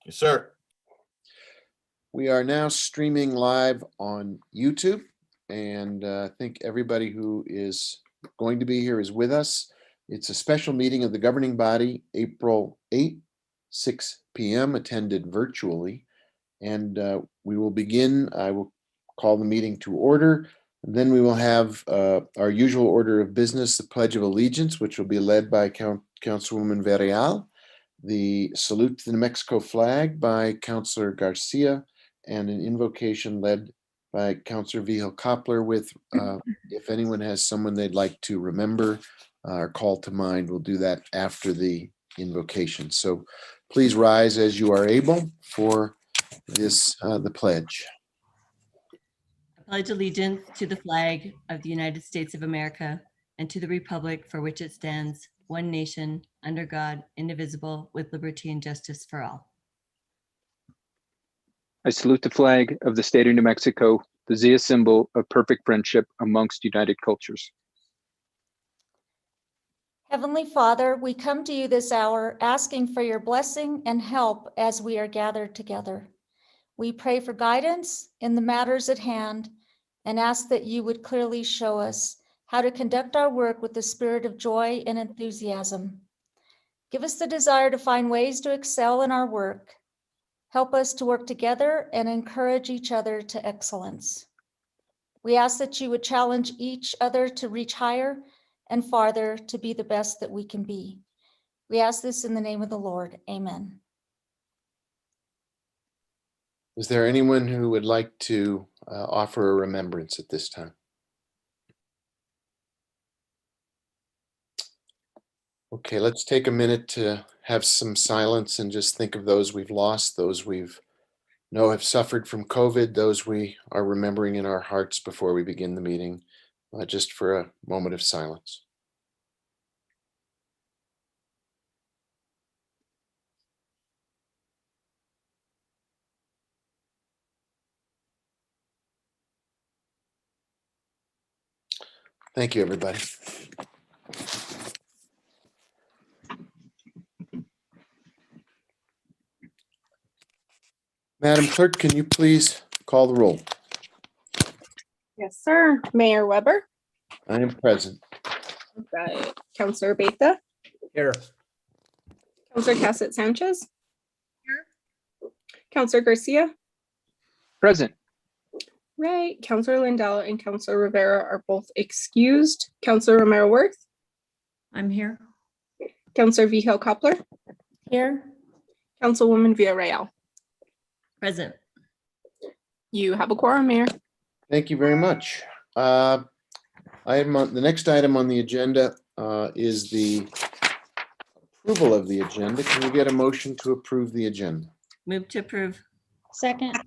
Yes, sir. We are now streaming live on YouTube, and I think everybody who is going to be here is with us. It's a special meeting of the governing body, April 8, 6 p.m., attended virtually. And we will begin. I will call the meeting to order. And then we will have our usual order of business, the Pledge of Allegiance, which will be led by Councilwoman Villarreal, the salute to the New Mexico flag by Councilor Garcia, and an invocation led by Councilor Vigil Koppler with, if anyone has someone they'd like to remember or call to mind, we'll do that after the invocation. So please rise as you are able for this, the pledge. I pledge allegiance to the flag of the United States of America and to the republic for which it stands, one nation, under God, indivisible, with liberty and justice for all. I salute the flag of the state of New Mexico, the Zia symbol of perfect friendship amongst united cultures. Heavenly Father, we come to you this hour asking for your blessing and help as we are gathered together. We pray for guidance in the matters at hand and ask that you would clearly show us how to conduct our work with the spirit of joy and enthusiasm. Give us the desire to find ways to excel in our work. Help us to work together and encourage each other to excellence. We ask that you would challenge each other to reach higher and farther to be the best that we can be. We ask this in the name of the Lord. Amen. Is there anyone who would like to offer a remembrance at this time? Okay, let's take a minute to have some silence and just think of those we've lost, those we've know have suffered from COVID, those we are remembering in our hearts before we begin the meeting, just for a moment of silence. Thank you, everybody. Madam Clerk, can you please call the roll? Yes, sir. Mayor Weber. I am present. Right. Councilor Beta. Here. Councilor Cassett Sanchez. Here. Councilor Garcia. Present. Right. Councilor Lindell and Councilor Rivera are both excused. Councilor Romero Worth. I'm here. Councilor Vigil Koppler. Here. Councilwoman Villarreal. Present. You have a quorum, Mayor. Thank you very much. The next item on the agenda is the approval of the agenda. Can we get a motion to approve the agenda? Move to approve. Second.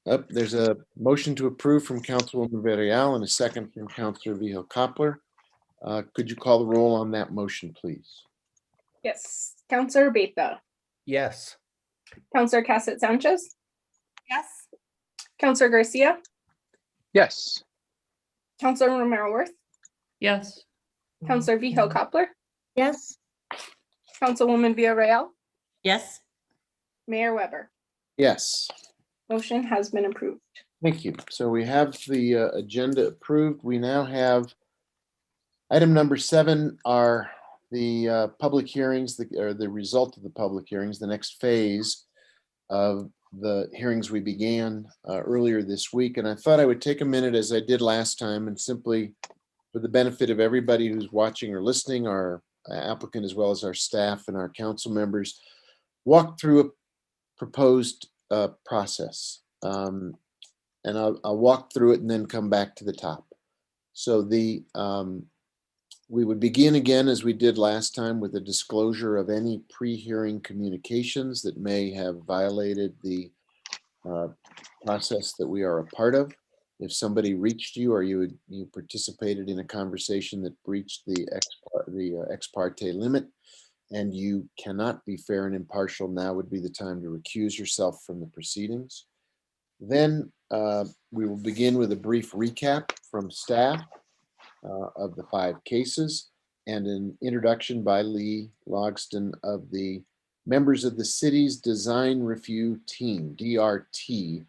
There's a motion to approve from Councilwoman Villarreal and a second from Councilor Vigil Koppler. Could you call the roll on that motion, please? Yes. Councilor Beta. Yes. Councilor Cassett Sanchez. Yes. Councilor Garcia. Yes. Councilor Romero Worth. Yes. Councilor Vigil Koppler. Yes. Councilwoman Villarreal. Yes. Mayor Weber. Yes. Motion has been approved. Thank you. So we have the agenda approved. We now have item number 7 are the public hearings, the result of the public hearings, the next phase of the hearings we began earlier this week. And I thought I would take a minute, as I did last time, and simply, for the benefit of everybody who's watching or listening, our applicant as well as our staff and our council members, walk through a proposed process. And I'll walk through it and then come back to the top. So we would begin again, as we did last time, with a disclosure of any pre-hearing communications that may have violated the process that we are a part of. If somebody reached you or you participated in a conversation that breached the ex parte limit, and you cannot be fair and impartial, now would be the time to recuse yourself from the proceedings. Then we will begin with a brief recap from staff of the 5 cases and an introduction by Lee Logston of the members of the city's Design Review Team, DRT.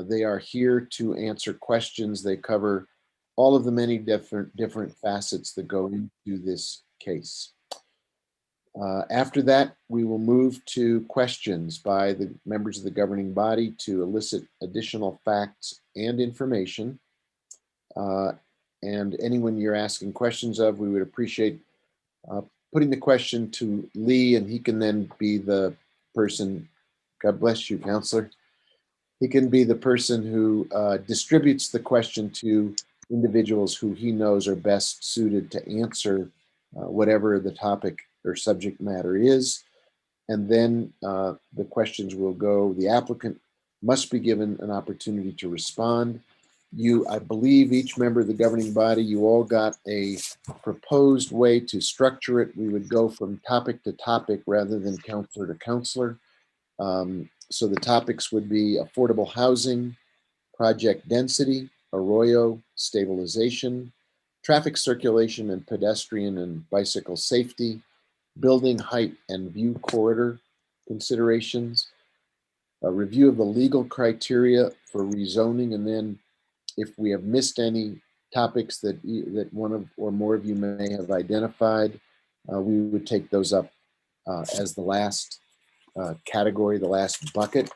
They are here to answer questions. They cover all of the many different facets that go into this case. After that, we will move to questions by the members of the governing body to elicit additional facts and information. And anyone you're asking questions of, we would appreciate putting the question to Lee, and he can then be the person, God bless you, Counselor. He can be the person who distributes the question to individuals who he knows are best suited to answer whatever the topic or subject matter is. And then the questions will go, the applicant must be given an opportunity to respond. I believe each member of the governing body, you all got a proposed way to structure it. We would go from topic to topic rather than counselor to counselor. So the topics would be affordable housing, project density, arroyo stabilization, traffic circulation and pedestrian and bicycle safety, building height and view corridor considerations, a review of the legal criteria for rezoning, and then if we have missed any topics that one of or more of you may have identified, we would take those up as the last category, the last bucket.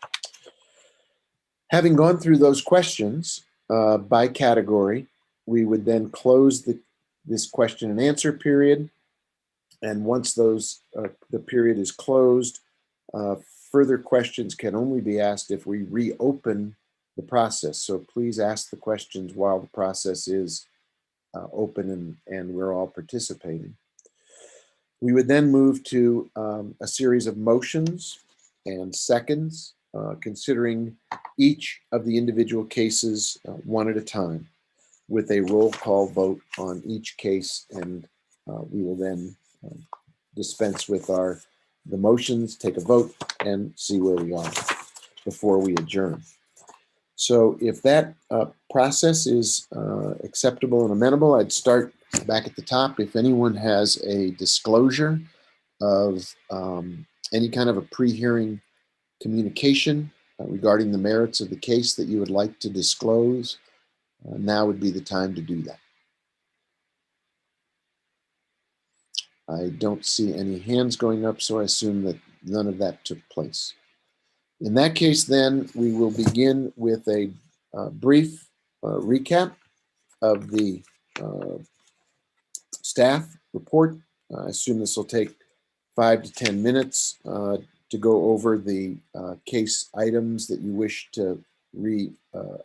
Having gone through those questions by category, we would then close this question and answer period. And once the period is closed, further questions can only be asked if we reopen the process. So please ask the questions while the process is open and we're all participating. We would then move to a series of motions and seconds, considering each of the individual cases one at a time, with a roll call vote on each case. And we will then dispense with the motions, take a vote, and see where we are before we adjourn. So if that process is acceptable and amenable, I'd start back at the top. If anyone has a disclosure of any kind of a pre-hearing communication regarding the merits of the case that you would like to disclose, now would be the time to do that. I don't see any hands going up, so I assume that none of that took place. In that case, then, we will begin with a brief recap of the staff report. I assume this will take 5 to 10 minutes to go over the case items that you wish to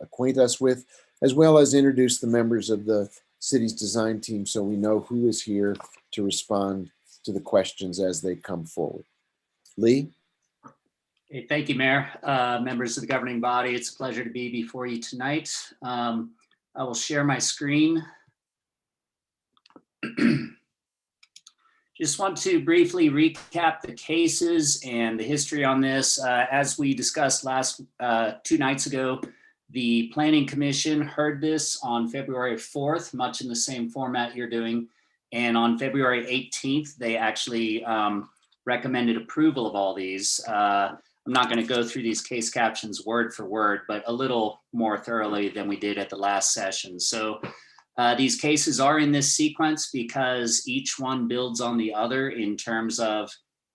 acquaint us with, as well as introduce the members of the city's design team so we know who is here to respond to the questions as they come forward. Lee? Okay, thank you, Mayor. Members of the governing body, it's a pleasure to be before you tonight. I will share my screen. Just want to briefly recap the cases and the history on this. As we discussed 2 nights ago, the Planning Commission heard this on February 4th, much in the same format you're doing. And on February 18th, they actually recommended approval of all these. I'm not going to go through these case captions word for word, but a little more thoroughly than we did at the last session. So these cases are in this sequence because each one builds on the other in terms of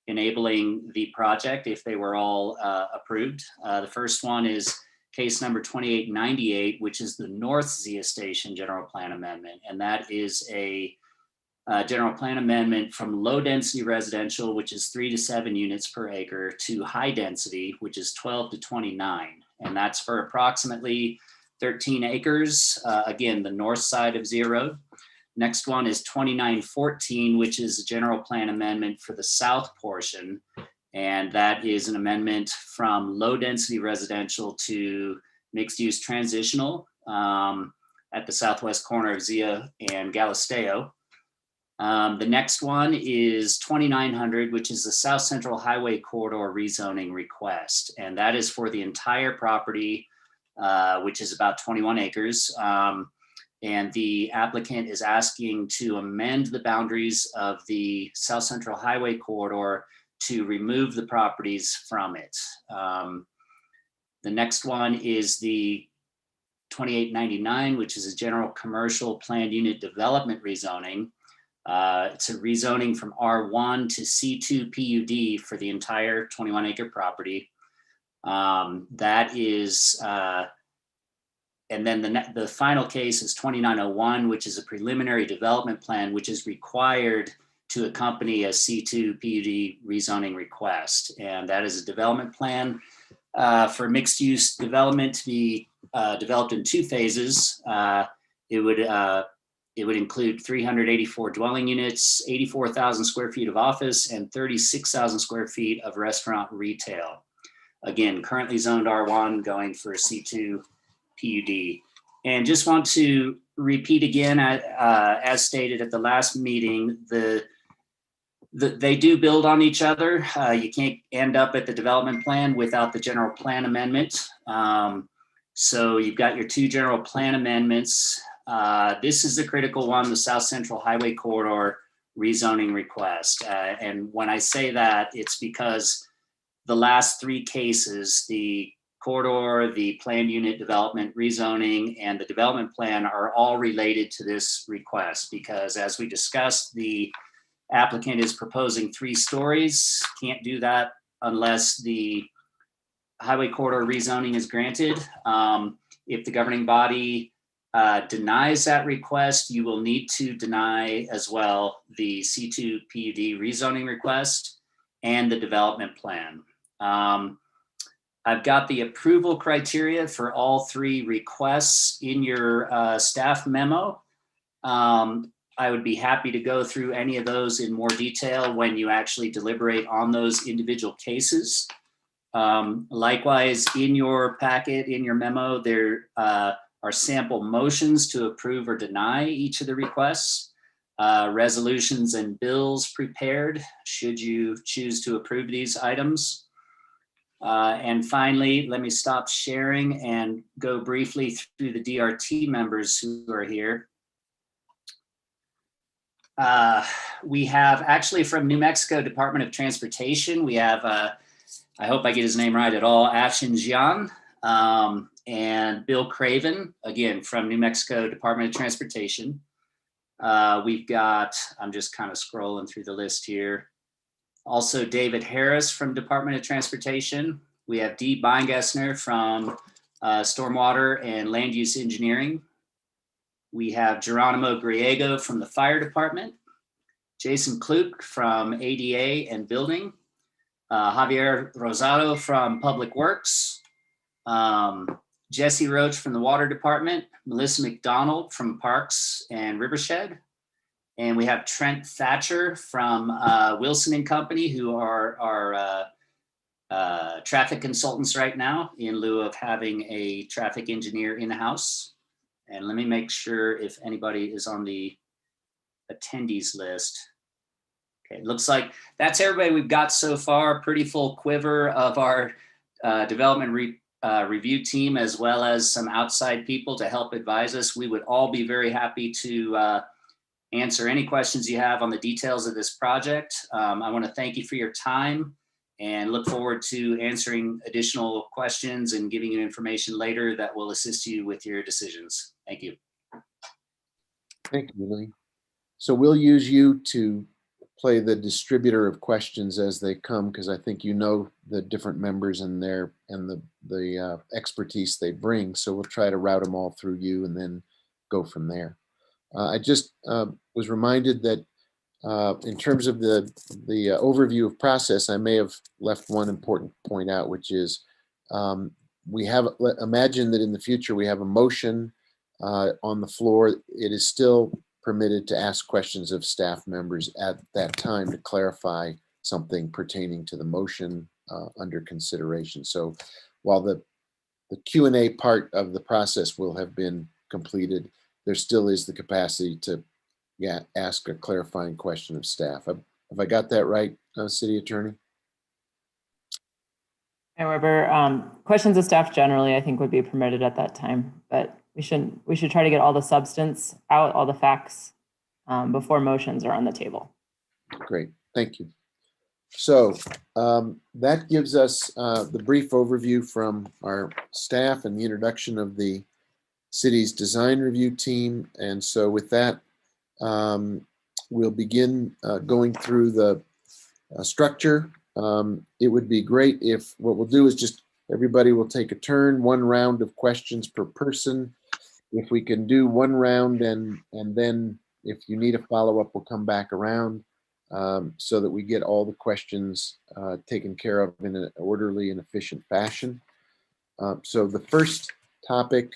enabling the project if they were all approved. The first one is case number 2898, which is the North Zia Station General Plan Amendment. And that is a general plan amendment from low density residential, which is 3 to 7 units per acre, to high density, which is 12 to 29. And that's for approximately 13 acres. Again, the north side of Zia Road. Next one is 2914, which is a general plan amendment for the south portion. And that is an amendment from low density residential to mixed use transitional at the southwest corner of Zia and Galisteo. The next one is 2900, which is the South Central Highway Corridor rezoning request. And that is for the entire property, which is about 21 acres. And the applicant is asking to amend the boundaries of the South Central Highway Corridor to remove the properties from it. The next one is the 2899, which is a general commercial planned unit development rezoning. It's a rezoning from R1 to C2 PUD for the entire 21 acre property. That is, and then the final case is 2901, which is a preliminary development plan, which is required to accompany a C2 PUD rezoning request. And that is a development plan for mixed use development to be developed in 2 phases. It would include 384 dwelling units, 84,000 square feet of office, and 36,000 square feet of restaurant retail. Again, currently zoned R1, going for C2 PUD. And just want to repeat again, as stated at the last meeting, they do build on each other. You can't end up at the development plan without the general plan amendment. So you've got your 2 general plan amendments. This is the critical one, the South Central Highway Corridor rezoning request. And when I say that, it's because the last 3 cases, the corridor, the planned unit development rezoning, and the development plan are all related to this request, because as we discussed, the applicant is proposing 3 stories. Can't do that unless the highway corridor rezoning is granted. If the governing body denies that request, you will need to deny as well the C2 PUD rezoning request and the development plan. I've got the approval criteria for all 3 requests in your staff memo. I would be happy to go through any of those in more detail when you actually deliberate on those individual cases. Likewise, in your packet, in your memo, there are sample motions to approve or deny each of the requests, resolutions and bills prepared should you choose to approve these items. And finally, let me stop sharing and go briefly through the DRT members who are here. We have actually from New Mexico Department of Transportation, we have, I hope I get his name right at all, Afshin Jian, and Bill Craven, again, from New Mexico Department of Transportation. We've got, I'm just kind of scrolling through the list here. Also David Harris from Department of Transportation. We have Dee Beingessner from Stormwater and Land Use Engineering. We have Geronimo Griego from the Fire Department, Jason Kluk from ADA and Building, Javier Rosado from Public Works, Jesse Roach from the Water Department, Melissa McDonald from Parks and Rivershed, and we have Trent Thatcher from Wilson and Company, who are our traffic consultants right now in lieu of having a traffic engineer in-house. And let me make sure if anybody is on the attendees list. Okay, looks like that's everybody we've got so far. Pretty full quiver of our development review team, as well as some outside people to help advise us. We would all be very happy to answer any questions you have on the details of this project. I want to thank you for your time and look forward to answering additional questions and giving you information later that will assist you with your decisions. Thank you. Thank you, Lee. So we'll use you to play the distributor of questions as they come, because I think you know the different members and the expertise they bring. So we'll try to route them all through you and then go from there. I just was reminded that in terms of the overview of process, I may have left one important point out, which is we have, imagine that in the future we have a motion on the floor. It is still permitted to ask questions of staff members at that time to clarify something pertaining to the motion under consideration. So while the Q&A part of the process will have been completed, there still is the capacity to ask a clarifying question of staff. Have I got that right, City Attorney? However, questions of staff generally, I think, would be permitted at that time, but we should try to get all the substance out, all the facts before motions are on the table. Great, thank you. So that gives us the brief overview from our staff and the introduction of the city's design review team. And so with that, we'll begin going through the structure. It would be great if what we'll do is just everybody will take a turn, one round of questions per person. If we can do one round and then if you need a follow-up, we'll come back around so that we get all the questions taken care of in an orderly and efficient fashion. So the first topic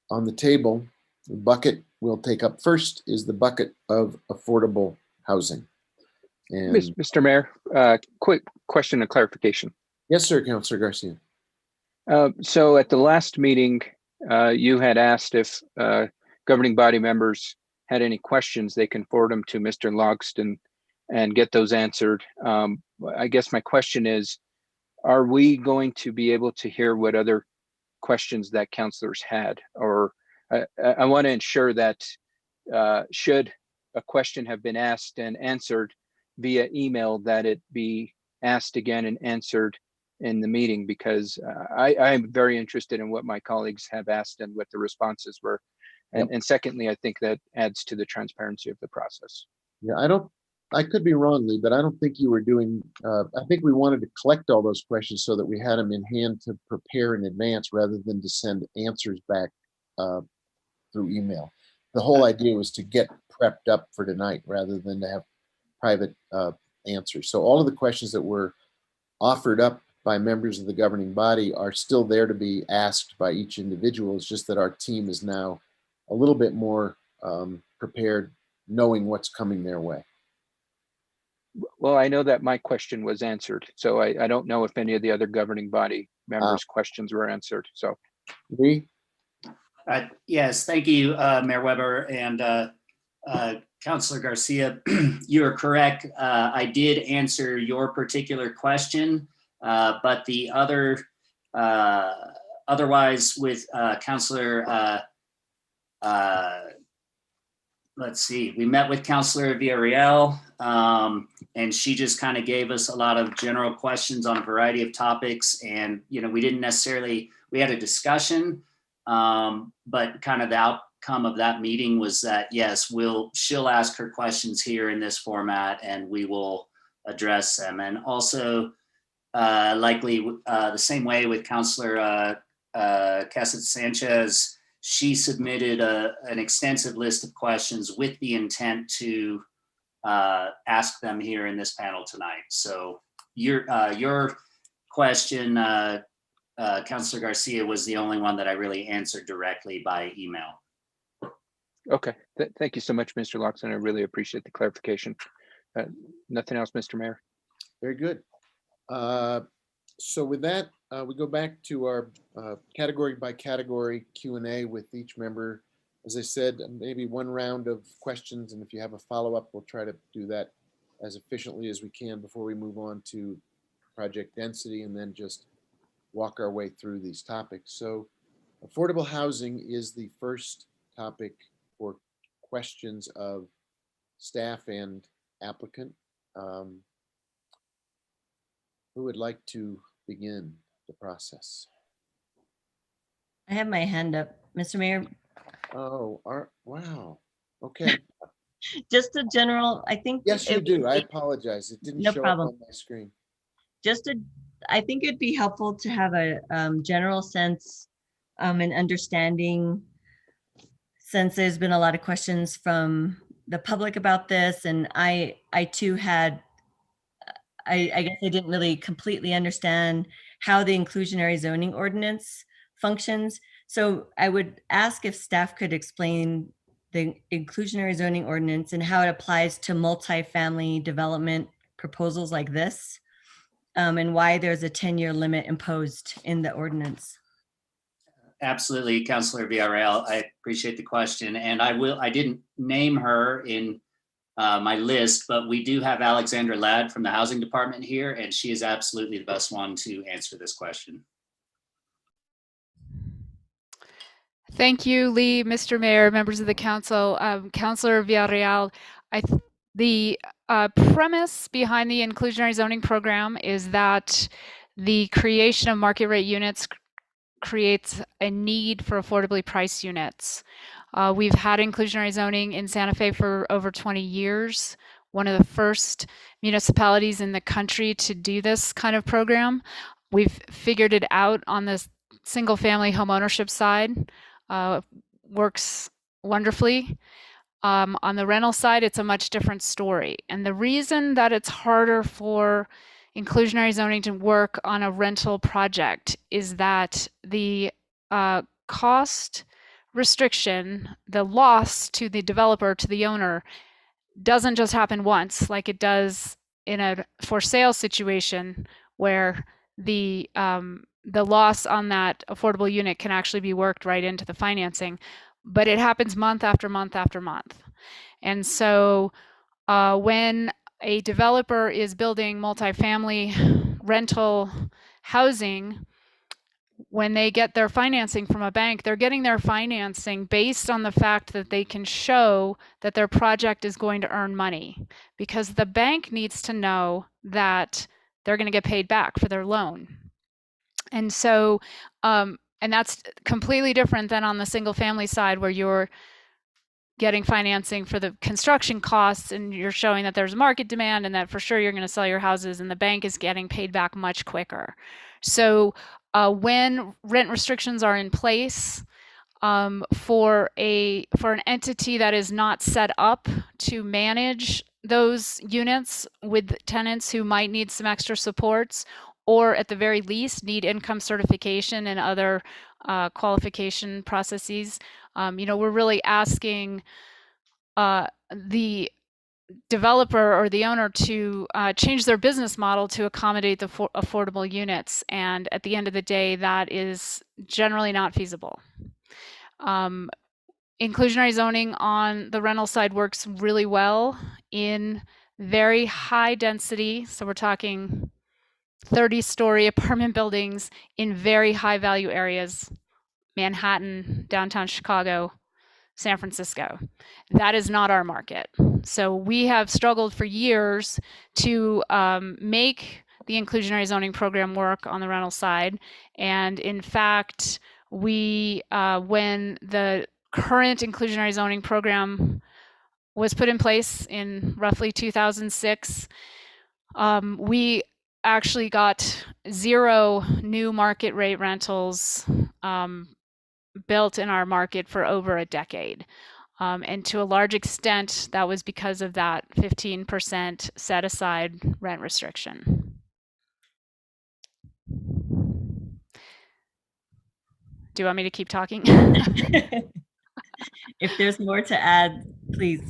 on the table, the bucket we'll take up first is the bucket of affordable housing. And Mr. Mayor, quick question and clarification. yes, sir, Councilor Garcia. So at the last meeting, you had asked if governing body members had any questions, they can forward them to Mr. Logston and get those answered. I guess my question is, are we going to be able to hear what other questions that councilors had? Or I want to ensure that should a question have been asked and answered via email, that it be asked again and answered in the meeting, because I'm very interested in what my colleagues have asked and what the responses were. And secondly, I think that adds to the transparency of the process. Yeah, I could be wrong, Lee, but I don't think you were doing, I think we wanted to collect all those questions so that we had them in hand to prepare in advance rather than to send answers back through email. The whole idea was to get prepped up for tonight rather than to have private answers. So all of the questions that were offered up by members of the governing body are still there to be asked by each individual. It's just that our team is now a little bit more prepared, knowing what's coming their way. Well, I know that my question was answered, so I don't know if any of the other governing body members' questions were answered. So, Lee? Yes, thank you, Mayor Weber and Councilor Garcia. You are correct. I did answer your particular question, but the other, otherwise with Councilor, let's see, we met with Councilor Villarreal, and she just kind of gave us a lot of general questions on a variety of topics. And, you know, we didn't necessarily, we had a discussion, but kind of the outcome of that meeting was that, yes, she'll ask her questions here in this format and we will address them. And also likely the same way with Councilor Cassett Sanchez, she submitted an extensive list of questions with the intent to ask them here in this panel tonight. So your question, Councilor Garcia, was the only one that I really answered directly by email. okay, thank you so much, Mr. Logston. I really appreciate the clarification. Nothing else, Mr. Mayor. Very good. So with that, we go back to our category by category Q&A with each member. As I said, maybe one round of questions, and if you have a follow-up, we'll try to do that as efficiently as we can before we move on to project density and then just walk our way through these topics. So affordable housing is the first topic for questions of staff and applicant. Who would like to begin the process? I have my hand up, Mr. Mayor. Oh, wow. Okay. Just a general, I think. Yes, you do. I apologize. It didn't No show problem. up on my screen. I think it'd be helpful to have a general sense and understanding, since there's been a lot of questions from the public about this, and I too had, I guess I didn't really completely understand how the inclusionary zoning ordinance functions. So I would ask if staff could explain the inclusionary zoning ordinance and how it applies to multifamily development proposals like this, and why there's a 10-year limit imposed in the ordinance. Absolutely, Councilor Villarreal. I appreciate the question, and I didn't name her in my list, but we do have Alexandra Ladd from the Housing Department here, and she is absolutely the best one to answer this question. Thank you, Lee, Mr. Mayor, members of the council. Councilor Villarreal, the premise behind the inclusionary zoning program is that the creation of market rate units creates a need for affordably priced units. We've had inclusionary zoning in Santa Fe for over 20 years, one of the first municipalities in the country to do this kind of program. We've figured it out on the single family home ownership side, works wonderfully. On the rental side, it's a much different story. And the reason that it's harder for inclusionary zoning to work on a rental project is that the cost restriction, the loss to the developer, to the owner, doesn't just happen once like it does in a for sale situation where the loss on that affordable unit can actually be worked right into the financing, but it happens month after month after month. And so when a developer is building multifamily rental housing, when they get their financing from a bank, they're getting their financing based on the fact that they can show that their project is going to earn money, because the bank needs to know that they're going to get paid back for their loan. And so, and that's completely different than on the single family side where you're getting financing for the construction costs and you're showing that there's market demand and that for sure you're going to sell your houses, and the bank is getting paid back much quicker. So when rent restrictions are in place for an entity that is not set up to manage those units with tenants who might need some extra supports, or at the very least need income certification and other qualification processes, we're really asking the developer or the owner to change their business model to accommodate the affordable units. And at the end of the day, that is generally not feasible. Inclusionary zoning on the rental side works really well in very high density. So we're talking 30-story apartment buildings in very high value areas, Manhattan, downtown Chicago, San Francisco. That is not our market. So we have struggled for years to make the inclusionary zoning program work on the rental side. And in fact, we, when the current inclusionary zoning program was put in place in roughly 2006, we actually got 0 new market rate rentals built in our market for over a decade. And to a large extent, that was because of that 15% set aside rent restriction. Do you want me to keep talking? If there's more to add, please.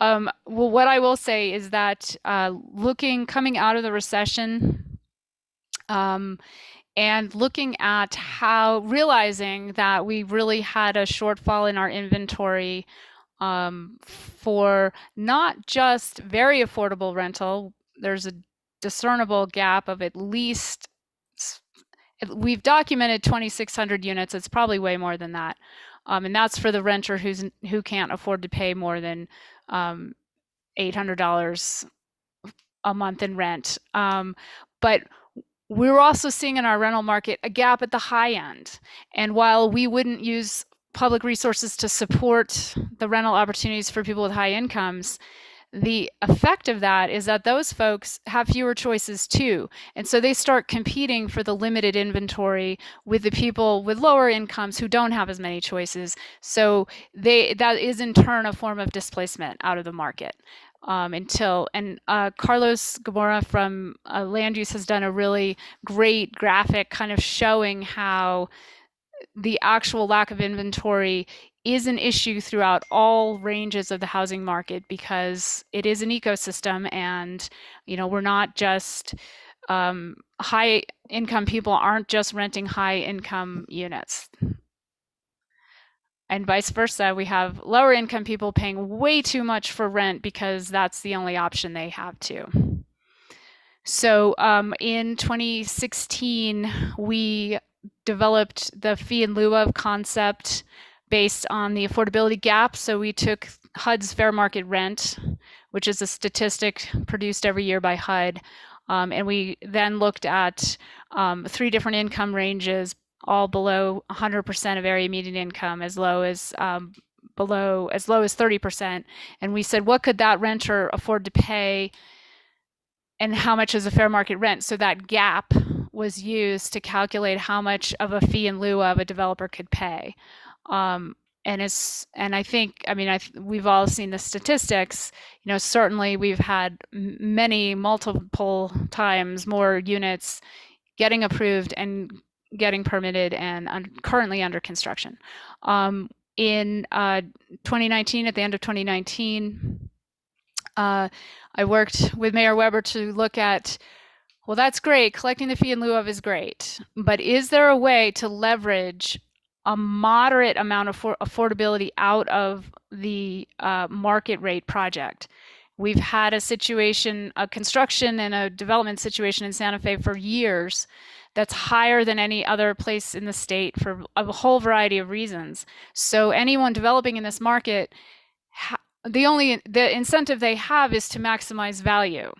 Well, what I will say is that coming out of the recession, and looking at realizing that we really had a shortfall in our inventory for not just very affordable rental, there's a discernible gap of at least, we've documented 2,600 units, it's probably way more than that. And that's for the renter who can't afford to pay more than $800 a month in rent. But we're also seeing in our rental market a gap at the high end. And while we wouldn't use public resources to support the rental opportunities for people with high incomes, the effect of that is that those folks have fewer choices too. And so they start competing for the limited inventory with the people with lower incomes who don't have as many choices. So that is in turn a form of displacement out of the market. Carlos Gamora from Land Use has done a really great graphic kind of showing how the actual lack of inventory is an issue throughout all ranges of the housing market, because it is an ecosystem, and we're not just high income people aren't just renting high income units. And vice versa, we have lower income people paying way too much for rent because that's the only option they have too. So in 2016, we developed the fee in lieu of concept based on the affordability gap. So we took HUD's fair market rent, which is a statistic produced every year by HUD. And we then looked at 3 different income ranges, all below 100% of area median income, as low as 30%. And we said, what could that renter afford to pay, and how much is a fair market rent? So that gap was used to calculate how much of a fee in lieu of a developer could pay. And I think, I mean, we've all seen the statistics. You know, certainly we've had multiple times more units getting approved and getting permitted and currently under construction. In 2019, at the end of 2019, I worked with Mayor Weber to look at, well, that's great. Collecting the fee in lieu of is great. But is there a way to leverage a moderate amount of affordability out of the market rate project? We've had a situation, a construction and a development situation in Santa Fe for years that's higher than any other place in the state for a whole variety of reasons. So anyone developing in this market, the incentive they have is to maximize value.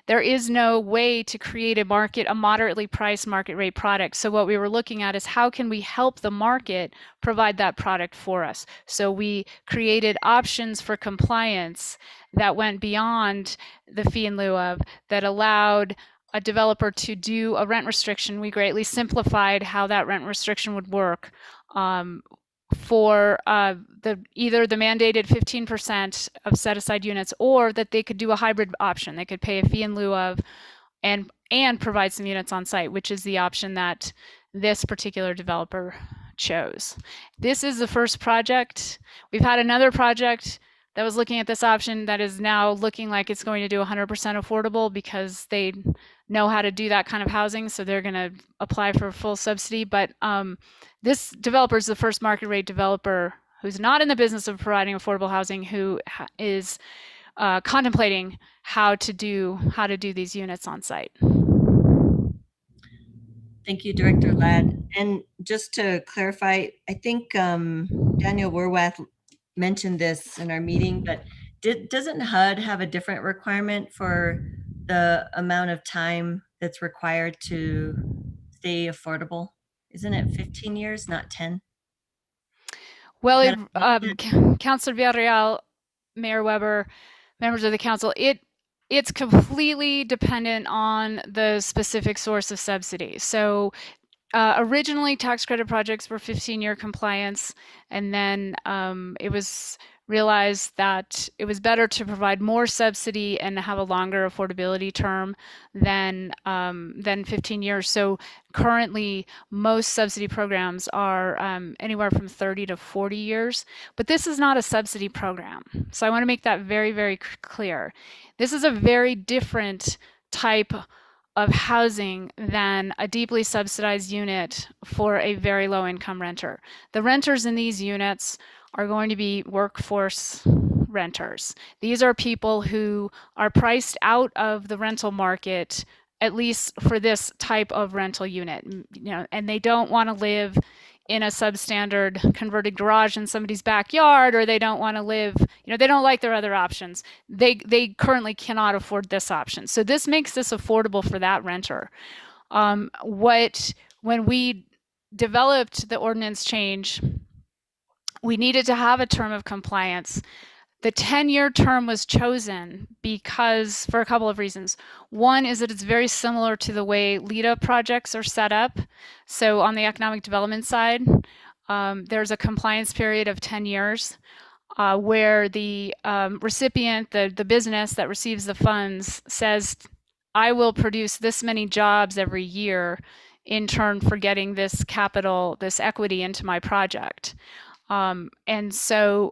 There is no way to create a moderately priced market rate product. So what we were looking at is, how can we help the market provide that product for us? So we created options for compliance that went beyond the fee in lieu of, that allowed a developer to do a rent restriction. We greatly simplified how that rent restriction would work. For either the mandated 15% of set aside units, or that they could do a hybrid option. They could pay a fee in lieu of and provide some units on site, which is the option that this particular developer chose. This is the first project. We've had another project that was looking at this option that is now looking like it's going to do 100% affordable, because they know how to do that kind of housing, so they're going to apply for full subsidy. But this developer is the first market rate developer who's not in the business of providing affordable housing, who is contemplating how to do these units on site. Thank you, Director Ladd. And just to clarify, I think Daniel Werwath mentioned this in our meeting, but doesn't HUD have a different requirement for the amount of time that's required to stay affordable? Isn't it 15 years, not 10? Well, Councilor Villarreal, Mayor Weber, members of the council, it's completely dependent on the specific source of subsidy. So originally, tax credit projects were 15-year compliance, and then it was realized that it was better to provide more subsidy and have a longer affordability term than 15 years. So currently, most subsidy programs are anywhere from 30 to 40 years, but this is not a subsidy program. So I want to make that very, very clear. This is a very different type of housing than a deeply subsidized unit for a very low income renter. The renters in these units are going to be workforce renters. These are people who are priced out of the rental market, at least for this type of rental unit, and they don't want to live in a substandard converted garage in somebody's backyard, or they don't want to live, they don't like their other options. They currently cannot afford this option. So this makes this affordable for that renter. When we developed the ordinance change, we needed to have a term of compliance. The 10-year term was chosen because, for a couple of reasons. One is that it's very similar to the way LEDA projects are set up. So on the economic development side, there's a compliance period of 10 years where the recipient, the business that receives the funds, says, I will produce this many jobs every year in turn for getting this capital, this equity into my project. And so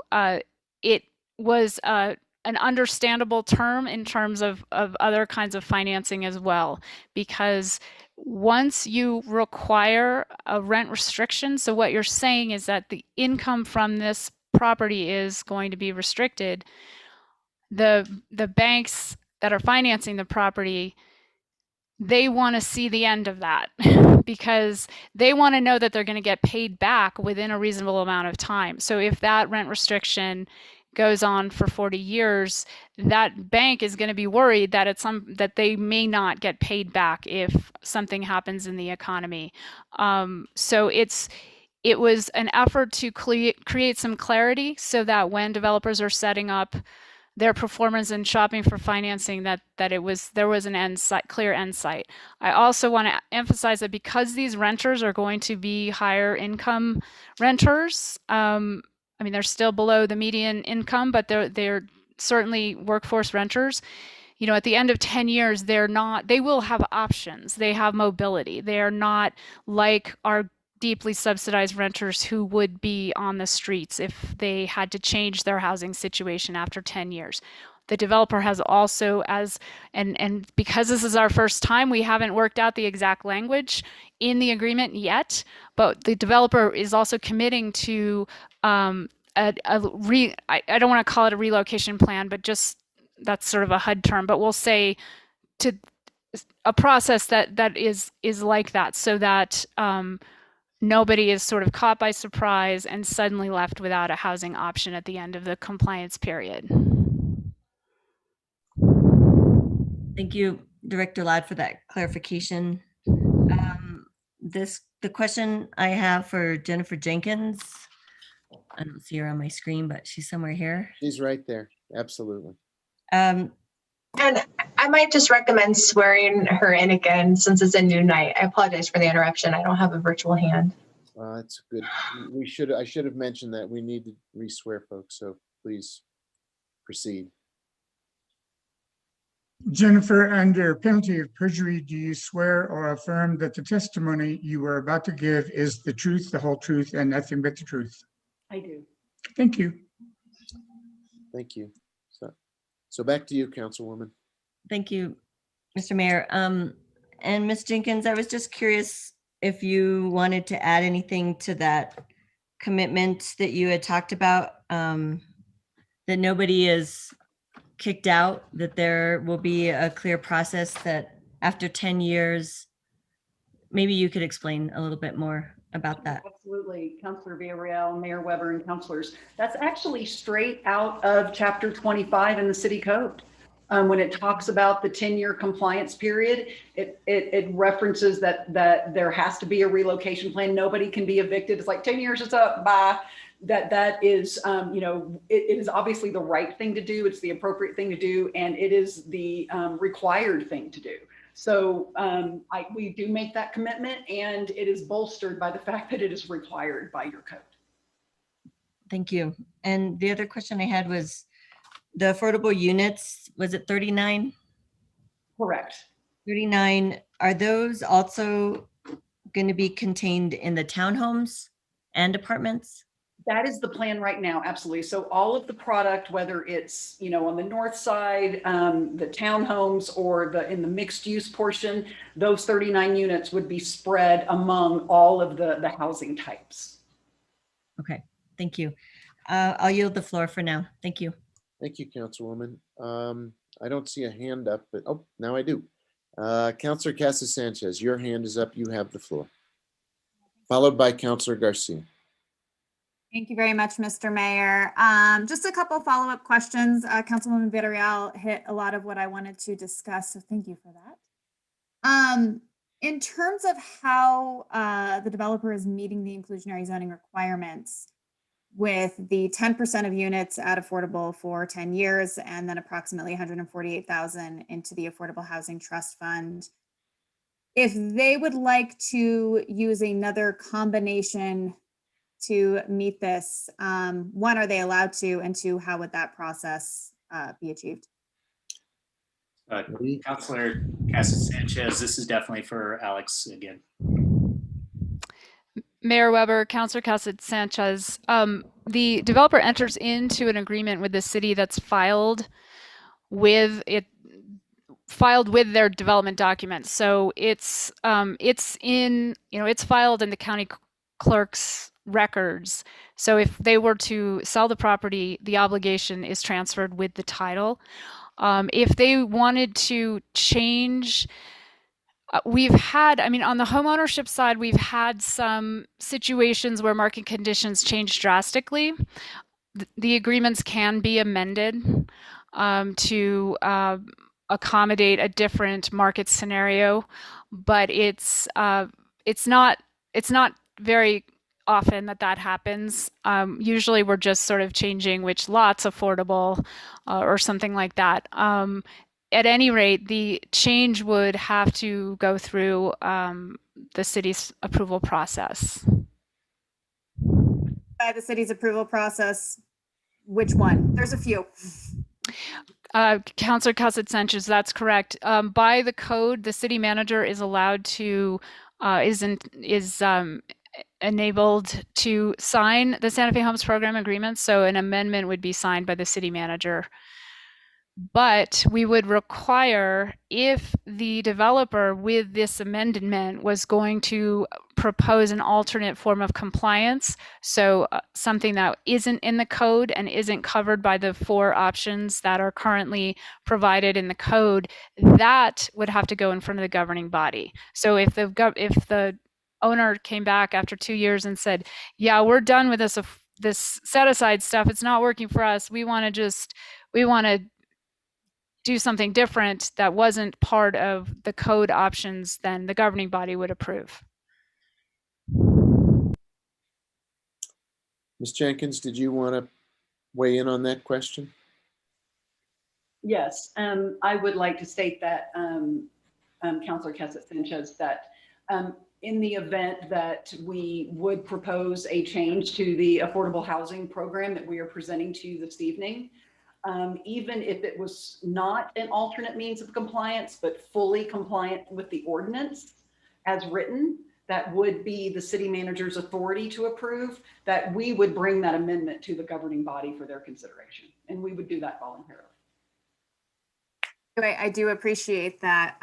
it was an understandable term in terms of other kinds of financing as well, because once you require a rent restriction, so what you're saying is that the income from this property is going to be restricted, the banks that are financing the property, they want to see the end of that because they want to know that they're going to get paid back within a reasonable amount of time. So if that rent restriction goes on for 40 years, that bank is going to be worried that that they may not get paid back if something happens in the economy. So it was an effort to create some clarity so that when developers are setting up their performance and shopping for financing, that there was an clear end sight. I also want to emphasize that because these renters are going to be higher income renters, I mean, they're still below the median income, but they're certainly workforce renters. You know, at the end of 10 years, they will have options. They have mobility. They are not like our deeply subsidized renters who would be on the streets if they had to change their housing situation after 10 years. The developer has also, and because this is our first time, we haven't worked out the exact language in the agreement yet, but the developer is also committing to I don't want to call it a relocation plan, but just that's sort of a HUD term, but we'll say to a process that is like that, so that nobody is sort of caught by surprise and suddenly left without a housing option at the end of the compliance period. Thank you, Director Ladd, for that clarification. The question I have for Jennifer Jenkins, I don't see her on my screen, but she's somewhere here. She's right there. Absolutely. And I might just recommend swearing her in again since it's a new night. I apologize for the interruption. I don't have a virtual hand. That's good. I should have mentioned that we need to re-swear folks, so please proceed. Jennifer, under penalty of perjury, do you swear or affirm that the testimony you are about to give is the truth, the whole truth, and nothing but the truth? I do. Thank you. Thank you. So back to you, Councilwoman. Thank you, Mr. Mayor. And Ms. Jenkins, I was just curious if you wanted to add anything to that commitment that you had talked about, that nobody is kicked out, that there will be a clear process, that after 10 years, maybe you could explain a little bit more about that. Absolutely, Councilor Villarreal, Mayor Weber, and councilors. That's actually straight out of Chapter 25 in the City Code. When it talks about the 10-year compliance period, it references that there has to be a relocation plan. Nobody can be evicted. It's like 10 years is up, bye. That is, it is obviously the right thing to do. It's the appropriate thing to do, and it is the required thing to do. So we do make that commitment, and it is bolstered by the fact that it is required by your code. Thank you. And the other question I had was the affordable units, was it 39? Correct. 39, are those also going to be contained in the townhomes and apartments? That is the plan right now, absolutely. So all of the product, whether it's on the north side, the townhomes, or in the mixed use portion, those 39 units would be spread among all of the housing types. Okay, thank you. I'll yield the floor for now. Thank you. Thank you, Councilwoman. I don't see a hand up, but now I do. Councilor Casas Sanchez, your hand is up. You have the floor. Followed by Councilor Garcia. Thank you very much, Mr. Mayor. Just a couple follow-up questions. Councilwoman Villarreal hit a lot of what I wanted to discuss, so thank you for that. In terms of how the developer is meeting the inclusionary zoning requirements with the 10% of units at affordable for 10 years and then approximately 148,000 into the Affordable Housing Trust Fund, if they would like to use another combination to meet this, one, are they allowed to, and two, how would that process be achieved? Councilor Casas Sanchez, this is definitely for Alex again. Mayor Weber, Councilor Casas Sanchez, the developer enters into an agreement with the city that's filed with their development documents. So it's filed in the county clerk's records. So if they were to sell the property, the obligation is transferred with the title. If they wanted to change, on the homeownership side, we've had some situations where market conditions change drastically. the agreements can be amended to accommodate a different market scenario, but it's not very often that happens. Usually we're just sort of changing which lot's affordable or something like that. At any rate, the change would have to go through the city's approval process. By the city's approval process, which one? There's a few. Councilor Cassett Sanchez, that's correct. By the code, the city manager is allowed to enabled to sign the Santa Fe Homes Program agreement. So an amendment would be signed by the city manager. But we would require, if the developer with this amendment was going to propose an alternate form of compliance, so something that isn't in the code and isn't covered by the 4 options that are currently provided in the code, that would have to go in front of the governing body. So if the owner came back after 2 years and said, yeah, we're done with this set aside stuff, it's not working for us, we want to do something different that wasn't part of the code options, then the governing body would approve. Ms. Jenkins, did you want to weigh in on that question? Yes, I would like to state that, Councilor Cassett Sanchez, that in the event that we would propose a change to the affordable housing program that we are presenting to you this evening, even if it was not an alternate means of compliance, but fully compliant with the ordinance as written, that would be the city manager's authority to approve, that we would bring that amendment to the governing body for their consideration. And we would do that voluntarily. I do appreciate that.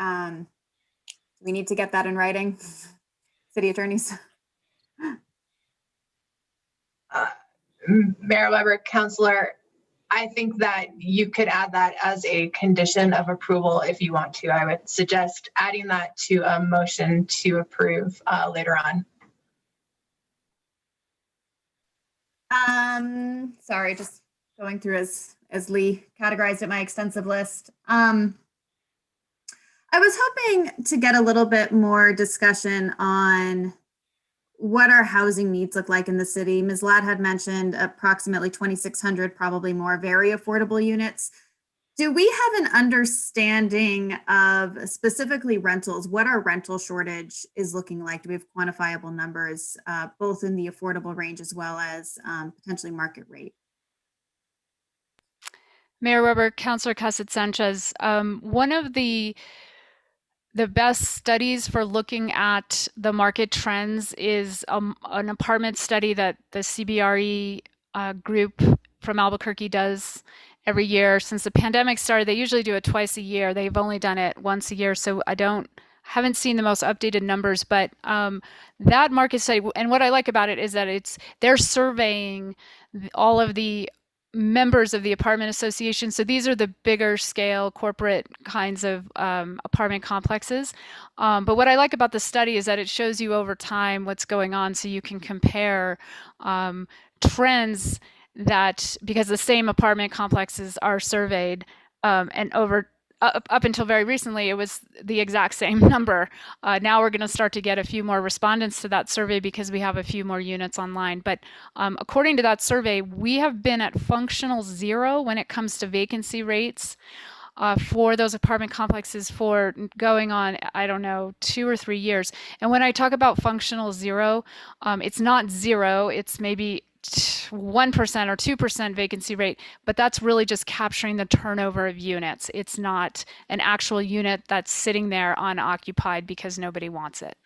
We need to get that in writing, city attorneys. Mayor Weber, Councilor, I think that you could add that as a condition of approval if you want to. I would suggest adding that to a motion to approve later on. Sorry, just going through as Lee categorized it, my extensive list. I was hoping to get a little bit more discussion on what our housing needs look like in the city. Ms. Ladd had mentioned approximately 2,600, probably more, very affordable units. Do we have an understanding of specifically rentals, what our rental shortage is looking like? Do we have quantifiable numbers, both in the affordable range as well as potentially market rate? Mayor Weber, Councilor Cassett Sanchez, one of the best studies for looking at the market trends is an apartment study that the CBRE group from Albuquerque does every year. Since the pandemic started, they usually do it twice a year. They've only done it once a year, so haven't seen the most updated numbers, but that market study, and what I like about it is that they're surveying all of the members of the apartment association. So these are the bigger scale corporate kinds of apartment complexes. But what I like about the study is that it shows you over time what's going on, so you can compare trends that, because the same apartment complexes are surveyed, and up until very recently, it was the exact same number. Now we're going to start to get a few more respondents to that survey because we have a few more units online. But according to that survey, we have been at functional 0 when it comes to vacancy rates for those apartment complexes for going on, I don't know, 2 or 3 years. And when I talk about functional 0, it's not 0, it's maybe 1% or 2% vacancy rate, but that's really just capturing the turnover of units. It's not an actual unit that's sitting there unoccupied because nobody wants it.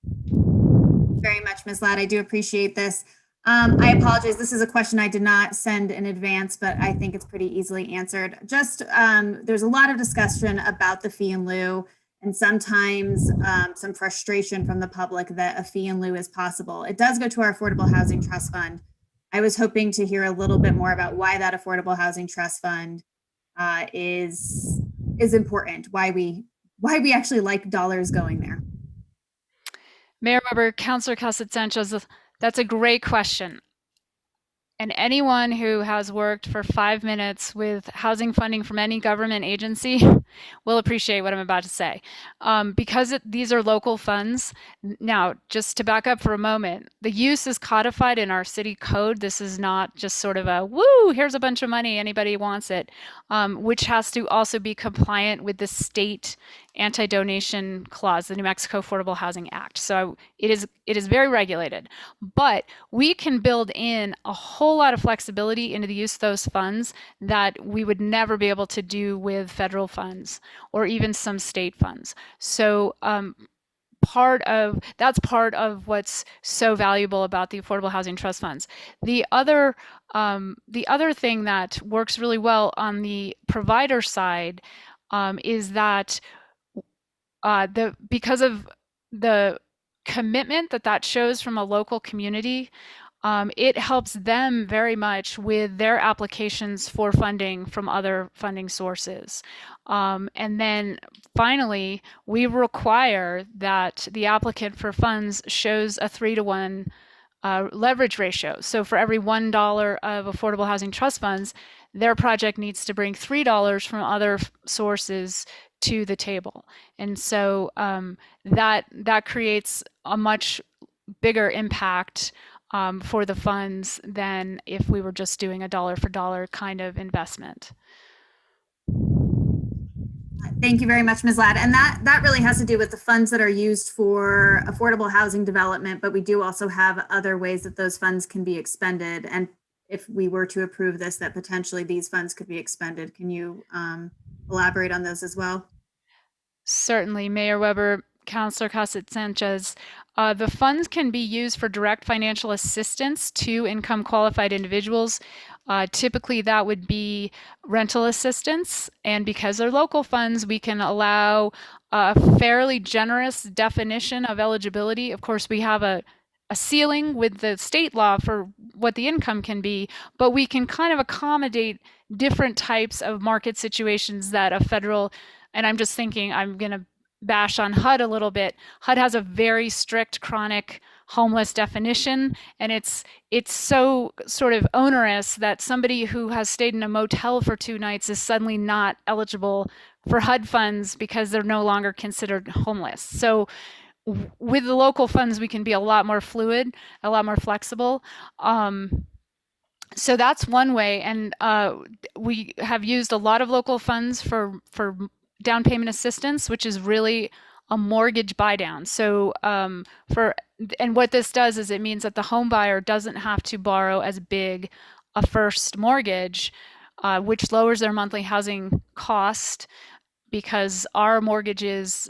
Very much, Ms. Ladd. I do appreciate this. I apologize. This is a question I did not send in advance, but I think it's pretty easily answered. Just there's a lot of discussion about the fee in lieu, and sometimes some frustration from the public that a fee in lieu is possible. It does go to our Affordable Housing Trust Fund. I was hoping to hear a little bit more about why that Affordable Housing Trust Fund is important, why we actually like dollars going there. Mayor Weber, Councilor Cassett Sanchez, that's a great question. And anyone who has worked for 5 minutes with housing funding from any government agency will appreciate what I'm about to say. Because these are local funds. Now, just to back up for a moment, the use is codified in our city code. This is not just sort of a, woo, here's a bunch of money, anybody wants it, which has to also be compliant with the state anti-donation clause, the New Mexico Affordable Housing Act. So it is very regulated, but we can build in a whole lot of flexibility into the use of those funds that we would never be able to do with federal funds or even some state funds. So that's part of what's so valuable about the Affordable Housing Trust Funds. The other thing that works really well on the provider side is that because of the commitment that shows from a local community, it helps them very much with their applications for funding from other funding sources. And then finally, we require that the applicant for funds shows a 3-to-1 leverage ratio. So for every $1 of Affordable Housing Trust Funds, their project needs to bring $3 from other sources to the table. And so that creates a much bigger impact for the funds than if we were just doing a dollar for dollar kind of investment. Thank you very much, Ms. Ladd. And that really has to do with the funds that are used for affordable housing development, but we do also have other ways that those funds can be expended. And if we were to approve this, that potentially these funds could be expended. Can you elaborate on those as well? Certainly, Mayor Weber, Councilor Cossett Sanchez. The funds can be used for direct financial assistance to income qualified individuals. Typically, that would be rental assistance. And because they're local funds, we can allow a fairly generous definition of eligibility. Of course, we have a ceiling with the state law for what the income can be, but we can kind of accommodate different types of market situations that a federal, and I'm just thinking, I'm going to bash on HUD a little bit. HUD has a very strict chronic homeless definition, and it's so sort of onerous that somebody who has stayed in a motel for 2 nights is suddenly not eligible for HUD funds because they're no longer considered homeless. So with the local funds, we can be a lot more fluid, a lot more flexible. So that's one way, and we have used a lot of local funds for down payment assistance, which is really a mortgage buy down. So and what this does is it means that the home buyer doesn't have to borrow as big a first mortgage, which lowers their monthly housing cost, because our mortgages,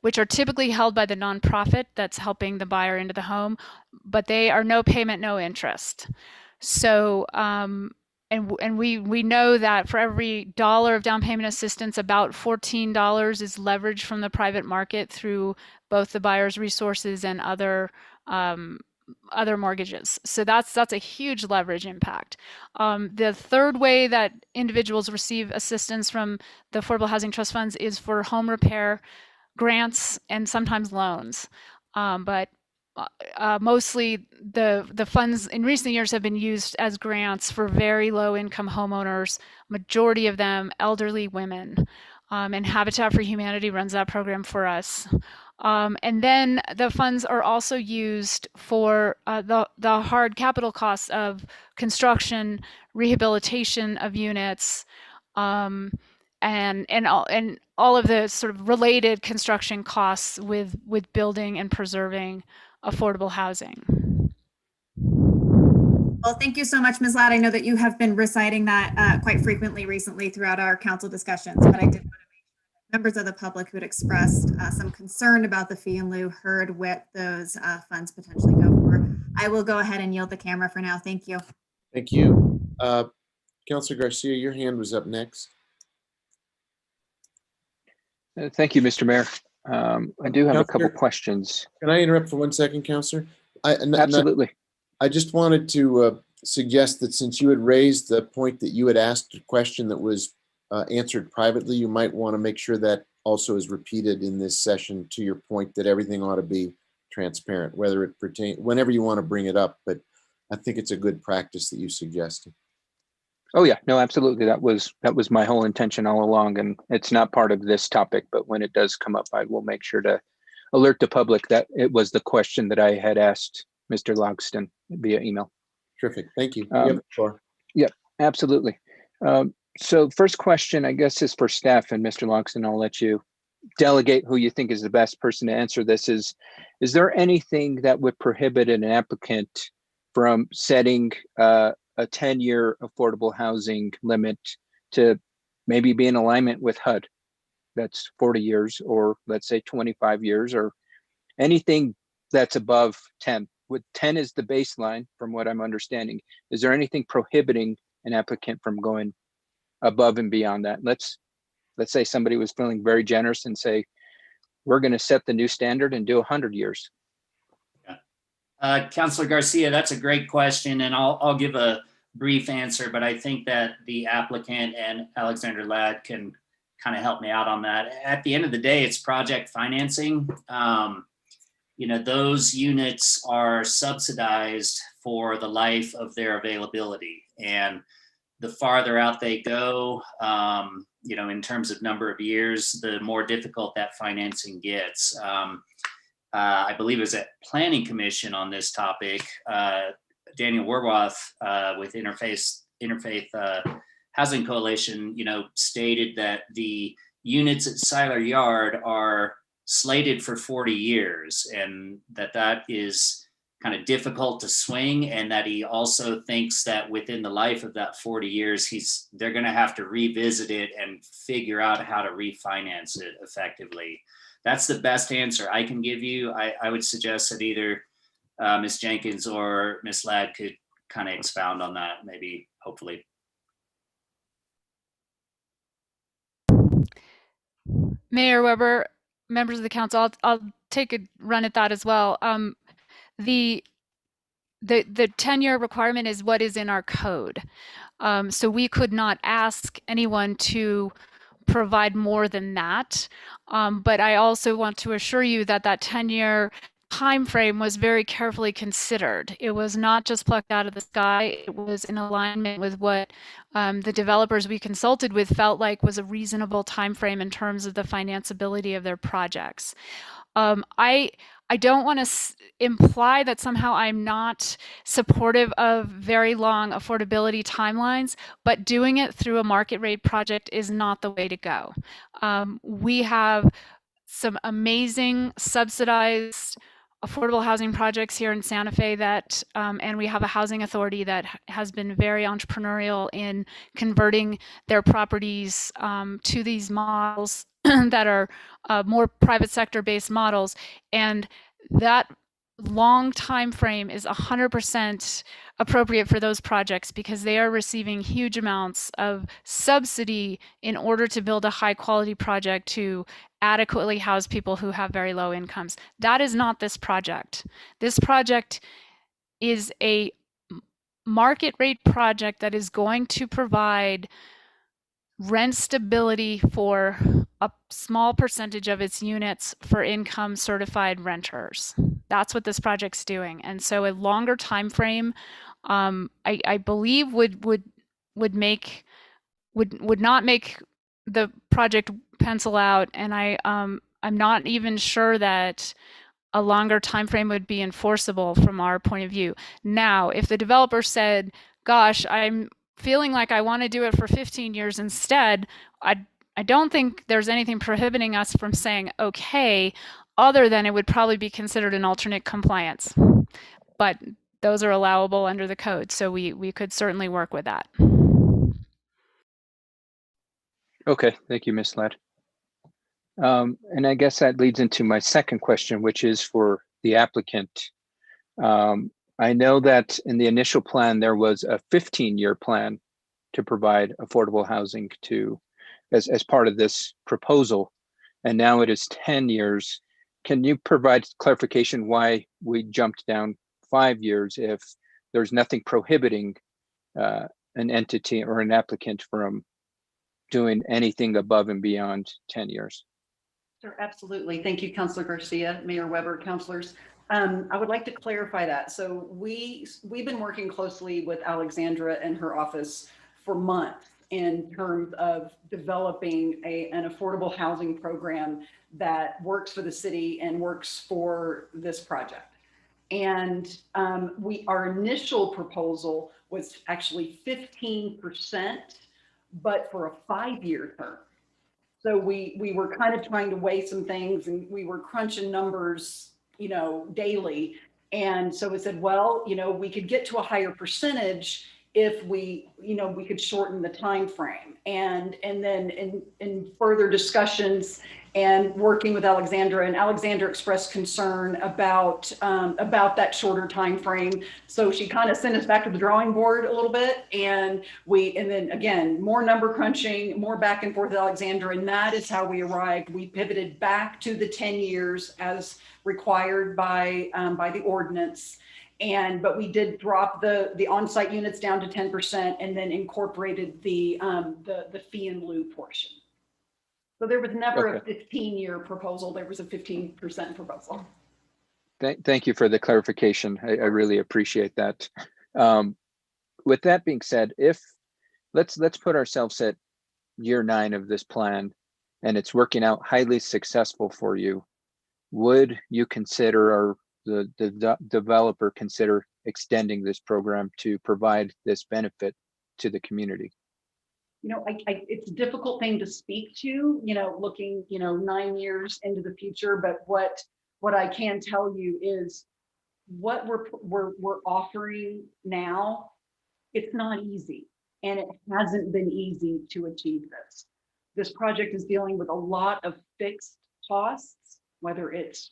which are typically held by the nonprofit that's helping the buyer into the home, but they are no payment, no interest. So and we know that for every $1 of down payment assistance, about $14 is leveraged from the private market through both the buyer's resources and other mortgages. So that's a huge leverage impact. The third way that individuals receive assistance from the Affordable Housing Trust Funds is for home repair grants and sometimes loans. But mostly the funds in recent years have been used as grants for very low income homeowners, majority of them elderly women. And Habitat for Humanity runs that program for us. And then the funds are also used for the hard capital costs of construction, rehabilitation of units, and all of the sort of related construction costs with building and preserving affordable housing. Well, thank you so much, Ms. Ladd. I know that you have been reciting that quite frequently recently throughout our council discussions, but I did want to make sure that members of the public who had expressed some concern about the fee in lieu heard what those funds potentially go for. I will go ahead and yield the camera for now. Thank you. Thank you. Councilor Garcia, your hand was up next. Thank you, Mr. Mayor. I do have a couple questions. Can I interrupt for 1 second, Councilor? Absolutely. I just wanted to suggest that since you had raised the point that you had asked a question that was answered privately, you might want to make sure that also is repeated in this session, to your point that everything ought to be transparent, whether it pertains, whenever you want to bring it up. But I think it's a good practice that you suggested. Oh yeah, no, absolutely. That was my whole intention all along, and it's not part of this topic, but when it does come up, I will make sure to alert the public that it was the question that I had asked Mr. Logston via email. Terrific. Thank you. You have the floor. Yep, absolutely. So first question, I guess, is for staff, and Mr. Logston, I'll let you delegate who you think is the best person to answer this. Is there anything that would prohibit an applicant from setting a 10-year affordable housing limit to maybe be in alignment with HUD? That's 40 years, or let's say 25 years, or anything that's above 10. With 10 is the baseline, from what I'm understanding. Is there anything prohibiting an applicant from going above and beyond that? Let's say somebody was feeling very generous and say, we're going to set the new standard and do 100 years. Councilor Garcia, that's a great question, and I'll give a brief answer, but I think that the applicant and Alexander Ladd can kind of help me out on that. At the end of the day, it's project financing. Those units are subsidized for the life of their availability, and the farther out they go, in terms of number of years, the more difficult that financing gets. I believe it was at Planning Commission on this topic, Daniel Werwath with Interfaith Housing Coalition, stated that the units at Seiler Yard are slated for 40 years, and that is kind of difficult to swing, and that he also thinks that within the life of that 40 years, they're going to have to revisit it and figure out how to refinance it effectively. That's the best answer I can give you. I would suggest that either Ms. Jenkins or Ms. Ladd could kind of expound on that, maybe, hopefully. Mayor Weber, members of the council, I'll take a run at that as well. The 10-year requirement is what is in our code. So we could not ask anyone to provide more than that. But I also want to assure you that that 10-year time frame was very carefully considered. It was not just plucked out of the sky. It was in alignment with what the developers we consulted with felt like was a reasonable time frame in terms of the financeability of their projects. I don't want to imply that somehow I'm not supportive of very long affordability timelines, but doing it through a market rate project is not the way to go. We have some amazing subsidized affordable housing projects here in Santa Fe that, and we have a housing authority that has been very entrepreneurial in converting their properties to these models that are more private sector based models, and that long time frame is 100% appropriate for those projects because they are receiving huge amounts of subsidy in order to build a high quality project to adequately house people who have very low incomes. That is not this project. This project is a market rate project that is going to provide rent stability for a small percentage of its units for income certified renters. That's what this project's doing. And so a longer time frame, I believe would not make the project pencil out. And I'm not even sure that a longer time frame would be enforceable from our point of view. Now, if the developer said, gosh, I'm feeling like I want to do it for 15 years instead, I don't think there's anything prohibiting us from saying, okay, other than it would probably be considered an alternate compliance. But those are allowable under the code, so we could certainly work with that. Okay, thank you, Ms. Ladd. And I guess that leads into my second question, which is for the applicant. I know that in the initial plan, there was a 15-year plan to provide affordable housing as part of this proposal, and now it is 10 years. Can you provide clarification why we jumped down 5 years if there's nothing prohibiting an entity or an applicant from doing anything above and beyond 10 years? Sure, absolutely. Thank you, Councilor Garcia, Mayor Weber, councilors. I would like to clarify that. So we've been working closely with Alexandra and her office for months in terms of developing an affordable housing program that works for the city and works for this project. And our initial proposal was actually 15%, but for a 5-year term. So we were kind of trying to weigh some things, and we were crunching numbers, daily. And so we said, well, we could get to a higher percentage if we could shorten the time frame. And then in further discussions and working with Alexandra, and Alexandra expressed concern about that shorter time frame. So she kind of sent us back to the drawing board a little bit, and then again, more number crunching, more back and forth with Alexandra, and that is how we arrived. We pivoted back to the 10 years as required by the ordinance. But we did drop the on-site units down to 10% and then incorporated the fee in lieu portion. So there was never a 15-year proposal. There was a 15% proposal. Thank you for the clarification. I really appreciate that. With that being said, let's put ourselves at year 9 of this plan and it's working out highly successful for you. Would you consider, or the developer consider, extending this program to provide this benefit to the community? It's a difficult thing to speak to, looking, 9 years into the future. But what I can tell you is what we're offering now. It's not easy, and it hasn't been easy to achieve this. This project is dealing with a lot of fixed costs, whether it's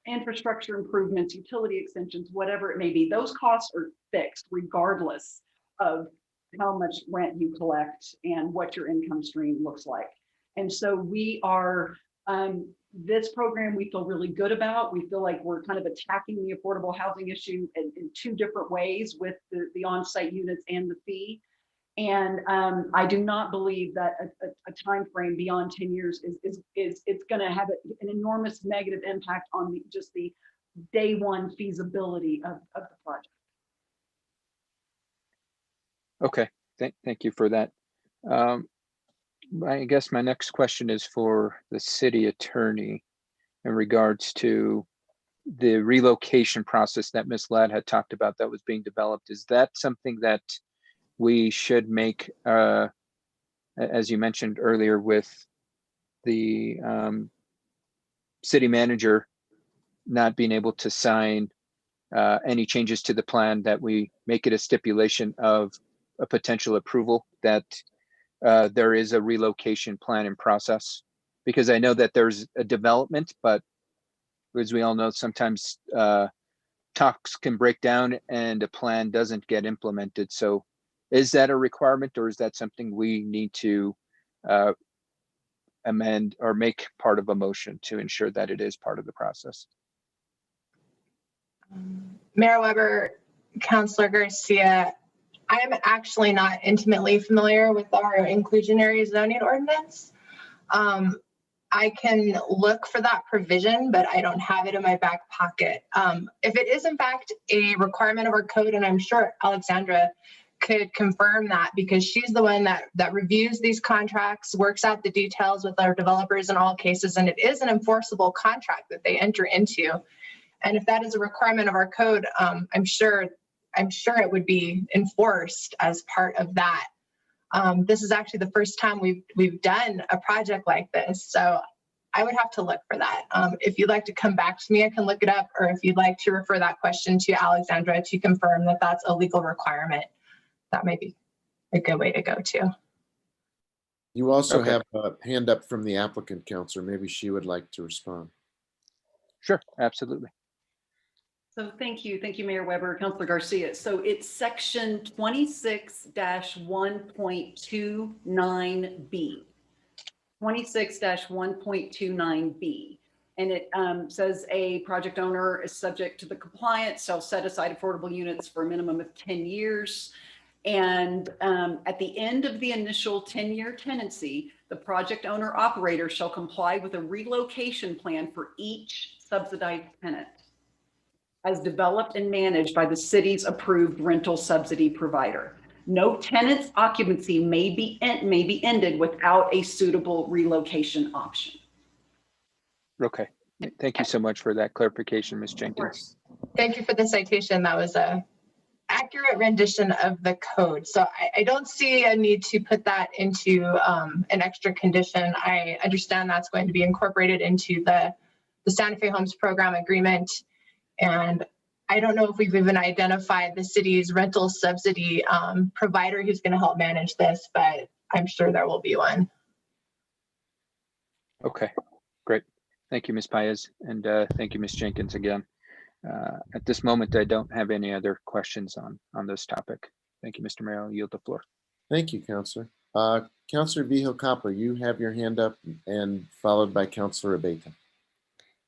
infrastructure improvements, utility extensions, whatever it may be. Those costs are fixed regardless of how much rent you collect and what your income stream looks like. And so we are, this program we feel really good about. We feel like we're kind of attacking the affordable housing issue in 2 different ways, with the on-site units and the fee. And I do not believe that a time frame beyond 10 years is it's going to have an enormous negative impact on just the day one feasibility of the project. Okay, thank you for that. I guess my next question is for the city attorney in regards to the relocation process that Ms. Ladd had talked about that was being developed. Is that something that we should make, as you mentioned earlier, with the city manager not being able to sign any changes to the plan, that we make it a stipulation of a potential approval that there is a relocation plan in process? Because I know that there's a development, but as we all know, sometimes talks can break down and a plan doesn't get implemented. So is that a requirement, or is that something we need to amend or make part of a motion to ensure that it is part of the process? Mayor Weber, Councilor Garcia, I'm actually not intimately familiar with our inclusionary zoning ordinance. I can look for that provision, but I don't have it in my back pocket. If it is in fact a requirement of our code, and I'm sure Alexandra could confirm that, because she's the one that reviews these contracts, works out the details with our developers in all cases, and it is an enforceable contract that they enter into. And if that is a requirement of our code, I'm sure it would be enforced as part of that. This is actually the first time we've done a project like this, so I would have to look for that. If you'd like to come back to me, I can look it up, or if you'd like to refer that question to Alexandra to confirm that that's a legal requirement, that may be a good way to go too. You also have a hand up from the applicant, Counselor. Maybe she would like to respond. Sure, absolutely. So thank you, Mayor Weber, Councilor Garcia. So it's section 26-1.29B. 26-1.29B. And it says a project owner is subject to the compliance, shall set aside affordable units for a minimum of 10 years. And at the end of the initial 10-year tenancy, The project owner operator shall comply with a relocation plan for each subsidized tenant as developed and managed by the city's approved rental subsidy provider. No tenant's occupancy may be ended without a suitable relocation option. Okay. Thank you so much for that clarification, Ms. Of Jenkins. course. Thank you for the citation. That was a accurate rendition of the code. So I don't see a need to put that into an extra condition. I understand that's going to be incorporated into the Santa Fe Homes Program agreement. And I don't know if we've even identified the city's rental subsidy provider who's going to help manage this, but I'm sure there will be one. Okay, great. Thank you, Ms. Paez, and thank you, Ms. Jenkins again. At this moment, I don't have any other questions on this topic. Thank you, Mr. Mayor. I'll yield the floor. Thank you, Counselor. Counselor Vihil Coppler, you have your hand up, and followed by Counselor Abeyta.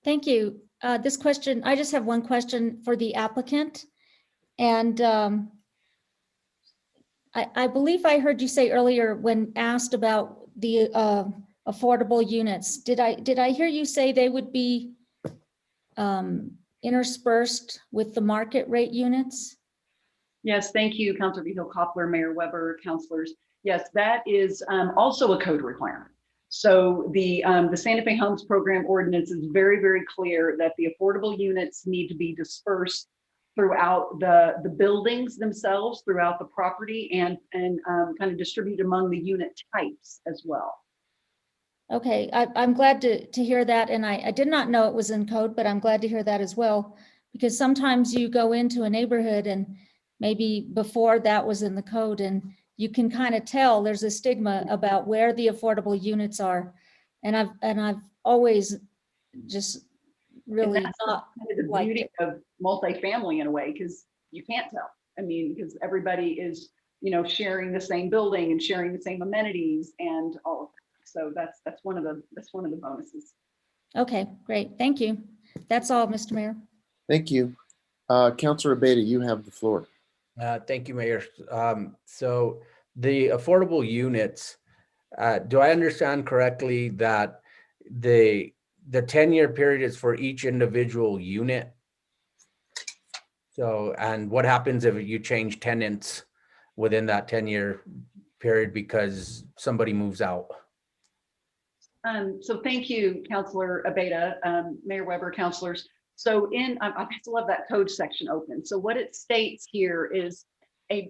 Thank you. This question, I just have one question for the applicant. And I believe I heard you say earlier when asked about the affordable units, did I hear you say they would be interspersed with the market rate units? Yes, thank you, Councilor Vihil Coppler, Mayor Weber, councilors. Yes, that is also a code requirement. So the Santa Fe Homes Program ordinance is very, very clear that the affordable units need to be dispersed throughout the buildings themselves, throughout the property, and kind of distributed among the unit types as well. Okay, I'm glad to hear that. And I did not know it was in code, but I'm glad to hear that as well. Because sometimes you go into a neighborhood and maybe before that was in the code, and you can kind of tell there's a stigma about where the affordable units are. And I've always just really not the beauty of multifamily in a way, because you can't tell. I mean, because everybody is, sharing the same building and sharing the same amenities and all of that. So that's one of the bonuses. Okay, great. Thank you. That's all, Mr. Mayor. Thank you. Counselor Abeyta, you have the floor. Thank you, Mayor. So the affordable units, do I understand correctly that the 10-year period is for each individual unit? So, and what happens if you change tenants within that 10-year period because somebody moves out? So thank you, Councilor Abeyta, Mayor Weber, councilors. So I still have that code section open. So what it states here is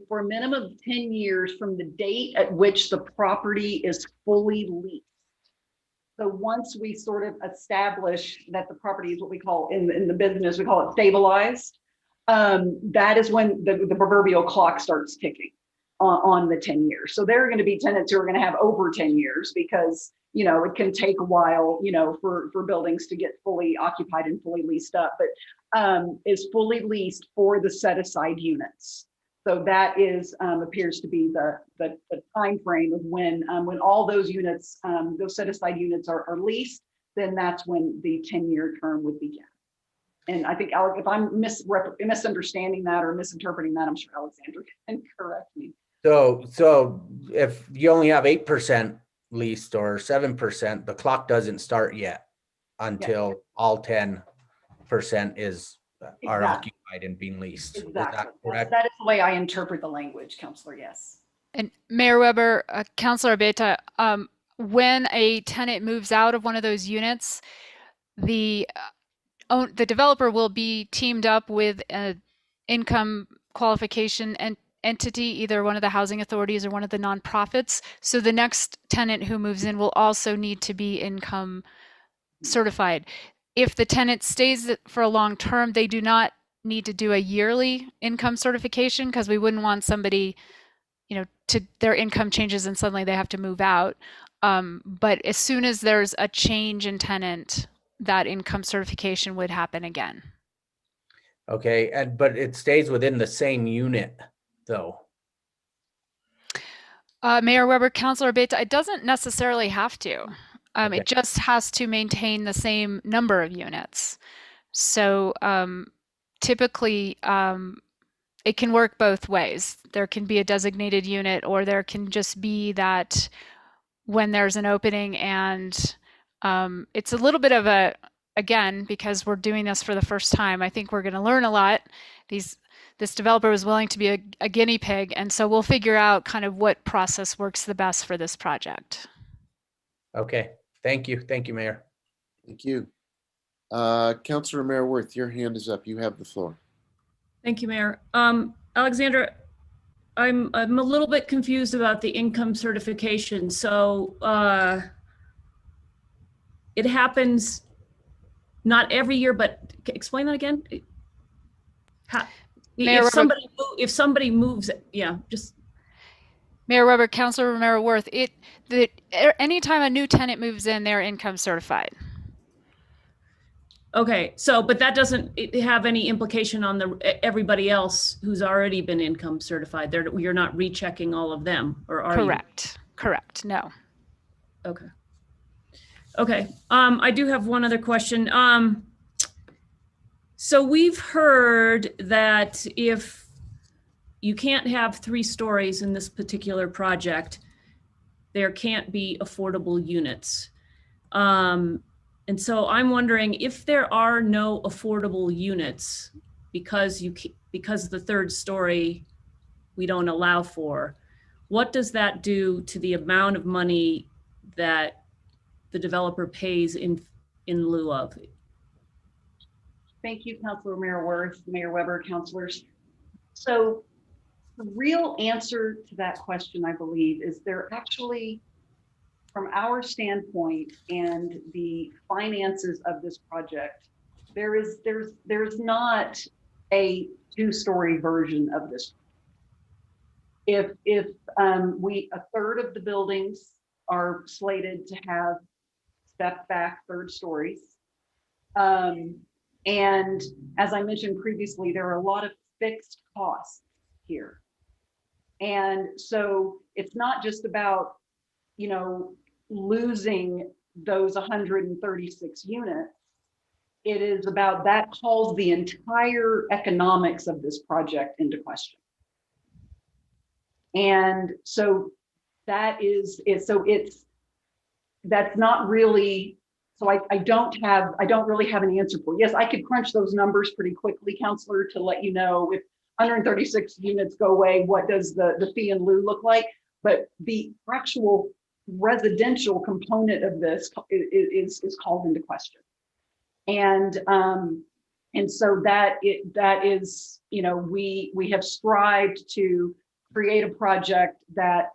for a minimum of 10 years from the date at which the property is fully leased. So once we sort of establish that the property is what we call in the business, we call it stabilized, that is when the proverbial clock starts ticking on the 10 years. So there are going to be tenants who are going to have over 10 years because it can take a while, for buildings to get fully occupied and fully leased up, but is fully leased for the set aside units. So that appears to be the time frame of when all those units, those set aside units are leased, then that's when the 10-year term would begin. And I think, Alec, if I'm misunderstanding that or misinterpreting that, I'm sure Alexandra can correct me. So if you only have 8% leased or 7%, the clock doesn't start yet until all 10% are occupied and being leased. Exactly. Is that correct? That is the way I interpret the language, Councilor, yes. And Mayor Weber, Councilor Abeyta, when a tenant moves out of one of those units, the developer will be teamed up with an income qualification entity, either one of the housing authorities or one of the nonprofits. So the next tenant who moves in will also need to be income certified. If the tenant stays for a long term, they do not need to do a yearly income certification because we wouldn't want somebody, to their income changes and suddenly they have to move out. But as soon as there's a change in tenant, that income certification would happen again. Okay, but it stays within the same unit though. Mayor Weber, Councilor Abeyta, it doesn't necessarily have to. Okay. It just has to maintain the same number of units. So typically, it can work both ways. There can be a designated unit, or there can just be that when there's an opening. And it's a little bit of a, again, because we're doing this for the first time, I think we're going to learn a lot. This developer was willing to be a guinea pig, and so we'll figure out kind of what process works the best for this project. Okay, thank you. Thank you, Mayor. Thank you. Councilor Mayor-Worth, your hand is up. You have the floor. Thank you, Mayor. Alexandra, I'm a little bit confused about the income certification. So it happens not every year, but explain that again. Mayor If somebody moves, yeah, just. Mayor Weber, Councilor Romero-Worth, anytime a new tenant moves in, they're income certified. Okay, so, but that doesn't have any implication on everybody else who's already been income certified. You're not rechecking all of them, or are you? Correct, no. Okay. Okay, I do have one other question. So we've heard that if you can't have 3 stories in this particular project, there can't be affordable units. And so I'm wondering if there are no affordable units because the 3rd story we don't allow for, what does that do to the amount of money that the developer pays in lieu of? Thank you, Councilor Mayor-Worth, Mayor Weber, councilors. So the real answer to that question, I believe, is there actually, from our standpoint and the finances of this project, there's not a 2-story version of this. If a third of the buildings are slated to have step back 3rd stories, and as I mentioned previously, there are a lot of fixed costs here. And so it's not just about, losing those 136 units. It is about that calls the entire economics of this project into question. And so that is it. So that's not really. So I don't really have an answer for you. Yes, I could crunch those numbers pretty quickly, Councilor, to let you know if 136 units go away, what does the fee in lieu look like? But the actual residential component of this is called into question. And so that is, we have strived to create a project that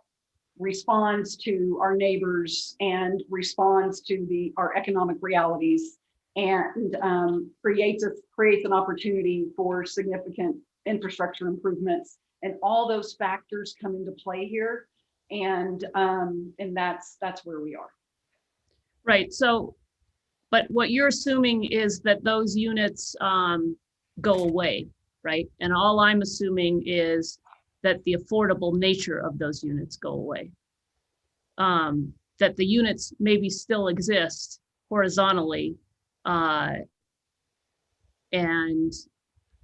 responds to our neighbors and responds to our economic realities, and creates an opportunity for significant infrastructure improvements, and all those factors come into play here, and that's where we are. Right. So, but what you're assuming is that those units go away, right? And all I'm assuming is that the affordable nature of those units go away. That the units maybe still exist horizontally, and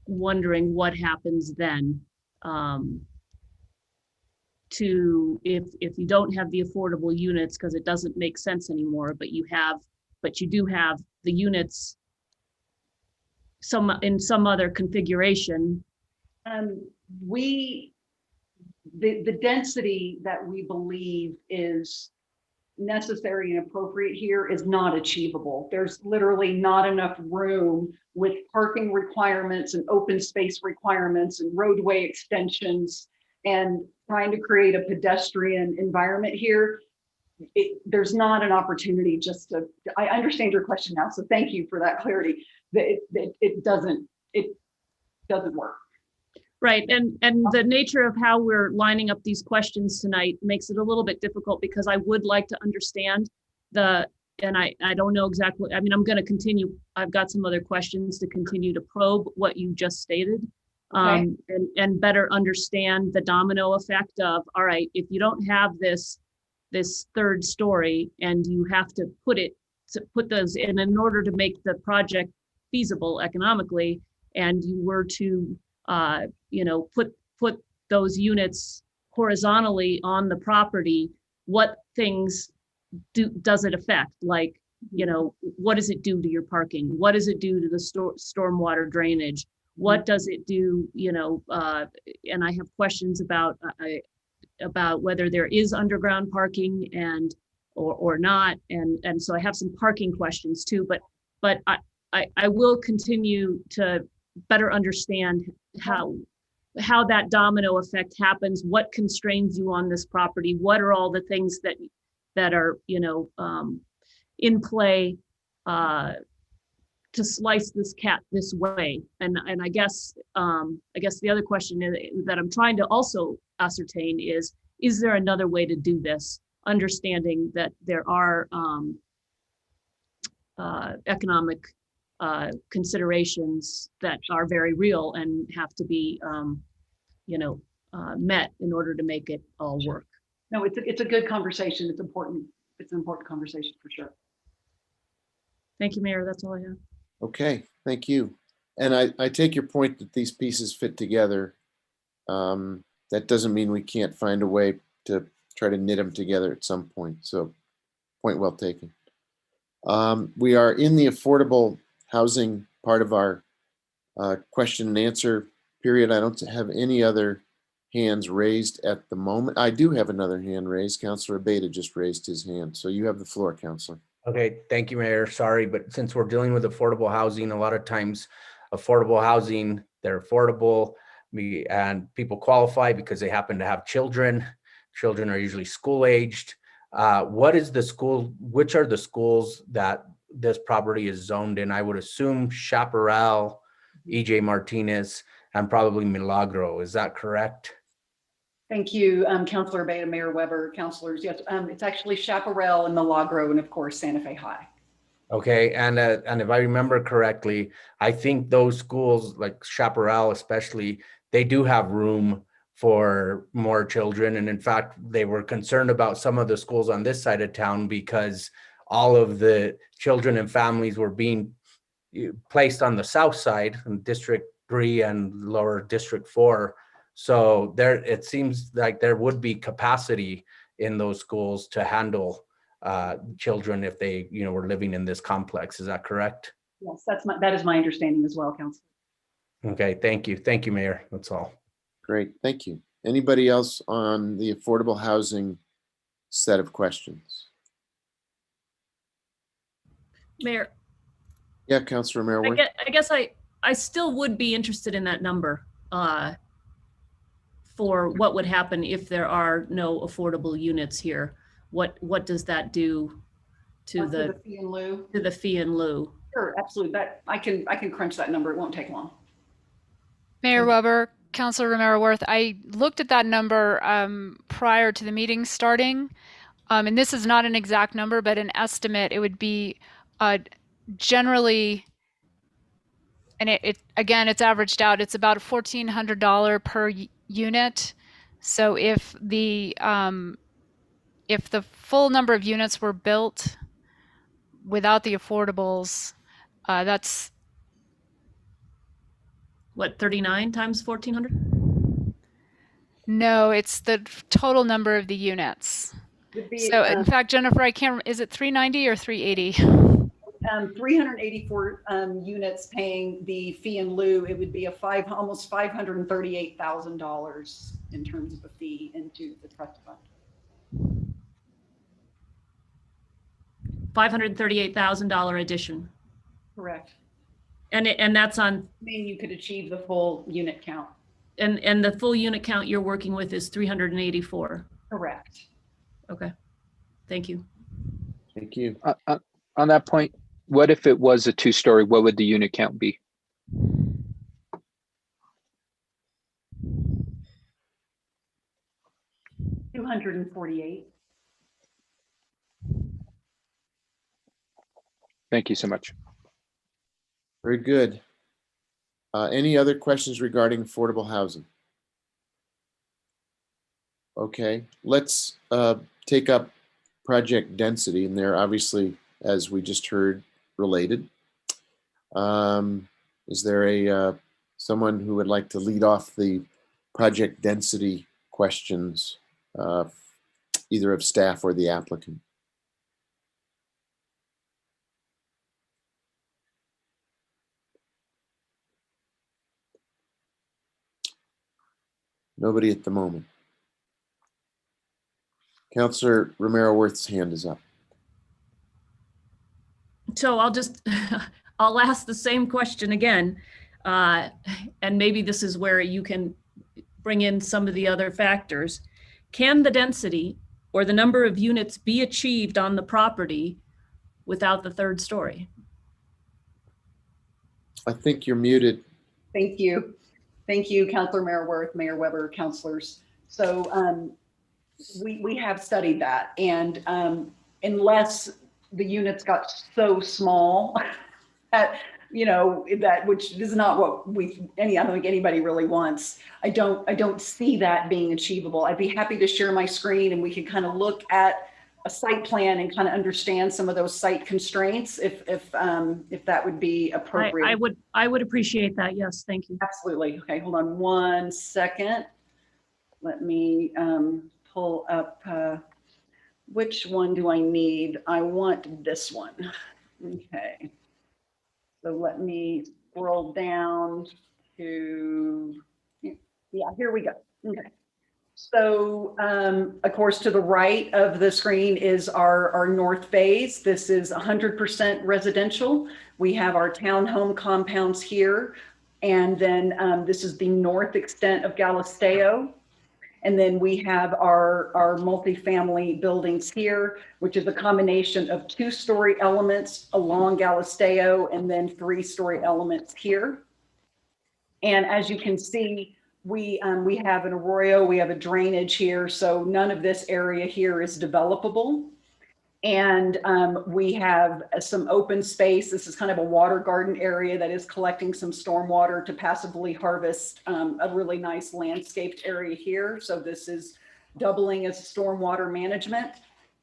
wondering what happens then if you don't have the affordable units because it doesn't make sense anymore, but you do have the units in some other configuration. The density that we believe is necessary and appropriate here is not achievable. There's literally not enough room with parking requirements and open space requirements and roadway extensions and trying to create a pedestrian environment here. There's not an opportunity I understand your question now, so thank you for that clarity. It doesn't work. Right, and the nature of how we're lining up these questions tonight makes it a little bit difficult because I would like to understand and I don't know exactly, I'm going to continue. I've got some other questions to continue to probe what you just stated, okay. and better understand the domino effect of, all right, if you don't have this 3rd story and you have to put those in order to make the project feasible economically, and you were to put those units horizontally on the property, what things does it affect? Like, what does it do to your parking? What does it do to the stormwater drainage? What does it do, and I have questions about whether there is underground parking or not. And so I have some parking questions too, but I will continue to better understand how that domino effect happens, what constrains you on this property, what are all the things that are, in play to slice this cat this way. And I guess the other question that I'm trying to also ascertain is there another way to do this, understanding that there are economic considerations that are very real and have to be met in order to make it all work. No, it's a good conversation. It's important. It's an important conversation for sure. Thank you, Mayor. That's all I have. Okay, thank you. And I take your point that these pieces fit together. That doesn't mean we can't find a way to try to knit them together at some point. So point well taken. We are in the affordable housing part of our question and answer period. I don't have any other hands raised at the moment. I do have another hand raised. Councilor Abeyta just raised his hand. So you have the floor, Councilor. Okay, thank you, Mayor. Sorry, but since we're dealing with affordable housing, a lot of times affordable housing, they're affordable and people qualify because they happen to have children. Children are usually school aged. Which are the schools that this property is zoned in? I would assume Chaparral, EJ Martinez, and probably Milagro. Is that correct? Thank you, Councilor Abeyta, Mayor Weber, councilors. Yes, it's actually Chaparral and Milagro, and of course, Santa Fe High. Okay, and if I remember correctly, I think those schools like Chaparral especially, they do have room for more children. And in fact, they were concerned about some of the schools on this side of town because all of the children and families were being placed on the south side in District 3 and lower District 4. So it seems like there would be capacity in those schools to handle children if they, were living in this complex. Is that correct? Yes, that is my understanding as well, Councilor. Okay, thank you. Thank you, Mayor. That's all. Great, thank you. Anybody else on the affordable housing set of questions? Mayor. Yeah, Councilor Merrill. I guess I still would be interested in that number for what would happen if there are no affordable units here. What does that do to the fee in lieu? To the fee in lieu? Sure, absolutely. That I can crunch that number. It won't take long. Mayor Weber, Councilor Romero-Worth, I looked at that number prior to the meeting starting, and this is not an exact number, but an estimate. It would be generally, and again, it's averaged out. It's about $1,400 per unit. So if the full number of units were built without the affordables, that's what, 39 times 1,400? No, it's the total number of the units. So in fact, Jennifer, is it 390 or 380? 384 units paying the fee in lieu. It would be almost $538,000 in terms of a fee into the trust fund. $538,000 addition. Correct. And that's on. Meaning you could achieve the full unit count. And the full unit count you're working with is 384. Correct. Okay. Thank you. Thank you. On that point, what if it was a 2-story? What would the unit count be? $248. Thank you so much. Very good. Any other questions regarding affordable housing? Okay, let's take up project density, and they're obviously, as we just heard, related. Is there someone who would like to lead off the project density questions, either of staff or the applicant? Nobody at the moment. Counselor Romero Worth's hand is up. So I'll just, I'll ask the same question again. And maybe this is where you can bring in some of the other factors. Can the density or the number of units be achieved on the property without the third story? I think you're muted. Thank you. Thank you, Councilor Mayor Worth, Mayor Weber, councilors. So we have studied that, and unless the units got so small that, you know, that, which is not what I don't think anybody really wants. I don't see that being achievable. I'd be happy to share my screen and we can kind of look at a site plan and kind of understand some of those site constraints if that would be appropriate. I would appreciate that. Yes, thank you. Absolutely. Okay, hold on one second. Let me pull up, which one do I need? I want this one. Okay. So let me scroll down to, yeah, here we go. Okay. So of course, to the right of the screen is our north phase. This is 100% residential. We have our townhome compounds here. And then this is the north extent of Galisteo. And then we have our multifamily buildings here, which is a combination of 2-story elements along Galisteo and then 3-story elements here. And as you can see, we have an arroyo, we have a drainage here, so none of this area here is developable. And we have some open space. This is kind of a water garden area that is collecting some stormwater to passively harvest a really nice landscaped area here. So this is doubling as stormwater management.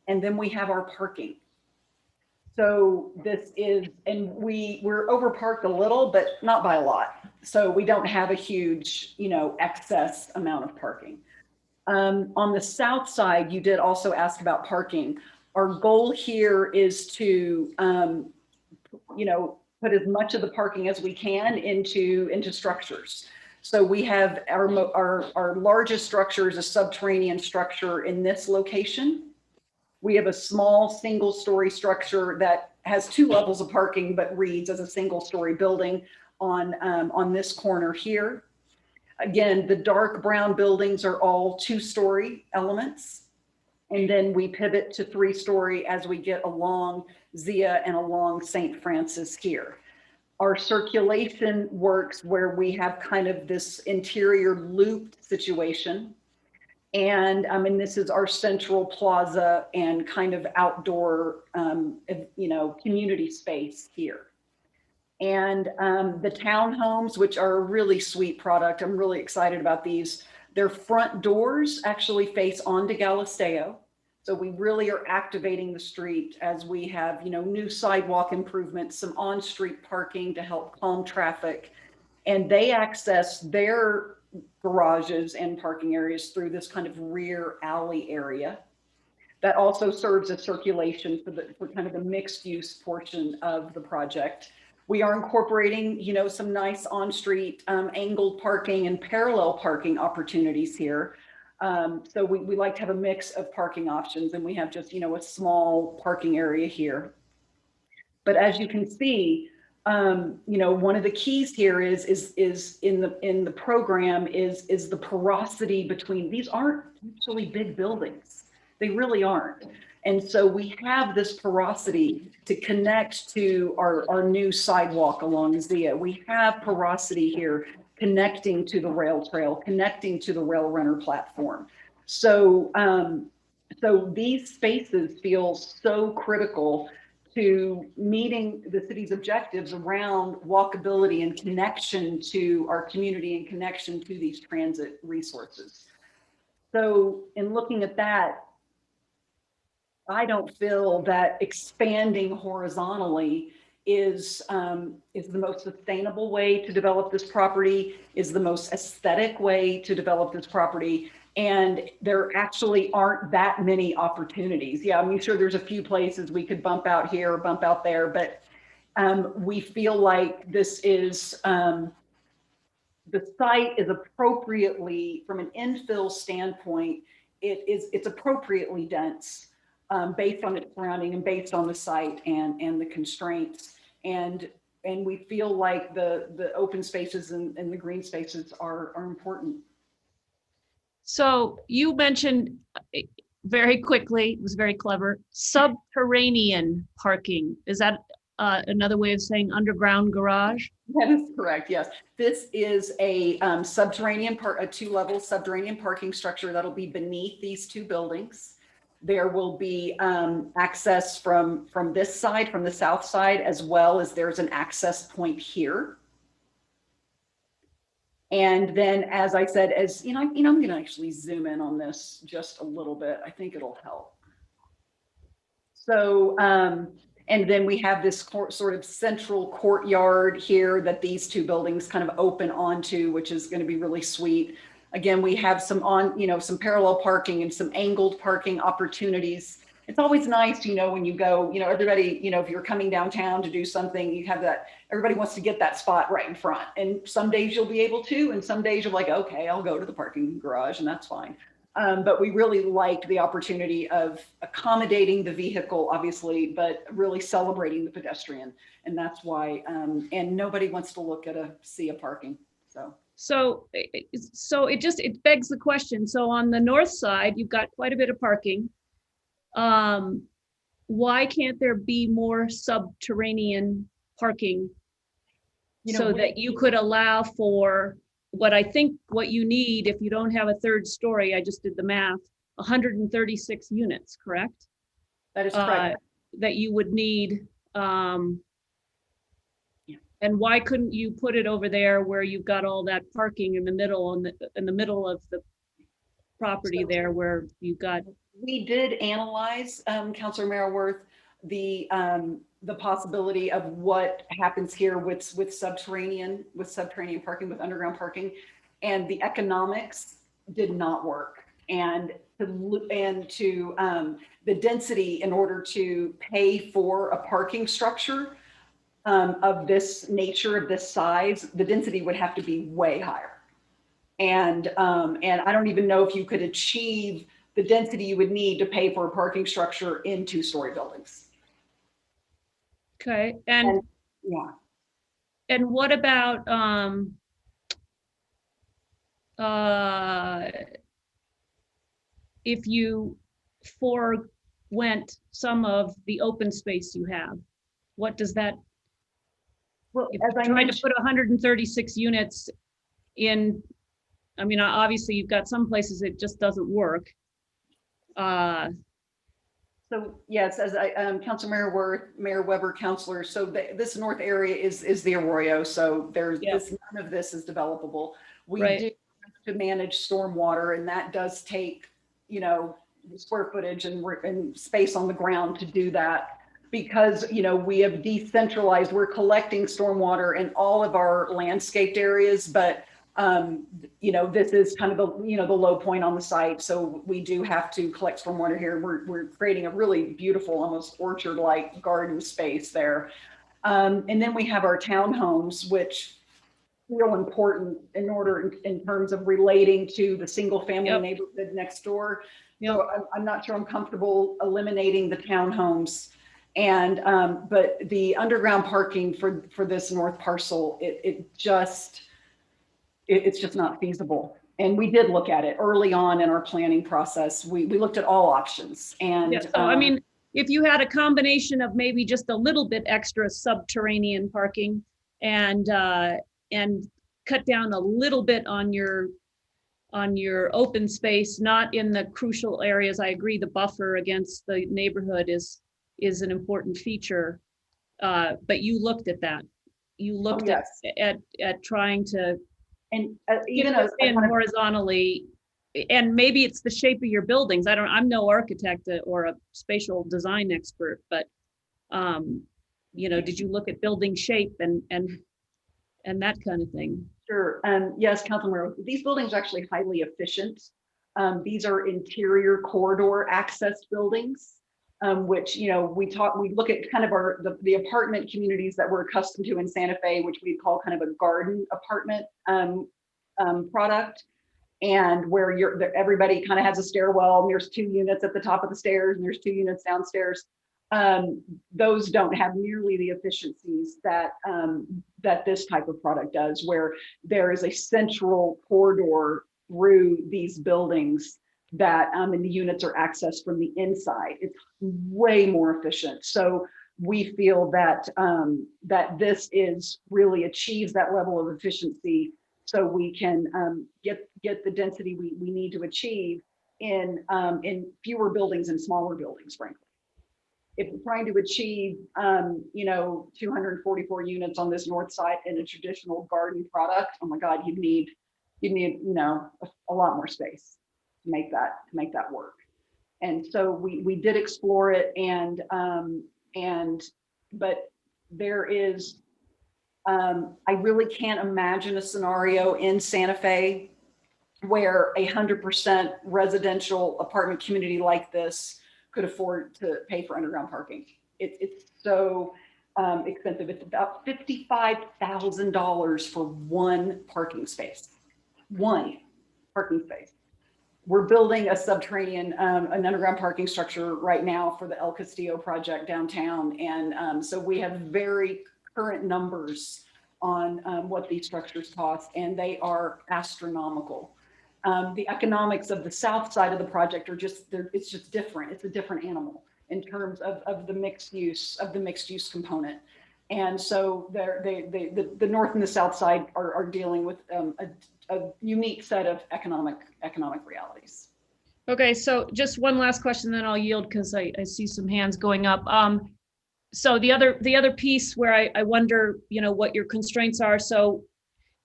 And then we have our parking. So this is, and we're overparked a little, but not by a lot. So we don't have a huge, you know, excess amount of parking. On the south side, you did also ask about parking. Our goal here is to, you know, put as much of the parking as we can into structures. So we have our largest structure is a subterranean structure in this location. We have a small single-story structure that has 2 levels of parking, but reads as a single-story building on this corner here. Again, the dark brown buildings are all 2-story elements. And then we pivot to 3-story as we get along Zia and along St. Francis here. Our circulation works where we have kind of this interior looped situation. And this is our central plaza and kind of outdoor, you know, community space here. And the townhomes, which are a really sweet product. I'm really excited about these. Their front doors actually face onto Galisteo. So we really are activating the street as we have, you know, new sidewalk improvements, some on-street parking to help calm traffic. And they access their garages and parking areas through this kind of rear alley area. That also serves as circulation for kind of the mixed use portion of the project. We are incorporating, you know, some nice on-street angled parking and parallel parking opportunities here. So we like to have a mix of parking options, and we have just, you know, a small parking area here. But as you can see, you know, one of the keys here is in the program is the porosity between, these aren't actually big buildings. They really aren't. And so we have this porosity to connect to our new sidewalk along Zia. We have porosity here connecting to the rail trail, connecting to the rail runner platform. So, so these spaces feel so critical to meeting the city's objectives around walkability and connection to our community and connection to these transit resources. So in looking at that, I don't feel that expanding horizontally is the most sustainable way to develop this property, is the most aesthetic way to develop this property. And there actually aren't that many opportunities. Yeah, I'm sure there's a few places we could bump out here or bump out there, but we feel like this is the the site is appropriately, from an infill standpoint, it's appropriately dense based on its surrounding and based on the site and the constraints. And we feel like the open spaces and the green spaces are important. So you mentioned very quickly, it was very clever, subterranean parking. Is that another way of saying underground garage? That is correct, yes. This is a subterranean a 2-level subterranean parking structure that'll be beneath these 2 buildings. There will be access from this side, from the south side, as well as there's an access point here. And then, as I said, as I'm going to actually zoom in on this just a little bit. I think it'll help. So, and then we have this sort of central courtyard here that these 2 buildings kind of open onto, which is going to be really sweet. Again, we have some some parallel parking and some angled parking opportunities. It's always nice, when you go, everybody, if you're coming downtown to do something, you have that, everybody wants to get that spot right in front. And some days you'll be able to, and some days you're like, okay, I'll go to the parking garage and that's fine. But we really liked the opportunity of accommodating the vehicle, obviously, but really celebrating the pedestrian. And that's why, and nobody wants to look at a sea of parking, So it begs the question. So on the north side, you've got quite a bit of parking. Why can't there be more subterranean parking so that you could allow for what you need if you don't have a 3rd story? I just did the math, 136 units, correct? That is correct. That you would need. And why couldn't you put it over there where you've got all that parking in the middle, in the middle of the property there where you've got. We did analyze, Councilor Merriworth, the possibility of what happens here with subterranean parking, with underground parking, and the economics did not work. And to the density in order to pay for a parking structure of this nature, of this size, the density would have to be way higher. And I don't even know if you could achieve the density you would need to pay for a parking structure in 2-story buildings. Okay, and yeah. And what about if you forewent some of the open space you have? What does that? Well, if as I tried to put 136 units in, I mean, obviously you've got some places it just doesn't work. So yes, as Councilor Mayor Weber, Councilor, so this north area is the Arroyo, so there's none of this is developable. We do have to manage stormwater, and that does take square footage and space on the ground to do that, because we have decentralized. We're collecting stormwater in all of our landscaped areas, but this is kind of the low point on the site. So we do have to collect stormwater here. We're creating a really beautiful, almost orchard-like garden space there. And then we have our townhomes, which feel important in terms of relating to the single family neighborhood next door. So I'm not sure I'm comfortable eliminating the townhomes. And but the underground parking for this north parcel, it's just not feasible. And we did look at it early on in our planning process. We looked at all options. And so, I mean, if you had a combination of maybe just a little bit extra subterranean parking and cut down a little bit on your open space, not in the crucial areas. I agree, the buffer against the neighborhood is an important feature. But you looked at that. You looked at trying to, and even in horizontally, and maybe it's the shape of your buildings. I'm no architect or a spatial design expert, but did you look at building shape and that kind of thing? Sure. Yes, Councilman, these buildings are actually highly efficient. These are interior corridor access buildings, which we look at kind of the apartment communities that we're accustomed to in Santa Fe, which we call kind of a garden apartment product, and where everybody kind of has a stairwell and there's 2 units at the top of the stairs and there's 2 units downstairs. Those don't have nearly the efficiencies that that this type of product does, where there is a central corridor through these buildings that and the units are accessed from the inside. It's way more efficient. So we feel that that this is really achieves that level of efficiency, so we can get the density we need to achieve in fewer buildings and smaller buildings, frankly. If we're trying to achieve, 244 units on this north side in a traditional garden product, oh my God, you'd need, a lot more space to make that work. And so we did explore it, but there is, I really can't imagine a scenario in Santa Fe where 100% residential apartment community like this could afford to pay for underground parking. It's so expensive. It's about $55,000 for one parking space. We're building a subterranean, an underground parking structure right now for the El Castillo project downtown. And so we have very current numbers on what these structures cost, and they are astronomical. The economics of the south side of the project are it's just different. It's a different animal in terms of the mixed use component. And so the north and the south side are dealing with a unique set of economic realities. Okay, so just one last question, then I'll yield because I see some hands going up. So the other piece where I wonder, what your constraints are. So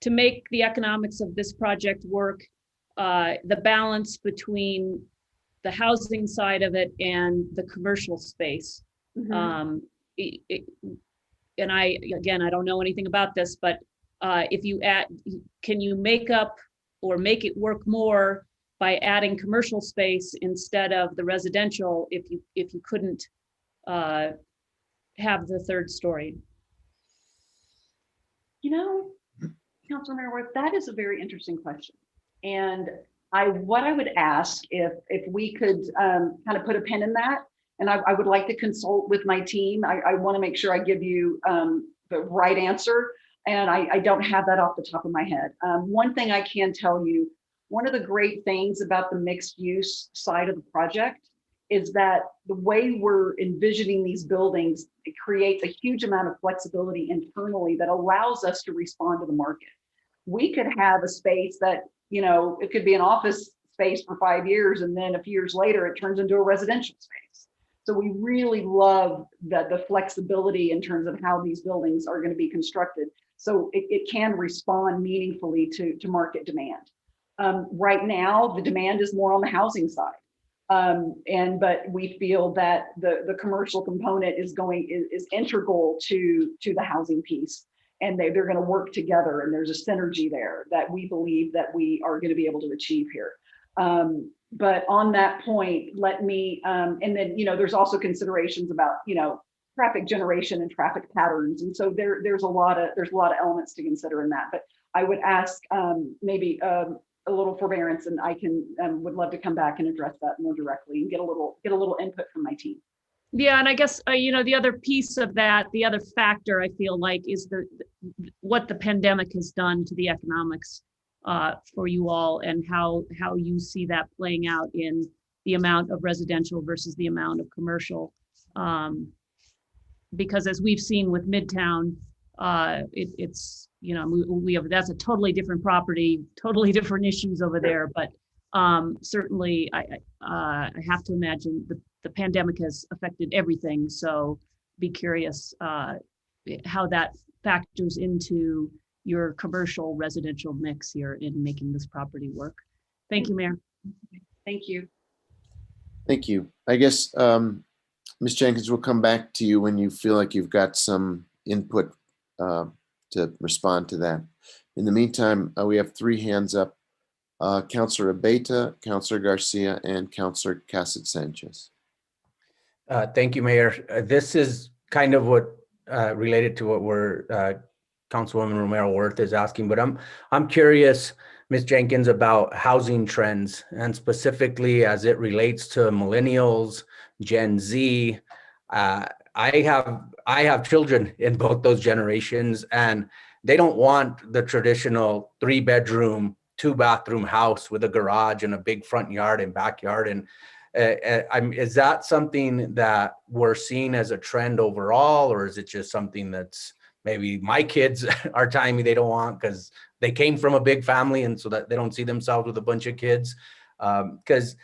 to make the economics of this project work, the balance between the housing side of it and the commercial space. And I don't know anything about this, but if you can you make up or make it work more by adding commercial space instead of the residential if you couldn't have the third story? Councilor Mayor, that is a very interesting question. And what I would ask if we could kind of put a pin in that, and I would like to consult with my team. I want to make sure I give you the right answer, and I don't have that off the top of my head. One thing I can tell you, one of the great things about the mixed use side of the project is that the way we're envisioning these buildings, it creates a huge amount of flexibility internally that allows us to respond to the market. We could have a space that, it could be an office space for 5 years, and then a few years later, it turns into a residential space. So we really love the flexibility in terms of how these buildings are going to be constructed. So it can respond meaningfully to market demand. Right now, the demand is more on the housing side. But we feel that the commercial component is integral to the housing piece, and they're going to work together, and there's a synergy there that we believe that we are going to be able to achieve here. But on that point, let me, and then, there's also considerations about, traffic generation and traffic patterns. And so there's a lot of elements to consider in that, but I would ask maybe a little forbearance, and I would love to come back and address that more directly and get a little input from my team. Yeah, and I guess, the other piece of that, the other factor I feel like is what the pandemic has done to the economics for you all, and how you see that playing out in the amount of residential versus the amount of commercial. Because as we've seen with Midtown, it's, we have, that's a totally different property, totally different issues over there. But certainly I have to imagine the pandemic has affected everything. So be curious how that factors into your commercial residential mix here in making this property work. Thank you, Mayor. Thank you. Thank you. I guess, Ms. Jenkins, we'll come back to you when you feel like you've got some input to respond to that. In the meantime, we have 3 hands up. Councilor Abeyta, Councilor Garcia, and Councilor Cassid Sanchez. Thank you, Mayor. This is kind of what related to what Councilwoman Romero Huerta is asking, but I'm curious Ms. Jenkins, about housing trends and specifically as it relates to millennials, Gen Z. I have children in both those generations, and they don't want the traditional 3-bedroom, 2-bathroom house with a garage and a big front yard and backyard. And is that something that we're seeing as a trend overall, or is it just something that's maybe my kids are telling me they don't want because they came from a big family and so that they don't see themselves with a bunch of kids? Because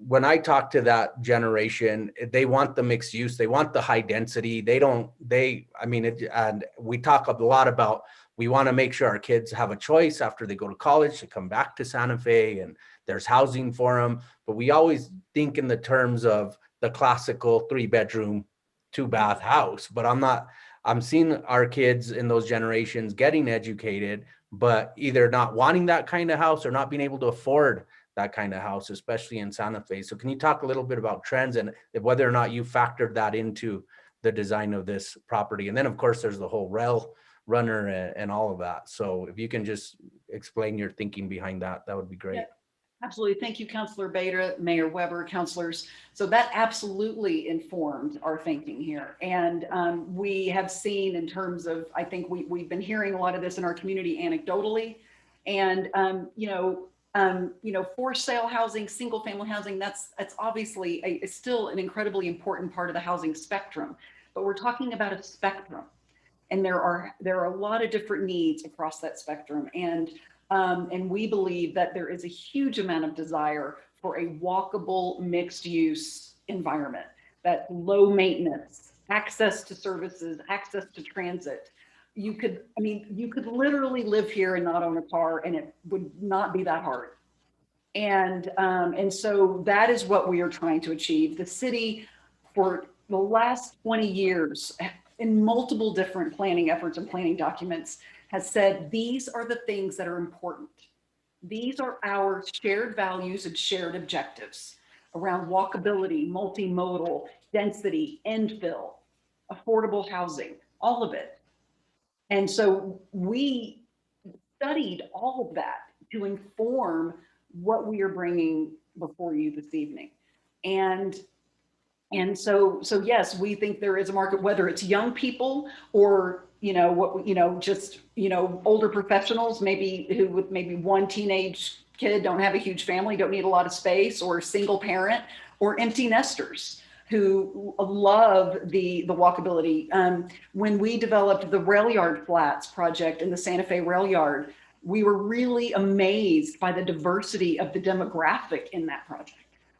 when I talk to that generation, they want the mixed use, they want the high density. And we talk a lot about, we want to make sure our kids have a choice after they go to college to come back to Santa Fe and there's housing for them. But we always think in the terms of the classical 3-bedroom, 2-bath house. But I'm seeing our kids in those generations getting educated, but either not wanting that kind of house or not being able to afford that kind of house, especially in Santa Fe. So can you talk a little bit about trends and whether or not you factored that into the design of this property? And then of course, there's the whole rail runner and all of that. So if you can just explain your thinking behind that, that would be great. Yeah. Absolutely. Thank you, Councilor Beta, Mayor Weber, councilors. So that absolutely informed our thinking here. And we have seen in terms of, I think we've been hearing a lot of this in our community anecdotally. And, for sale housing, single family housing, that's obviously still an incredibly important part of the housing spectrum. But we're talking about a spectrum. And there are a lot of different needs across that spectrum. And we believe that there is a huge amount of desire for a walkable mixed use environment, that low maintenance, access to services, access to transit. You could literally live here and not own a car, and it would not be that hard. And so that is what we are trying to achieve. The city, for the last 20 years, in multiple different planning efforts and planning documents, has said these are the things that are important. These are our shared values and shared objectives around walkability, multimodal, density, infill, affordable housing, all of it. And so we studied all of that to inform what we are bringing before you this evening. And so yes, we think there is a market, whether it's young people or older professionals, maybe who with maybe one teenage kid, don't have a huge family, don't need a lot of space, or single parent, or empty nesters who love the walkability. When we developed the Rail Yard Flats project in the Santa Fe Rail Yard, we were really amazed by the diversity of the demographic in that project.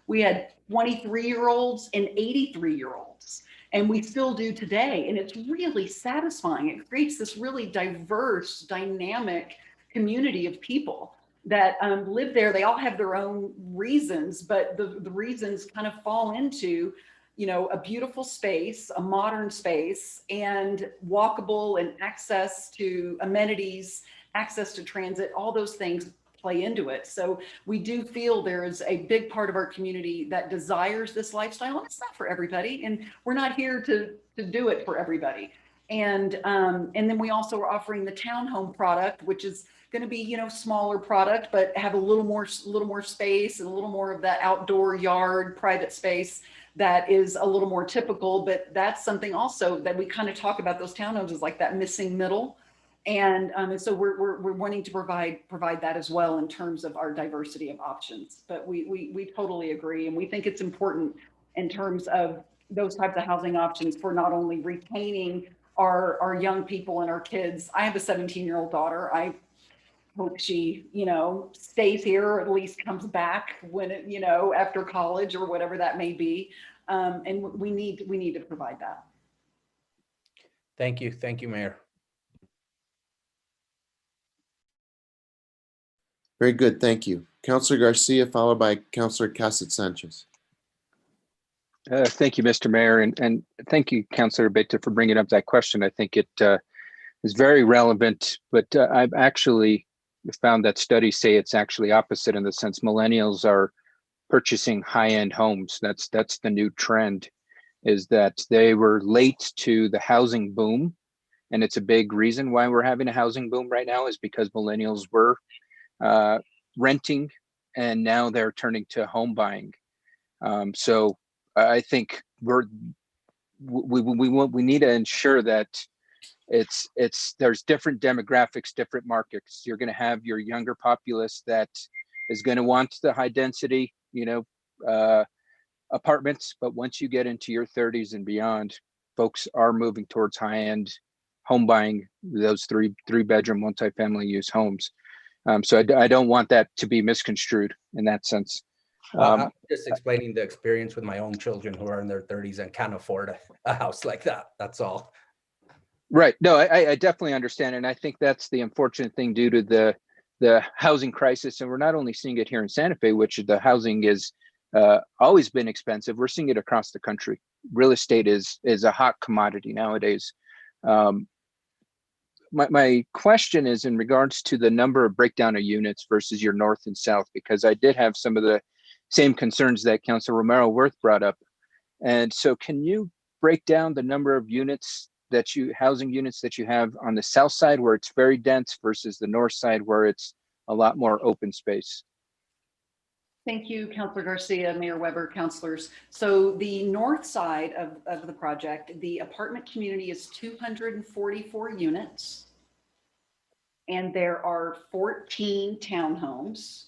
We had 23-year-olds and 83-year-olds. And we still do today. And it's really satisfying. It creates this really diverse, dynamic community of people that live there. They all have their own reasons, but the reasons kind of fall into, a beautiful space, a modern space, and walkable and access to amenities, access to transit, all those things play into it. So we do feel there is a big part of our community that desires this lifestyle. And it's not for everybody, and we're not here to do it for everybody. And then we also are offering the townhome product, which is going to be, smaller product, but have a little more space and a little more of that outdoor yard, private space that is a little more typical. But that's something also that we kind of talk about those townhomes as like that missing middle. And so we're wanting to provide that as well in terms of our diversity of options. But we totally agree, and we think it's important in terms of those types of housing options for not only retaining our young people and our kids. I have a 17-year-old daughter. I hope she, stays here, or at least comes back when it, after college or whatever that may be. And we need to provide that. Thank you, Mayor. Very good, thank you. Councilor Garcia, followed by Councilor Cassett Sanchez. Thank you, Mr. Mayor, and thank you, Councilor Beta, for bringing up that question. I think it is very relevant, but I've actually found that studies say it's actually opposite, in the sense millennials are purchasing high-end homes. That's the new trend, is that they were late to the housing boom. And it's a big reason why we're having a housing boom right now, is because millennials were renting, and now they're turning to home buying. So I think we need to ensure that there's different demographics, different markets. You're going to have your younger populace that is going to want the high density, apartments, but once you get into your 30s and beyond, folks are moving towards high-end home buying, those three-bedroom multifamily use homes. So I don't want that to be misconstrued in that sense. I'm just explaining the experience with my own children who are in their 30s and can't afford a house like that. That's all. Right. No, I definitely understand. And I think that's the unfortunate thing due to the housing crisis. And we're not only seeing it here in Santa Fe, which the housing is always been expensive. We're seeing it across the country. Real estate is a hot commodity nowadays. My question is in regards to the number of breakdown of units versus your north and south, because I did have some of the same concerns that Councilor Romero Worth brought up. And so can you break down the number of units housing units that you have on the south side where it's very dense versus the north side where it's a lot more open space? Thank you, Councilor Garcia, Mayor Weber, councilors. So the north side of the project, the apartment community is 244 units. And there are 14 townhomes.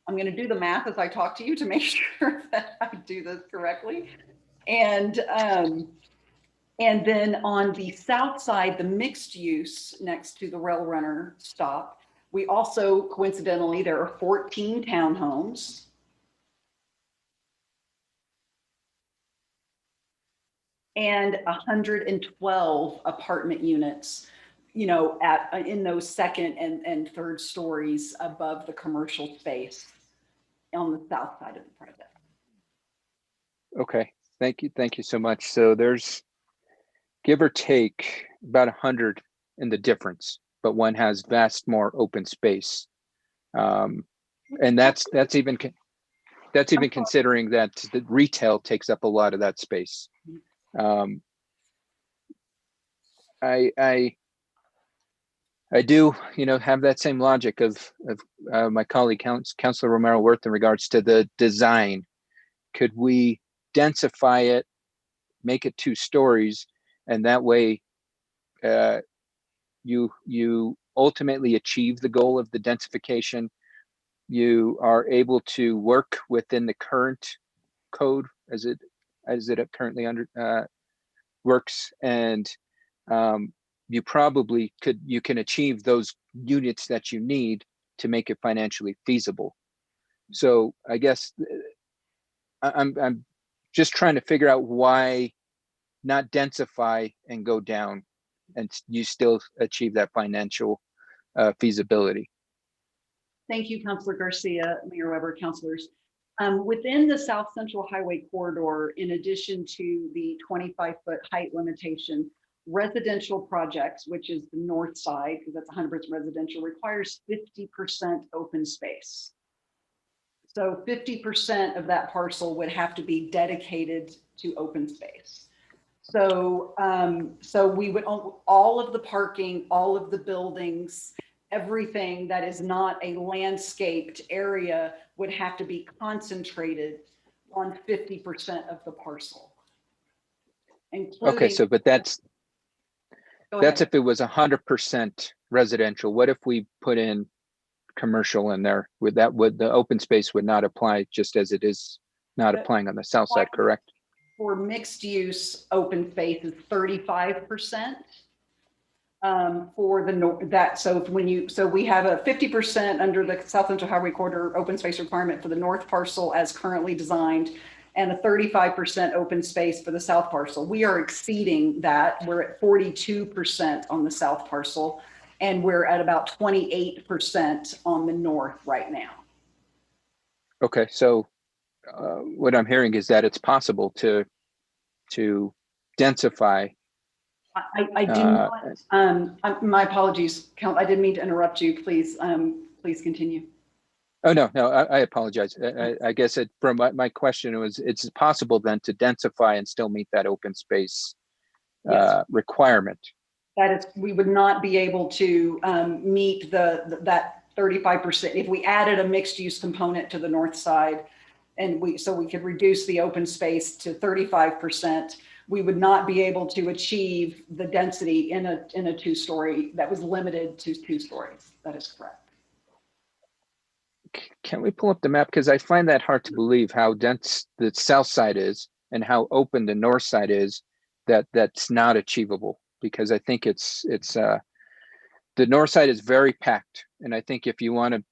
I'm going to do the math as I talk to you to make sure that I do this correctly. And then on the south side, the mixed use next to the rail runner stop, we also, coincidentally, there are 14 townhomes. And 112 apartment units, in those second and third stories above the commercial space on the south side of the project. Okay, thank you so much. So there's, give or take, about 100 in the difference, but one has vast more open space, and that's even considering that the retail takes up a lot of that space. I do, have that same logic of my colleague, Councilor Romero Worth, in regards to the design. Could we densify it, make it 2 stories, and that way you ultimately achieve the goal of the densification. You are able to work within the current code as it currently works, and you can achieve those units that you need to make it financially feasible. So I guess I'm just trying to figure out why not densify and go down and you still achieve that financial feasibility. Thank you, Councilor Garcia, Mayor Weber, councilors. Within the South Central Highway corridor, in addition to the 25-foot height limitation, residential projects, which is the north side, because that's 100% residential, requires 50% open space. So 50% of that parcel would have to be dedicated to open space. So, we would all of the parking, all of the buildings, everything that is not a landscaped area would have to be concentrated on 50% of the parcel. Okay, so but that's if it was 100% residential. What if we put in commercial in there? Would the open space would not apply, just as it is not applying on the south side, correct? For mixed use, open space is 35%. For the north, so we have a 50% under the South Central Highway corridor open space requirement for the north parcel as currently designed, and a 35% open space for the south parcel. We are exceeding that. We're at 42% on the south parcel, and we're at about 28% on the north right now. Okay, so what I'm hearing is that it's possible to densify. I do not. My apologies, Count. I didn't mean to interrupt you. Please continue. Oh no, I apologize. I guess from my question was, it's possible then to densify and still meet that open space requirement. That is, we would not be able to meet that 35%, if we added a mixed use component to the north side, and we could reduce the open space to 35%, we would not be able to achieve the density in a two-story that was limited to 2 stories. That is correct. Can we pull up the map? Because I find that hard to believe how dense the south side is and how open the north side is, that's not achievable. Because I think it's the north side is very packed. And I think if you want to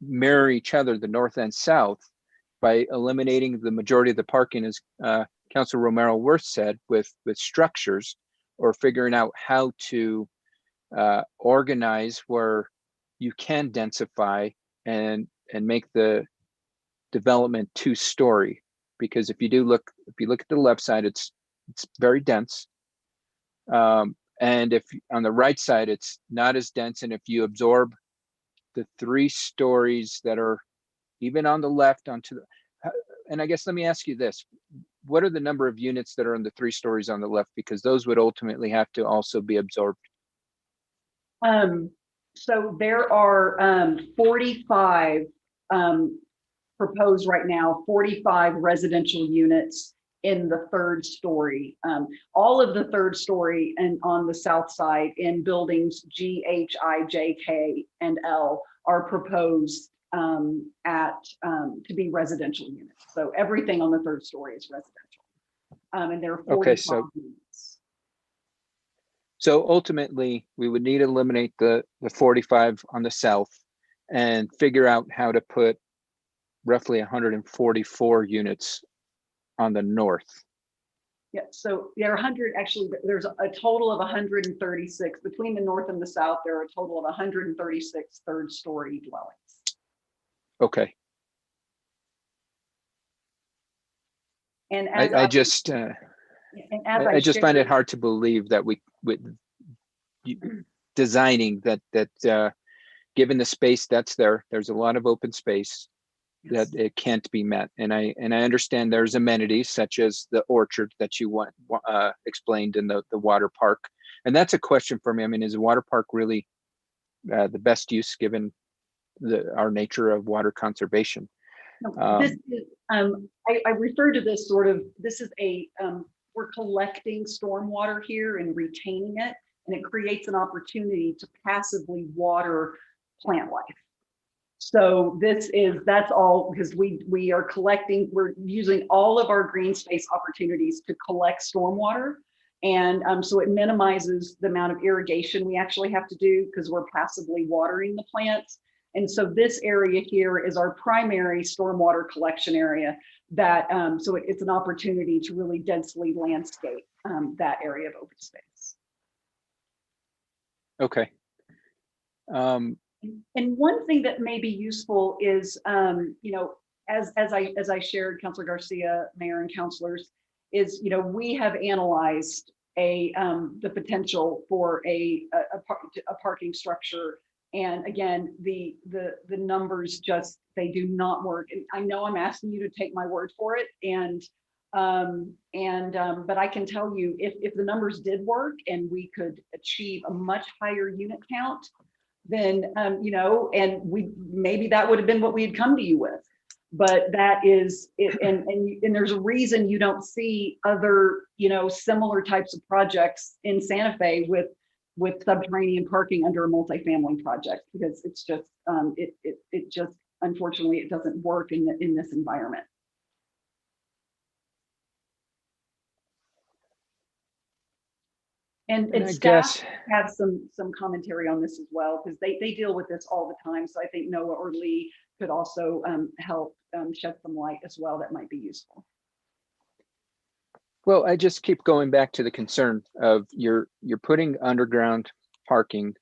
mirror each other, the north and south, by eliminating the majority of the parking, as Councilor Romero Worth said, with structures, or figuring out how to organize where you can densify and make the development 2-story. Because if you look at the left side, it's very dense. And if on the right side, it's not as dense. And if you absorb the 3 stories that are even on the left onto the, and I guess let me ask you this, what are the number of units that are in the 3 stories on the left? Because those would ultimately have to also be absorbed. So there are 45 proposed right now, 45 residential units in the 3rd story. All of the 3rd story and on the south side in buildings G, H, I, J, K, and L are proposed to be residential units. So everything on the 3rd story is residential. And there are 45 units. So ultimately, we would need to eliminate the 45 on the south and figure out how to put roughly 144 units on the north. Yeah, so there are 100, actually, there's a total of 136. Between the north and the south, there are a total of 136 3rd-story dwellings. Okay. And as I just find it hard to believe that with designing that given the space that's there's a lot of open space that it can't be met. And I understand there's amenities such as the orchard that you explained in the water park. And that's a question for me. I mean, is a water park really the best use given our nature of water conservation? This is, I refer to this this is we're collecting stormwater here and retaining it, and it creates an opportunity to passively water plant life. So that's all because we are collecting, we're using all of our green space opportunities to collect stormwater. And so it minimizes the amount of irrigation we actually have to do because we're passively watering the plants. And so this area here is our primary stormwater collection area that, so it's an opportunity to really densely landscape that area of open space. Okay. And one thing that may be useful is, as I shared, Councilor Garcia, Mayor and councilors, is, we have analyzed the potential for a parking structure. And again, the numbers they do not work. And I know I'm asking you to take my word for it. But I can tell you if the numbers did work and we could achieve a much higher unit count, then, and maybe that would have been what we had come to you with. But that is it, and there's a reason you don't see other, similar types of projects in Santa Fe with subterranean parking under a multifamily project, because it's just it just unfortunately it doesn't work in this environment. And staff have some commentary on this as well, because they deal with this all the time. So I think Noah or Lee could also help shed some light as well. That might be useful. Well, I just keep going back to the concern of you're putting underground parking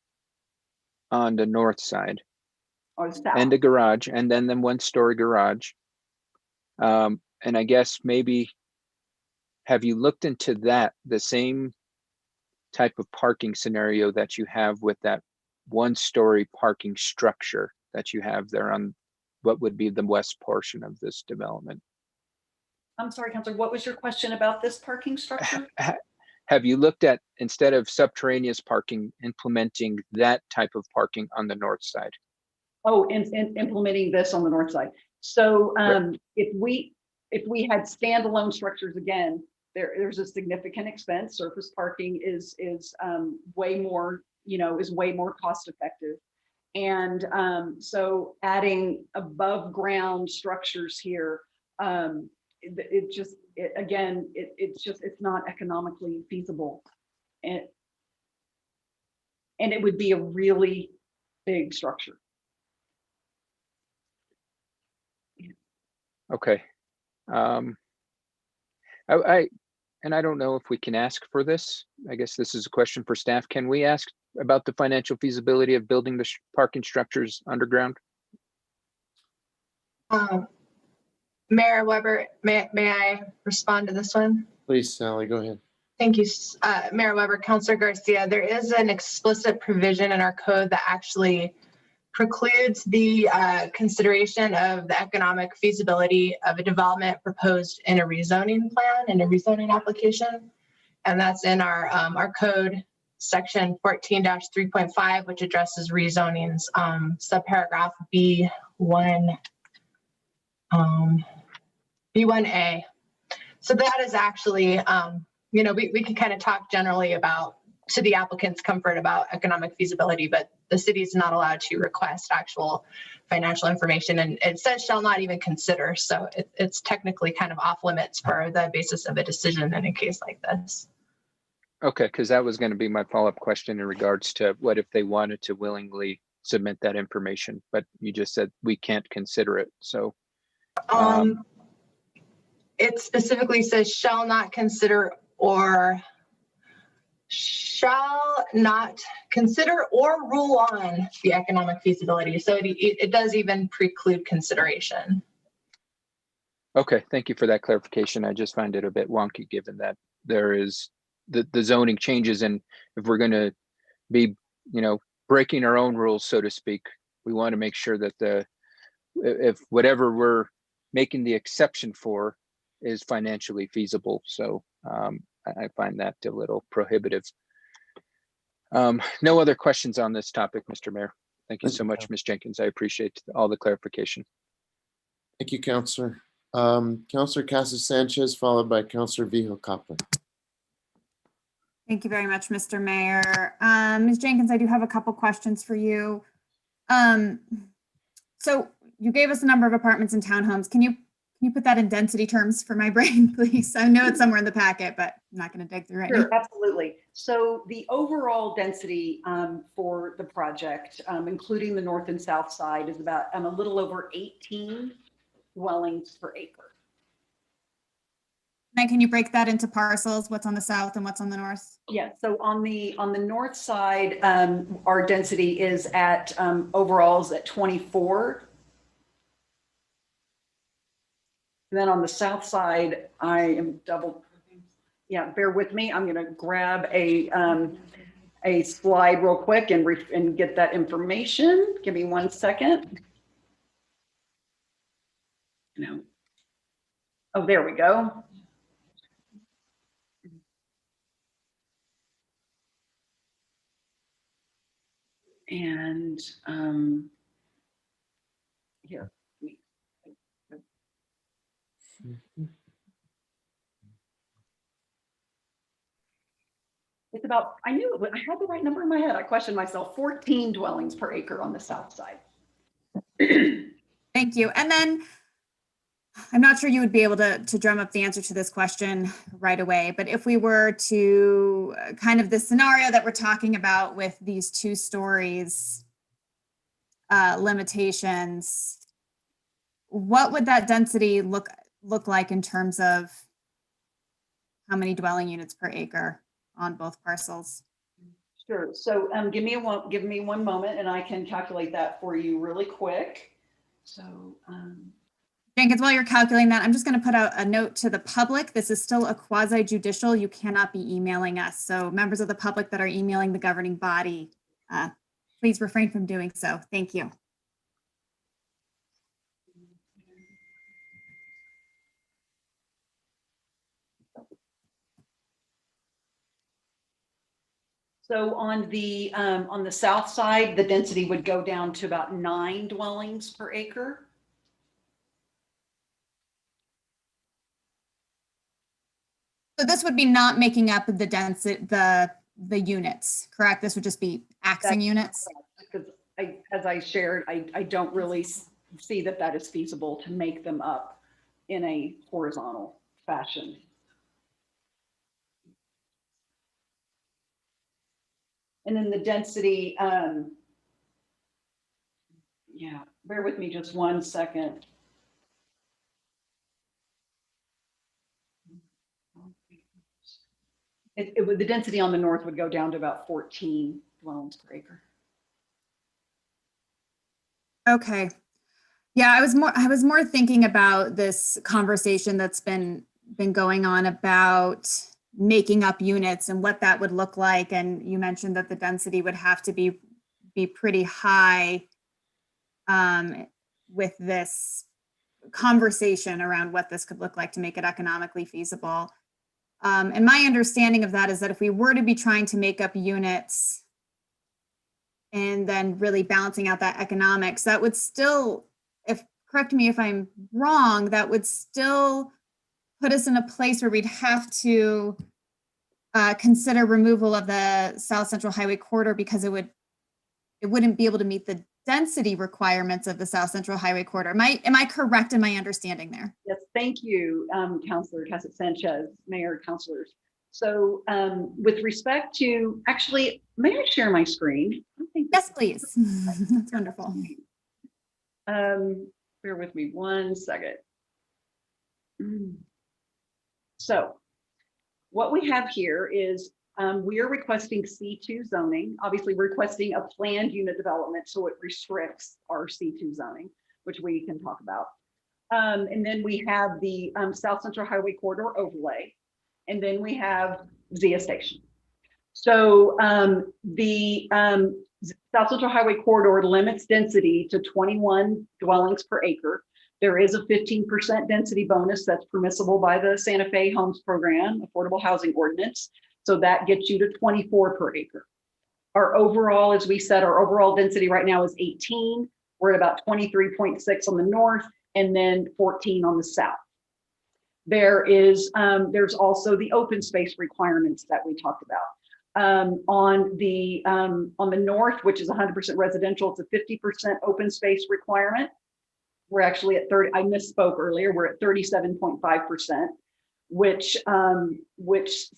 on the north side and a garage, and then 1-story garage. And I guess maybe have you looked into the same type of parking scenario that you have with that 1-story parking structure that you have there on what would be the west portion of this development? I'm sorry, Councilor, what was your question about this parking structure? Have you looked at, instead of subterraneous parking, implementing that type of parking on the north side? Oh, and implementing this on the north side. So if we had standalone structures again, there's a significant expense. Surface parking is way more, is way more cost effective. And so adding above ground structures here, it's not economically feasible. And it would be a really big structure. Okay. I don't know if we can ask for this. I guess this is a question for staff. Can we ask about the financial feasibility of building the parking structures underground? Mayor Weber, may I respond to this one? Please, Sally, go ahead. Thank you, Mayor Weber. Councilor Garcia, there is an explicit provision in our code that actually precludes the consideration of the economic feasibility of a development proposed in a rezoning plan, in a rezoning application. And that's in our code section 14-3.5, which addresses rezonings, subparagraph B1, B1A. So that is actually, we can kind of talk generally about, to the applicant's comfort, about economic feasibility, but the city is not allowed to request actual financial information, and it says shall not even consider. So it's technically kind of off limits for the basis of a decision in a case like this. Okay, because that was going to be my follow-up question in regards to what if they wanted to willingly submit that information, but you just said we can't consider it. So it specifically says shall not consider or shall not consider or rule on the economic feasibility. So it does even preclude consideration. okay, thank you for that clarification. I just find it a bit wonky given that there is the zoning changes, and if we're going to be, breaking our own rules, so to speak, we want to make sure that if whatever we're making the exception for is financially feasible. So I find that a little prohibitive. No other questions on this topic, Mr. Mayor. Thank you so much, Ms. Jenkins. I appreciate all the clarification. Thank you, Councilor. Councilor Casas Sanchez, followed by Councilor Vijo Copper. Thank you very much, Mr. Mayor. Ms. Jenkins, I do have a couple questions for you. So you gave us a number of apartments and townhomes. Can you put that in density terms for my brain, please? I know it's somewhere in the packet, but I'm not going to dig through it. Sure, absolutely. So the overall density for the project, including the north and south side, is about a little over 18 dwellings per acre. Then can you break that into parcels? What's on the south and what's on the north? Yeah, so on the north side, our density is at overalls at 24. And then on the south side, I am bear with me. I'm gonna grab a slide real quick and get that information. Give me 1 second. No. Oh, there we go. And here. It's about, I knew it, I had the right number in my head. I questioned myself, 14 dwellings per acre on the south side. Thank you. And then I'm not sure you would be able to drum up the answer to this question right away, but if we were to kind of the scenario that we're talking about with these 2 stories limitations, what would that density look like in terms of how many dwelling units per acre on both parcels? Sure. So give me 1 moment and I can calculate that for you really quick. So Jenkins, while you're calculating that, I'm just going to put out a note to the public. This is still a quasi judicial. You cannot be emailing us. So members of the public that are emailing the governing body, please refrain from doing so. Thank you. So on the south side, the density would go down to about 9 dwellings per acre. So this would be not making up the density, the units, correct? This would just be axing units? Because as I shared, I don't really see that that is feasible to make them up in a horizontal fashion. And then the density, yeah, bear with me just 1 second. The density on the north would go down to about 14 dwellings per acre. Okay. Yeah, I was more thinking about this conversation that's been going on about making up units and what that would look like. And you mentioned that the density would have to be pretty high with this conversation around what this could look like to make it economically feasible. And my understanding of that is that if we were to be trying to make up units and then really balancing out that economics, that would still, correct me if I'm wrong, that would still put us in a place where we'd have to consider removal of the South Central Highway corridor because it wouldn't be able to meet the density requirements of the South Central Highway corridor. Am I correct in my understanding there? Yes, thank you, Councilor Cassett-Sanchez, Mayor, councilors. So with respect to, actually, may I share my screen? Yes, please. That's wonderful. Bear with me 1 second. So what we have here is we are requesting C2 zoning. Obviously, we're requesting a planned unit development, so it restricts our C2 zoning, which we can talk about. And then we have the South Central Highway corridor overlay, and then we have Zia Station. So the South Central Highway corridor limits density to 21 dwellings per acre. There is a 15% density bonus that's permissible by the Santa Fe Homes Program, Affordable Housing Ordinance. So that gets you to 24 per acre. Our overall, as we said, our overall density right now is 18. We're at about 23.6 on the north and then 14 on the south. There's also the open space requirements that we talked about. On the north, which is 100% residential, it's a 50% open space requirement. We're actually at 30, I misspoke earlier, we're at 37.5%, which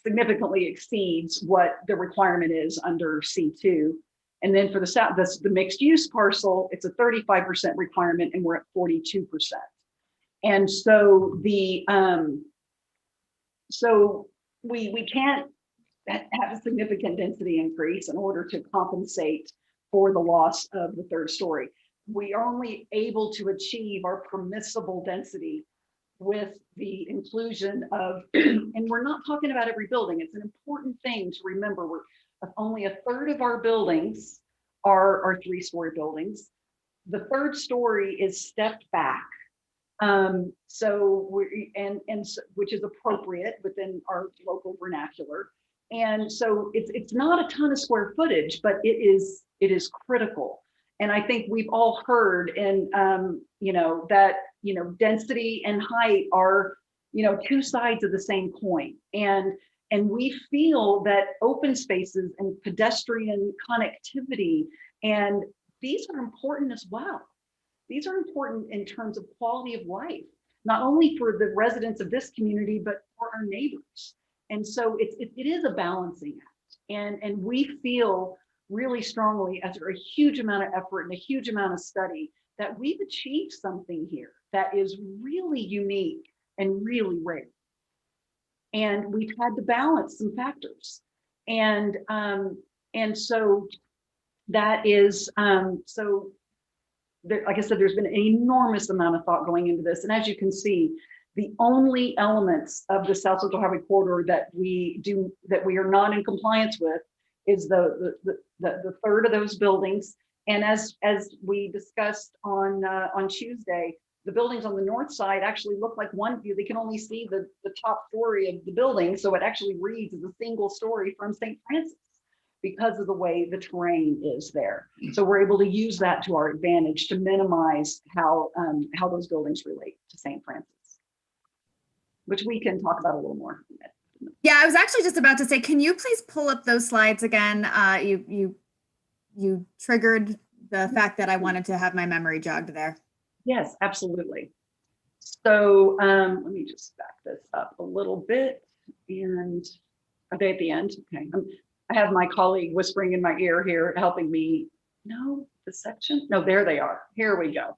significantly exceeds what the requirement is under C2. And then for the south, the mixed use parcel, it's a 35% requirement and we're at 42%. And so we can't have a significant density increase in order to compensate for the loss of the third story. We are only able to achieve our permissible density with the inclusion of, and we're not talking about every building. It's an important thing to remember. Only a third of our buildings are 3-story buildings. The third story is stepped back. Which is appropriate within our local vernacular. And so it's not a ton of square footage, but it is critical. And I think we've all heard that density and height are two sides of the same coin. And we feel that open spaces and pedestrian connectivity, and these are important as well. These are important in terms of quality of life, not only for the residents of this community, but for our neighbors. And so it is a balancing act. And we feel really strongly, after a huge amount of effort and a huge amount of study, that we've achieved something here that is really unique and really rare. And we've had to balance some factors. And so that is, like I said, there's been an enormous amount of thought going into this. And as you can see, the only elements of the South Central Highway corridor that we are not in compliance with is the third of those buildings. And as we discussed on Tuesday, the buildings on the north side actually look like one view. They can only see the top story of the building. So it actually reads as a single story from St. Francis, because of the way the terrain is there. So we're able to use that to our advantage to minimize how those buildings relate to St. Francis, which we can talk about a little more. Yeah, I was actually just about to say, can you please pull up those slides again? You triggered the fact that I wanted to have my memory jogged there. Yes, absolutely. So let me just back this up a little bit. And are they at the end? Okay. I have my colleague whispering in my ear here, helping me. No, the section? No, there they are. Here we go.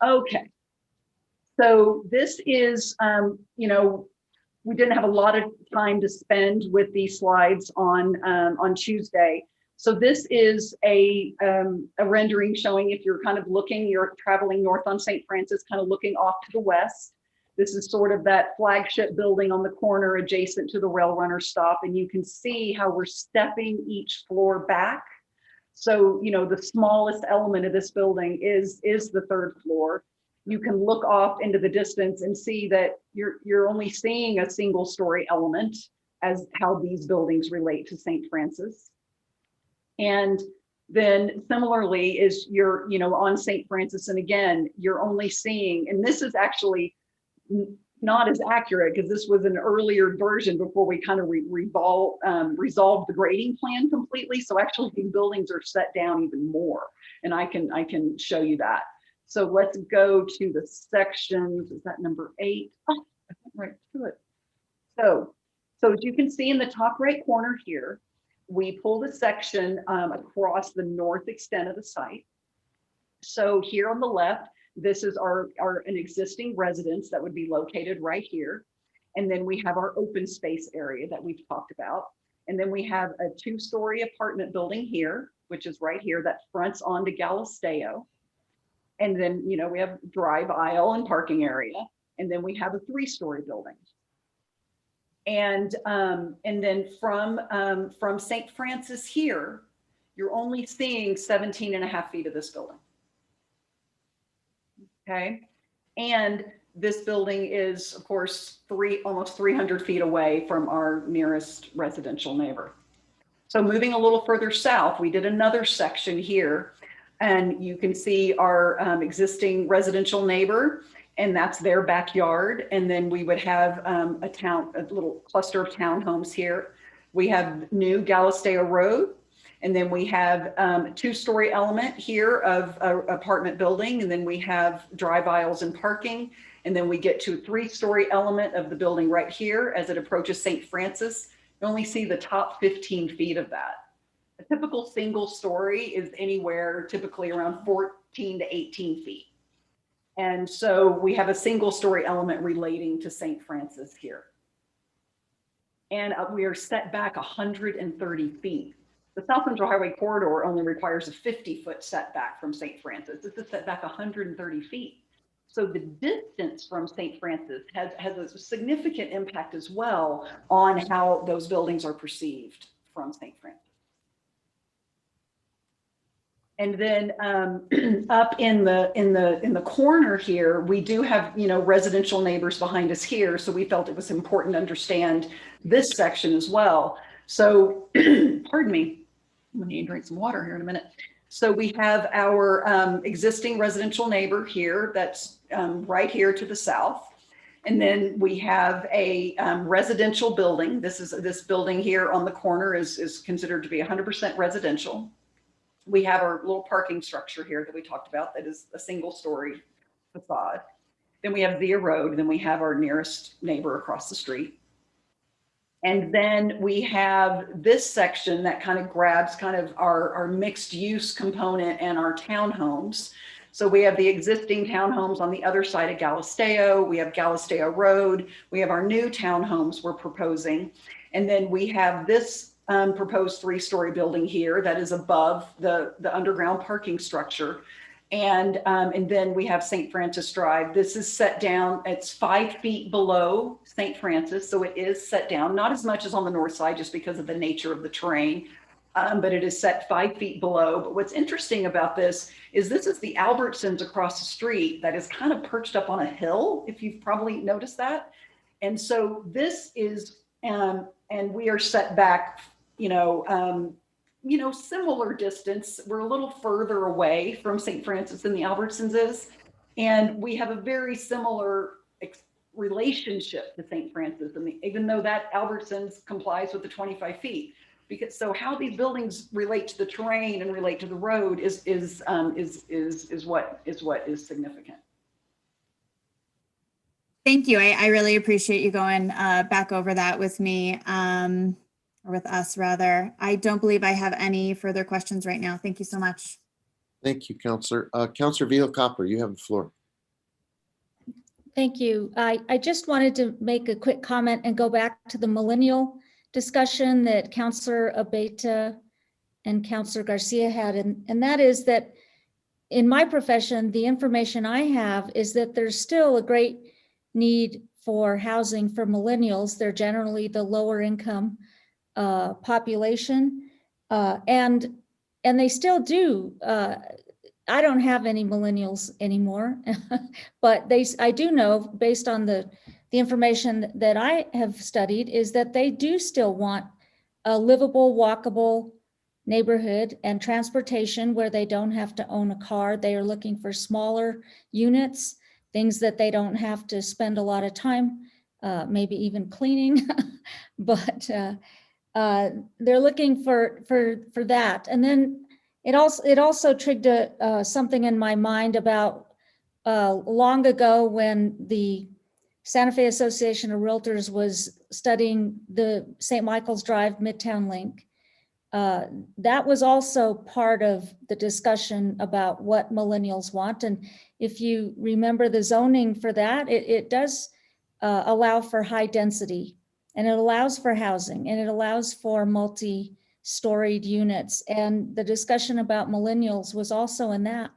Okay. So this is, you know, we didn't have a lot of time to spend with these slides on Tuesday. So this is a rendering showing, if you're kind of looking, you're traveling north on St. Francis, kind of looking off to the west. This is sort of that flagship building on the corner adjacent to the rail runner stop. And you can see how we're stepping each floor back. So, you know, the smallest element of this building is the third floor. You can look off into the distance and see that you're only seeing a single story element as how these buildings relate to St. Francis. And then similarly is you're, you know, on St. Francis, and again, you're only seeing, and this is actually not as accurate because this was an earlier version before we kind of resolved the grading plan completely. So actually these buildings are set down even more, and I can show you that. So let's go to the sections. Is that number 8? Oh, I went right to it. So as you can see in the top right corner here, we pulled a section across the north extent of the site. So here on the left, this is an existing residence that would be located right here. And then we have our open space area that we've talked about. And then we have a 2-story apartment building here, which is right here that fronts onto Galisteo. And then, you know, we have drive aisle and parking area. And then we have a 3-story building. And then from St. Francis here, you're only seeing 17.5 feet of this building. Okay. And this building is, of course, almost 300 feet away from our nearest residential neighbor. So moving a little further south, we did another section here, and you can see our existing residential neighbor, and that's their backyard. And then we would have a little cluster of townhomes here. We have new Galisteo Road. And then we have a 2-story element here of an apartment building. And then we have drive aisles and parking. And then we get to a 3-story element of the building right here as it approaches St. Francis. You only see the top 15 feet of that. A typical single story is anywhere typically around 14 to 18 feet. And so we have a single story element relating to St. Francis here. And we are set back 130 feet. The South Central Highway Corridor only requires a 50-foot setback from St. Francis. It's a setback 130 feet. So the distance from St. Francis has a significant impact as well on how those buildings are perceived from St. Francis. And then up in the corner here, we do have, you know, residential neighbors behind us here. So we felt it was important to understand this section as well. So, pardon me, I'm gonna need to drink some water here in a minute. So we have our existing residential neighbor here that's right here to the south. And then we have a residential building. This building here on the corner is considered to be 100% residential. We have our little parking structure here that we talked about that is a 1-story facade. Then we have Via Road, and then we have our nearest neighbor across the street. And then we have this section that kind of grabs kind of our mixed use component and our townhomes. So we have the existing townhomes on the other side of Galisteo. We have Galisteo Road. We have our new townhomes we're proposing. And then we have this proposed 3-story building here that is above the underground parking structure. And then we have St. Francis Drive. This is set down, it's 5 feet below St. Francis. So it is set down, not as much as on the north side, just because of the nature of the terrain, but it is set 5 feet below. But what's interesting about this is the Albertsons across the street that is kind of perched up on a hill, if you've probably noticed that. And so this is, and we are set back, you know, similar distance. We're a little further away from St. Francis than the Albertsons is. And we have a very similar relationship to St. Francis. I mean, even though that Albertsons complies with the 25 feet. So how these buildings relate to the terrain and relate to the road is what is significant. Thank you. I really appreciate you going back over that with me, or with us rather. I don't believe I have any further questions right now. Thank you so much. Thank you, Counselor. Counselor Vihil-Coppler, you have the floor. Thank you. I just wanted to make a quick comment and go back to the millennial discussion that Counselor Abeyta and Counselor Garcia had. And that is that in my profession, the information I have is that there's still a great need for housing for millennials. They're generally the lower income population. And they still do. I don't have any millennials anymore, but I do know based on the information that I have studied is that they do still want a livable, walkable neighborhood and transportation where they don't have to own a car. They are looking for smaller units, things that they don't have to spend a lot of time, maybe even cleaning, but they're looking for that. And then it also triggered something in my mind about long ago when the Santa Fe Association of Realtors was studying the St. Michael's Drive Midtown Link. That was also part of the discussion about what millennials want. And if you remember the zoning for that, it does allow for high density, and it allows for housing, and it allows for multi-storied units. And the discussion about millennials was also in that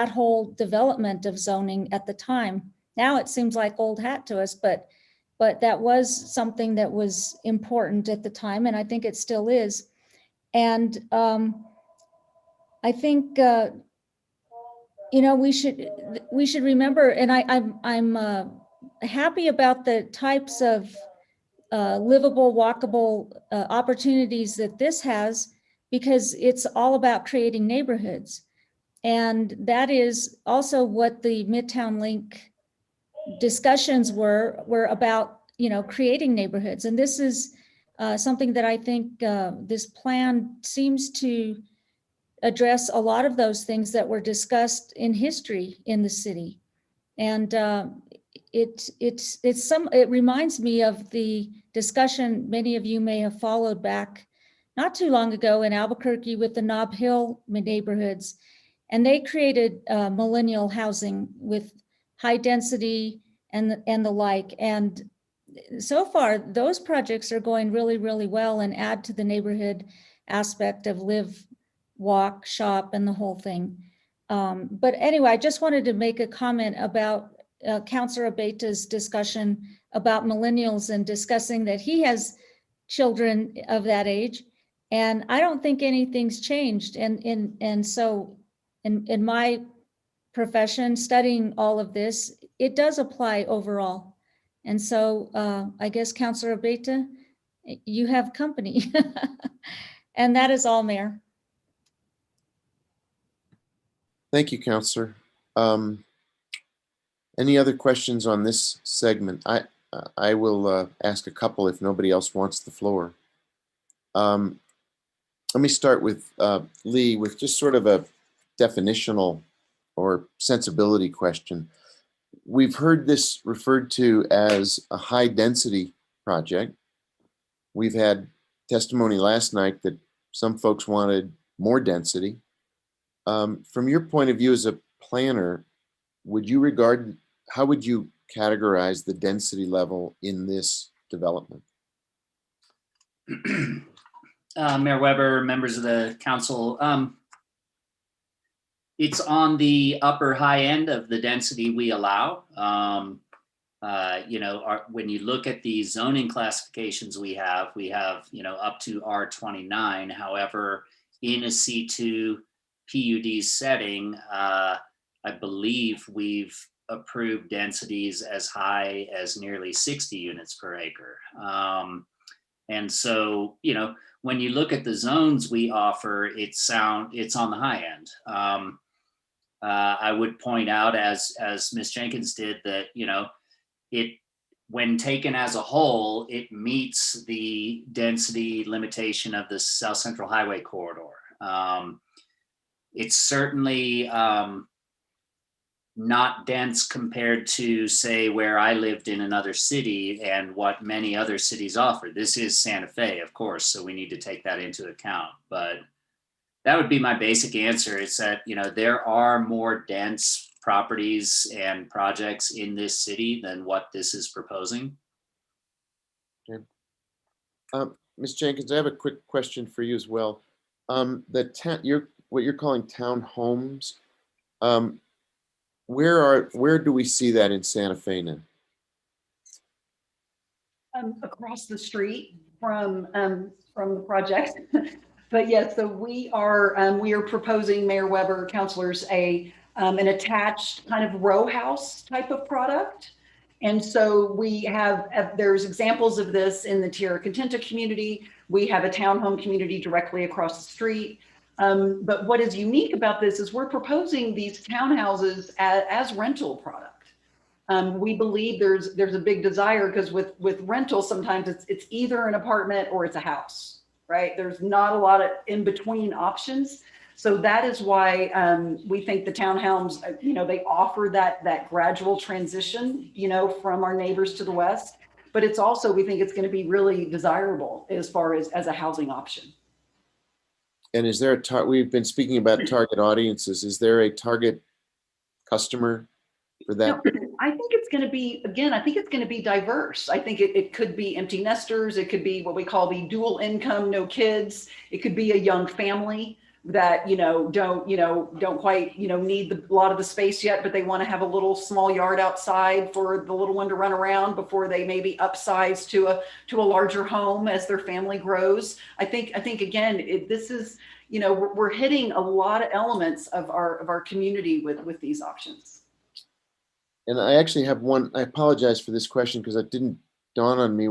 whole development of zoning at the time. Now it seems like old hat to us, but that was something that was important at the time, and I think it still is. And I think we should remember, and I'm happy about the types of livable, walkable opportunities that this has, because it's all about creating neighborhoods. And that is also what the Midtown Link discussions were about, creating neighborhoods. And this is something that I think this plan seems to address a lot of those things that were discussed in history in the city. And it reminds me of the discussion many of you may have followed back not too long ago in Albuquerque with the Nob Hill neighborhoods. And they created millennial housing with high density and the like. And so far, those projects are going really, really well and add to the neighborhood aspect of live, walk, shop, and the whole thing. But anyway, I just wanted to make a comment about Councilor Abeyta's discussion about millennials and discussing that he has children of that age. And I don't think anything's changed. And so in my profession, studying all of this, it does apply overall. And so I guess Councilor Abeyta, you have company. And that is all, Mayor. Thank you, Counselor. Any other questions on this segment? I will ask a couple if nobody else wants the floor. Let me start with Lee with just sort of a definitional or sensibility question. We've heard this referred to as a high density project. We've had testimony last night that some folks wanted more density. From your point of view as a planner, how would you categorize the density level in this development? Mayor Weber, members of the council, it's on the upper high end of the density we allow. When you look at the zoning classifications we have, up to R29. However, in a C2 PUD setting, I believe we've approved densities as high as nearly 60 units per acre. And so, you know, when you look at the zones we offer, it's on the high end. I would point out, as Ms. Jenkins did, that, you know, when taken as a whole, it meets the density limitation of the South Central Highway corridor. It's certainly not dense compared to, say, where I lived in another city and what many other cities offer. This is Santa Fe, of course, so we need to take that into account. But that would be my basic answer, is that, you know, there are more dense properties and projects in this city than what this is proposing. Okay. Ms. Jenkins, I have a quick question for you as well. What you're calling townhomes, where do we see that in Santa Fe now? Across the street from the project. But yes, so we are proposing, Mayor Weber, councilors, an attached kind of row house type of product. And so we have, there's examples of this in the Tierra Contenta community. We have a townhome community directly across the street. But what is unique about this is we're proposing these townhouses as rental product. We believe there's a big desire, because with rental, sometimes it's either an apartment or it's a house, right? There's not a lot of in between options. So that is why we think the townhomes, you know, they offer that gradual transition, you know, from our neighbors to the west. But it's also, we think it's going to be really desirable as far as a housing option. And is there we've been speaking about target audiences. Is there a target customer for that? No, I think it's going to be, again, I think it's going to be diverse. I think it could be empty nesters. It could be what we call the dual income, no kids. It could be a young family that, don't quite, need a lot of the space yet, but they want to have a little small yard outside for the little one to run around before they maybe upsize to a larger home as their family grows. I think again, this is, we're hitting a lot of elements of our community with these options. And I actually have one. I apologize for this question because it didn't dawn on me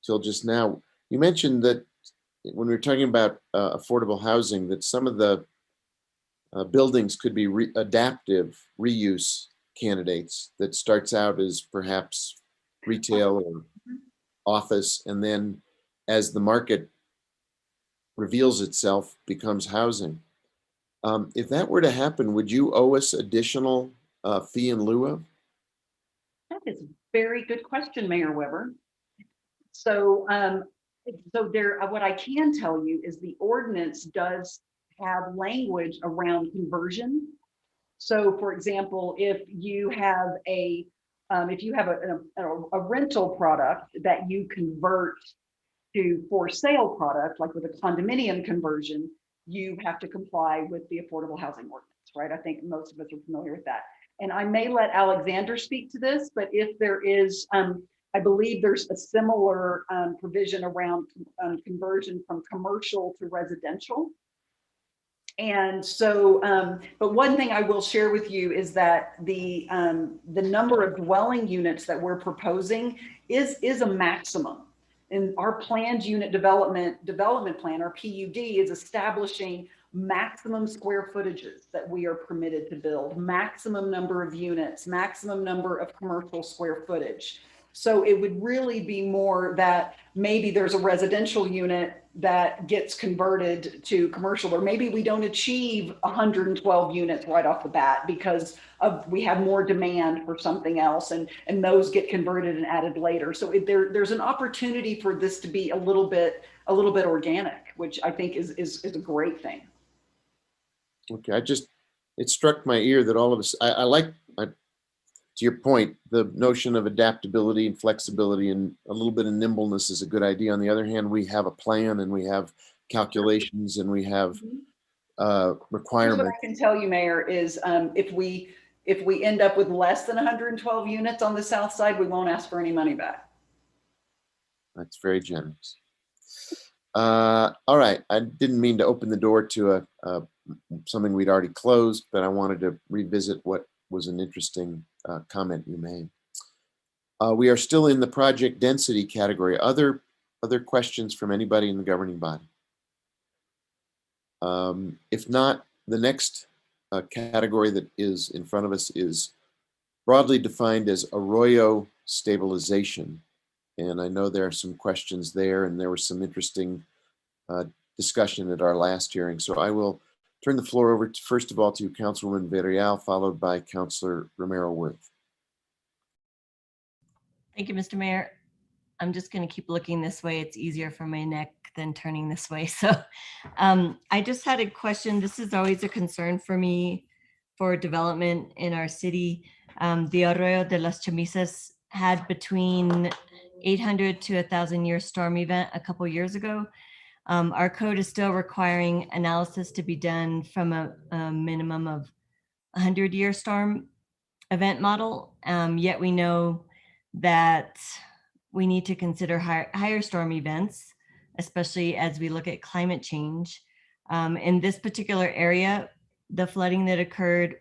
till just now. You mentioned that when we were talking about affordable housing, that some of the buildings could be adaptive reuse candidates that starts out as perhaps retail or office, and then as the market reveals itself, becomes housing. If that were to happen, would you owe us additional fee in lieu of? That is a very good question, Mayor Weber. So what I can tell you is the ordinance does have language around conversion. So for example, if you have a rental product that you convert to for sale product, like with a condominium conversion, you have to comply with the affordable housing ordinance, right? I think most of us are familiar with that. And I may let Alexander speak to this, but if there is, I believe there's a similar provision around conversion from commercial to residential. And so, but one thing I will share with you is that the number of dwelling units that we're proposing is a maximum. And our planned unit development plan, our PUD, is establishing maximum square footages that we are permitted to build, maximum number of units, maximum number of commercial square footage. So it would really be more that maybe there's a residential unit that gets converted to commercial, or maybe we don't achieve 112 units right off the bat because we have more demand for something else, and those get converted and added later. So there's an opportunity for this to be a little bit organic, which I think is a great thing. Okay, it struck my ear that all of us, I like, to your point, the notion of adaptability and flexibility and a little bit of nimbleness is a good idea. On the other hand, we have a plan and we have calculations and we have requirements. What I can tell you, Mayor, is if we end up with less than 112 units on the south side, we won't ask for any money back. That's very generous. All right, I didn't mean to open the door to something we'd already closed, but I wanted to revisit what was an interesting comment you made. We are still in the project density category. Other other questions from anybody in the governing body? If not, the next category that is in front of us is broadly defined as arroyo stabilization. And I know there are some questions there, and there was some interesting discussion at our last hearing. So I will turn the floor over first of all to Councilwoman Villarreal, followed by Councilor Romero Worth. Thank you, Mr. Mayor. I'm just going to keep looking this way. It's easier for my neck than turning this way. So I just had a question. This is always a concern for me for development in our city. The Arroyo de las Chamisas had between 800 to 1,000 year storm event a couple years ago. Our code is still requiring analysis to be done from a minimum of 100-year storm event model. Yet we know that we need to consider higher storm events, especially as we look at climate change. In this particular area, the flooding that occurred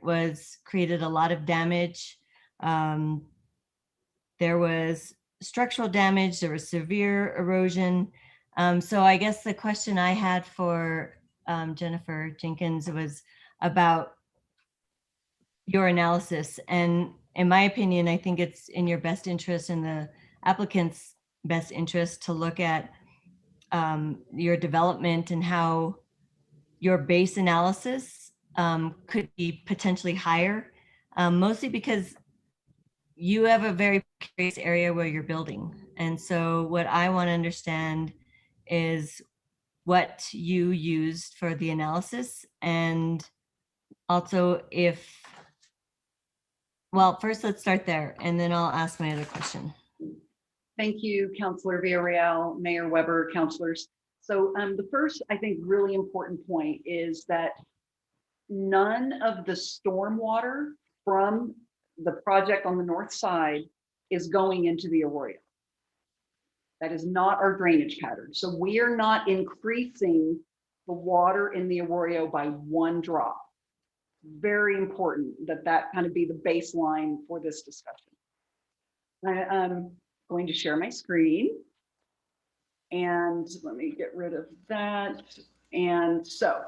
created a lot of damage. There was structural damage, there was severe erosion. So I guess the question I had for Jennifer Jenkins was about your analysis. And in my opinion, I think it's in your best interest and the applicant's best interest to look at your development and how your base analysis could be potentially higher, mostly because you have a very precarious area where you're building. And so what I want to understand is what you used for the analysis, and also well, first let's start there and then I'll ask my other question. Thank you, Councilor Villarreal, Mayor Weber, councilors. So the first, I think, really important point is that none of the stormwater from the project on the north side is going into the Arroyo. That is not our drainage pattern. So we are not increasing the water in the Arroyo by one drop. Very important that that kind of be the baseline for this discussion. I'm going to share my screen. And let me get rid of that. And so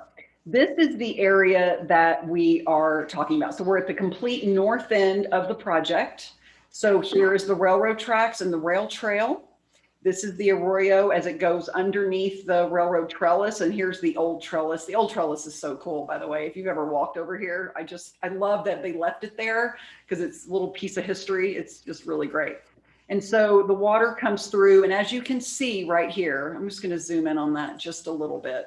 this is the area that we are talking about. So we're at the complete north end of the project. So here is the railroad tracks and the rail trail. This is the Arroyo as it goes underneath the railroad trellis. And here's the old trellis. The old trellis is so cool, by the way. If you've ever walked over here, I love that they left it there because it's a little piece of history. It's just really great. And so the water comes through, and as you can see right here, I'm just going to zoom in on that just a little bit.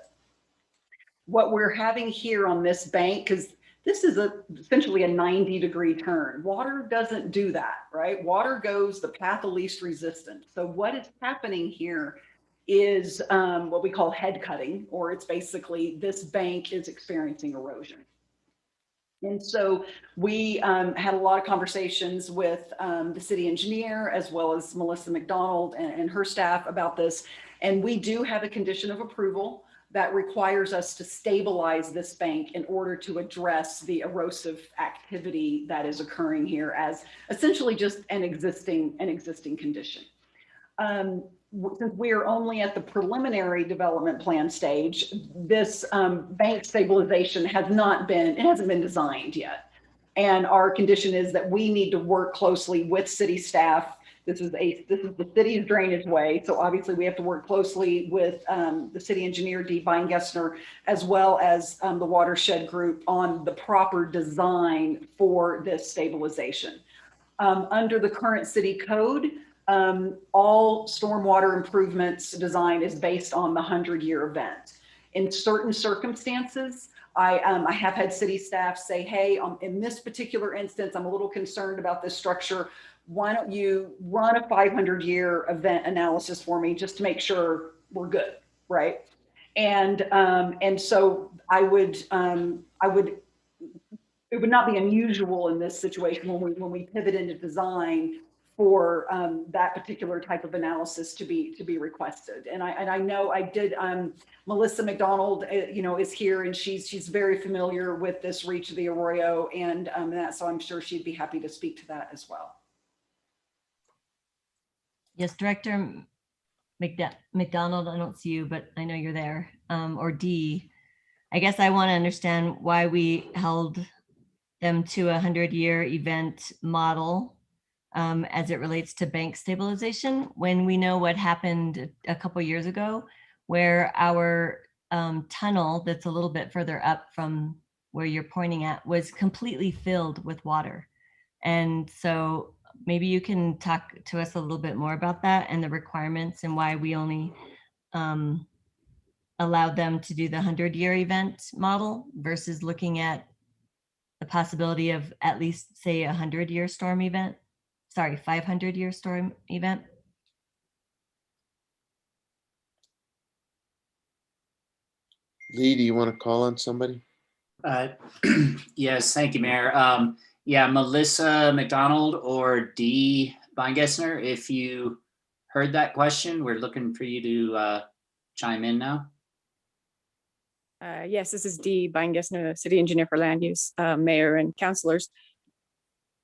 What we're having here on this bank, because this is essentially a 90-degree turn. Water doesn't do that, right? Water goes the path of least resistance. So what is happening here is what we call head cutting, or it's basically this bank is experiencing erosion. And so we had a lot of conversations with the city engineer, as well as Melissa McDonald and her staff about this. And we do have a condition of approval that requires us to stabilize this bank in order to address the erosive activity that is occurring here as essentially just an existing condition. Since we are only at the preliminary development plan stage, this bank stabilization hasn't been designed yet. And our condition is that we need to work closely with city staff. This is the city's drainage way. So obviously we have to work closely with the city engineer, Dee Beingessner, as well as the watershed group on the proper design for this stabilization. Under the current city code, all stormwater improvements design is based on the 100-year event. In certain circumstances, I have had city staff say, hey, in this particular instance, I'm a little concerned about this structure. Why don't you run a 500-year event analysis for me just to make sure we're good, right? And so it would not be unusual in this situation when we pivot into design for that particular type of analysis to be requested. And I know I did. Melissa McDonald, is here, and she's very familiar with this reach of the Arroyo, and so I'm sure she'd be happy to speak to that as well. Yes, Director McDonald, I don't see you, but I know you're there. Or D, I guess I want to understand why we held them to a 100-year event model as it relates to bank stabilization, when we know what happened a couple years ago, where our tunnel that's a little bit further up from where you're pointing at was completely filled with water. And so maybe you can talk to us a little bit more about that and the requirements and why we only allowed them to do the 100-year event model versus looking at the possibility of at least, say, a 100-year storm event. Sorry, 500-year storm event. Lee, do you want to call on somebody? Yes, thank you, Mayor. Yeah, Melissa McDonald or Dee Beingessner, if you heard that question, we're looking for you to chime in now. Yes, this is Dee Beingessner, City Engineer for Land Use, Mayor and councilors.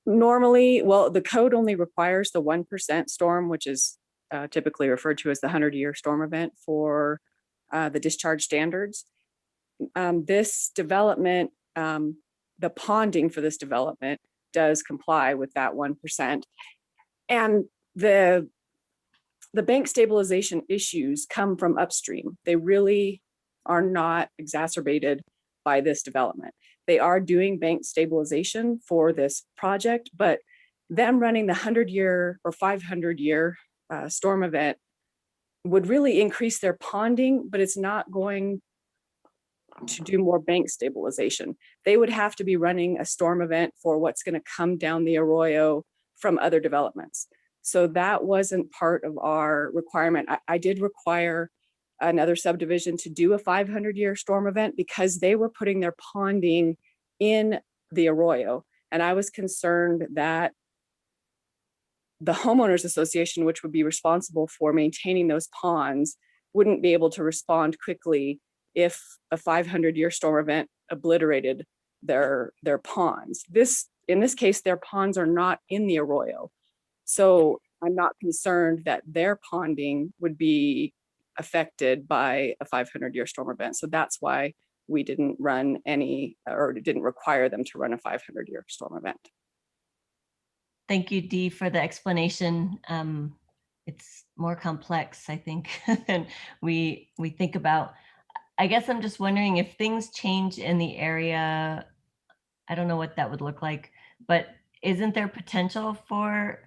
Normally, well, the code only requires the 1% storm, which is typically referred to as the 100-year storm event for the discharge standards. This development, the ponding for this development does comply with that 1%. And the bank stabilization issues come from upstream. They really are not exacerbated by this development. They are doing bank stabilization for this project, but them running the 100-year or 500-year storm event would really increase their ponding, but it's not going to do more bank stabilization. They would have to be running a storm event for what's going to come down the arroyo from other developments. So that wasn't part of our requirement. I did require another subdivision to do a 500-year storm event because they were putting their ponding in the arroyo. And I was concerned that the homeowners association, which would be responsible for maintaining those ponds, wouldn't be able to respond quickly if a 500-year storm event obliterated their ponds. In this case, their ponds are not in the arroyo. So I'm not concerned that their ponding would be affected by a 500-year storm event. So that's why we didn't run any, or didn't require them to run a 500-year storm event. Thank you, Dee, for the explanation. It's more complex, I think, than we think about. I guess I'm just wondering if things change in the area, I don't know what that would look like, but isn't there potential for,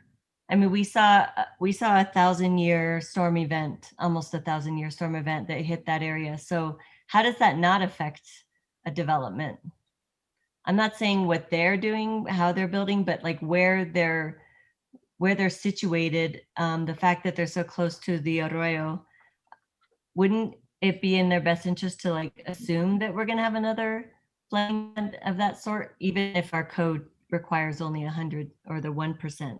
I mean, we saw a 1,000-year storm event, almost a 1,000-year storm event that hit that area. So how does that not affect a development? I'm not saying what they're doing, how they're building, but like where they're situated, the fact that they're so close to the arroyo, wouldn't it be in their best interest to like assume that we're going to have another flooding event of that sort, even if our code requires only 100 or the 1%?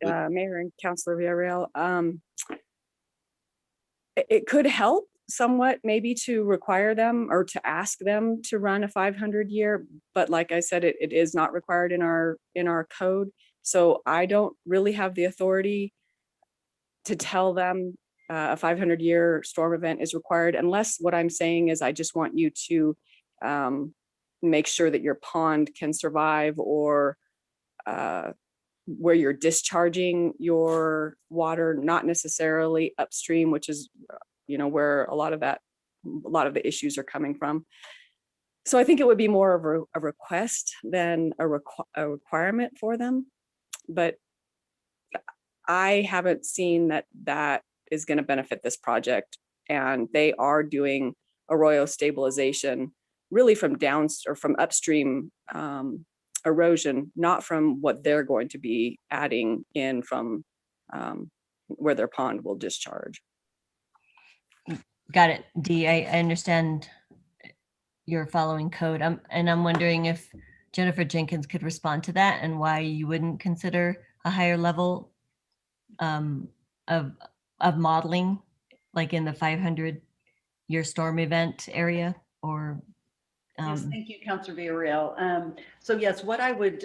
Mayor and Councilor Villarreal, it could help somewhat maybe to require them or to ask them to run a 500-year, but like I said, it is not required in our code. So I don't really have the authority to tell them a 500-year storm event is required, unless what I'm saying is I just want you to make sure that your pond can survive, or where you're discharging your water, not necessarily upstream, which is where a lot of the issues are coming from. So I think it would be more of a request than a requirement for them, but I haven't seen that is going to benefit this project. And they are doing arroyo stabilization really from upstream erosion, not from what they're going to be adding in from where their pond will discharge. Got it, Dee. I understand you're following code. And I'm wondering if Jennifer Jenkins could respond to that and why you wouldn't consider a higher level of modeling, like in the 500-year storm event area, or Yes, thank you, Councilor Villarreal. So yes, what I would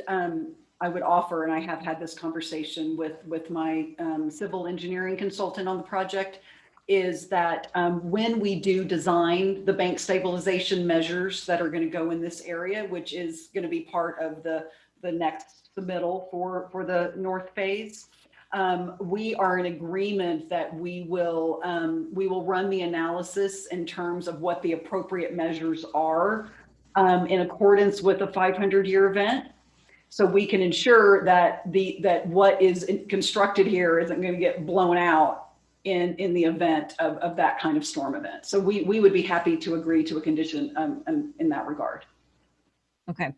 I would offer, and I have had this conversation with my civil engineering consultant on the project, is that when we do design the bank stabilization measures that are going to go in this area, which is going to be part of the next submittal for the north phase, we are in agreement that we will run the analysis in terms of what the appropriate measures are in accordance with a 500-year event. So we can ensure that that what is constructed here isn't going to get blown out in the event of that kind of storm event. So we would be happy to agree to a condition in that regard. Okay.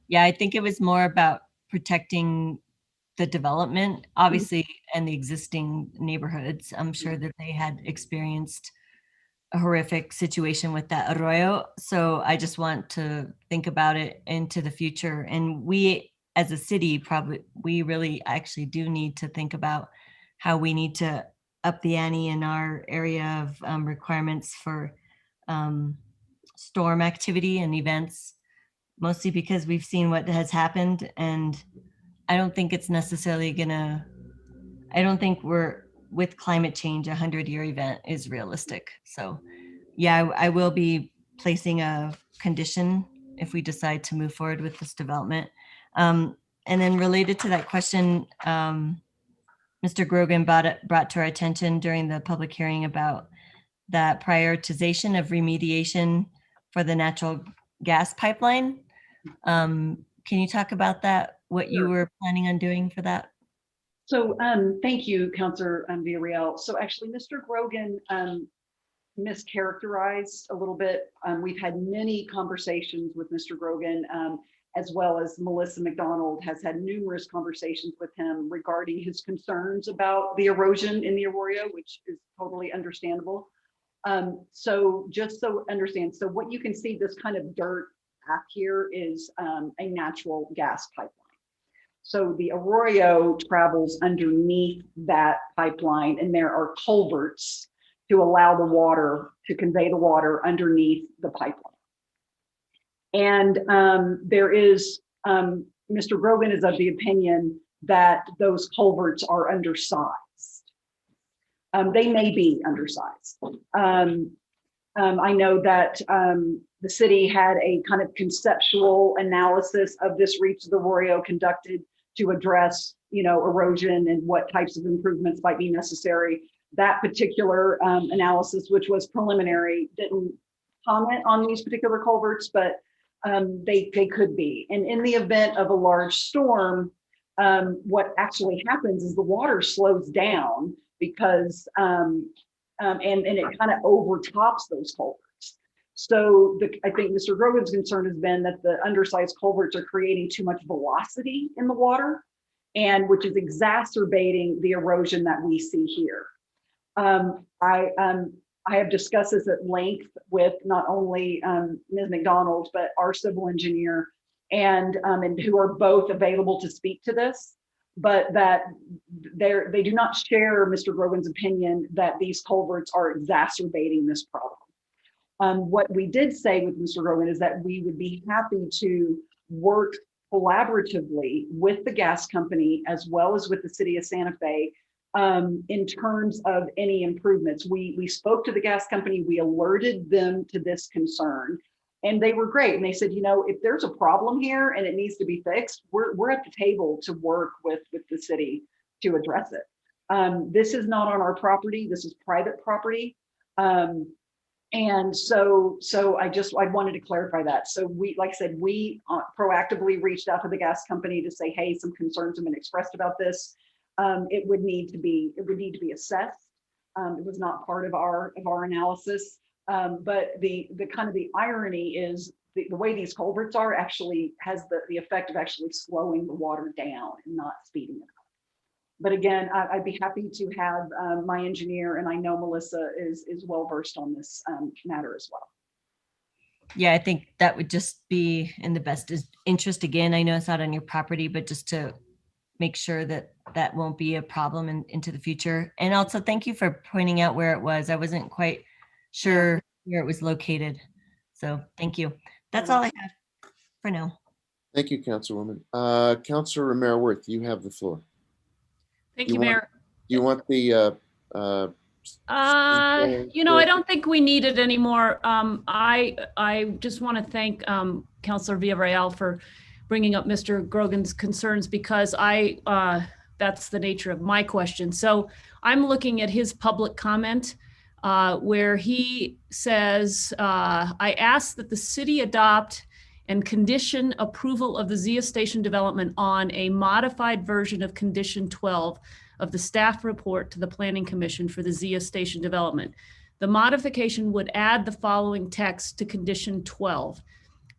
Yeah, I think it was more about protecting the development, obviously, and the existing neighborhoods. I'm sure that they had experienced a horrific situation with that arroyo. So I just want to think about it into the future. And we, as a city, we really actually do need to think about how we need to up the ante in our area of requirements for storm activity and events, mostly because we've seen what has happened. And I don't think it's necessarily I don't think with climate change, 100-year event is realistic. So yeah, I will be placing a condition if we decide to move forward with this development. And then related to that question, Mr. Grogan brought to our attention during the public hearing about that prioritization of remediation for the natural gas pipeline. Can you talk about that, what you were planning on doing for that? So thank you, Councilor Villarreal. So actually, Mr. Grogan mischaracterized a little bit. We've had many conversations with Mr. Grogan, as well as Melissa McDonald has had numerous conversations with him regarding his concerns about the erosion in the Arroyo, which is totally understandable. So just so understand, so what you can see, this kind of dirt path here is a natural gas pipeline. So the Arroyo travels underneath that pipeline, and there are culverts to allow the water, to convey the water underneath the pipeline. And there is, Mr. Grogan is of the opinion that those culverts are undersized. They may be undersized. I know that the city had a kind of conceptual analysis of this reach of the Arroyo conducted to address, erosion and what types of improvements might be necessary. That particular analysis, which was preliminary, didn't comment on these particular culverts, but they could be. And in the event of a large storm, what actually happens is the water slows down because, and it kind of overtops those culverts. So I think Mr. Grogan's concern has been that the undersized culverts are creating too much velocity in the water, and which is exacerbating the erosion that we see here. I have discussed this at length with not only Ms. McDonald, but our civil engineer, and who are both available to speak to this, but that they do not share Mr. Grogan's opinion that these culverts are exacerbating this problem. What we did say with Mr. Grogan is that we would be happy to work collaboratively with the gas company as well as with the city of Santa Fe in terms of any improvements. We spoke to the gas company, we alerted them to this concern, and they were great. And they said, if there's a problem here and it needs to be fixed, we're at the table to work with the city to address it. This is not on our property, this is private property. And so I wanted to clarify that. So like I said, we proactively reached out to the gas company to say, hey, some concerns have been expressed about this. It would need to be assessed. It was not part of our analysis. But the kind of the irony is the way these culverts are actually has the effect of actually slowing the water down and not speeding it up. But again, I'd be happy to have my engineer, and I know Melissa is well versed on this matter as well. Yeah, I think that would just be in the best interest. Again, I know it's not on your property, but just to make sure that that won't be a problem into the future. And also thank you for pointing out where it was. I wasn't quite sure where it was located. So thank you. That's all I have for now. Thank you, Councilwoman. Councilor Romero Worth, you have the floor. Thank You you, want- Mayor. Do you want the, I don't think we need it anymore. I just want to thank Councilor Villarreal for bringing up Mr. Grogan's concerns, because that's the nature of my question. So I'm looking at his public comment where he says, I ask that the city adopt and condition approval of the Zia Station development on a modified version of Condition 12 of the staff report to the Planning Commission for the Zia Station development. The modification would add the following text to Condition 12.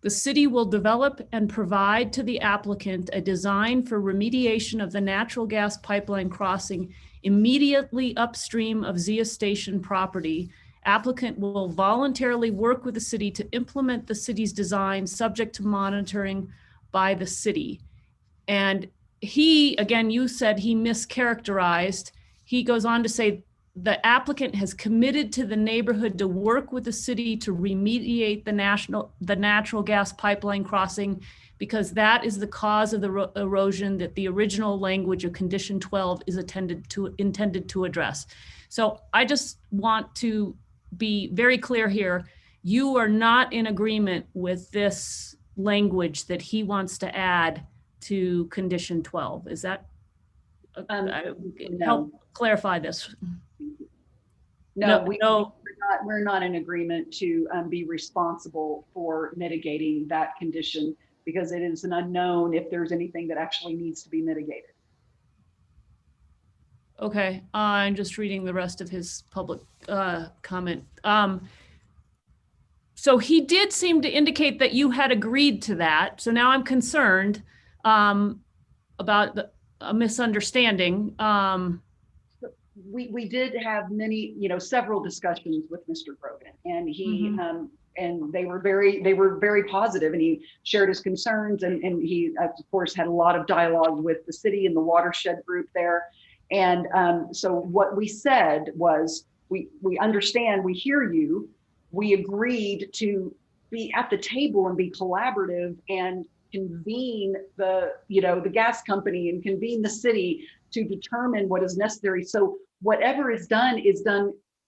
The city will develop and provide to the applicant a design for remediation of the natural gas pipeline crossing immediately upstream of Zia Station property. Applicant will voluntarily work with the city to implement the city's design, subject to monitoring by the city. And he, again, you said he mischaracterized. He goes on to say the applicant has committed to the neighborhood to work with the city to remediate the natural gas pipeline crossing, because that is the cause of the erosion that the original language of Condition 12 is intended to address. So I just want to be very clear here. You are not in agreement with this language that he wants to add to Condition 12. Is that, help clarify this? No, we're not in agreement to be responsible for mitigating that condition, because it is an unknown if there's anything that actually needs to be mitigated. Okay, I'm just reading the rest of his public comment. So he did seem to indicate that you had agreed to that. So now I'm concerned about a misunderstanding. We did have several discussions with Mr. Grogan, and he and they were very positive, and he shared his concerns, and he of course had a lot of dialogue with the city and the watershed group there. And so what we said was, we understand, we hear you. We agreed to be at the table and be collaborative and convene the gas company and convene the city to determine what is necessary. So whatever is done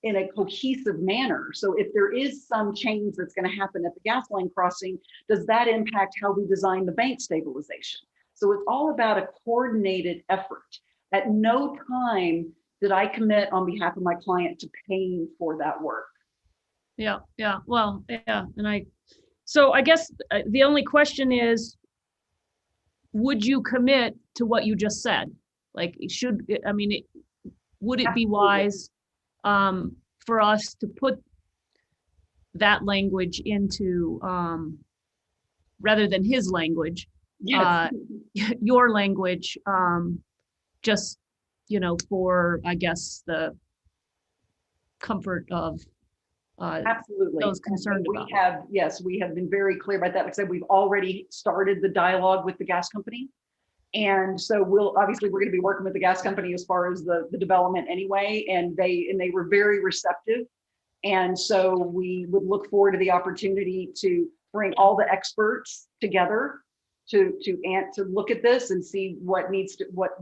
in a cohesive manner. So if there is some change that's going to happen at the gas line crossing, does that impact how we design the bank stabilization? So it's all about a coordinated effort. At no time did I commit on behalf of my client to paying for that work. Yeah. Well, yeah. So I guess the only question is, would you commit to what you just said? Like, would it be wise for us to put that language into, rather than his language, your language, just, for, I guess, the comfort of absolutely those concerned about. We have been very clear about that. Like I said, we've already started the dialogue with the gas company. And so we're going to be working with the gas company as far as the development anyway. And they were very receptive. And so we would look forward to the opportunity to bring all the experts together to look at this and see what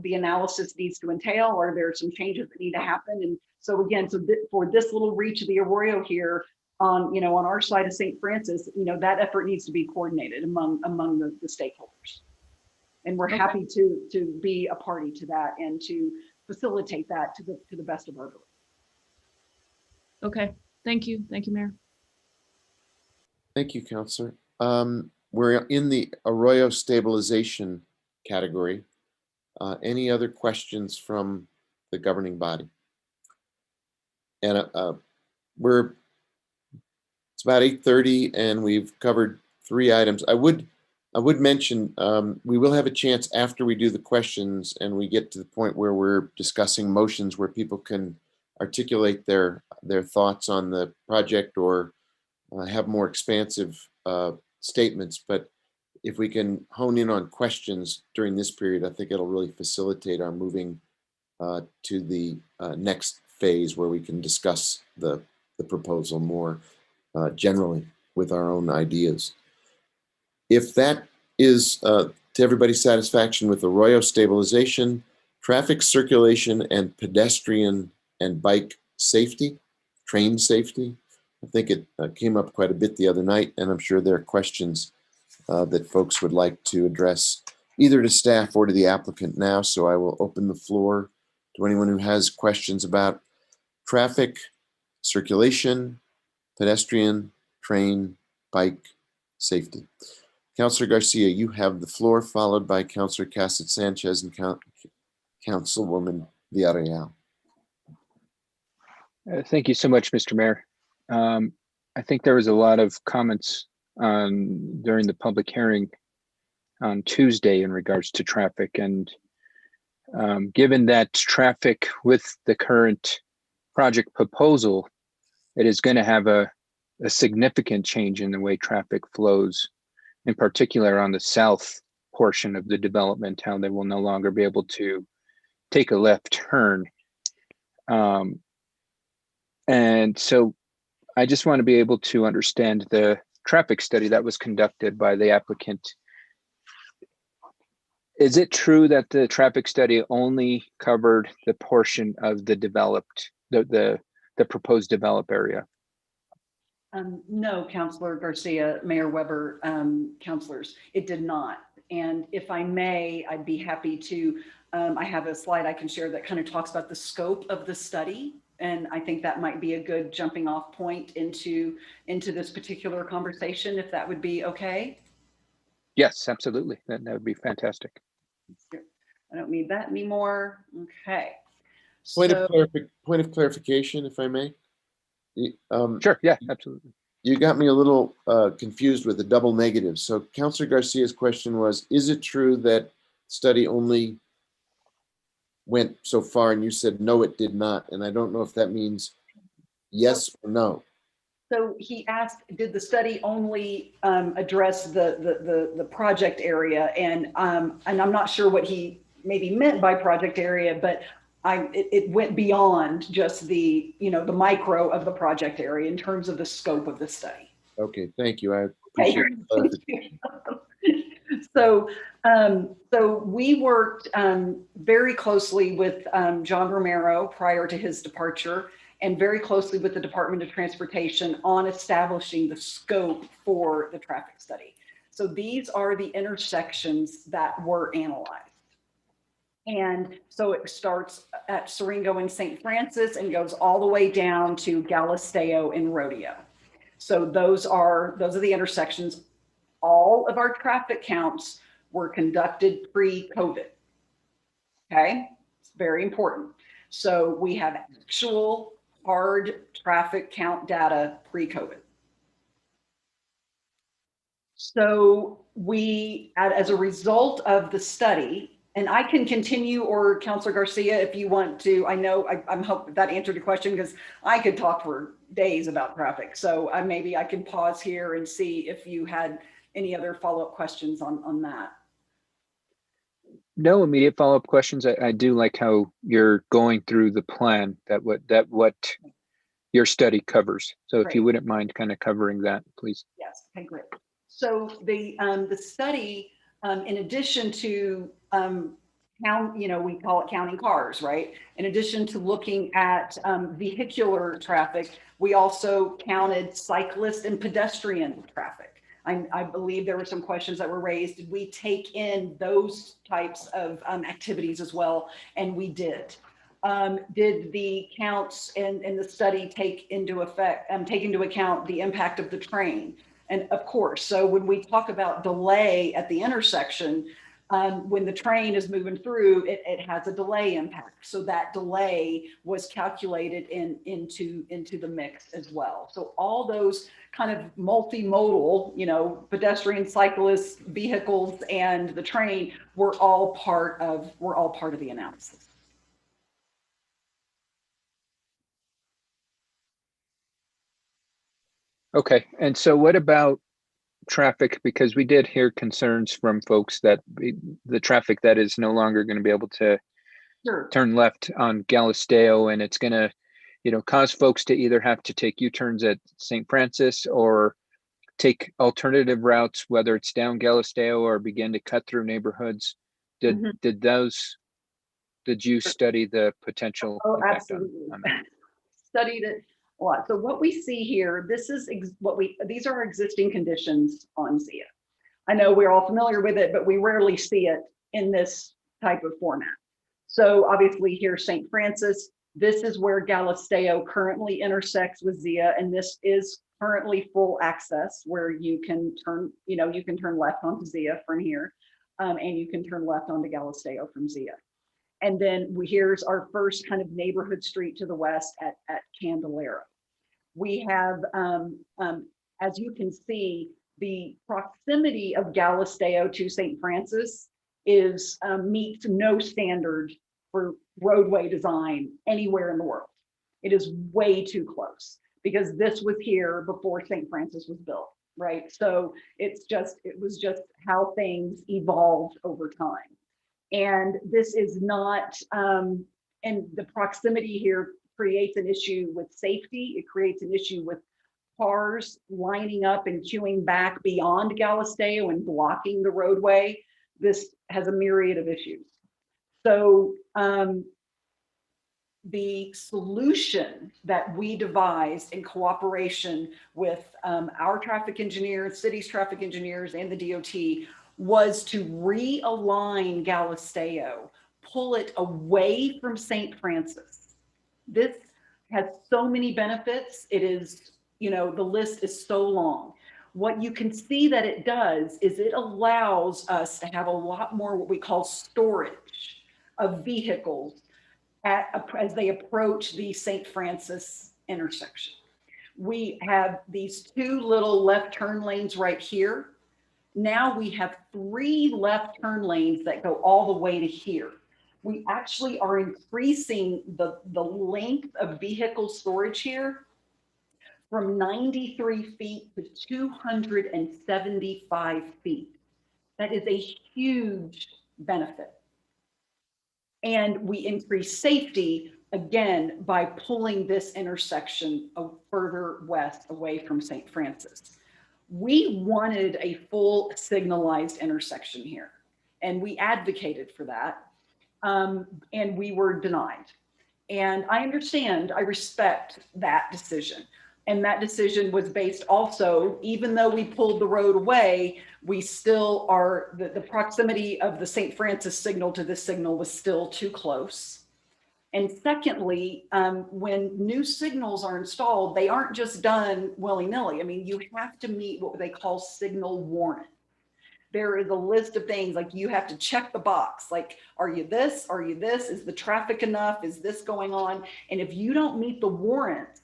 the analysis needs to entail. Are there some changes that need to happen? And so again, for this little reach of the Arroyo here on our side of St. Francis, that effort needs to be coordinated among the stakeholders. And we're happy to be a party to that and to facilitate that to the best of our ability. Okay, thank you, Mayor. Thank you, Councilor. We're in the Arroyo stabilization category. Any other questions from the governing body? And it's about 8:30 and we've covered 3 items. I would mention we will have a chance after we do the questions and we get to the point where we're discussing motions where people can articulate their thoughts on the project or have more expansive statements. But if we can hone in on questions during this period, I think it'll really facilitate our moving to the next phase where we can discuss the proposal more generally with our own ideas. If that is to everybody's satisfaction with Arroyo stabilization, traffic circulation, and pedestrian and bike safety, train safety. I think it came up quite a bit the other night, and I'm sure there are questions that folks would like to address either to staff or to the applicant now. So I will open the floor to anyone who has questions about traffic, circulation, pedestrian, train, bike safety. Councilor Garcia, you have the floor, followed by Councilor Cassett Sanchez and Councilwoman Villarreal. Thank you so much, Mr. Mayor. I think there was a lot of comments during the public hearing on Tuesday in regards to traffic, and given that traffic with the current project proposal, it is going to have a significant change in the way traffic flows, in particular on the south portion of the development, how they will no longer be able to take a left turn. And so I just want to be able to understand the traffic study that was conducted by the applicant. Is it true that the traffic study only covered the portion of the developed, the proposed develop area? No, Councilor Garcia, Mayor Weber, councilors, it did not. And if I may, I'd be happy to, I have a slide I can share that kind of talks about the scope of the study. And I think that might be a good jumping off point into this particular conversation, if that would be okay. Yes, absolutely. That would be fantastic. I don't need that anymore. Okay. Point of clarification, if I may. Sure, yeah, absolutely. You got me a little confused with the double negatives. So Councilor Garcia's question was, is it true that study only went so far? And you said, no, it did not. And I don't know if that means yes or no. So he asked, did the study only address the project area? And I'm not sure what he maybe meant by project area, but it went beyond just the micro of the project area in terms of the scope of the study. Okay, thank you. I appreciate it. So we worked very closely with John Romero prior to his departure, and very closely with the Department of Transportation on establishing the scope for the traffic study. So these are the intersections that were analyzed. And so it starts at Siringo and St. Francis and goes all the way down to Galisteo and Rodeo. So those are the intersections. All of our traffic counts were conducted pre-COVID. Okay, it's very important. So we have actual hard traffic count data pre-COVID. So we, as a result of the study, and I can continue, or Councilor Garcia, if you want to, I know I'm hoping that answered the question, because I could talk for days about traffic. So maybe I can pause here and see if you had any other follow-up questions on that. No immediate follow-up questions. I do like how you're going through the plan, that what your study covers. So Great. If you wouldn't mind kind of covering that, please. Yes, okay, great. So the study, in addition to we call it counting cars, right? In addition to looking at vehicular traffic, we also counted cyclist and pedestrian traffic. I believe there were some questions that were raised. Did we take in those types of activities as well? And we did. Did the counts and the study take into account the impact of the train? And of course, so when we talk about delay at the intersection, when the train is moving through, it has a delay impact. So that delay was calculated into the mix as well. So all those kind of multimodal, pedestrian, cyclists, vehicles, and the train were all part of the analysis. Okay, and so what about traffic? Because we did hear concerns from folks that the traffic that is no longer going to be able to turn left on Galisteo, and it's going to, cause folks to either have to take U-turns at St. Francis or take alternative routes, whether it's down Galisteo or begin to cut through neighborhoods? Did you study the potential Oh, effect absolutely. on that? Studied it a lot. So what we see here, this is these are our existing conditions on Zia. I know we're all familiar with it, but we rarely see it in this type of format. So obviously here, St. Francis, this is where Galisteo currently intersects with Zia, and this is currently full access where you can turn, you can turn left onto Zia from here, and you can turn left onto Galisteo from Zia. And then here's our first kind of neighborhood street to the west at Candelero. We have, as you can see, the proximity of Galisteo to St. Francis meets no standard for roadway design anywhere in the world. It is way too close because this was here before St. Francis was built, right? So it was just how things evolved over time. And this is not, and the proximity here creates an issue with safety. It creates an issue with cars lining up and queuing back beyond Galisteo and blocking the roadway. This has a myriad of issues. So the solution that we devised in cooperation with our traffic engineers, city's traffic engineers, and the DOT was to realign Galisteo, pull it away from St. Francis. This has so many benefits. It is, the list is so long. What you can see that it does is it allows us to have a lot more what we call storage of vehicles as they approach the St. Francis intersection. We have these two little left turn lanes right here. Now we have 3 left turn lanes that go all the way to here. We actually are increasing the length of vehicle storage here from 93 feet to 275 feet. That is a huge benefit. And we increase safety again by pulling this intersection further west away from St. Francis. We wanted a full signalized intersection here, and we advocated for that, and we were denied. And I understand, I respect that decision. And that decision was based also, even though we pulled the road away, we still are, the proximity of the St. Francis signal to this signal was still too close. And secondly, when new signals are installed, they aren't just done willy-nilly. I mean, you have to meet what they call signal warrant. There is a list of things like you have to check the box, like, are you this? Are you this? Is the traffic enough? Is this going on? And if you don't meet the warrants,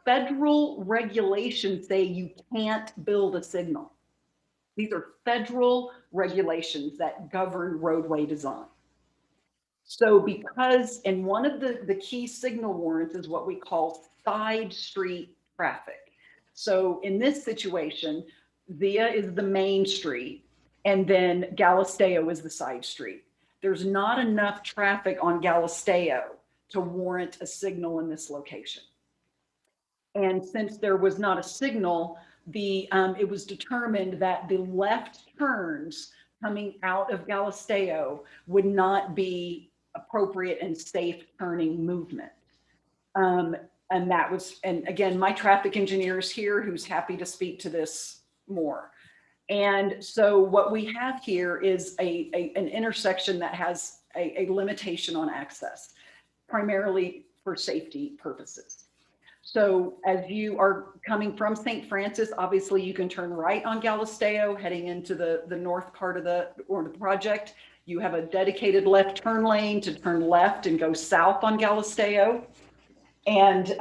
federal regulations say you can't build a signal. These are federal regulations that govern roadway design. So because, and one of the key signal warrants is what we call side street traffic. So in this situation, Zia is the main street, and then Galisteo is the side street. There's not enough traffic on Galisteo to warrant a signal in this location. And since there was not a signal, it was determined that the left turns coming out of Galisteo would not be appropriate and safe turning movement. And that was, and again, my traffic engineer is here who's happy to speak to this more. And so what we have here is an intersection that has a limitation on access, primarily for safety purposes. So as you are coming from St. Francis, obviously you can turn right on Galisteo heading into the north part of the project. You have a dedicated left turn lane to turn left and go south on Galisteo. And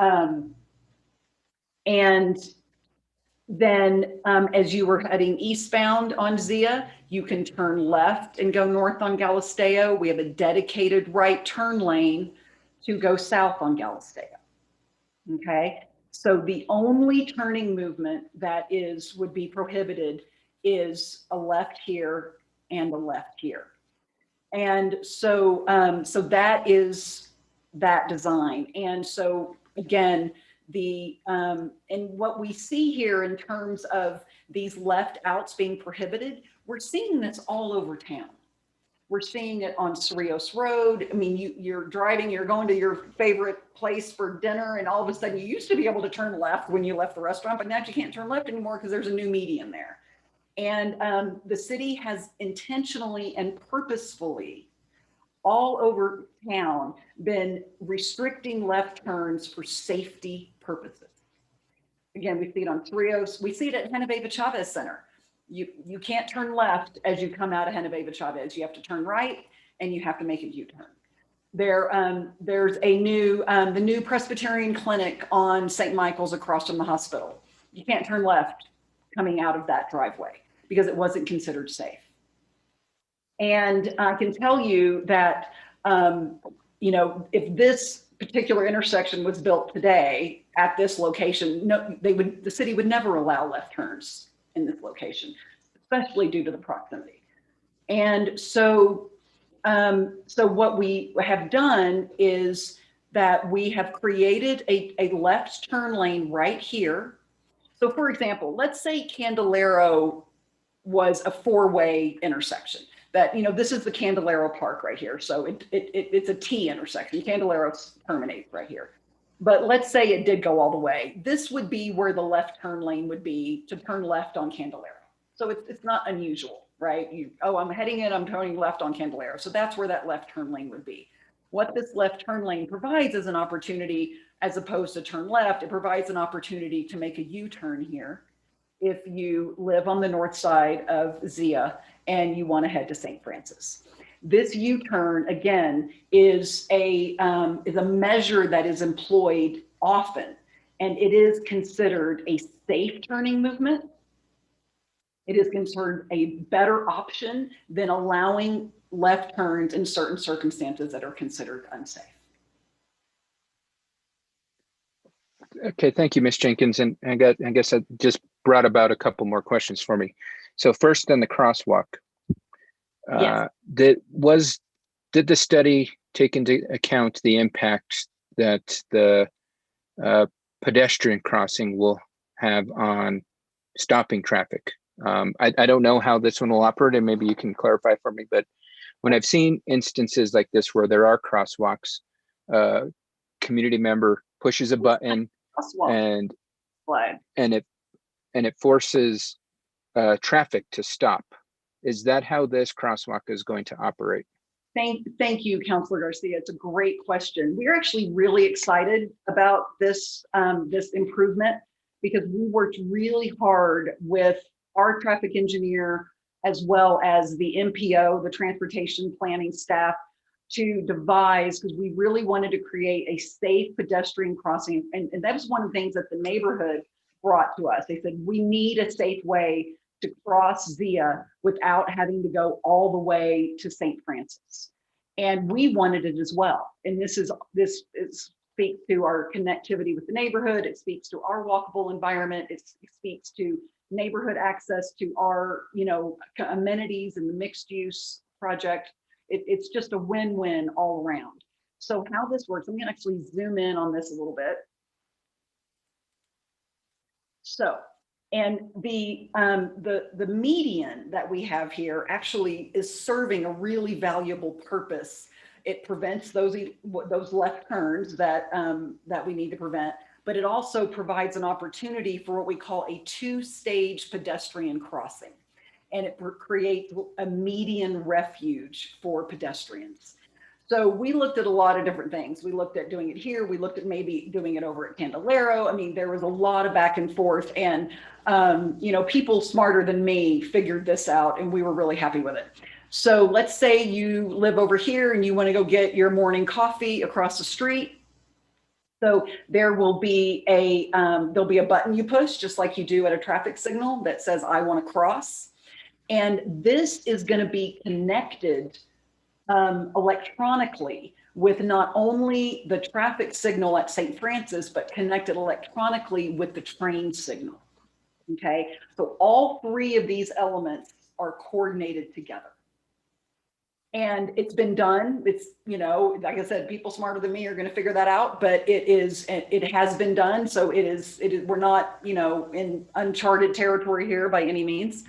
then as you were heading eastbound on Zia, you can turn left and go north on Galisteo. We have a dedicated right turn lane to go south on Galisteo. Okay, so the only turning movement that would be prohibited is a left here and a left here. And so, so that is that design. And so again, and what we see here in terms of these left outs being prohibited, we're seeing this all over town. We're seeing it on Cerrillos Road. I mean, you're driving, you're going to your favorite place for dinner, and all of a sudden you used to be able to turn left when you left the restaurant, but now you can't turn left anymore because there's a new median there. And the city has intentionally and purposefully all over town been restricting left turns for safety purposes. Again, we see it on Cerrillos. We see it at Genoveva Chavez Center. You can't turn left as you come out of Genoveva Chavez. You have to turn right, and you have to make a U-turn. There's a new, the new Presbyterian clinic on St. Michael's across from the hospital. You can't turn left coming out of that driveway because it wasn't considered safe. And I can tell you that, you know, if this particular intersection was built today at this location, no, the city would never allow left turns in this location, especially due to the proximity. And so, so what we have done is that we have created a left turn lane right here. So for example, let's say Candelario was a four-way intersection. That, you know, this is the Candelario Park right here. So it's a T intersection. Candelario terminates right here. But let's say it did go all the way. This would be where the left turn lane would be to turn left on Candelario. So it's not unusual, right? I'm heading in, I'm turning left on Candelario. So that's where that left turn lane would be. What this left turn lane provides is an opportunity, as opposed to turn left, it provides an opportunity to make a U-turn here if you live on the north side of Zia and you want to head to St. Francis. This U-turn, again, is a measure that is employed often, and it is considered a safe turning movement. It is considered a better option than allowing left turns in certain circumstances that are considered unsafe. Okay, thank you, Ms. Jenkins. And I guess that just brought about a couple more questions for me. So first on the crosswalk, Yes. did the study take into account the impact that the pedestrian crossing will have on stopping traffic? I don't know how this one will operate, and maybe you can clarify for me, but when I've seen instances like this where there are crosswalks, community member pushes a button and it forces traffic to stop. Is that how this crosswalk is going to operate? Thank you, Councilor Garcia. It's a great question. We're actually really excited about this, this improvement because we worked really hard with our traffic engineer as well as the MPO, the transportation planning staff, to devise, because we really wanted to create a safe pedestrian crossing. And that was one of the things that the neighborhood brought to us. They said, we need a safe way to cross Zia without having to go all the way to St. Francis. And we wanted it as well. And this speaks to our connectivity with the neighborhood. It speaks to our walkable environment. It speaks to neighborhood access to our, you know, amenities and the mixed use project. It's just a win-win all around. So how this works, I'm gonna actually zoom in on this a little bit. So, and the median that we have here actually is serving a really valuable purpose. It prevents those left turns that we need to prevent, but it also provides an opportunity for what we call a two-stage pedestrian crossing. And it creates a median refuge for pedestrians. So we looked at a lot of different things. We looked at doing it here. We looked at maybe doing it over at Candelario. I mean, there was a lot of back and forth, and you know, people smarter than me figured this out, and we were really happy with it. So let's say you live over here and you want to go get your morning coffee across the street. So there will be there'll be a button you push, just like you do at a traffic signal, that says, I want to cross. And this is going to be connected electronically with not only the traffic signal at St. Francis, but connected electronically with the train signal. Okay, so all three of these elements are coordinated together. And it's been done. It's, like I said, people smarter than me are going to figure that out, but it has been done. So it is, we're not, in uncharted territory here by any means.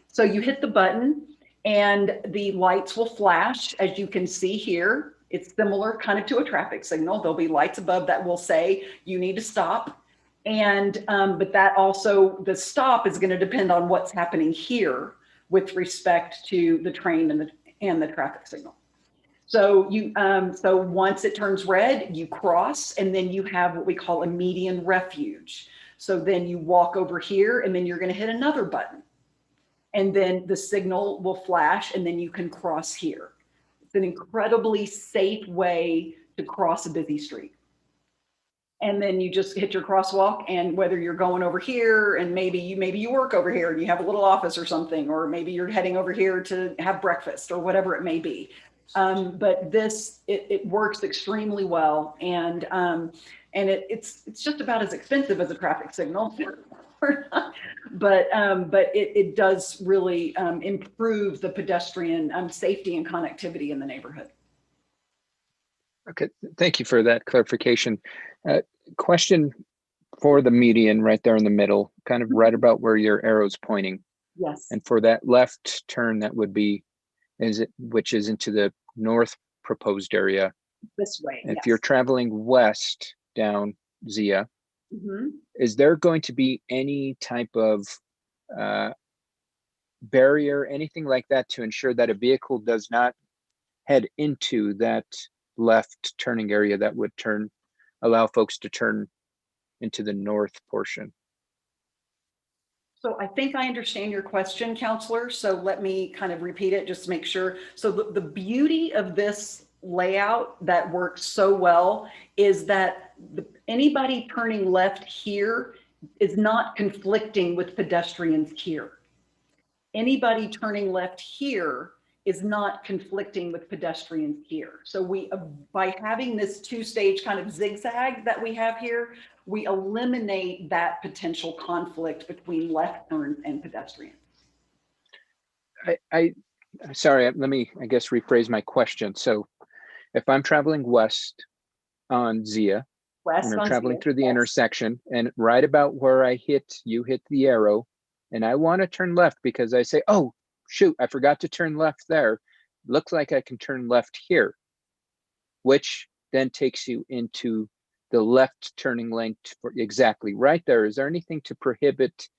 So you hit the button and the lights will flash, as you can see here. It's similar kind of to a traffic signal. There'll be lights above that will say you need to stop. And, but that also, the stop is going to depend on what's happening here with respect to the train and the traffic signal. So so once it turns red, you cross, and then you have what we call a median refuge. So then you walk over here, and then you're going to hit another button, and then the signal will flash, and then you can cross here. It's an incredibly safe way to cross a busy street. And then you just hit your crosswalk, and whether you're going over here and maybe you work over here and you have a little office or something, or maybe you're heading over here to have breakfast or whatever it may be. But it works extremely well. And it's just about as expensive as a traffic signal. But it does really improve the pedestrian safety and connectivity in the neighborhood. Okay, thank you for that clarification. Question for the median right there in the middle, kind of right about where your arrow's pointing. Yes. And for that left turn, that would be, which is into the north proposed area. This way. If yes. you're traveling west down Zia, Mm-hmm. is there going to be any type of barrier, anything like that, to ensure that a vehicle does not head into that left turning area that would allow folks to turn into the north portion? So I think I understand your question, Counselor. So let me kind of repeat it just to make sure. So the beauty of this layout that works so well is that anybody turning left here is not conflicting with pedestrians here. Anybody turning left here is not conflicting with pedestrians here. So by having this two-stage kind of zigzag that we have here, we eliminate that potential conflict between left turn and pedestrians. Sorry, let me, I guess, rephrase my question. So if I'm traveling west on Zia, and I'm traveling through the intersection, and right about where you hit the arrow, and I want to turn left because I say, oh, shoot, I forgot to turn left there. Looks like I can turn left here, which then takes you into the left turning lane for exactly right there. Is there anything to prohibit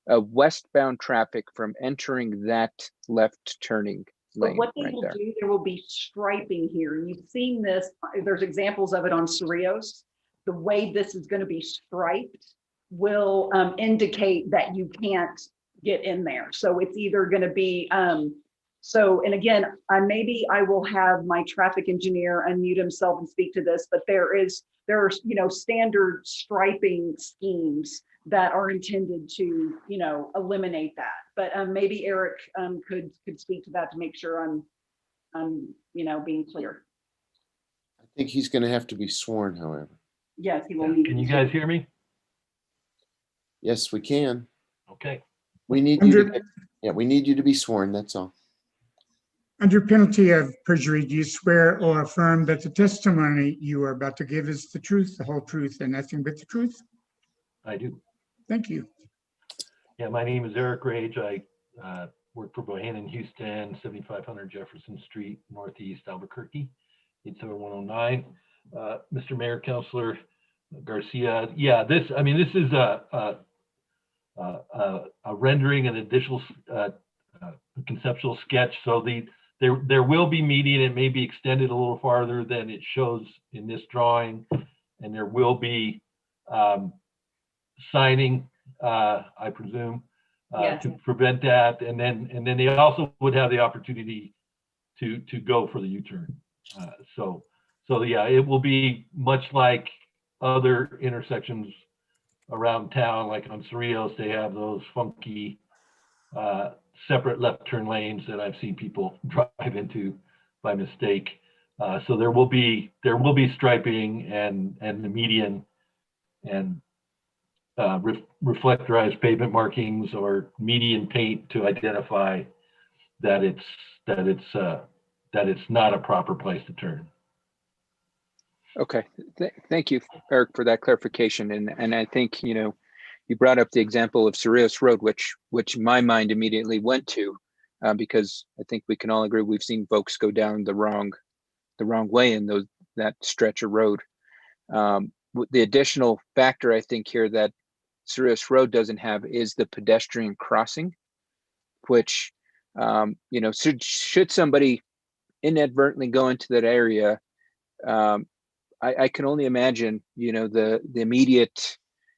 westbound traffic from entering that left turning lane? But what they will do, there will be striping here. And you've seen this, there's examples of it on Cerrillos. The way this is going to be striped will indicate that you can't get in there. So it's either going to be, and again, maybe I will have my traffic engineer unmute himself and speak to this, but there are standard striping schemes that are intended to, eliminate that. But maybe Eric could speak to that to make sure I'm being clear. I think he's going to have to be sworn, however. Yes, he will need. Can you guys hear me? Yes, we can. Okay. We need you to be sworn, that's all. Under penalty of perjury, do you swear or affirm that the testimony you are about to give is the truth, the whole truth, and nothing but the truth? I do. Thank you. Yeah, my name is Eric Rage. I work for Bohannon Houston, 7500 Jefferson Street, Northeast Albuquerque, 87109. Mr. Mayor, Councilor Garcia. Yeah, this is a rendering, an additional conceptual sketch. So there will be median. It may be extended a little farther than it shows in this drawing, and there will be signing, I presume, yes, to prevent that. And then they also would have the opportunity to go for the U-turn. So yeah, it will be much like other intersections around town, like on Cerrillos, they have those funky separate left turn lanes that I've seen people drive into by mistake. So there will be striping and the median and reflectorized pavement markings or median paint to identify that it's it's not a proper place to turn. Okay, thank you, Eric, for that clarification. And I think, you know, you brought up the example of Cerrillos Road, which my mind immediately went to, because I think we can all agree we've seen folks go down the wrong way in that stretch of road. The additional factor I think here that Cerrillos Road doesn't have is the pedestrian crossing, which, you know, should somebody inadvertently go into that area, I can only imagine, you know, the immediate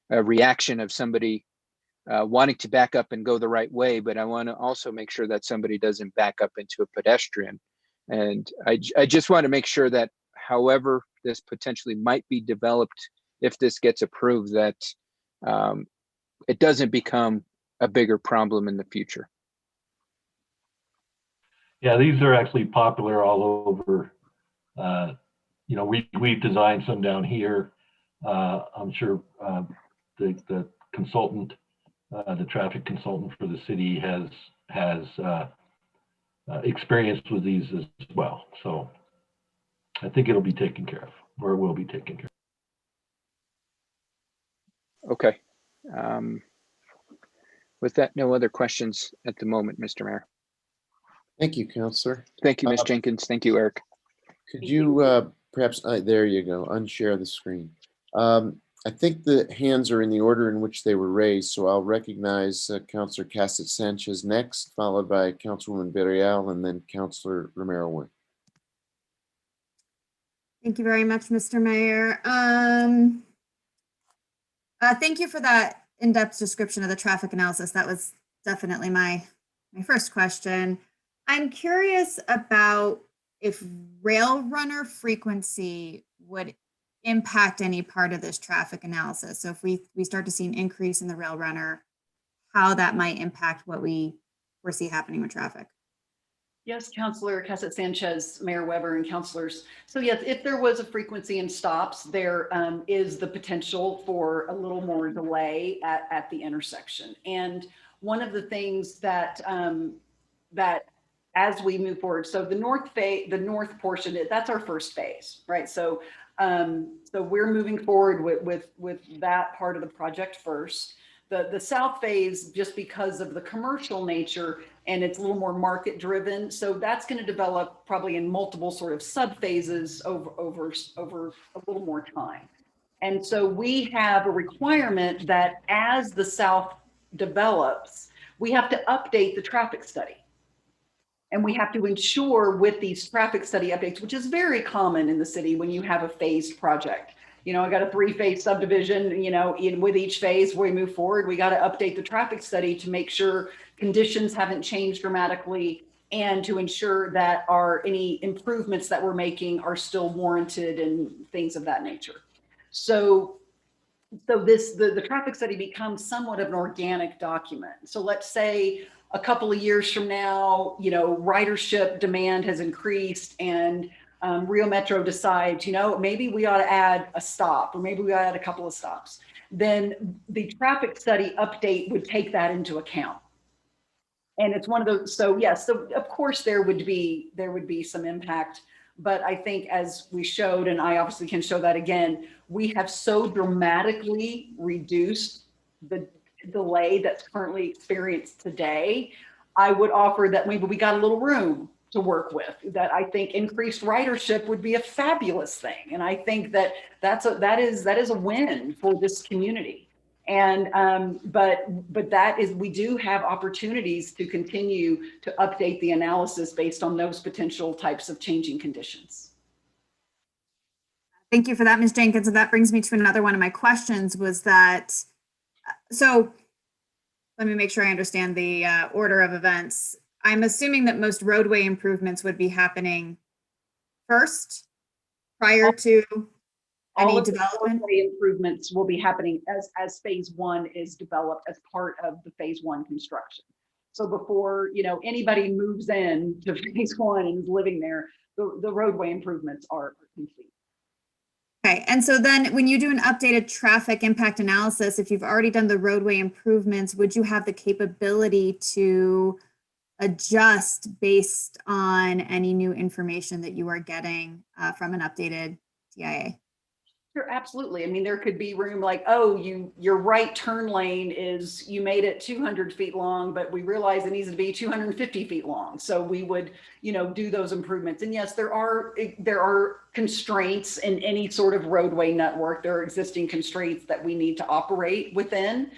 reaction of somebody wanting to back up and go the right way, but I want to also make sure that somebody doesn't back up into a pedestrian. And I just want to make sure that however this potentially might be developed, if this gets approved, that it doesn't become a bigger problem in the future. Yeah, these are actually popular all over. You know, we've designed some down here. I'm sure the consultant, the traffic consultant for the city has experience with these as well. So I think it'll be taken care of, or it will be taken care of. Okay. With that, no other questions at the moment, Mr. Mayor. Thank you, Counselor. Thank you, Ms. Jenkins. Thank you, Eric. Could you perhaps, there you go, unshare the screen. I think the hands are in the order in which they were raised, so I'll recognize Counselor Cassett Sanchez next, followed by Councilwoman Berrial, and then Counselor Romero Wing. Thank you very much, Mr. Mayor. Thank you for that in-depth description of the traffic analysis. That was definitely my first question. I'm curious about if rail runner frequency would impact any part of this traffic analysis. So if we start to see an increase in the rail runner, how that might impact what we foresee happening with traffic. Yes, Councilor Cassett Sanchez, Mayor Weber, and councilors. So yes, if there was a frequency in stops, there is the potential for a little more delay at the intersection. And one of the things that that as we move forward, so the north portion, that's our first phase, right? So so we're moving forward with that part of the project first. The south phase, just because of the commercial nature and it's a little more market driven. So that's going to develop probably in multiple sort of sub phases over a little more time. And so we have a requirement that as the south develops, we have to update the traffic study. And we have to ensure with these traffic study updates, which is very common in the city when you have a phased project. You know, I got a 3-phase subdivision, you know, with each phase where we move forward, we got to update the traffic study to make sure conditions haven't changed dramatically and to ensure that any improvements that we're making are still warranted and things of that nature. So the traffic study becomes somewhat of an organic document. So let's say a couple of years from now, you know, ridership demand has increased and Rio Metro decides, you know, maybe we ought to add a stop or maybe we ought to add a couple of stops. Then the traffic study update would take that into account. And it's one of those, so yes, so of course there would be some impact, but I think as we showed, and I obviously can show that again, we have so dramatically reduced the delay that's currently experienced today. I would offer that maybe we got a little room to work with, that I think increased ridership would be a fabulous thing. And I think that that is a win for this community. And but that is, we do have opportunities to continue to update the analysis based on those potential types of changing conditions. Thank you for that, Ms. Jenkins. And that brings me to another one of my questions was that, so let me make sure I understand the order of events. I'm assuming that most roadway improvements would be happening first prior to any development. Improvements will be happening as phase one is developed as part of the phase one construction. So before, you know, anybody moves in to phase one and is living there, the roadway improvements are complete. Okay, and so then when you do an updated traffic impact analysis, if you've already done the roadway improvements, would you have the capability to adjust based on any new information that you are getting from an updated TIA? Sure, absolutely. I mean, there could be room like, oh, your right turn lane is, you made it 200 feet long, but we realize it needs to be 250 feet long. So we would, do those improvements. And yes, there are constraints in any sort of roadway network. There are existing constraints that we need to operate within.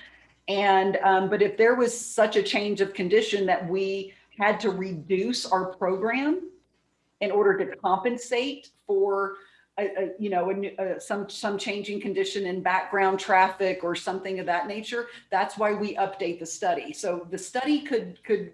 And, but if there was such a change of condition that we had to reduce our program in order to compensate for some changing condition in background traffic or something of that nature, that's why we update the study. So the study could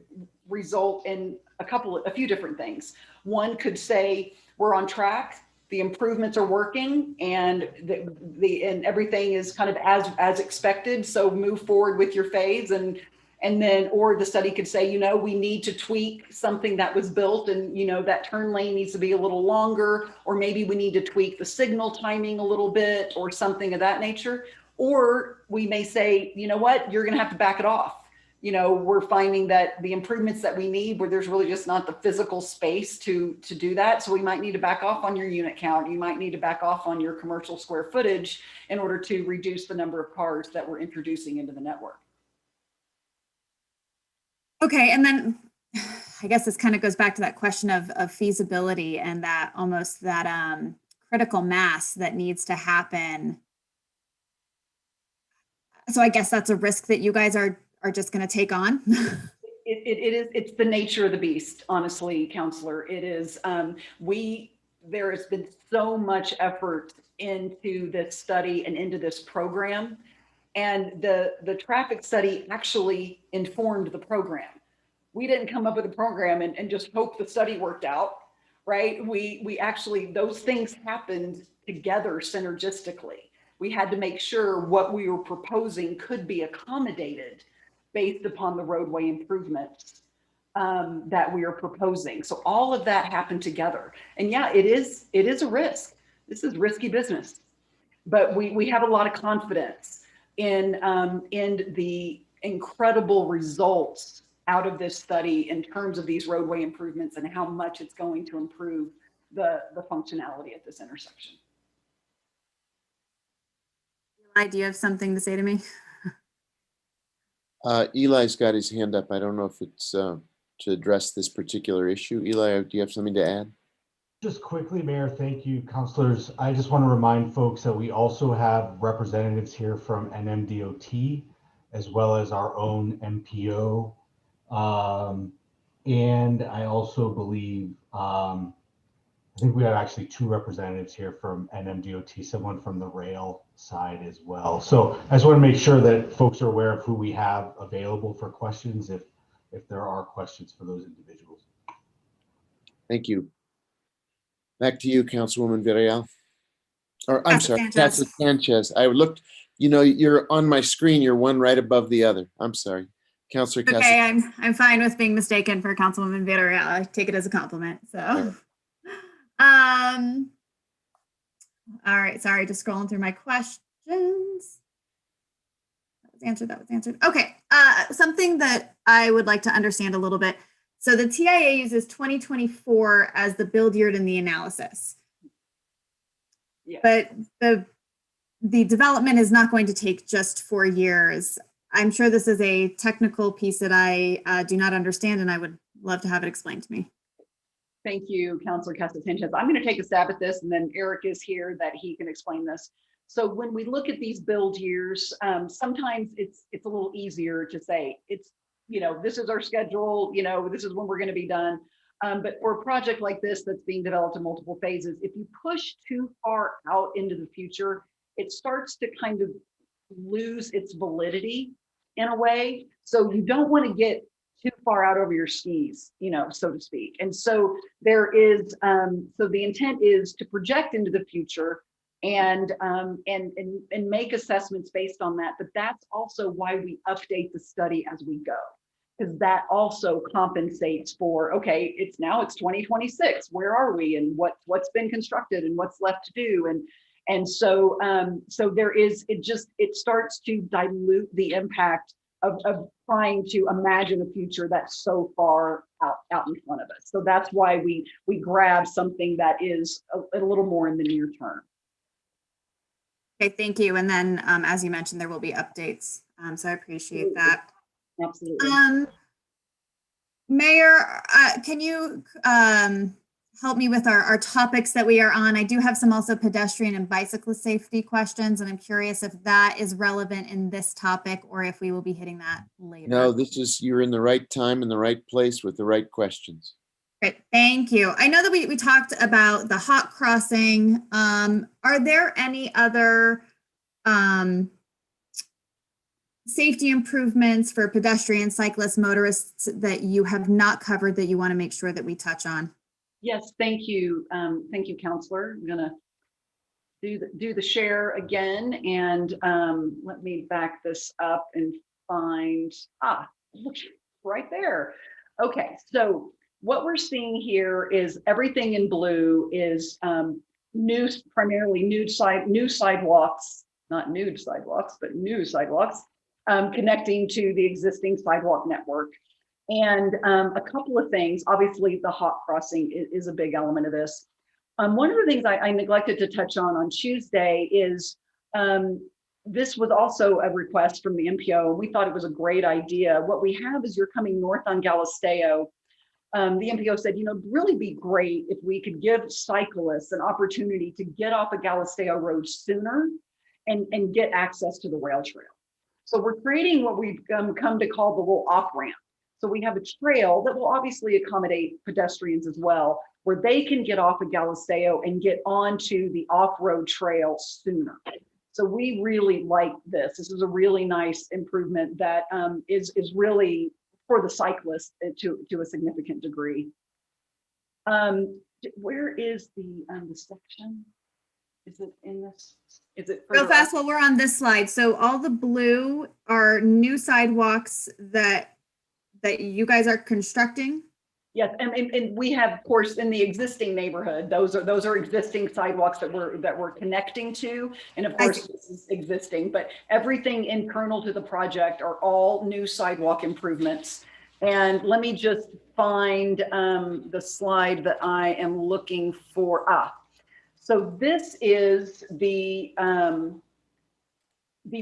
result in a few different things. One could say we're on track, the improvements are working, and and everything is kind of as expected. So move forward with your phase, and then, or the study could say, we need to tweak something that was built, and that turn lane needs to be a little longer, or maybe we need to tweak the signal timing a little bit, or something of that nature. Or we may say, you know what, you're going to have to back it off. We're finding that the improvements that we need, where there's really just not the physical space to do that. So we might need to back off on your unit count. You might need to back off on your commercial square footage in order to reduce the number of cars that we're introducing into the network. Okay, and then I guess this kind of goes back to that question of feasibility and that almost that critical mass that needs to happen. So I guess that's a risk that you guys are just going to take on. It's the nature of the beast, honestly, Counselor. It is, there has been so much effort into this study and into this program. And the traffic study actually informed the program. We didn't come up with a program and just hope the study worked out, right? We actually, those things happened together synergistically. We had to make sure what we were proposing could be accommodated based upon the roadway improvements that we are proposing. So all of that happened together. And yeah, it is a risk. This is risky business, but we have a lot of confidence in the incredible results out of this study in terms of these roadway improvements and how much it's going to improve the functionality at this intersection. Eli, do you have something to say to me? Eli's got his hand up. I don't know if it's to address this particular issue. Eli, do you have something to add? Just quickly, Mayor, thank you, councilors. I just want to remind folks that we also have representatives here from NMDOT, as well as our own MPO. And I also believe, I think we have actually two representatives here from NMDOT, someone from the rail side as well. So I just want to make sure that folks are aware of who we have available for questions if there are questions for those individuals. Thank you. Back to you, Councilwoman Villarreal. Or I'm sorry, Sanchez. Casa Sanchez. I looked, you're on my screen. You're one right above the other. I'm sorry. Councilor Casa. Okay, I'm fine with being mistaken for Councilwoman Villarreal. I take it as a compliment. So, all right. Sorry, just scrolling through my questions. That was answered. Okay, something that I would like to understand a little bit. So the TIA uses 2024 as the build year in the analysis. Yeah. But the development is not going to take just 4 years. I'm sure this is a technical piece that I do not understand, and I would love to have it explained to me. Thank you, Councilor Casa Sanchez. I'm going to take a stab at this, and then Eric is here that he can explain this. So when we look at these build years, sometimes it's a little easier to say it's, this is our schedule, this is when we're going to be done. But for a project like this that's being developed in multiple phases, if you push too far out into the future, it starts to kind of lose its validity in a way. So you don't want to get too far out over your skis, so to speak. And so there is, so the intent is to project into the future and make assessments based on that. But that's also why we update the study as we go, because that also compensates for, okay, it's 2026. Where are we, and what's been constructed and what's left to do, and so so there is, it starts to dilute the impact of trying to imagine a future that's so far out in front of us. So that's why we grab something that is a little more in the near term. Okay, thank you. And then, as you mentioned, there will be updates. So I appreciate that. Absolutely. Mayor, can you help me with our topics that we are on? I do have some also pedestrian and bicyclist safety questions, and I'm curious if that is relevant in this topic or if we will be hitting that later. No, you're in the right time and the right place with the right questions. Great, thank you. I know that we talked about the hot crossing. Are there any other safety improvements for pedestrians, cyclists, motorists that you have not covered that you want to make sure that we touch on? Yes, thank you. Thank you, Counselor. I'm gonna do the share again, and let me back this up and find, look right there. Okay, so what we're seeing here is everything in blue is primarily new sidewalks, not nude sidewalks, but new sidewalks connecting to the existing sidewalk network. And a couple of things, obviously the hot crossing is a big element of this. One of the things I neglected to touch on Tuesday is this was also a request from the MPO. We thought it was a great idea. What we have is you're coming north on Galisteo. The MPO said, it'd really be great if we could give cyclists an opportunity to get off of Galisteo Road sooner and get access to the rail trail. So we're creating what we've come to call the little off-ramp. So we have a trail that will obviously accommodate pedestrians as well, where they can get off of Galisteo and get onto the off-road trail sooner. So we really like this. This is a really nice improvement that is really for the cyclist to a significant degree. Where is the section? Is it in this? Is it real fast while we're on this slide? So all the blue are new sidewalks that you guys are constructing? Yes, and we have, of course, in the existing neighborhood, those are existing sidewalks that we're connecting to, and of course this is existing. But everything internal to the project are all new sidewalk improvements. And let me just find the slide that I am looking for. So this is the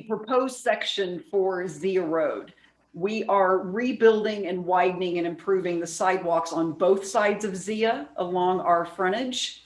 proposed section for Zia Road. We are rebuilding and widening and improving the sidewalks on both sides of Zia along our frontage.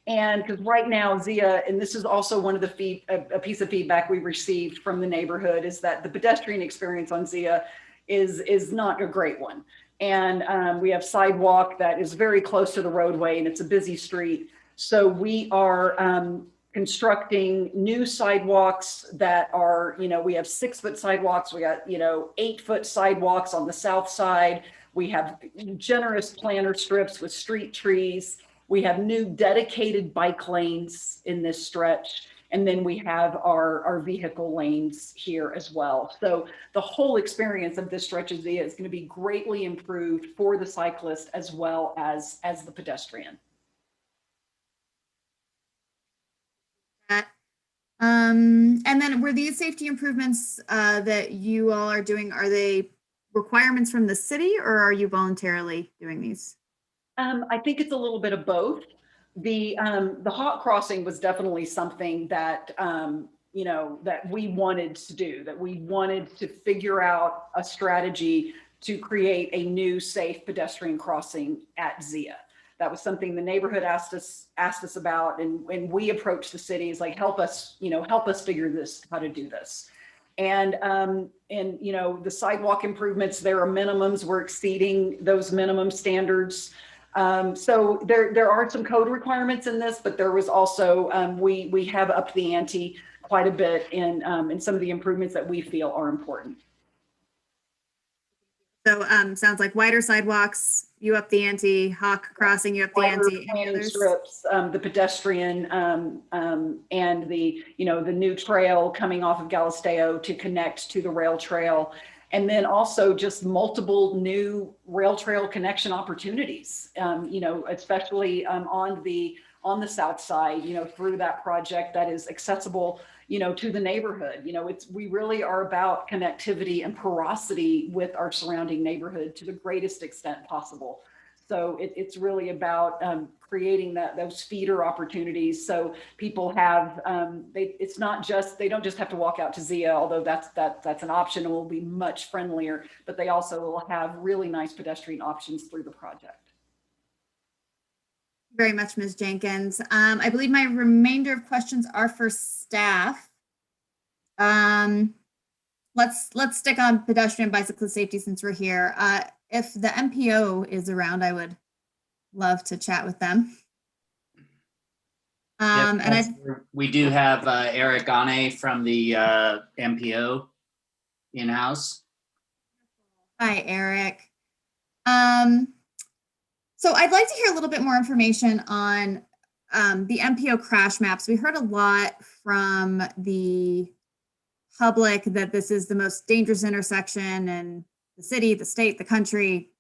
And because right now Zia, and this is also one of the a piece of feedback we received from the neighborhood, is that the pedestrian experience on Zia is not a great one. And we have sidewalk that is very close to the roadway and it's a busy street. So we are constructing new sidewalks that are, we have 6-foot sidewalks. We got, 8-foot sidewalks on the south side. We have generous planter strips with street trees. We have new dedicated bike lanes in this stretch. And then we have our vehicle lanes here as well. So the whole experience of this stretch of Zia is going to be greatly improved for the cyclist as well as the pedestrian. And then were these safety improvements that you all are doing, are they requirements from the city or are you voluntarily doing these? I think it's a little bit of both. The hot crossing was definitely something that, that we wanted to do, that we wanted to figure out a strategy to create a new safe pedestrian crossing at Zia. That was something the neighborhood asked us about, and when we approached the city, is like, help us figure this, how to do this. And the sidewalk improvements, there are minimums, we're exceeding those minimum standards. So there are some code requirements in this, but there was also, we have upped the ante quite a bit in some of the improvements that we feel are important. So sounds like wider sidewalks, you up the ante, hawk crossing, you up the ante. Any others? Strips, the pedestrian and the new trail coming off of Galisteo to connect to the rail trail. And then also just multiple new rail trail connection opportunities, especially on the south side, through that project that is accessible, to the neighborhood. We really are about connectivity and porosity with our surrounding neighborhood to the greatest extent possible. So it's really about creating those feeder opportunities so people have, it's not just, they don't just have to walk out to Zia, although that's an option and will be much friendlier, but they also will have really nice pedestrian options through the project. Very much, Ms. Jenkins. I believe my remainder of questions are for staff. Let's stick on pedestrian bicyclist safety since we're here. If the MPO is around, I would love to chat with them. We do have Eric Gane from the MPO in-house. Hi, Eric. So I'd like to hear a little bit more information on the MPO crash maps. We heard a lot from the public that this is the most dangerous intersection in the city, the state, the country,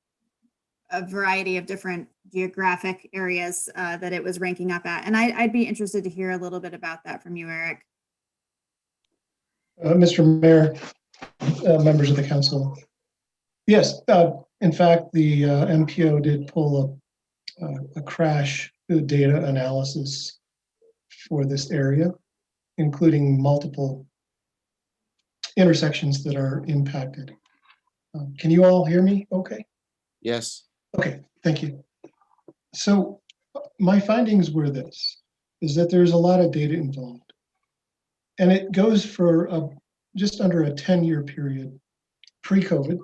a variety of different geographic areas that it was ranking up at. And I'd be interested to hear a little bit about that from you, Eric. Mr. Mayor, members of the council. Yes, in fact, the MPO did pull a crash data analysis for this area, including multiple intersections that are impacted. Can you all hear me okay? Yes. Okay, thank you. So my findings were this, is that there's a lot of data involved. And it goes for just under a 10-year period, pre-COVID,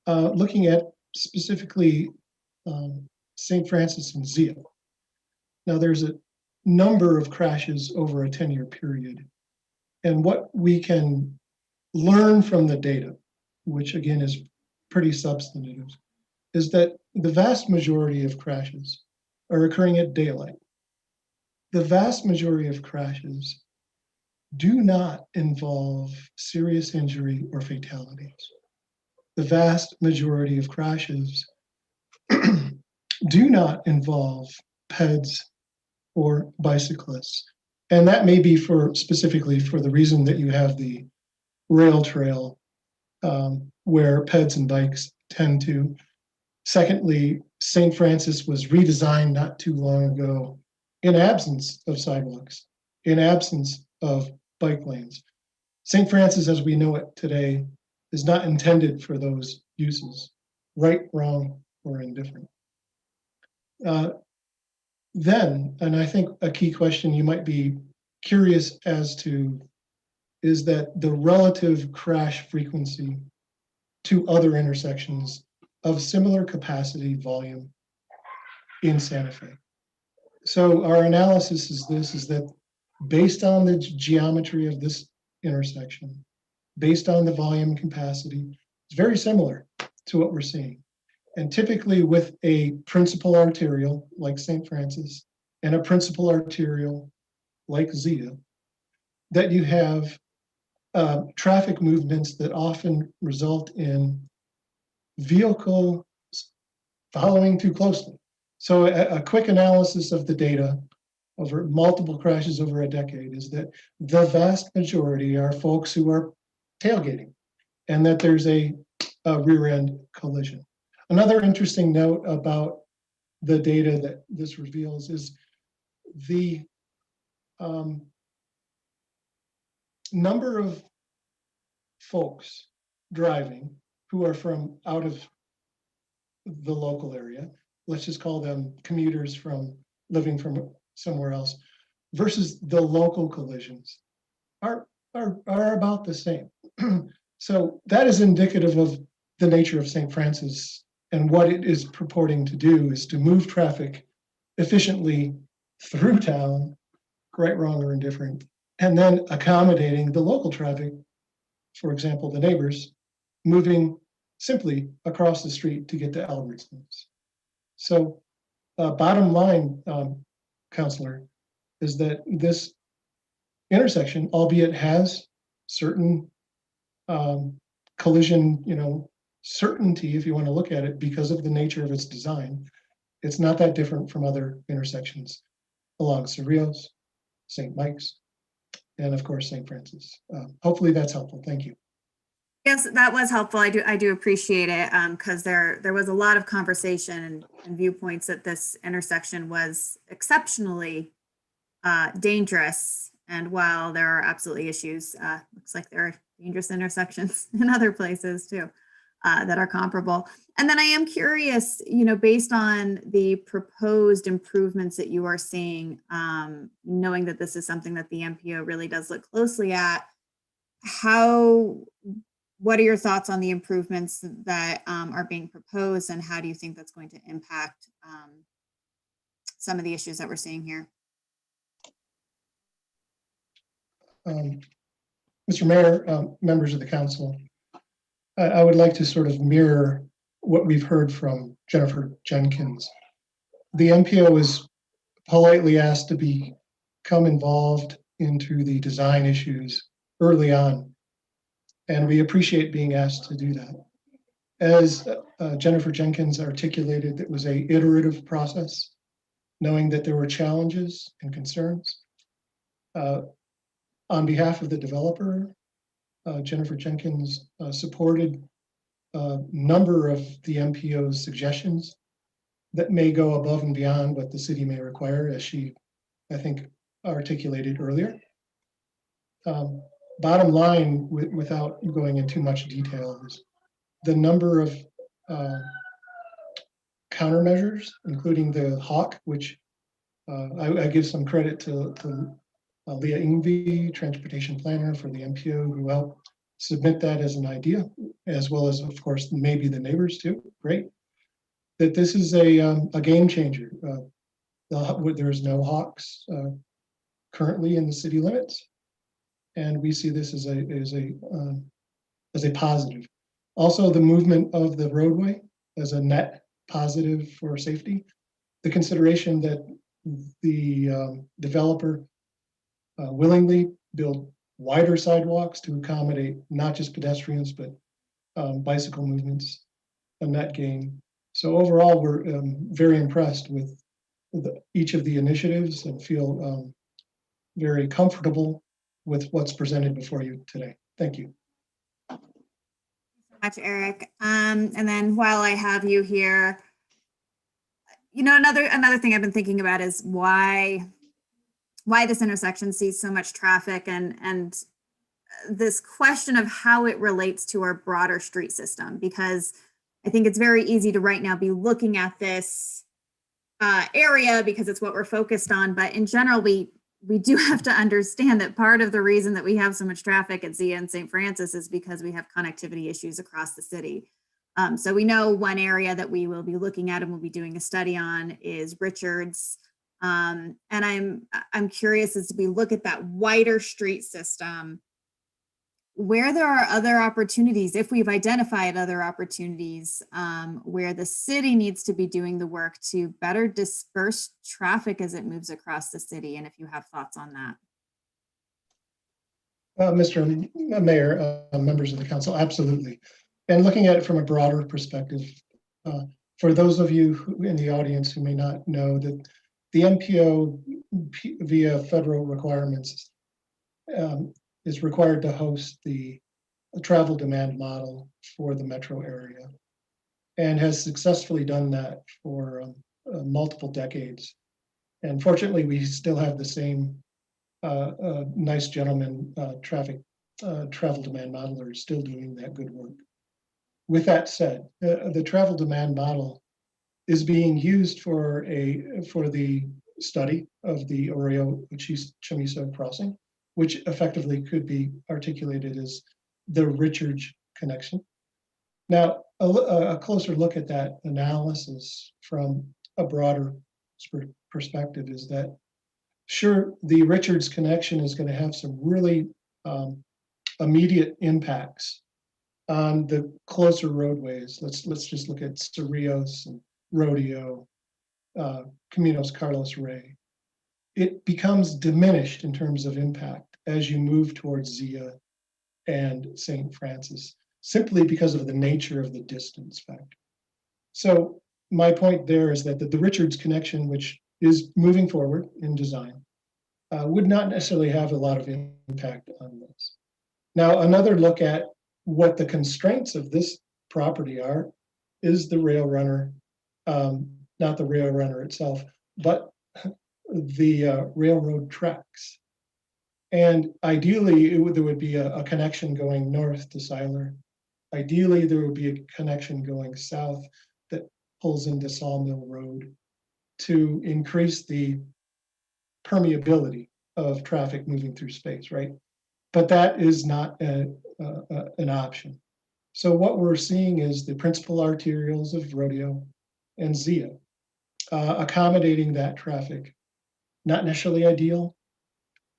looking at specifically St. Francis and Zia. Now there's a number of crashes over a 10-year period. And what we can learn from the data, which again is pretty substantive, is that the vast majority of crashes are occurring at daylight. The vast majority of crashes do not involve serious injury or fatalities. The vast majority of crashes do not involve peds or bicyclists. And that may be specifically for the reason that you have the rail trail where peds and bikes tend to. Secondly, St. Francis was redesigned not too long ago in absence of sidewalks, in absence of bike lanes. St. Francis, as we know it today, is not intended for those uses, right, wrong, or indifferent. Then, and I think a key question you might be curious as to is that the relative crash frequency to other intersections of similar capacity volume in Santa Fe. So our analysis is this, is that based on the geometry of this intersection, based on the volume capacity, it's very similar to what we're seeing. And typically with a principal arterial like St. Francis and a principal arterial like Zia, that you have traffic movements that often result in vehicles following too closely. So a quick analysis of the data over multiple crashes over a decade is that the vast majority are folks who are tailgating and that there's a rear end collision. Another interesting note about the data that this reveals is the number of folks driving who are from out of the local area, let's just call them commuters from living from somewhere else, versus the local collisions are about the same. So that is indicative of the nature of St. Francis, and what it is purporting to do is to move traffic efficiently through town, right, wrong, or indifferent, and then accommodating the local traffic, for example, the neighbors, moving simply across the street to get to Albertsons. So bottom line, Councilor, is that this intersection, albeit has certain collision, certainty, if you want to look at it, because of the nature of its design. It's not that different from other intersections along Cerrillos, St. Mike's, and of course, St. Francis. Hopefully that's helpful. Thank you. Yes, that was helpful. I do appreciate it, because there was a lot of conversation and viewpoints that this intersection was exceptionally dangerous. And while there are absolutely issues, looks like there are dangerous intersections in other places too that are comparable. And then I am curious, based on the proposed improvements that you are seeing, knowing that this is something that the MPO really does look closely at, what are your thoughts on the improvements that are being proposed, and how do you think that's going to impact some of the issues that we're seeing here? Mr. Mayor, members of the council, I would like to sort of mirror what we've heard from Jennifer Jenkins. The MPO was politely asked to become involved into the design issues early on, and we appreciate being asked to do that. As Jennifer Jenkins articulated, it was an iterative process, knowing that there were challenges and concerns. On behalf of the developer, Jennifer Jenkins supported a number of the MPO's suggestions that may go above and beyond what the city may require, as she, I think, articulated earlier. Bottom line, without going into much detail, is the number of countermeasures, including the HAWK, which I give some credit to Leah Ingve, transportation planner for the MPO, who helped submit that as an idea, as well as, of course, maybe the neighbors too. Great. That this is a game changer. There's no HAWKs currently in the city limits, and we see this as a positive. Also, the movement of the roadway as a net positive for safety. The consideration that the developer willingly build wider sidewalks to accommodate not just pedestrians, but bicycle movements, a net gain. So overall, we're very impressed with each of the initiatives and feel very comfortable with what's presented before you today. Thank you. Much, Eric. And then while I have you here, another thing I've been thinking about is why this intersection sees so much traffic, and this question of how it relates to our broader street system, because I think it's very easy to right now be looking at this area because it's what we're focused on. But in general, we do have to understand that part of the reason that we have so much traffic at Zia and St. Francis is because we have connectivity issues across the city. So we know one area that we will be looking at and we'll be doing a study on is Richards. And I'm curious, as we look at that wider street system, where there are other opportunities, if we've identified other opportunities where the city needs to be doing the work to better disperse traffic as it moves across the city, and if you have thoughts on that. Mr. Mayor, members of the council, absolutely. And looking at it from a broader perspective, for those of you in the audience who may not know, that the MPO via federal requirements is required to host the travel demand model for the metro area, and has successfully done that for multiple decades. And fortunately, we still have the same nice gentleman travel demand modeler still doing that good work. With that said, the travel demand model is being used for the study of the Arroyo Chamizo crossing, which effectively could be articulated as the Richards connection. Now, a closer look at that analysis from a broader perspective is that, sure, the Richards connection is going to have some really immediate impacts on the closer roadways. Let's just look at Cerrillos and Rodeo, Caminos Carlos Rey. It becomes diminished in terms of impact as you move towards Zia and St. Francis. simply because of the nature of the distance factor. So my point there is that the Richards connection, which is moving forward in design, would not necessarily have a lot of impact on this. Now, another look at what the constraints of this property are is the rail runner, not the rail runner itself, but the railroad tracks. And ideally, there would be a connection going north to Siler. Ideally, there would be a connection going south that pulls into Sawmill Road to increase the permeability of traffic moving through space, right? But that is not an option. So what we're seeing is the principal arterials of Rodeo and Zia accommodating that traffic. Not necessarily ideal.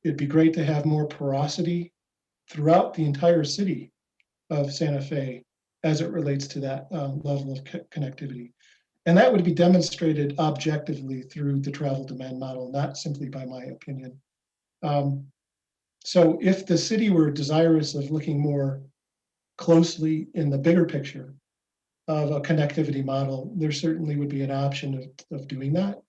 It'd be great to have more porosity throughout the entire city of Santa Fe as it relates to that level of connectivity. And that would be demonstrated objectively through the travel demand model, not simply by my opinion. So if the city were desirous of looking more closely in the bigger picture of a connectivity model, there certainly would be an option of doing that.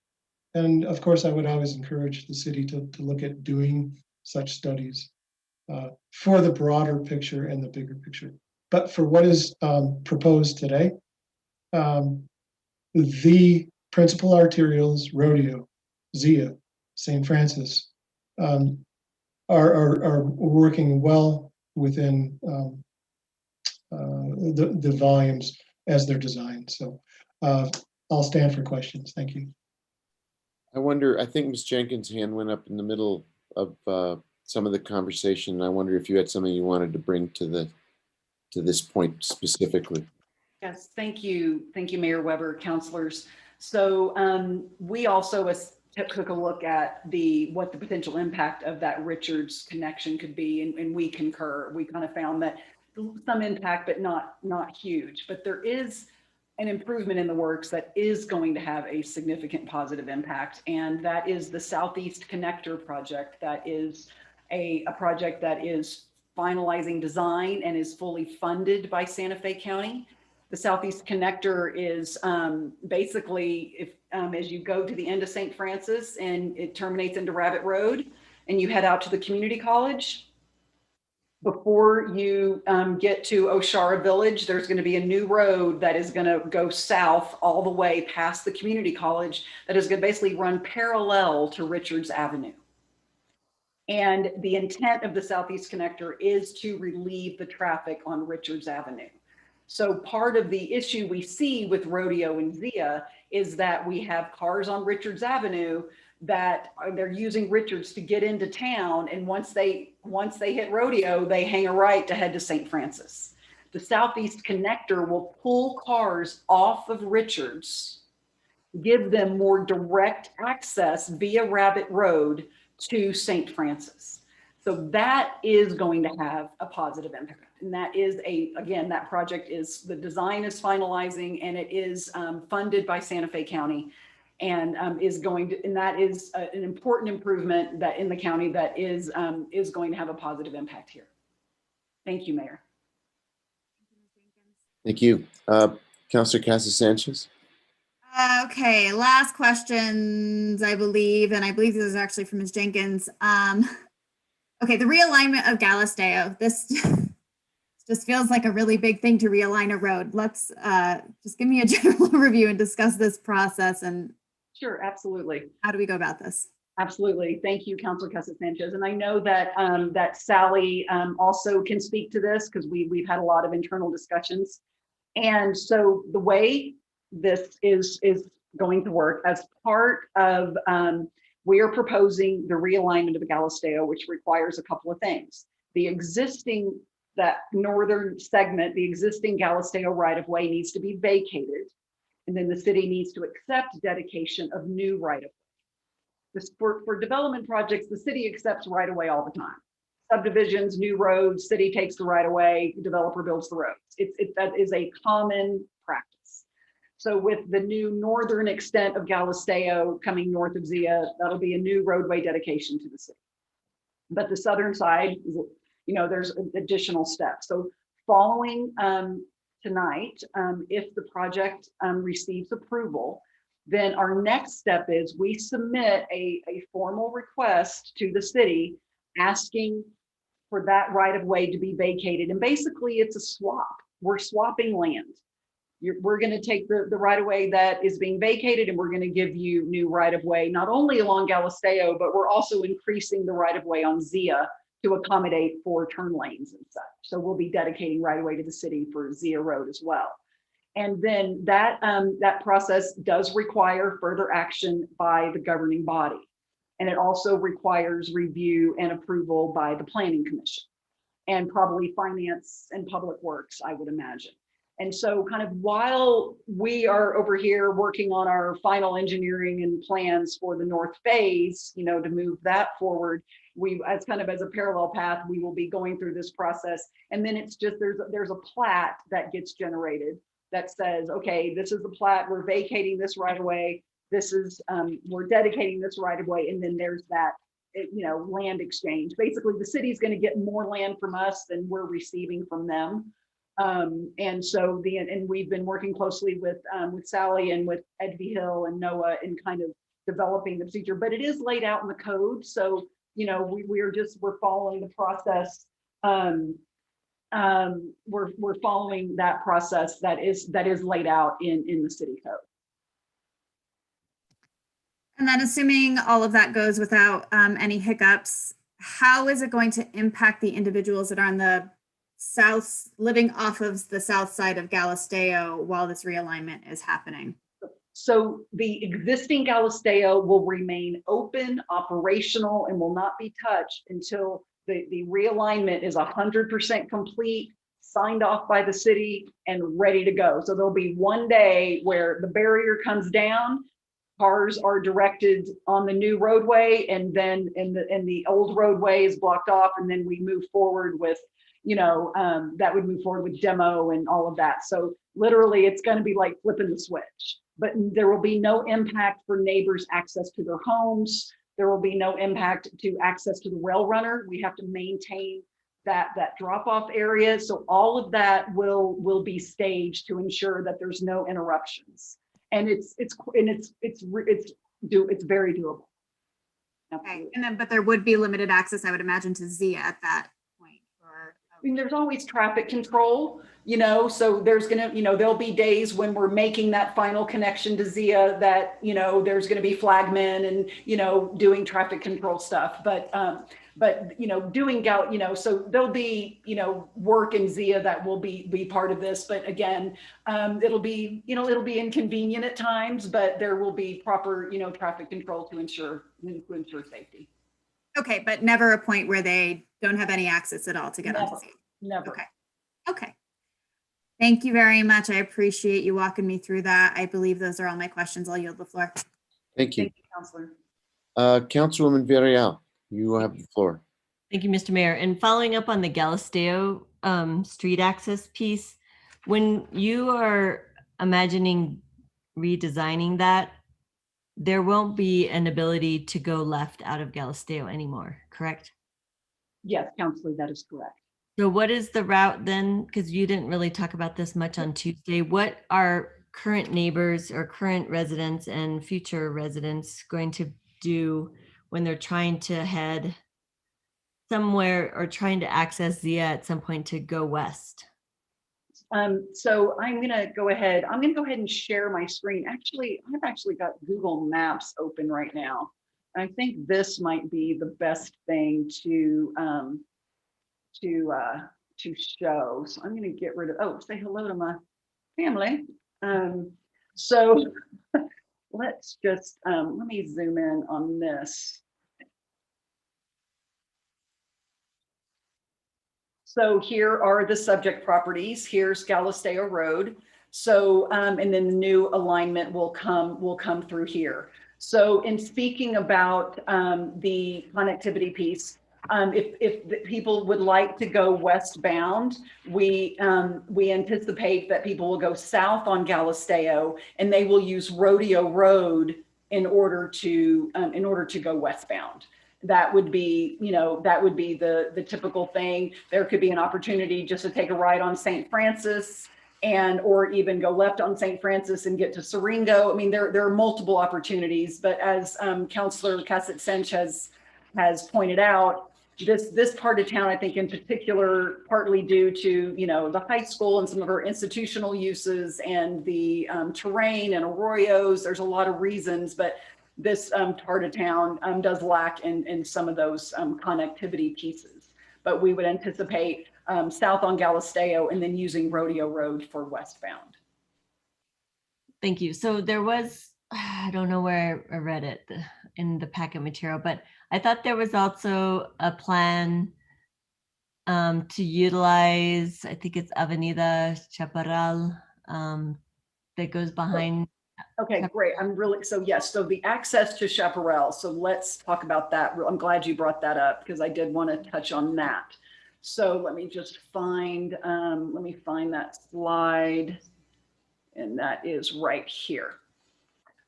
And of course, I would always encourage the city to look at doing such studies for the broader picture and the bigger picture. But for what is proposed today, the principal arterials, Rodeo, Zia, St. Francis, are working well within the volumes as they're designed. So I'll stand for questions. Thank you. I wonder, I think Ms. Jenkins' hand went up in the middle of some of the conversation. I wonder if you had something you wanted to bring to this point specifically. Yes, thank you. Thank you, Mayor Weber, councilors. So we also took a look at what the potential impact of that Richards connection could be, and we concur. We kind of found that some impact, but not huge. But there is an improvement in the works that is going to have a significant positive impact, and that is the Southeast Connector project. That is a project that is finalizing design and is fully funded by Santa Fe County. The Southeast Connector is basically, if as you go to the end of St. Francis and it terminates into Rabbit Road and you head out to the community college, before you get to Oshara Village, there's going to be a new road that is going to go south all the way past the community college that is going to basically run parallel to Richards Avenue. And the intent of the Southeast Connector is to relieve the traffic on Richards Avenue. So part of the issue we see with Rodeo and Zia is that we have cars on Richards Avenue that they're using Richards to get into town, and once they hit Rodeo, they hang a right to head to St. Francis. The Southeast Connector will pull cars off of Richards, give them more direct access via Rabbit Road to St. Francis. So that is going to have a positive impact. And that is again, that project the design is finalizing, and it is funded by Santa Fe County, and that is an important improvement that in the county that is going to have a positive impact here. Thank you, Mayor. Thank you. Councilor Casas Sanchez. Okay, last questions, I believe, and I believe this is actually from Ms. Jenkins. Okay, the realignment of Galisteo. This just feels like a really big thing to realign a road. Let's just give me a general review and discuss this process. And sure, absolutely. How do we go about this? Absolutely. Thank you, Councilor Casas Sanchez. And I know that that Sally also can speak to this because we've had a lot of internal discussions. And so the way this is going to work as part of, we are proposing the realignment of the Galisteo, which requires a couple of things. The existing, that northern segment, the existing Galisteo right-of-way needs to be vacated. And then the city needs to accept dedication of new right-of-way. For development projects, the city accepts right-of-way all the time. Subdivisions, new roads, city takes the right-of-way, developer builds the roads. That is a common practice. So with the new northern extent of Galisteo coming north of Zia, that'll be a new roadway dedication to the city. But the southern side, there's additional steps. So Following tonight, if the project receives approval, then our next step is we submit a formal request to the city asking for that right of way to be vacated. And basically it's a swap. We're swapping land. We're going to take the right of way that is being vacated and we're going to give you new right of way, not only along Galisteo, but we're also increasing the right of way on Zia to accommodate for turn lanes and such. So we'll be dedicating right of way to the city for Zia Road as well. And then that process does require further action by the governing body. And it also requires review and approval by the Planning Commission and probably Finance and Public Works, I would imagine. And so kind of while we are over here working on our final engineering and plans for the north phase, you know, to move that forward, we, as kind of as a parallel path, we will be going through this process. And then it's just, there's a plat that gets generated that says, okay, this is the plat, we're vacating this right away. This is, we're dedicating this right of way. And then there's that, you know, land exchange. Basically the city's going to get more land from us than we're receiving from them. And so and we've been working closely with Sally and with Ed Hill and Noah in kind of developing the procedure, but it is laid out in the code. So, you know, we're following the process. We're following that process that is laid out in the city code. And then assuming all of that goes without any hiccups, how is it going to impact the individuals that are on the south, living off of the south side of Galisteo while this realignment is happening? So the existing Galisteo will remain open, operational, and will not be touched until the realignment is 100% complete, signed off by the city, and ready to go. So there'll be one day where the barrier comes down, cars are directed on the new roadway, and then in the old roadway is blocked off, and then we move forward with, you know, that would move forward with demo and all of that. So literally it's going to be like flipping the switch, but there will be no impact for neighbors' access to their homes. There will be no impact to access to the rail runner. We have to maintain that drop-off area. So all of that will be staged to ensure that there's no interruptions. And it's very doable. Okay, and then, but there would be limited access, I would imagine, to Zia at that point. I mean, there's always traffic control, you know, so there's gonna, you know, there'll be days when we're making that final connection to Zia that, you know, there's gonna be flagmen and, you know, doing traffic control stuff, but you know, you know, so there'll be, you know, work in Zia that will be part of this, but again, it'll be, you know, it'll be inconvenient at times, but there will be proper, you know, traffic control to ensure safety. Okay, but never a point where they don't have any access at all to get onto Zia. Never. Okay. Okay. Thank you very much. I appreciate you walking me through that. I believe those are all my questions. I'll yield the floor. Thank you. Thank you, Councilor. Councilwoman Villarreal, you have the floor. Thank you, Mr. Mayor. And following up on the Galisteo street access piece, when you are imagining redesigning that, there won't be an ability to go left out of Galisteo anymore, correct? Yes, Councilor, that is correct. So what is the route then? Because you didn't really talk about this much on Tuesday. What are current neighbors or current residents and future residents going to do when they're trying to head somewhere or trying to access Zia at some point to go west? So I'm going to go ahead and share my screen. Actually, I've actually got Google Maps open right now. I think this might be the best thing to show. So I'm going to get rid of, say hello to my family. So let's just, let me zoom in on this. So here are the subject properties. Here's Galisteo Road. So, and then the new alignment will come through here. So in speaking about the connectivity piece, if the people would like to go westbound, we anticipate that people will go south on Galisteo and they will use Rodeo Road in order to go westbound. that would be, that would be the typical thing. There could be an opportunity just to take a ride on St. Francis or even go left on St. Francis and get to Siringo. I mean, there are multiple opportunities, but as Councilor Kasich has pointed out, this part of town, I think in particular, partly due to, the high school and some of our institutional uses and the terrain and arroyos, there's a lot of reasons, but this part of town does lack in some of those connectivity pieces. But we would anticipate south on Galisteo and then using Rodeo Road for westbound. Thank you. So there was, I don't know where I read it in the packet material, but I thought there was also a plan to utilize, I think it's Avenida Chaparral that goes behind. Okay, great. Yes, so the access to Chaparral. So let's talk about that. I'm glad you brought that up because I did want to touch on that. So let me just find that slide, and that is right here.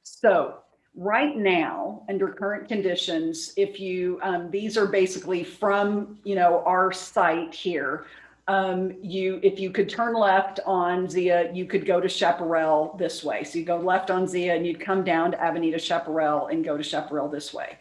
So right now, under current conditions, if you, these are basically from, our site here. If you could turn left on Zia, you could go to Chaparral this way. So you go left on Zia and you'd come down to Avenida Chaparral and go to Chaparral this way.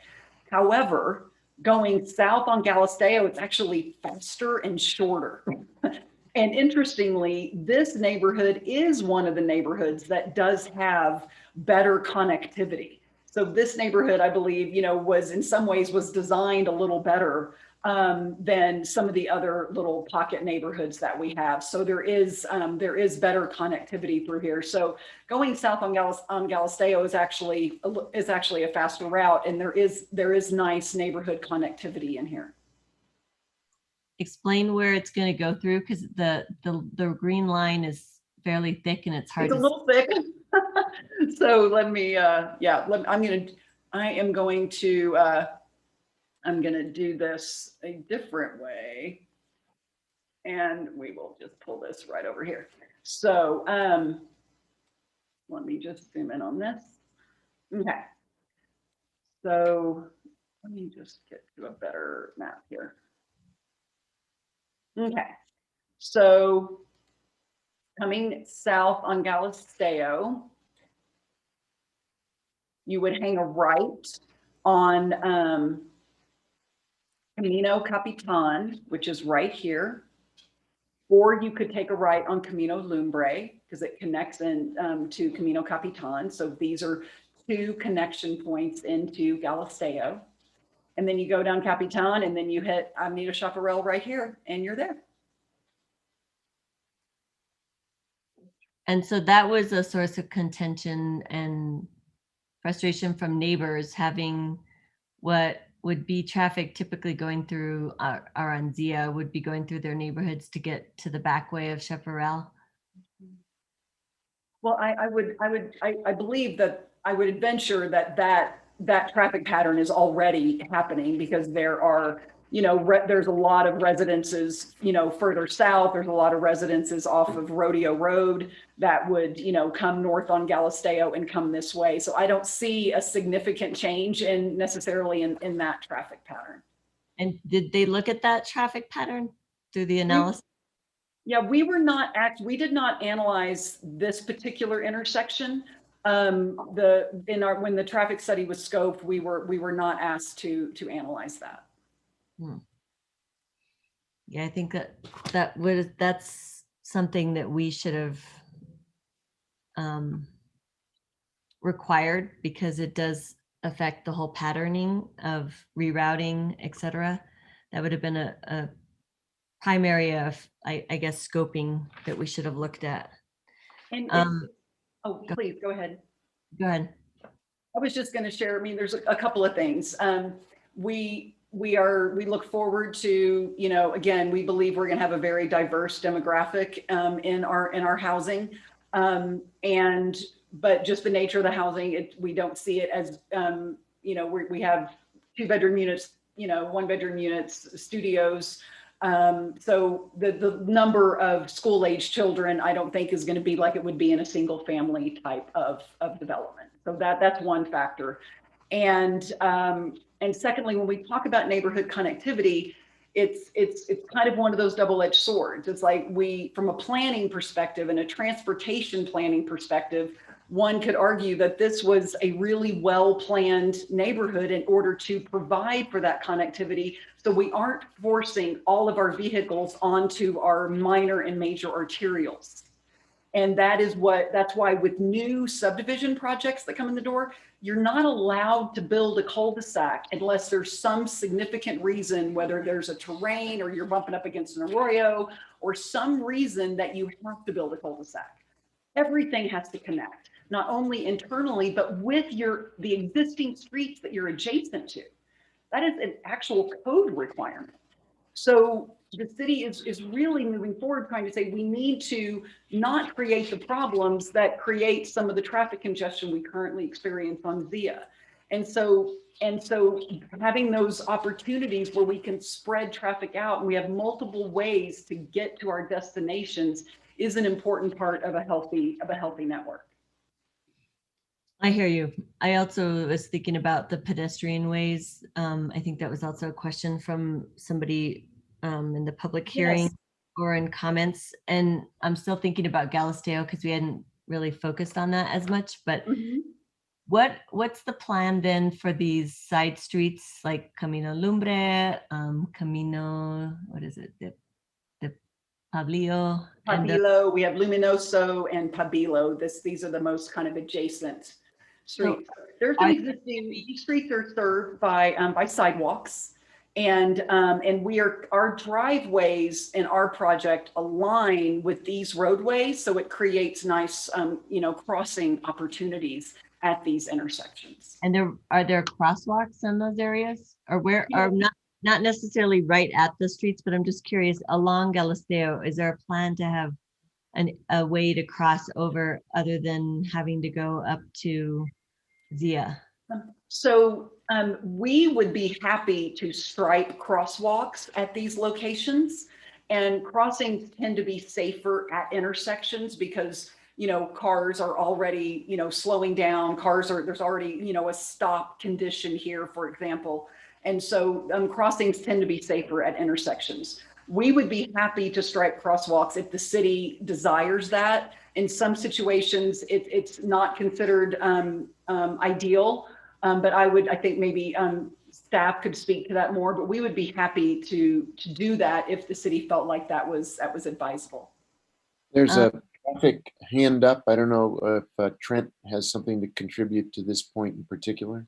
However, going south on Galisteo, it's actually faster and shorter. And interestingly, this neighborhood is one of the neighborhoods that does have better connectivity. So this neighborhood, I believe, was in some ways was designed a little better than some of the other little pocket neighborhoods that we have. So there is better connectivity through here. So going south on Galisteo is actually a faster route, and there is nice neighborhood connectivity in here. Explain where it's going to go through, because the green line is fairly thick and it's hard. It's a little thick. So let me, I'm going to do this a different way, and we will just pull this right over here. So let me just zoom in on this. Okay. So let me just get to a better map here. Okay. So coming south on Galisteo, you would hang a right on Camino Capitan, which is right here, or you could take a right on Camino Lumbre because it connects in to Camino Capitan. So these are two connection points into Galisteo. And then you go down Capitan and then you hit Avenida Chaparral right here and you're there. And so that was a source of contention and frustration from neighbors, having what would be traffic typically going through Aranzia would be going through their neighborhoods to get to the back way of Chaparral. Well, I believe that I would venture that traffic pattern is already happening because there are, there's a lot of residences, further south. There's a lot of residences off of Rodeo Road that would, come north on Galisteo and come this way. So I don't see a significant change necessarily in that traffic pattern. And did they look at that traffic pattern through the analysis? Yeah, we did not analyze this particular intersection. When the traffic study was scoped, we were not asked to analyze that. Yeah, I think that's something that we should have required, because it does affect the whole patterning of rerouting, etc. That would have been a primary of, I guess, scoping that we should have looked at. And please go ahead. Go ahead. I was just going to share. I mean, there's a couple of things. We look forward to, again, we believe we're going to have a very diverse demographic in our housing, but just the nature of the housing, we don't see it as, we have 2-bedroom units, 1-bedroom units, studios. So the number of school-age children, I don't think is going to be like it would be in a single family type of development. So that's one factor. And secondly, when we talk about neighborhood connectivity, it's kind of one of those double-edged swords. It's like from a planning perspective and a transportation planning perspective, one could argue that this was a really well-planned neighborhood in order to provide for that connectivity. So we aren't forcing all of our vehicles onto our minor and major arterials. And that's why with new subdivision projects that come in the door, you're not allowed to build a cul-de-sac unless there's some significant reason, whether there's a terrain or you're bumping up against an arroyo or some reason that you have to build a cul-de-sac. Everything has to connect, not only internally, but with the existing streets that you're adjacent to. That is an actual code requirement. So the city is really moving forward trying to say we need to not create the problems that create some of the traffic congestion we currently experience on Zia. And so having those opportunities where we can spread traffic out and we have multiple ways to get to our destinations is an important part of a healthy network. I hear you. I also was thinking about the pedestrian ways. I think that was also a question from somebody in the public hearing Yes. or in comments. And I'm still thinking about Galisteo because we hadn't really focused on that as much. But what's the plan then for these side streets like Camino Lumbre, Camino, what is it? The Pablillo. Pabillo, we have Luminoso and Pabillo. These are the most kind of adjacent streets. There's some existing, these streets are served by sidewalks. And our driveways in our project align with these roadways. So it creates nice, crossing opportunities at these intersections. And are there crosswalks in those areas or where are not necessarily right at the streets, but I'm just curious along Galisteo, is there a plan to have a way to cross over other than having to go up to Zia? So we would be happy to stripe crosswalks at these locations, and crossings tend to be safer at intersections because, cars are already, slowing down. There's already, a stop condition here, for example. And so crossings tend to be safer at intersections. We would be happy to stripe crosswalks if the city desires that. In some situations, it's not considered ideal. But I think maybe staff could speak to that more, but we would be happy to do that if the city felt like that was advisable. There's a traffic hand up. I don't know if Trent has something to contribute to this point in particular.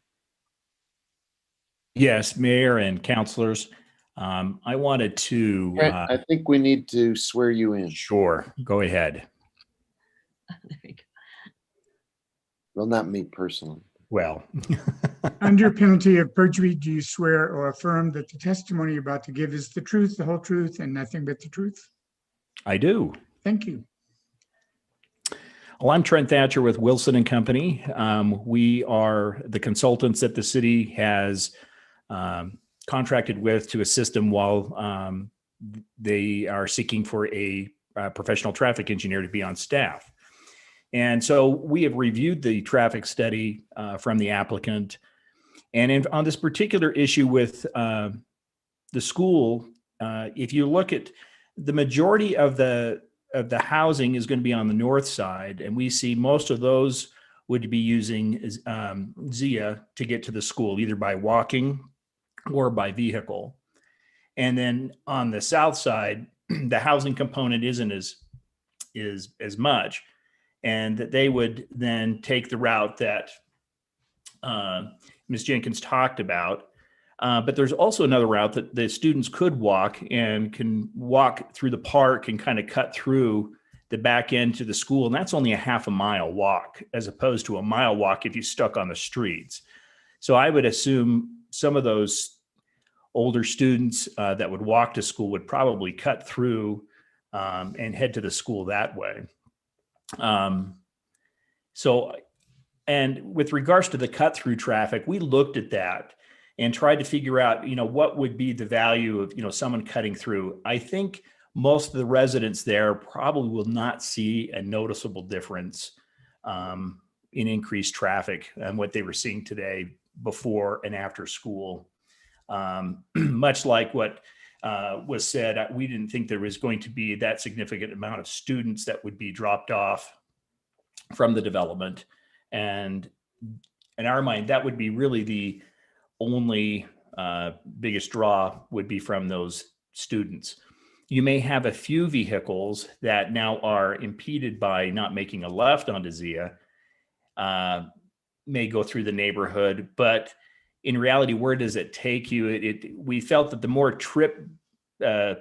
Yes, Mayor and councilors. I wanted to. Trent, I think we need to swear you in. Sure, go ahead. There we go. Well, not me personally. Well, Under penalty of perjury, do you swear or affirm that the testimony you're about to give is the truth, the whole truth, and nothing but the truth? I do. Thank you. Well, I'm Trent Thatcher with Wilson & Company. We are the consultants that the city has contracted with to assist them while they are seeking for a professional traffic engineer to be on staff. And so we have reviewed the traffic study from the applicant. And on this particular issue with the school, if you look at the majority of the housing is going to be on the north side, and we see most of those would be using Zia to get to the school, either by walking or by vehicle. And then on the south side, the housing component isn't as much, and that they would then take the route that Ms. Jenkins talked about. But there's also another route that the students could walk and can walk through the park and kind of cut through the back end to the school. And that's only a half a mile walk as opposed to a mile walk if you stuck on the streets. So I would assume some of those older students that would walk to school would probably cut through and head to the school that way. And with regards to the cut through traffic, we looked at that and tried to figure out, what would be the value of, someone cutting through. I think most of the residents there probably will not see a noticeable difference in increased traffic and what they were seeing today before and after school. Much like what was said, we didn't think there was going to be that significant amount of students that would be dropped off from the development. And in our mind, that would be really the only biggest draw would be from those students. You may have a few vehicles that now are impeded by not making a left onto Zia, may go through the neighborhood, but in reality, where does it take you? We felt that the more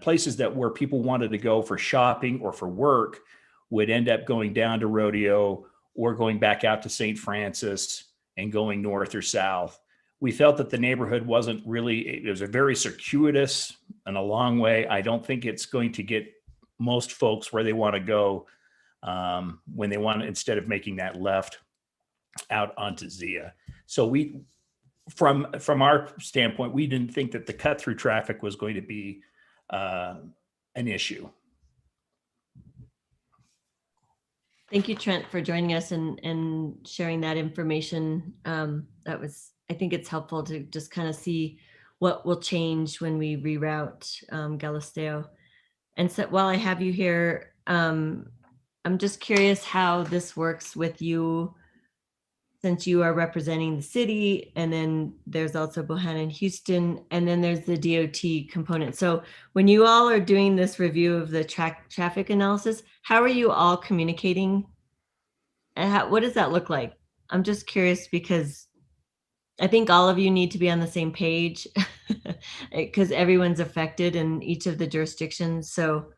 places that where people wanted to go for shopping or for work would end up going down to Rodeo or going back out to St. Francis and going north or south. We felt that the neighborhood wasn't really, it was a very circuitous and a long way. I don't think it's going to get most folks where they want to go when they want, instead of making that left out onto Zia. So from our standpoint, we didn't think that the cut through traffic was going to be an issue. Thank you, Trent, for joining us and sharing that information. I think it's helpful to just kind of see what will change when we reroute Galisteo. And so while I have you here, I'm just curious how this works with you, since you are representing the city, and then there's also Bohannon, Houston, and then there's the DOT component. So when you all are doing this review of the traffic analysis, how are you all communicating? And what does that look like? I'm just curious because I think all of you need to be on the same page because everyone's affected in each of the jurisdictions. So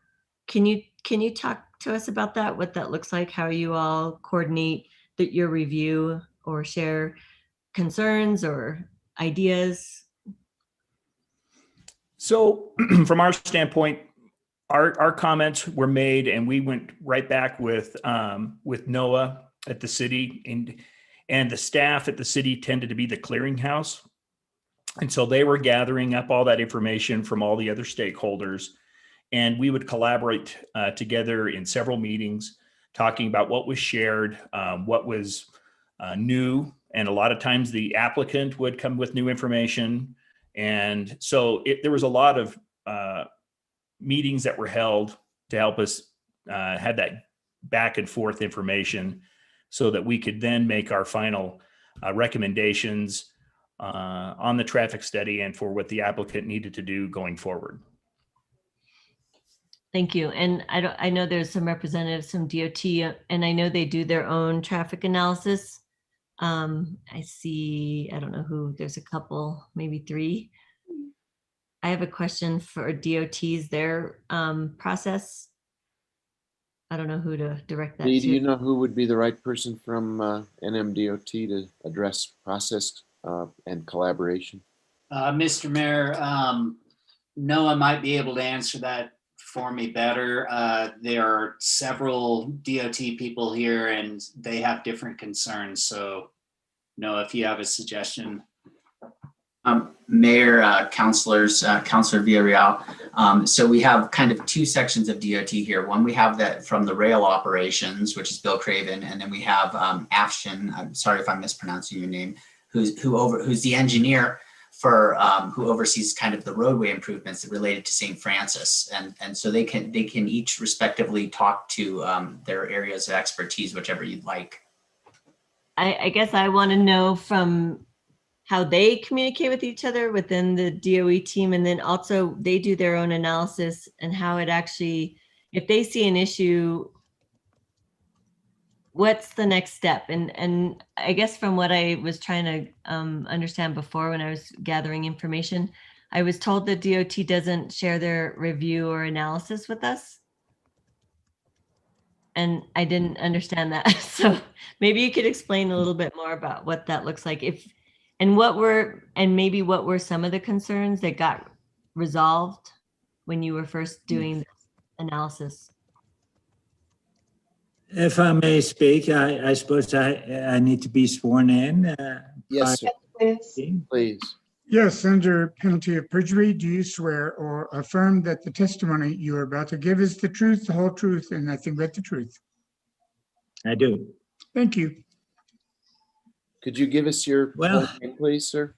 can you talk to us about that, what that looks like, how you all coordinate your review or share concerns or ideas? So from our standpoint, our comments were made and we went right back with NOAA at the city, and the staff at the city tended to be the clearinghouse. And so they were gathering up all that information from all the other stakeholders, and we would collaborate together in several meetings, talking about what was shared, what was new. And a lot of times the applicant would come with new information. And so there was a lot of meetings that were held to help us have that back and forth information so that we could then make our final recommendations on the traffic study and for what the applicant needed to do going forward. Thank you. And I know there's some representatives from DOT, and I know they do their own traffic analysis. I see, I don't know who, there's a couple, maybe three. I have a question for DOT's, their process. I don't know who to direct that Lee, to. do you know who would be the right person from NMDOT to address process and collaboration? Mr. Mayor, Noah might be able to answer that for me better. There are several DOT people here and they have different concerns. So Noah, if you have a suggestion. Mayor, councilors, Councilor Villarreal. So we have kind of two sections of DOT here. One, we have that from the rail operations, which is Bill Craven, and then we have Afshin. I'm sorry if I'm mispronouncing your name. Who's the engineer for who oversees kind of the roadway improvements related to St. Francis, and so they can each respectively talk to their areas of expertise, whichever you'd like. I guess I want to know from how they communicate with each other within the DOE team, and then also they do their own analysis and how it actually, if they see an issue, what's the next step? And I guess from what I was trying to understand before when I was gathering information, I was told that DOT doesn't share their review or analysis with us. And I didn't understand that. So maybe you could explain a little bit more about what that looks like. What were some of the concerns that got resolved when you were first doing this analysis? If I may speak, I suppose I need to be sworn in. Yes, sir. Please. Yes, under penalty of perjury, do you swear or affirm that the testimony you are about to give is the truth, the whole truth, and nothing but the truth? I do. Thank you. Could you give us your Well- full name, please, sir?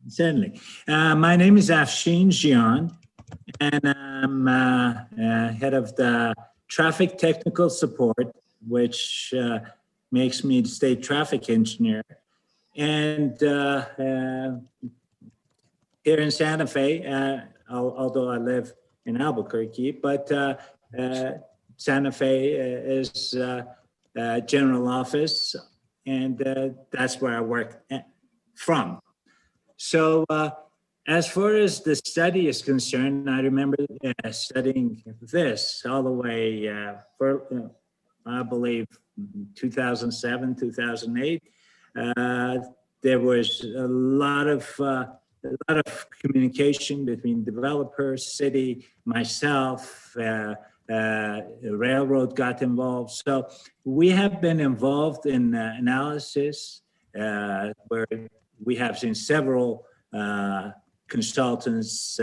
Certainly. My name is Afshin Jian, and I'm head of the traffic technical support, which makes me the state traffic engineer. And here in Santa Fe, although I live in Albuquerque, but Santa Fe is general office, and that's where I work from. So as far as the study is concerned, I remember studying this all the way for, I believe, 2007, 2008. There was a lot of communication between developers, city, myself, railroad got involved. So we have been involved in analysis where we have seen several consultants,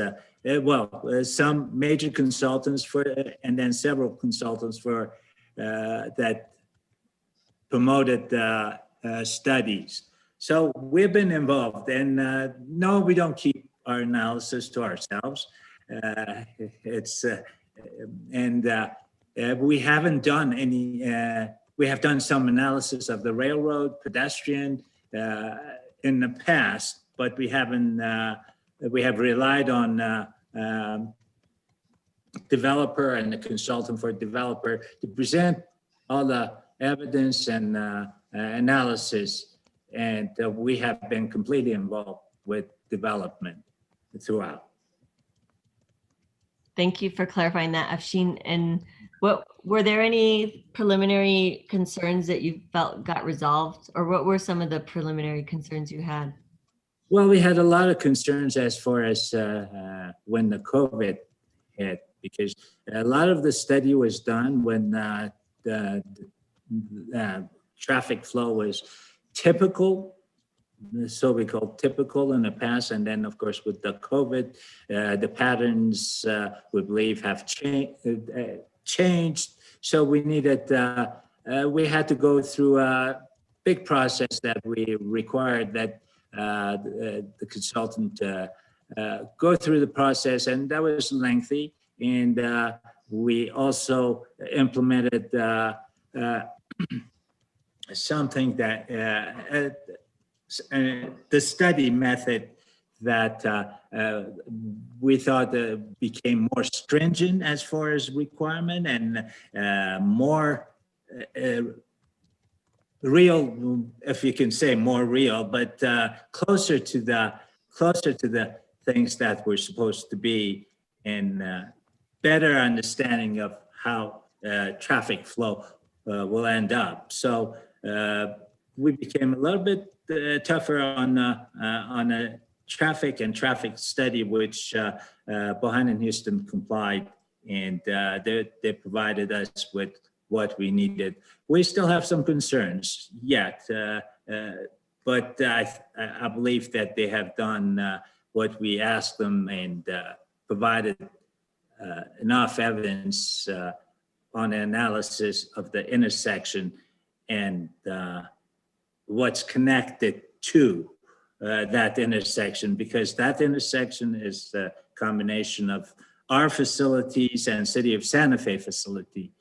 some major consultants for, and then several consultants for that promoted studies. So we've been involved, and no, we don't keep our analysis to ourselves. We haven't done any. We have done some analysis of the railroad, pedestrian in the past, but we haven't. We have relied on developer and the consultant for developer to present all the evidence and analysis. And we have been completely involved with development throughout. Thank you for clarifying that, Afshin. And what were there any preliminary concerns that you felt got resolved, or what were some of the preliminary concerns you had? Well, we had a lot of concerns as far as when the COVID hit, because a lot of the study was done when the traffic flow was typical, so we call typical in the past, and then of course with the COVID, the patterns we believe have changed. So we needed, we had to go through a big process that we required that the consultant go through the process, and that was lengthy. And we also implemented something that the study method that we thought became more stringent as far as requirement and more real, if you can say more real, but closer to the things that were supposed to be, and better understanding of how traffic flow will end up. So we became a little bit tougher on a traffic study, which Bohannon and Houston complied, and they provided us with what we needed. We still have some concerns yet, but I believe that they have done what we asked them and provided enough evidence on analysis of the intersection and what's connected to that intersection, because that intersection is a combination of our facilities and City of Santa Fe facility.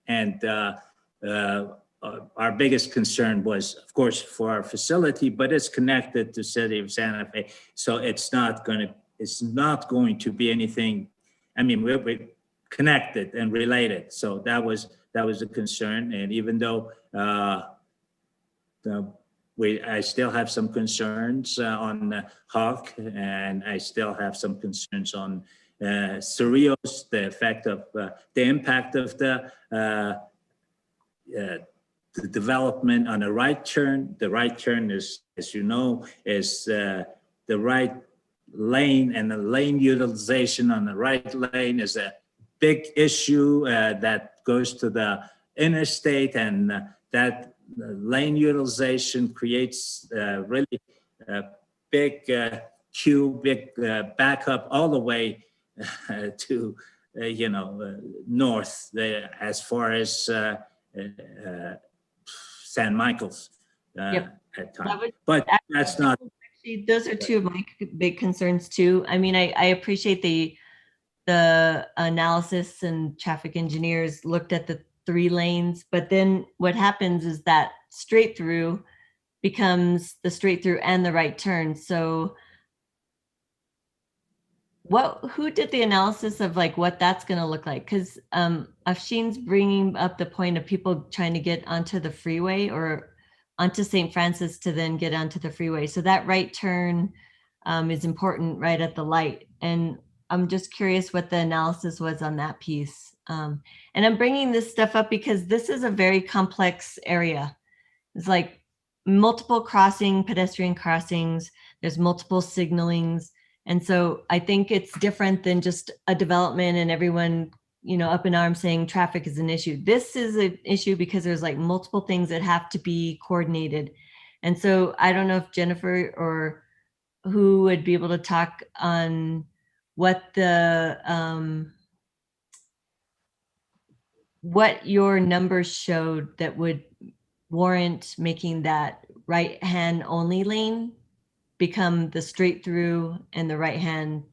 And our biggest concern was, of course, for our facility, but it's connected to City of Santa Fe, so it's not going to be anything. I mean, we're connected and related, so that was a concern. And even though I still have some concerns on Hawk, and I still have some concerns on Cerrillos, the effect of the impact of the development on a right turn. The right turn is, as you know, is the right lane, and the lane utilization on the right lane is a big issue that goes to the interstate, and that lane utilization creates really big queue, big backup all the way to north as far as San Michael's. at times. But that's not. Actually, those are two of my big concerns too. I mean, I appreciate the analysis, and traffic engineers looked at the 3 lanes, but then what happens is that straight through becomes the straight through and the right turn. So who did the analysis of like what that's going to look like? Because Afshin's bringing up the point of people trying to get onto the freeway or onto St. Francis to then get onto the freeway. So that right turn is important right at the light. And I'm just curious what the analysis was on that piece. And I'm bringing this stuff up because this is a very complex area. It's like multiple pedestrian crossings. There's multiple signalings. And so I think it's different than just a development and everyone, up in arms saying traffic is an issue. This is an issue because there's like multiple things that have to be coordinated. And so I don't know if Jennifer or who would be able to talk on what what your numbers showed that would warrant making that right hand only lane become the straight through and the right hand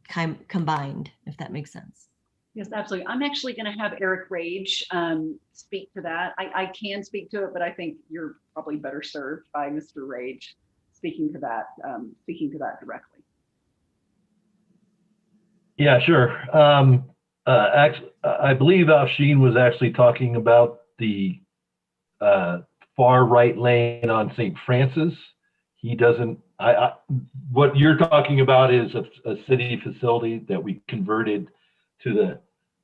combined, if that makes sense. Yes, absolutely. I'm actually going to have Eric Rage speak to that. I can speak to it, but I think you're probably better served by Mr. Rage speaking to that directly. Yeah, sure. Actually, I believe Afshin was actually talking about the far right lane on St. Francis. He doesn't. What you're talking about is a city facility that we converted to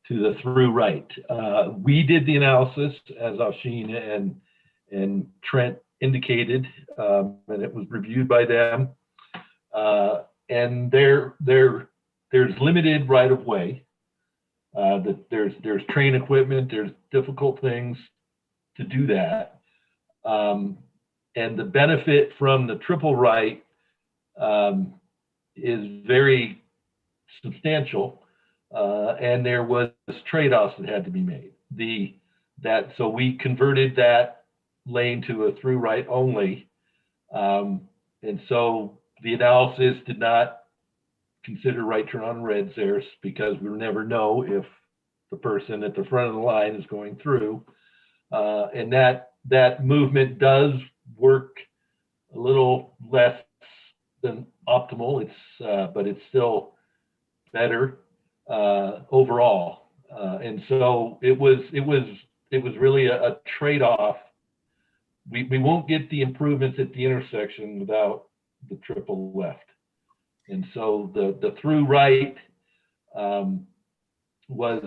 the through right. We did the analysis as Afshin and Trent indicated, and it was reviewed by them. And there's limited right of way. That there's train equipment. There's difficult things to do that. And the benefit from the triple right is very substantial, and there was trade-offs that had to be made. So we converted that lane to a through right only, and so the analysis did not consider right turn on reds there because we never know if the person at the front of the line is going through, and that movement does work a little less than optimal. But it's still better overall. And so it was really a trade-off. We won't get the improvements at the intersection without the triple left. And so the through right was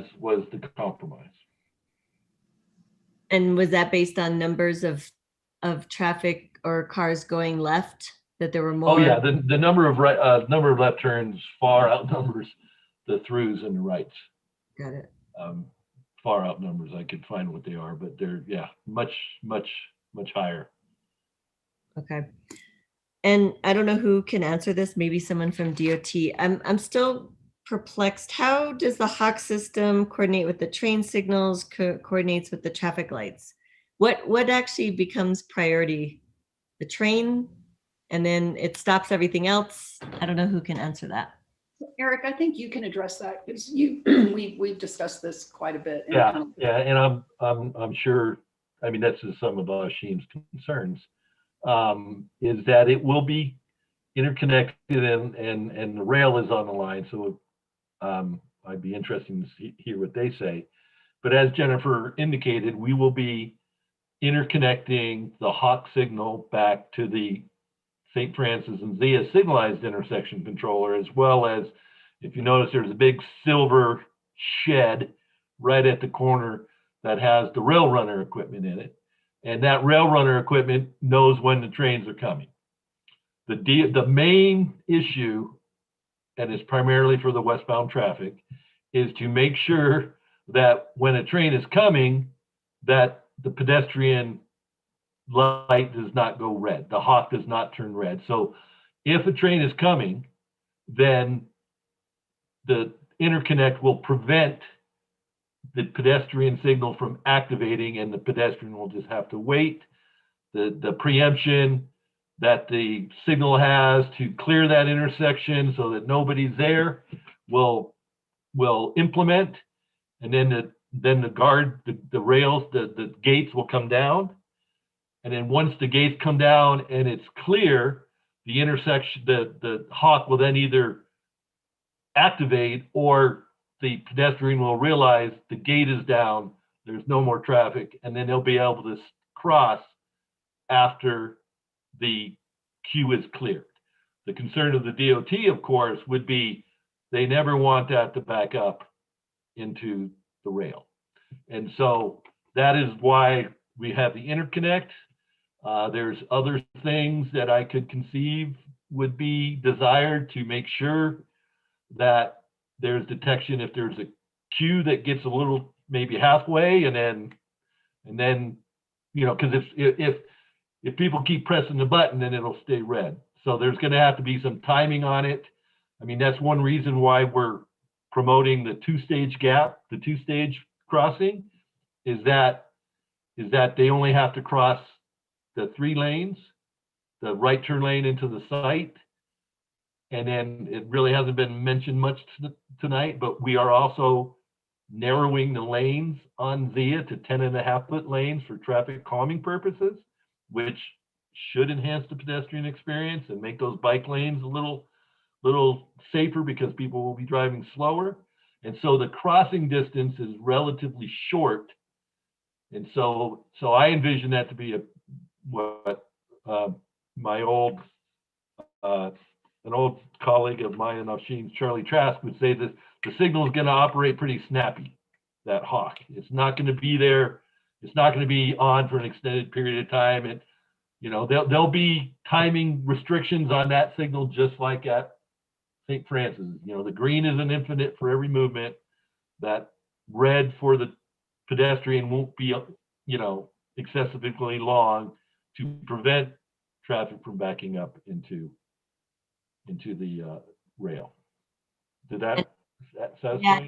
the compromise. And was that based on numbers of traffic or cars going left, that there were more? Oh yeah, the number of left turns far outnumbers the throughs and the rights. Got it. Far outnumbers. I could find what they are, but they're much higher. Okay. And I don't know who can answer this. Maybe someone from DOT. I'm still perplexed. How does the Hawk system coordinate with the train signals? Coordinates with the traffic lights? What actually becomes priority? The train, and then it stops everything else? I don't know who can answer that. Eric, I think you can address that because we've discussed this quite a bit. And I'm sure. I mean, that's some of Afshin's concerns. Is that it will be interconnected and the rail is on the line. So I'd be interested to hear what they say. But as Jennifer indicated, we will be interconnecting the Hawk signal back to the St. Francis and Zia signalized intersection controller, as well as, if you notice, there's a big silver shed right at the corner that has the rail runner equipment in it. And that rail runner equipment knows when the trains are coming. The main issue, and it's primarily for the westbound traffic, is to make sure that when a train is coming, that the pedestrian light does not go red. The Hawk does not turn red. So if a train is coming, then the interconnect will prevent the pedestrian signal from activating, and the pedestrian will just have to wait the preemption that the signal has to clear that intersection so that nobody's there will implement, and then the rails, the gates will come down. And then once the gates come down and it's clear, the intersection, the hawk will then either activate, or the pedestrian will realize the gate is down, there's no more traffic, and then they'll be able to cross after the queue is cleared. The concern of the DOT, of course, would be they never want that to back up into the rail. And so that is why we have the interconnect. There's other things that I could conceive would be desired to make sure that there's detection if there's a queue that gets a little maybe halfway, and then you know, because if people keep pressing the button, then it'll stay red. So there's going to have to be some timing on it. I mean, that's one reason why we're promoting the two-stage gap, the two-stage crossing, is that they only have to cross the 3 lanes, the right turn lane into the site. And then it really hasn't been mentioned much tonight, but we are also narrowing the lanes on Zia to 10.5-foot lanes for traffic calming purposes, which should enhance the pedestrian experience and make those bike lanes a little safer because people will be driving slower. And so the crossing distance is relatively short. And so I envision that to be what my old an old colleague of mine in Osheen, Charlie Trask, would say that the signal is going to operate pretty snappy, that hawk. It's not going to be there. It's not going to be on for an extended period of time. And, you know, there'll be timing restrictions on that signal, just like at St. Francis. You know, the green is an infinite for every movement. That red for the pedestrian won't be, you know, excessively long to prevent traffic from backing up into the rail. Did that satisfy? Yeah,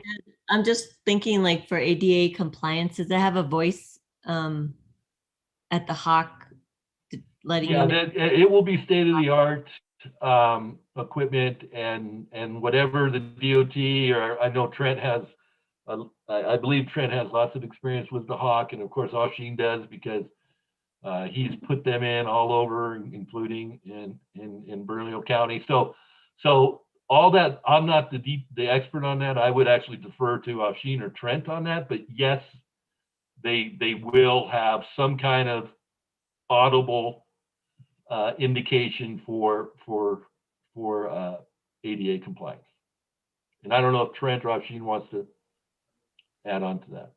I'm just thinking, like, for ADA compliance, does it have a voice at the hawk letting you know? It will be state-of-the-art equipment, and whatever the DOT, or I know Trent has, I believe Trent has lots of experience with the hawk, and of course Osheen does, because he's put them in all over, including in Bernalillo County. So all that, I'm not the expert on that. I would actually defer to Osheen or Trent on that. But yes, they will have some kind of audible indication for ADA compliance. And I don't know if Trent or Osheen wants to add on to that.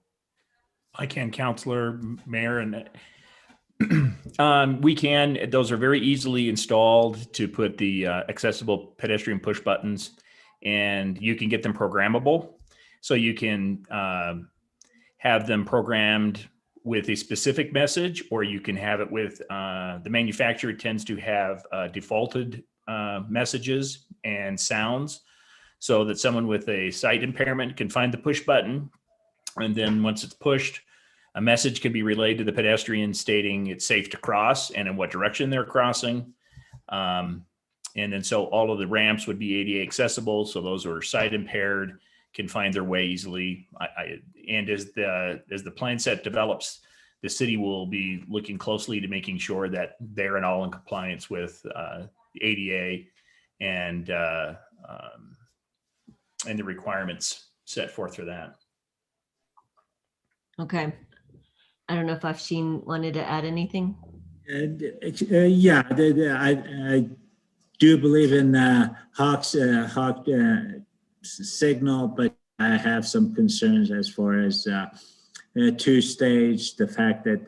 I can, Counselor, Mayor, and we can. Those are very easily installed to put the accessible pedestrian push buttons, and you can get them programmable. So you can have them programmed with a specific message, or you can have it with the manufacturer tends to have defaulted messages and sounds, so that someone with a sight impairment can find the push button, and then once it's pushed, a message can be relayed to the pedestrian stating it's safe to cross and in what direction they're crossing. And then so all of the ramps would be ADA accessible, so those who are sight impaired can find their way easily. And as the plan set develops, the city will be looking closely to making sure that they're all in compliance with the ADA and the requirements set forth for that. Okay. I don't know if Afshin wanted to add anything. Yeah, I do believe in Hawk signal, but I have some concerns as far as two-stage, the fact that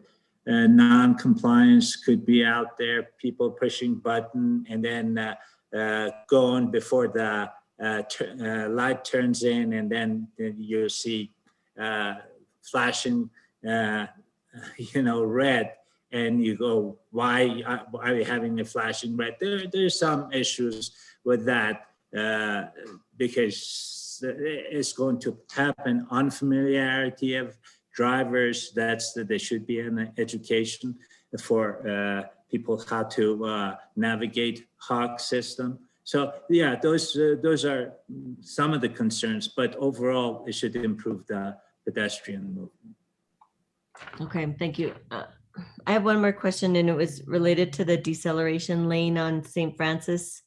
non-compliance could be out there, people pushing button and then going before the light turns in, and then you see flashing red, and you go, why are we having a flashing red? There's some issues with that because it's going to happen. Unfamiliarity of drivers, there should be an education for people how to navigate HOG system. So yeah, those are some of the concerns, but overall it should improve the pedestrian movement. Okay, thank you. I have one more question, and it was related to the deceleration lane on St. Francis.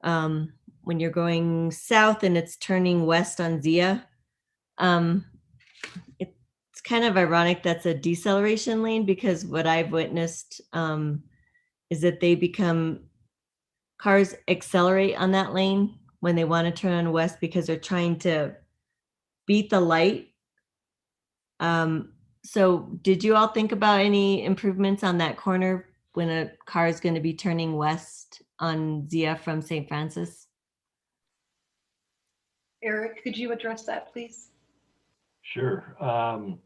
When you're going south and it's turning west on Zia, it's kind of ironic that's a deceleration lane, because what I've witnessed is that cars accelerate on that lane when they want to turn on west because they're trying to beat the light. So did you all think about any improvements on that corner when a car is going to be turning west on Zia from St. Francis? Eric, could you address that, please? Sure. I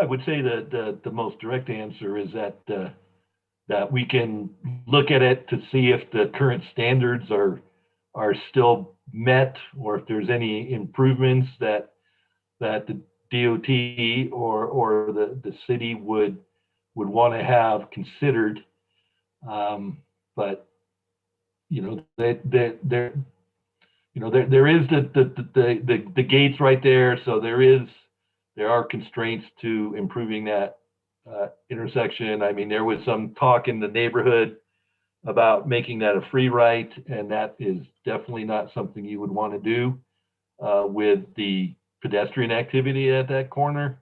would say that the most direct answer is that we can look at it to see if the current standards are still met, or if there's any improvements that the DOT or the city would want to have considered. But there is the gates right there, so there are constraints to improving that intersection. I mean, there was some talk in the neighborhood about making that a free right, and that is definitely not something you would want to do with the pedestrian activity at that corner.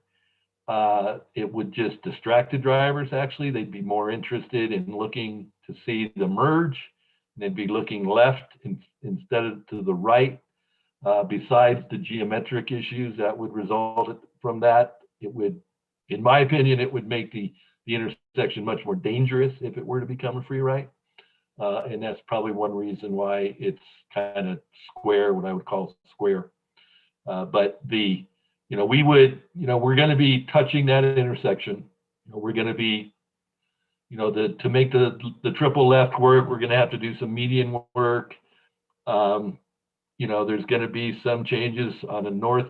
It would just distract the drivers. Actually, they'd be more interested in looking to see the merge, and they'd be looking left instead of to the right. Besides the geometric issues that would result from that, it would, in my opinion, it would make the intersection much more dangerous if it were to become a free right. And that's probably one reason why it's kind of square, what I would call square. But we're going to be touching that intersection. We're going to be, to make the triple left work, we're going to have to do some median work. There's going to be some changes on the north,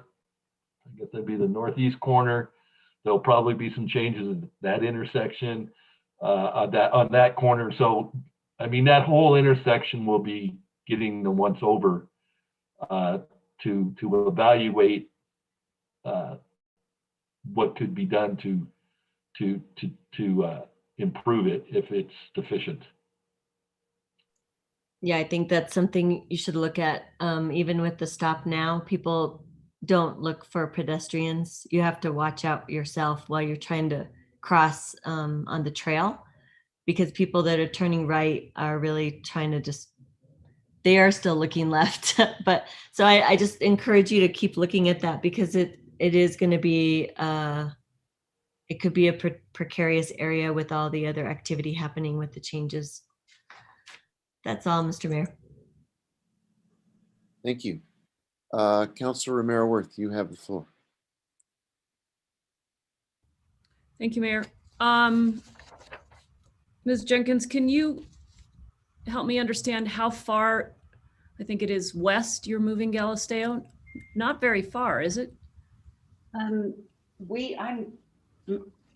I guess that'd be the northeast corner. There'll probably be some changes in that intersection on that corner. So, I mean, that whole intersection will be getting the once over to evaluate what could be done to improve it if it's deficient. Yeah, I think that's something you should look at. Even with the stop now, people don't look for pedestrians. You have to watch out yourself while you're trying to cross on the trail, because people that are turning right are really trying to they are still looking left. But so I just encourage you to keep looking at that, because it is going to be, it could be a precarious area with all the other activity happening with the changes. That's all, Mr. Mayor. Thank you. Councilor Romero Worth, you have the floor. Thank you, Mayor. Ms. Jenkins, can you help me understand how far, I think it is west, you're moving Galisteo? Not very far, is it? I'm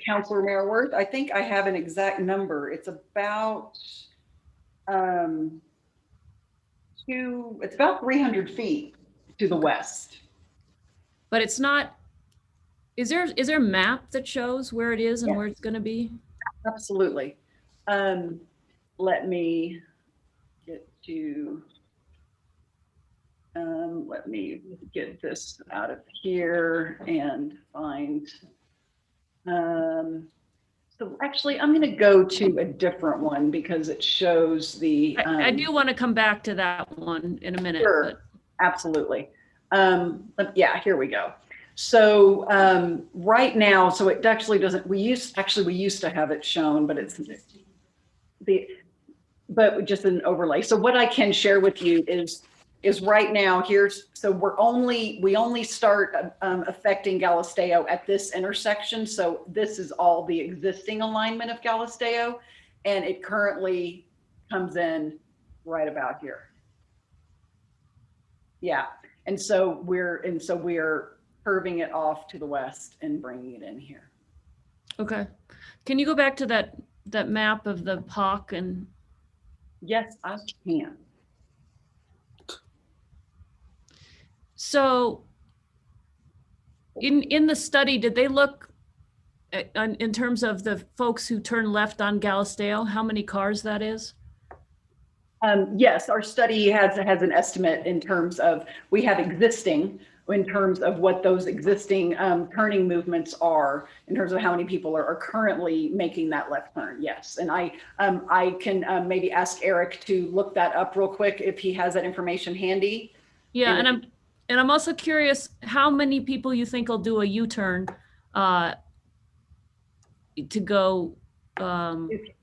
Councilor Mayor Worth. I think I have an exact number. It's about it's about 300 feet to the west. But it's not, is there a map that shows where it is and where it's going to be? Absolutely. Let me get to, let me get this out of here and find, so actually I'm going to go to a different one because it shows the. I do want to come back to that one in a minute. Sure, but. Absolutely. Yeah, here we go. So right now, so it actually doesn't, we used to have it shown, but it's but just an overlay. So what I can share with you is right now so we only start affecting Galisteo at this intersection. So this is all the existing alignment of Galisteo, and it currently comes in right about here. Yeah, and so we're curving it off to the west and bringing it in here. Okay. Can you go back to that map of the Hawk and? Yes, I can. So in the study, did they look in terms of the folks who turn left on Galisteo, how many cars that is? Yes, our study has an estimate in terms of, we have existing in terms of what those existing turning movements are, in terms of how many people are currently making that left turn. Yes, and I can maybe ask Eric to look that up real quick if he has that information handy. Yeah, and I'm also curious how many people you think will do a U-turn to go.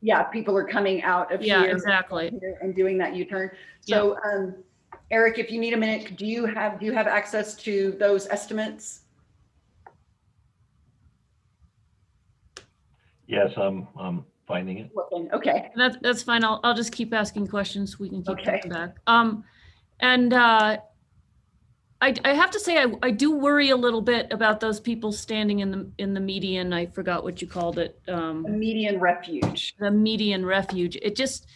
Yeah, people are coming out of yeah, here, exactly, and doing that U-turn. So, Eric, if you need a minute, do you have access to those estimates? Yes, I'm finding it. Okay, that's fine. I'll just keep asking questions. We can keep coming back. I have to say I do worry a little bit about those people standing in the median. I forgot what you called it. The median refuge. The median refuge. It just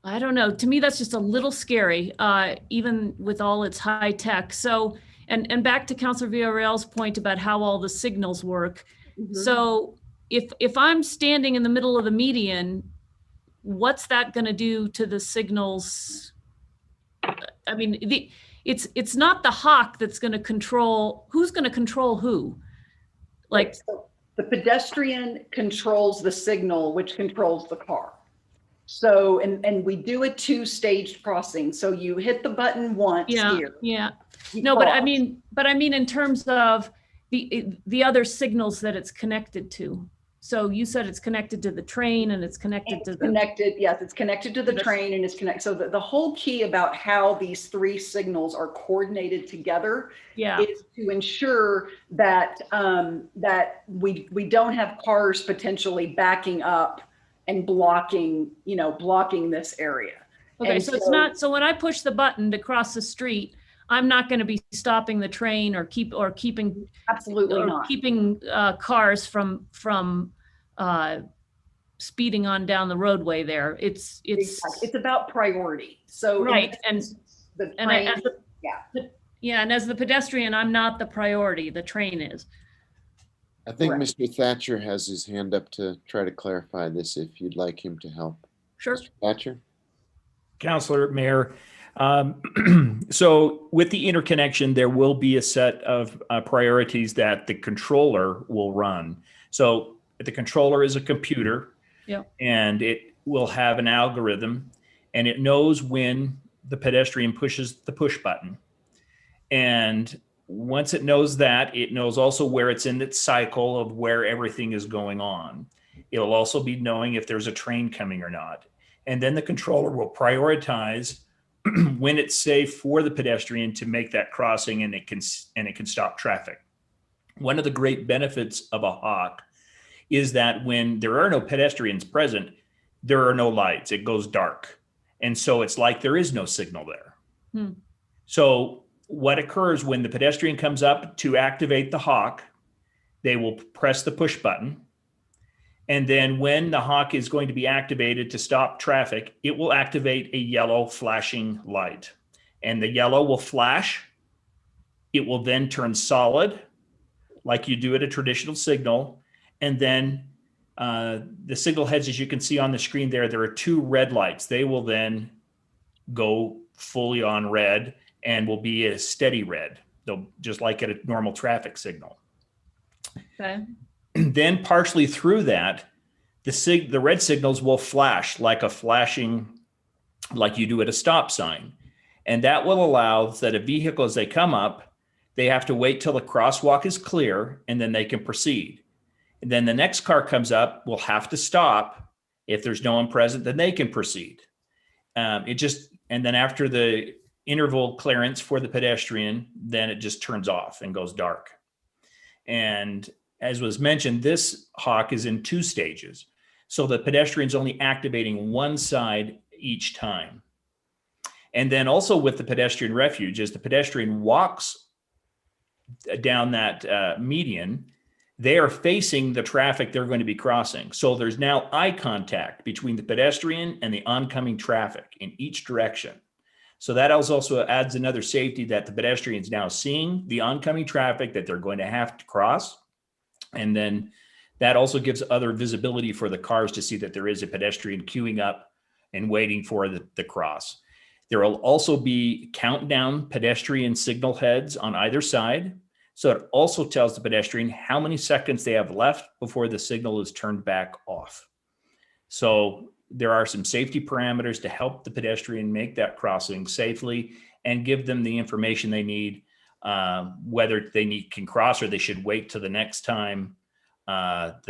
I don't know. To me, that's just a little scary, even with all its high tech. So, and back to Councilor Villarreal's point about how all the signals work. Mm-hmm. So, if I'm standing in the middle of the median, what's that going to do to the signals? I mean, it's not the Hawk that's going to control, who's going to control who? Like, so the pedestrian controls the signal, which controls the car. So, and we do a 2-staged crossing. So you hit the button once here. Yeah. No, but I mean in terms of the other signals that it's connected to. So you said it's connected to the train and it's connected to the. Yes, it's connected to the train and it's connected. So the whole key about how these 3 signals are coordinated together is to ensure that that we don't have cars potentially backing up and blocking this area. Okay, and so it's not, so when I push the button to cross the street, I'm not going to be stopping the train or keeping absolutely not keeping cars from speeding on down the roadway there. It's about priority. So right, and yeah, and as the pedestrian, I'm not the priority. The train is. I think Mr. Thatcher has his hand up to try to clarify this if you'd like him to help. Sure. Mr. Thatcher? Councilor, Mayor. So with the interconnection, there will be a set of priorities that the controller will run. So the controller is a computer, and it will have an algorithm, and it knows when the pedestrian pushes the push button. And once it knows that, it knows also where it's in its cycle of where everything is going on. It'll also be knowing if there's a train coming or not. And then the controller will prioritize when it's safe for the pedestrian to make that crossing, and it can stop traffic. One of the great benefits of a Hawk is that when there are no pedestrians present, there are no lights. It goes dark. And so it's like there is no signal there. So what occurs when the pedestrian comes up to activate the Hawk, they will press the push button. And then when the Hawk is going to be activated to stop traffic, it will activate a yellow flashing light. And the yellow will flash. It will then turn solid, like you do at a traditional signal. And then the signal heads, as you can see on the screen there are 2 red lights. They will then go fully on red and will be a steady red. They'll just like at a normal traffic signal. Okay. Then partially through that, the red signals will flash like a flashing, like you do at a stop sign. And that will allow that a vehicle, as they come up, they have to wait till the crosswalk is clear and then they can proceed. And then the next car comes up, will have to stop. If there's no one present, then they can proceed. And then after the interval clearance for the pedestrian, then it just turns off and goes dark. And as was mentioned, this Hawk is in 2 stages. So the pedestrian's only activating one side each time. And then also with the pedestrian refuge, as the pedestrian walks down that median, they are facing the traffic they're going to be crossing. So there's now eye contact between the pedestrian and the oncoming traffic in each direction. So that also adds another safety that the pedestrian's now seeing the oncoming traffic that they're going to have to cross. And then that also gives other visibility for the cars to see that there is a pedestrian queuing up and waiting for the cross. There will also be countdown pedestrian signal heads on either side. So it also tells the pedestrian how many seconds they have left before the signal is turned back off. So there are some safety parameters to help the pedestrian make that crossing safely and give them the information they need, whether they can cross or they should wait till the next time. If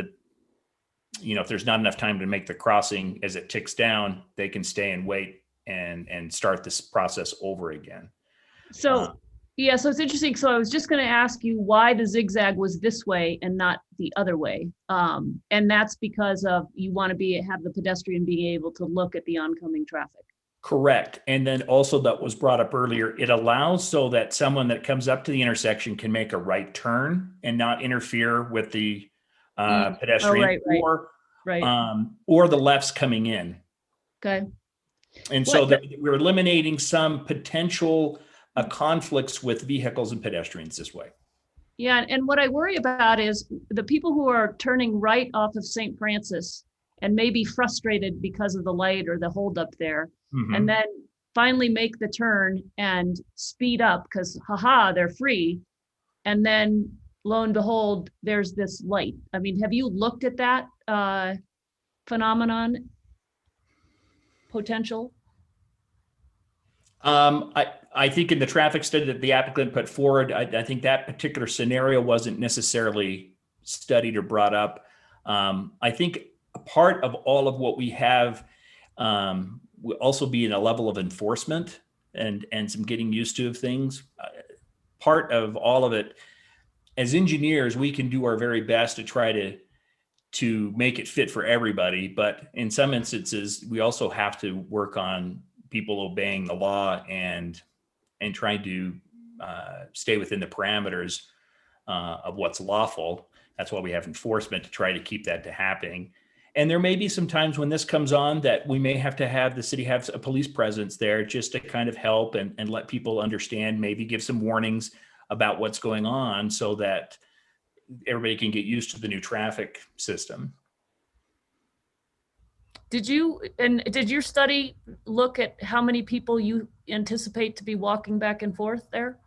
there's not enough time to make the crossing as it ticks down, they can stay and wait and start this process over again. So, yeah, so it's interesting. So I was just going to ask you why the zigzag was this way and not the other way. And that's because of you want to have the pedestrian being able to look at the oncoming traffic. Correct. And then also that was brought up earlier, it allows so that someone that comes up to the intersection can make a right turn and not interfere with the pedestrian or the lefts coming in. Okay. And so that we're eliminating some potential conflicts with vehicles and pedestrians this way. Yeah, and what I worry about is the people who are turning right off of St. Francis and may be frustrated because of the light or the holdup there, and then finally make the turn and speed up because, haha, they're free. And then lo and behold, there's this light. I mean, have you looked at that phenomenon potential? I think in the traffic study that the applicant put forward, I think that particular scenario wasn't necessarily studied or brought up. I think a part of all of what we have will also be in a level of enforcement and some getting used to of things. Part of all of it, as engineers, we can do our very best to try to make it fit for everybody. But in some instances, we also have to work on people obeying the law and trying to stay within the parameters of what's lawful. That's why we have enforcement to try to keep that to happening. And there may be some times when this comes on that we may have to have the city have a police presence there just to kind of help and let people understand, maybe give some warnings about what's going on so that everybody can get used to the new traffic system. Did your study look at how many people you anticipate to be walking back and forth there?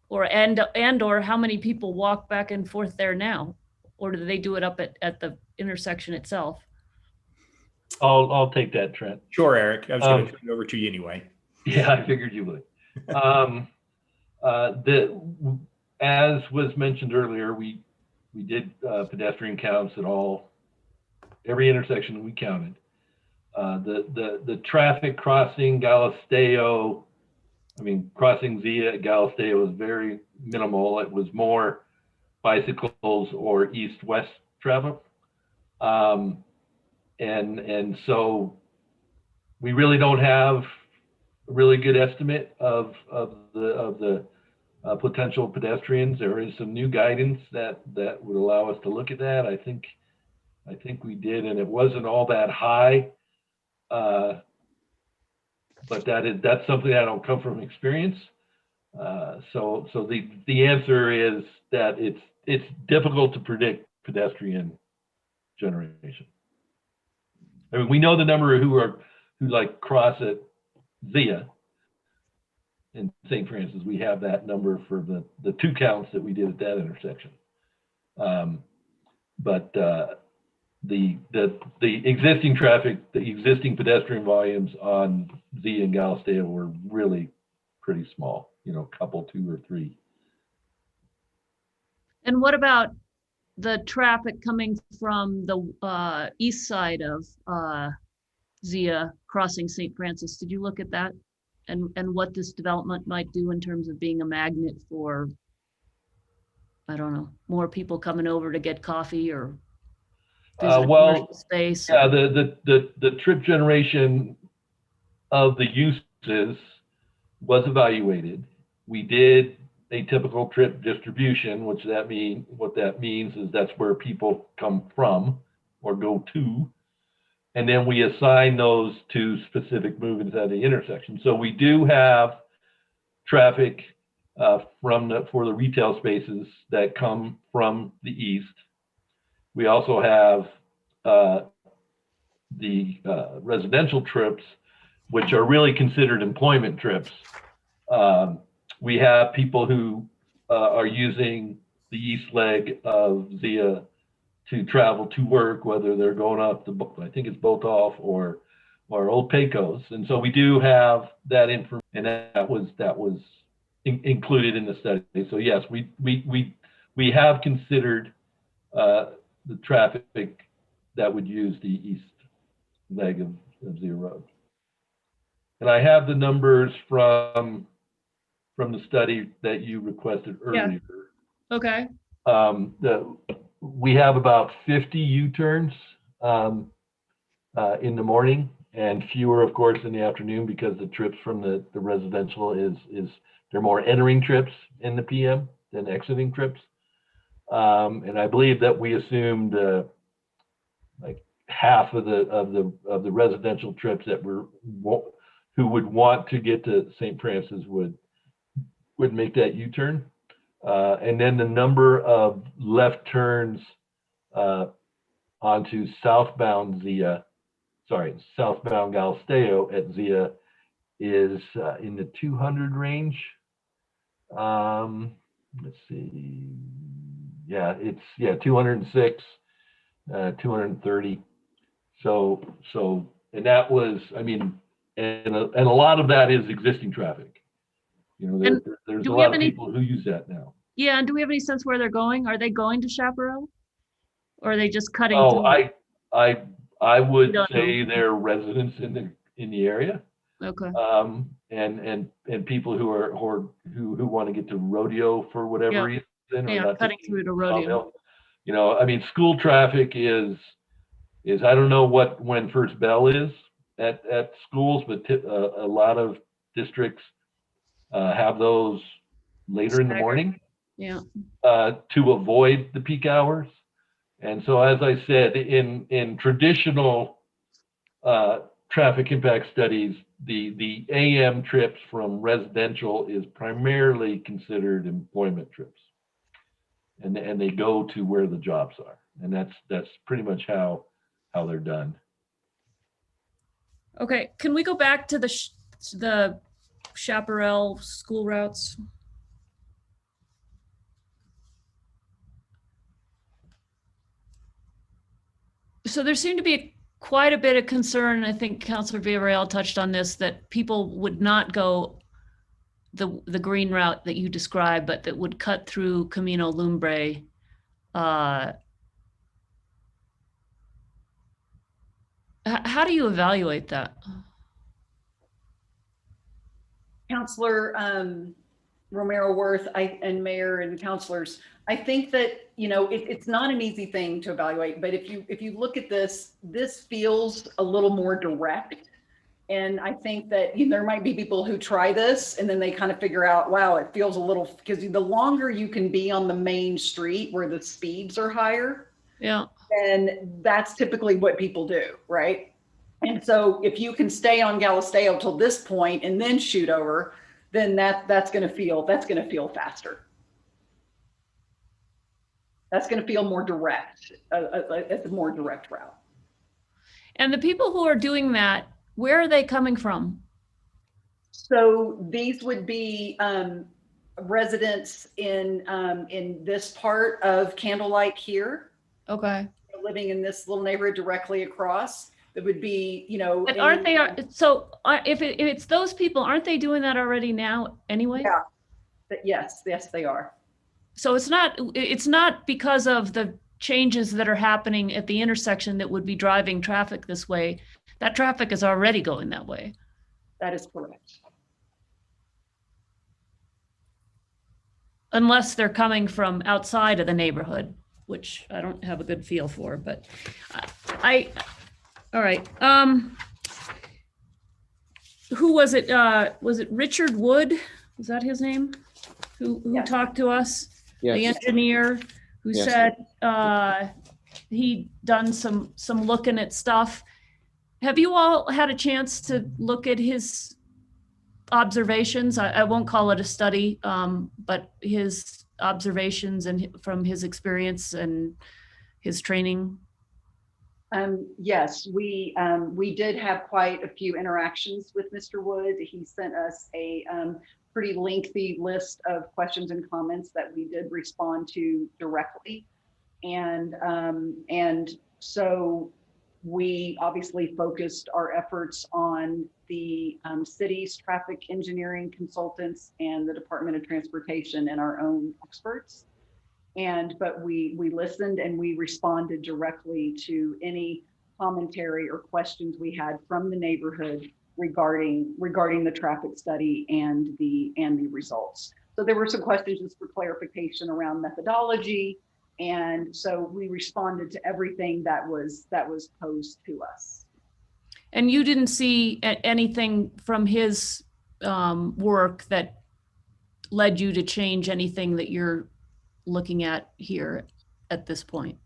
Or how many people walk back and forth there now? Or do they do it up at the intersection itself? I'll take that, Trent. Sure, Eric. I was going to turn it over to you anyway. Yeah, I figured you would. As was mentioned earlier, we did pedestrian counts at every intersection we counted. The traffic crossing Galisteo, crossing Zia at Galisteo was very minimal. It was more bicycles or east-west traffic. And so we really don't have a really good estimate of the potential pedestrians. There is some new guidance that would allow us to look at that. I think we did, and it wasn't all that high. But that's something that don't come from experience. So the answer is that it's difficult to predict pedestrian generation. I mean, we know the number who cross at Zia in St. Francis. We have that number for the two counts that we did at that intersection. But the existing traffic, the existing pedestrian volumes on Zia and Galisteo were really pretty small, a couple, 2 or 3. And what about the traffic coming from the east side of Zia crossing St. Francis? Did you look at that and what this development might do in terms of being a magnet for, I don't know, more people coming over to get coffee or space? Yeah, the trip generation of the uses was evaluated. We did atypical trip distribution, what that means is that's where people come from or go to. And then we assign those to specific movements at the intersection. So we do have traffic for the retail spaces that come from the east. We also have the residential trips, which are really considered employment trips. We have people who are using the east leg of Zia to travel to work, whether they're going up to, I think it's Botolph or Old Pecos. And so we do have that information, and that was included in the study. So yes, we have considered the traffic that would use the east leg of Zia Road. And I have the numbers from the study that you requested earlier. Okay. We have about 50 U-turns in the morning, and fewer, of course, in the afternoon, because the trips from the residential is they're more entering trips in the PM than exiting trips. And I believe that we assumed like half of the residential trips that who would want to get to St. Francis would make that U-turn. And then the number of left turns onto southbound Galisteo at Zia is in the 200 range. Let's see. Yeah, it's 206, 230. So, and that was, I mean, and a lot of that is existing traffic. You know, there's a lot of people who use that now. Yeah, and do we have any sense where they're going? Are they going to Chaparral? Or are they just cutting Oh, through? I would don't say know. they're residents in the area. Okay. And people who want to get to Rodeo for whatever reason. or Yeah, not cutting through to Rodeo. Sawmill. You know, I mean, school traffic is I don't know when first bell is at schools, but a lot of districts have those later in the morning. Yeah. To avoid the peak hours. And so, as I said, in traditional traffic impact studies, the AM trips from residential is primarily considered employment trips. And they go to where the jobs are. And that's pretty much how they're done. Okay, can we go back to the Chaparral school routes? So there seemed to be quite a bit of concern, I think Councilor Villarreal touched on this, that people would not go the green route that you described, but that would cut through Camino Lumbre. How do you evaluate that? Councilor Romero Worth and Mayor and councilors, I think that, you know, it's not an easy thing to evaluate, but if you look at this feels a little more direct. And I think that, you know, there might be people who try this and then they kind of figure out, wow, it feels a little, because the longer you can be on the main street where the speeds are higher, yeah, and that's typically what people do, right? And so if you can stay on Galisteo till this point and then shoot over, then that's going to feel faster. That's going to feel more direct, it's a more direct route. And the people who are doing that, where are they coming from? So these would be residents in this part of Candlelight here. Okay. Living in this little neighborhood directly across. It would be, you know. But aren't they, so if it's those people, aren't they doing that already now anyway? Yeah, yes, they are. So it's not because of the changes that are happening at the intersection that would be driving traffic this way. That traffic is already going that way. That is correct. Unless they're coming from outside of the neighborhood, which I don't have a good feel for, but all right. Who was it? Was it Richard Wood? Was that his name? who talked to us? The Yes. engineer who Yes. said he'd done some looking at stuff. Have you all had a chance to look at his observations? I won't call it a study, but his observations and from his experience and his training. Yes, we did have quite a few interactions with Mr. Wood. He sent us a pretty lengthy list of questions and comments that we did respond to directly. And so we obviously focused our efforts on the city's traffic engineering consultants and the Department of Transportation and our own experts. But we listened and we responded directly to any commentary or questions we had from the neighborhood regarding the traffic study and the results. So there were some questions just for clarification around methodology. And so we responded to everything that was posed to us. And you didn't see anything from his work that led you to change anything that you're looking at here at this point?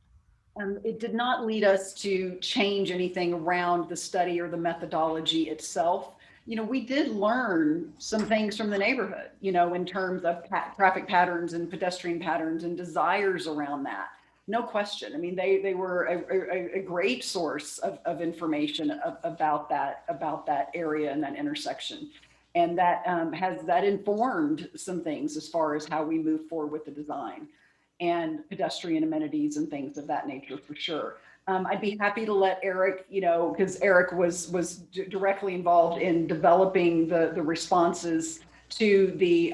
It did not lead us to change anything around the study or the methodology itself. We did learn some things from the neighborhood, in terms of traffic patterns and pedestrian patterns and desires around that. No question. I mean, they were a great source of information about that area and that intersection. And that that informed some things as far as how we move forward with the design and pedestrian amenities and things of that nature, for sure. I'd be happy to let Eric, because Eric was directly involved in developing the responses to the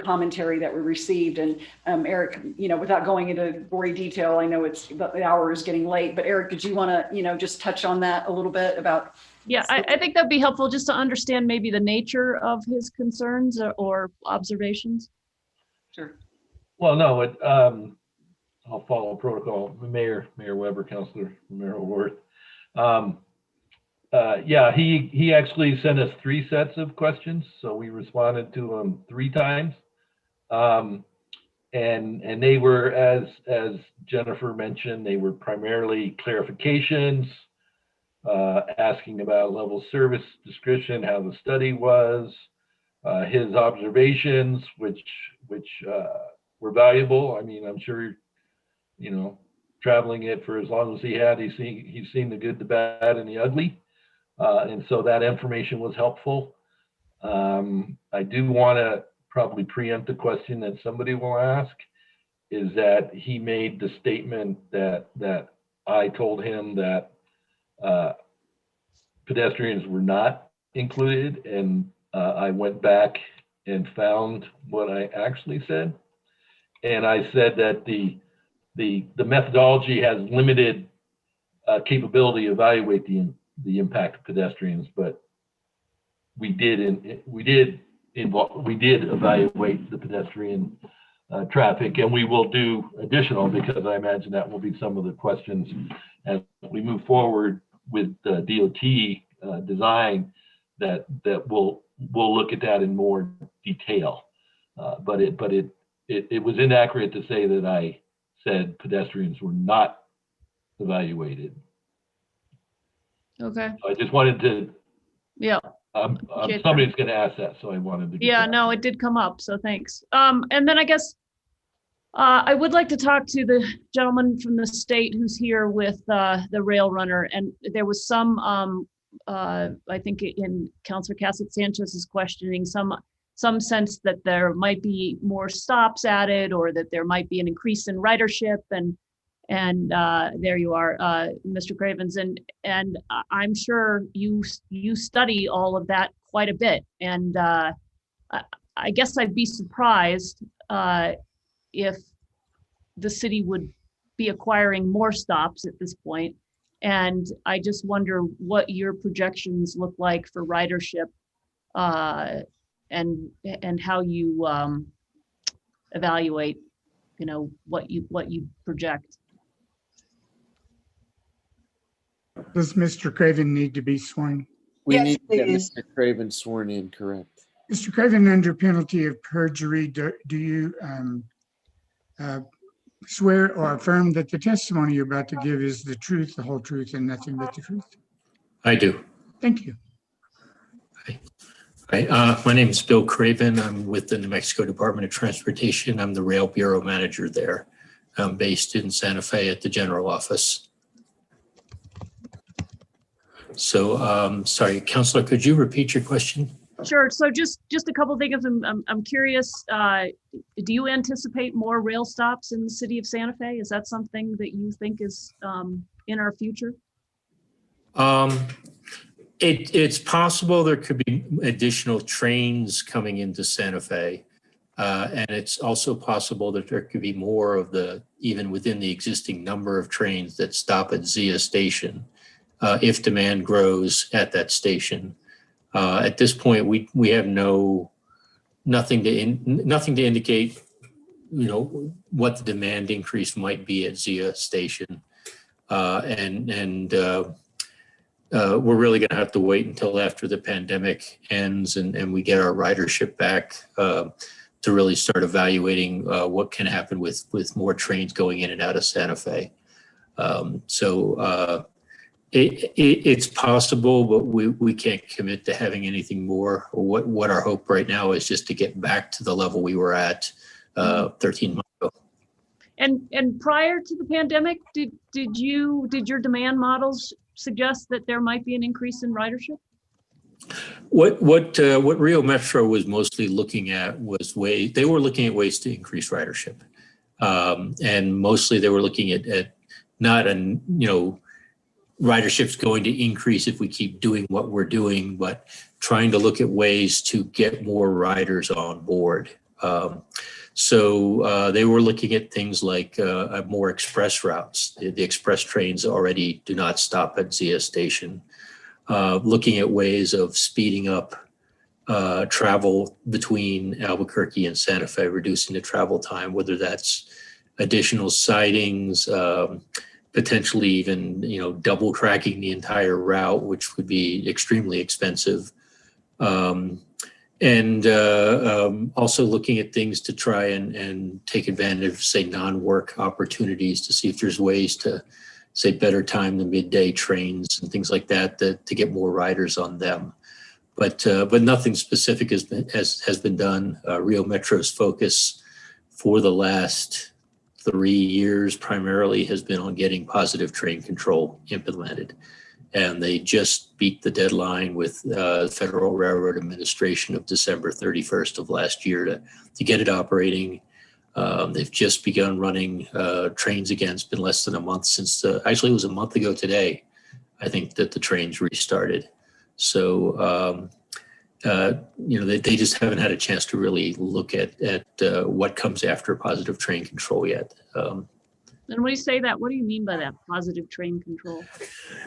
commentary that we received. And Eric, without going into gory detail, I know the hour is getting late, but Eric, did you want to, just touch on that a little bit about? Yeah, I think that'd be helpful just to understand maybe the nature of his concerns or observations. Sure. Well, no, I'll follow protocol. Mayor Weber, Councilor Romero-Worth. Yeah, he actually sent us 3 sets of questions, so we responded to them 3 times. And they were, as Jennifer mentioned, they were primarily clarifications, asking about level of service description, how the study was, his observations, which were valuable. I mean, I'm sure, traveling it for as long as he had, he's seen the good, the bad, and the ugly. And so that information was helpful. I do want to probably preempt the question that somebody will ask, is that he made the statement that I told him that pedestrians were not included, and I went back and found what I actually said. And I said that the methodology has limited capability to evaluate the impact of pedestrians, but we did evaluate the pedestrian traffic, and we will do additional, because I imagine that will be some of the questions as we move forward with the DOT design, that we'll look at that in more detail. But it was inaccurate to say that I said pedestrians were not evaluated. Okay. So I just wanted to. Yeah. Somebody's going to ask that, so I wanted to. Yeah, no, it did come up, so thanks. And then I guess I would like to talk to the gentleman from the state who's here with the rail runner. And there was some, I think in Councilor Cassett Sanchez's questioning, some sense that there might be more stops added, or that there might be an increase in ridership. And there you are, Mr. Cravens. And I'm sure you study all of that quite a bit. And I guess I'd be surprised if the city would be acquiring more stops at this point. And I just wonder what your projections look like for ridership, and how you evaluate, what you project. Does Mr. Craven need to be sworn? We Yes, need to get please. Mr. Craven sworn in, correct? Mr. Craven, under penalty of perjury, do you swear or affirm that the testimony you're about to give is the truth, the whole truth, and nothing but the truth? I do. Thank you. Hi, my name is Bill Craven. I'm with the New Mexico Department of Transportation. I'm the Rail Bureau Manager there. I'm based in Santa Fe at the general office. So, sorry, Counselor, could you repeat your question? Sure. So just a couple things. I'm curious. Do you anticipate more rail stops in the city of Santa Fe? Is that something that you think is in our future? It's possible there could be additional trains coming into Santa Fe. And it's also possible that there could be more of even within the existing number of trains that stop at Zia Station, if demand grows at that station. At this point, we have nothing to indicate, what the demand increase might be at Zia Station. We're really going to have to wait until after the pandemic ends and we get our ridership back to really start evaluating what can happen with more trains going in and out of Santa Fe. It's possible, but we can't commit to having anything more. What our hope right now is just to get back to the level we were at 13 months ago. And prior to the pandemic, did your demand models suggest that there might be an increase in ridership? What Rio Metro was mostly looking at was ways to increase ridership, and mostly they were looking at not ridership's going to increase if we keep doing what we're doing, but trying to look at ways to get more riders on board. So they were looking at things like more express routes. The express trains already do not stop at Zia Station. Looking at ways of speeding up travel between Albuquerque and Santa Fe, reducing the travel time, whether that's additional sidings, potentially even double tracking the entire route, which would be extremely expensive. Also looking at things to try and take advantage of, say, non-work opportunities to see if there's ways to, say, better time the midday trains and things like that to get more riders on them. But nothing specific has been done. Rio Metro's focus for the last 3 years primarily has been on getting positive train control implemented. And they just beat the deadline with Federal Railroad Administration of December 31st of last year to get it operating. They've just begun running trains again. It's been less than a month since, actually it was a month ago today, I think, that the trains restarted. So, they just haven't had a chance to really look at what comes after positive train control yet. And when you say that, what do you mean by that, positive train control?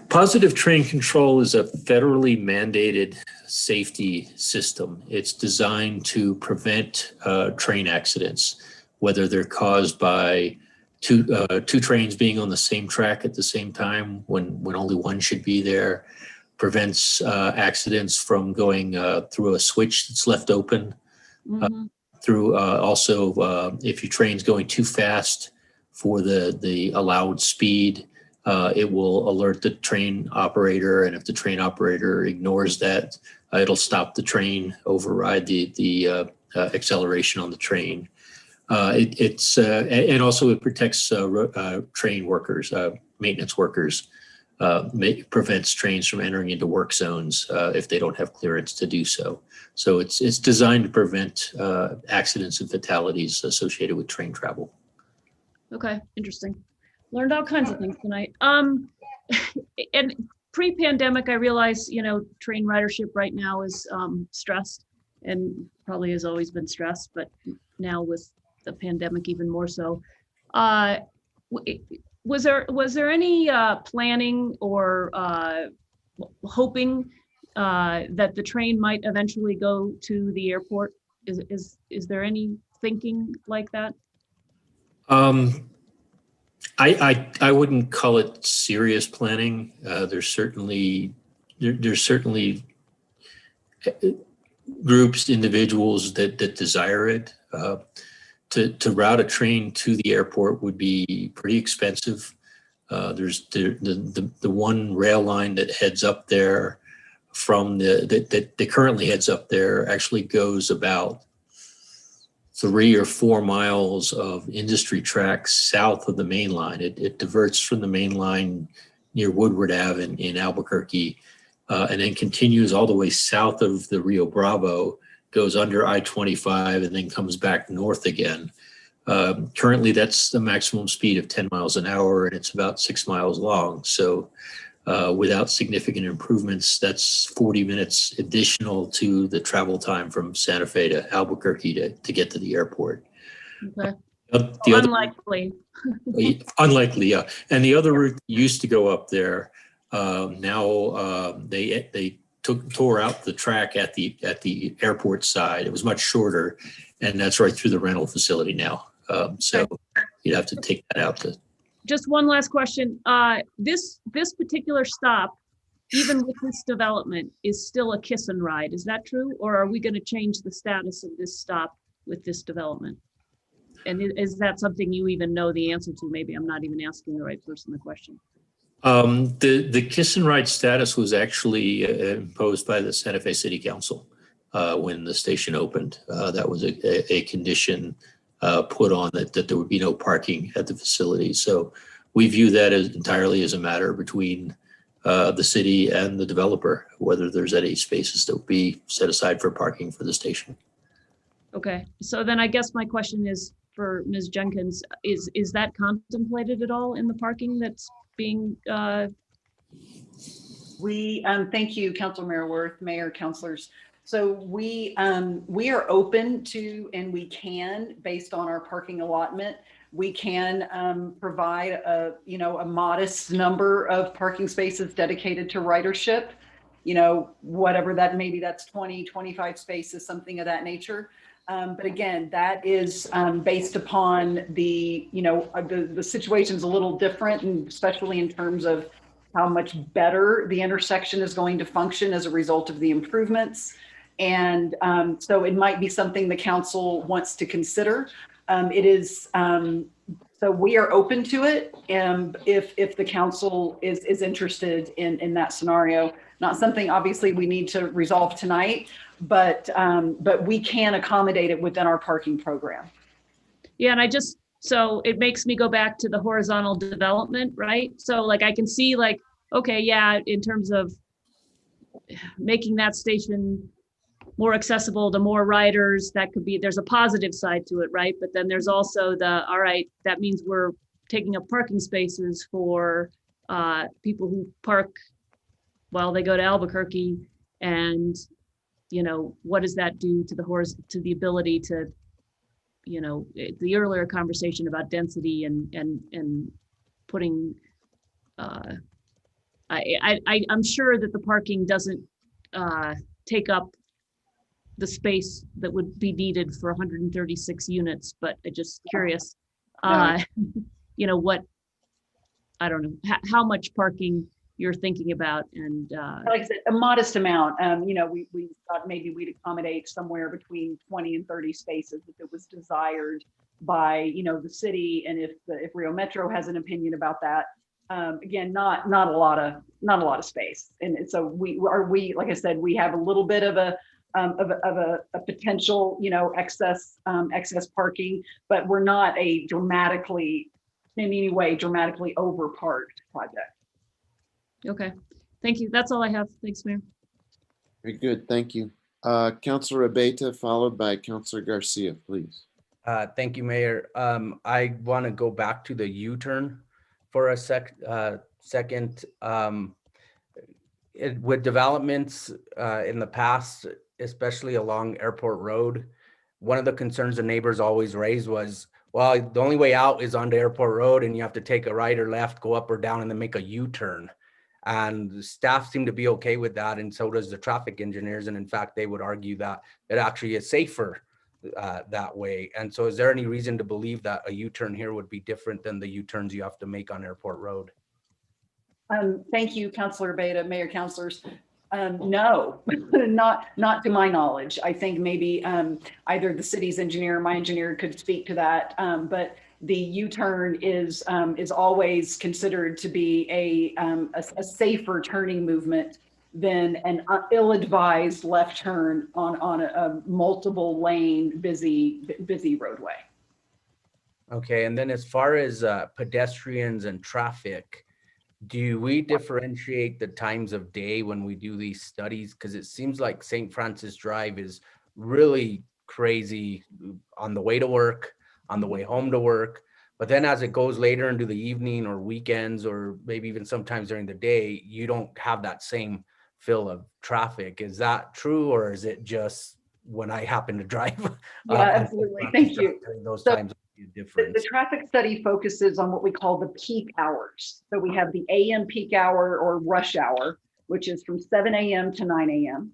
Positive train control is a federally mandated safety system. It's designed to prevent train accidents, whether they're caused by two trains being on the same track at the same time when only one should be there, prevents accidents from going through a switch that's left open, through also if your train's going too fast for the allowed speed, it will alert the train operator, and if the train operator ignores that, it'll stop the train, override the acceleration on the train. And also it protects train workers, maintenance workers, prevents trains from entering into work zones if they don't have clearance to do so. So it's designed to prevent accidents and fatalities associated with train travel. Okay, interesting. Learned all kinds of things tonight. And pre-pandemic, I realize, train ridership right now is stressed and probably has always been stressed, but now with the pandemic even more so. Was there any planning or hoping that the train might eventually go to the airport? Is there any thinking like that? I wouldn't call it serious planning. There's certainly groups, individuals that desire it. To route a train to the airport would be pretty expensive. There's the one rail line that heads up there from that currently heads up there actually goes about 3 or 4 miles of industry tracks south of the main line. It diverts from the main line near Woodward Ave in Albuquerque, and then continues all the way south of the Rio Bravo, goes under I-25, and then comes back north again. Currently, that's the maximum speed of 10 miles an hour, and it's about 6 miles long. So without significant improvements, that's 40 minutes additional to the travel time from Santa Fe to Albuquerque to get to the airport. Okay. Unlikely, yeah. And the other route used to go up there. Now they tore out the track at the airport side. It was much shorter, and that's right through the rental facility now. So you'd have to take that out. Just one last question. This particular stop, even with this development, is still a kiss and ride. Is that true? Or are we going to change the status of this stop with this development? And is that something you even know the answer to? Maybe I'm not even asking the right person the question. The kiss and ride status was actually imposed by the Santa Fe City Council when the station opened. That was a condition put on that there would be no parking at the facility. So we view that as entirely as a matter between the city and the developer, whether there's any spaces that would be set aside for parking for the station. Okay, so then I guess my question is for Ms. Jenkins, is that contemplated at all in the parking that's being? We thank you, Councilor Mayor Worth, Mayor, councilors. So we are open to, and we can, based on our parking allotment, we can provide a modest number of parking spaces dedicated to ridership. Whatever that, maybe that's 20, 25 spaces, something of that nature. But again, that is based upon the situation's a little different, and especially in terms of how much better the intersection is going to function as a result of the improvements. And so it might be something the council wants to consider. It is, so we are open to it, if the council is interested in that scenario. Not something obviously we need to resolve tonight, but we can accommodate it within our parking program. Yeah, and so it makes me go back to the horizontal development, right? So like I can see like, okay, yeah, in terms of making that station more accessible to more riders, that could be, there's a positive side to it, right? But then there's also all right, that means we're taking up parking spaces for people who park while they go to Albuquerque, and what does that do to the ability to, the earlier conversation about density and putting, I'm sure that the parking doesn't take up the space that would be needed for 136 units, but I'm just curious, what, I don't know, how much parking you're thinking about. And like I said, a modest amount. We thought maybe we'd accommodate somewhere between 20 and 30 spaces if it was desired by the city, and if Rio Metro has an opinion about that. Again, not a lot of space, and so we like I said, we have a little bit of a potential excess parking, but we're not in any way dramatically over parked project. Okay, thank you. That's all I have. Thanks, Mayor. Very good, thank you. Councilor Abeyta, followed by Councilor Garcia, please. Thank you, Mayor. I want to go back to the U-turn for a second. With developments in the past, especially along Airport Road, one of the concerns the neighbors always raised was, well, the only way out is onto Airport Road, and you have to take a right or left, go up or down, and then make a U-turn. And the staff seem to be okay with that, and so does the traffic engineers. And in fact, they would argue that it actually is safer that way. And so is there any reason to believe that a U-turn here would be different than the U-turns you have to make on Airport Road? Thank you, Councilor Abeyta, Mayor, councilors. No, not to my knowledge. I think maybe either the city's engineer or my engineer could speak to that. But the U-turn is always considered to be a safer turning movement than an ill-advised left turn on a multiple lane busy roadway. Okay, and then as far as pedestrians and traffic, do we differentiate the times of day when we do these studies? Because it seems like St. Francis Drive is really crazy on the way to work, on the way home to work. But then as it goes later into the evening or weekends, or maybe even sometimes during the day, you don't have that same fill of traffic. Is that true, or is it just when I happen to drive? Yeah, absolutely. Thank you. During those So times, difference. The traffic study focuses on what we call the peak hours. So we have the AM peak hour or rush hour, which is from 7 a.m. to 9 a.m.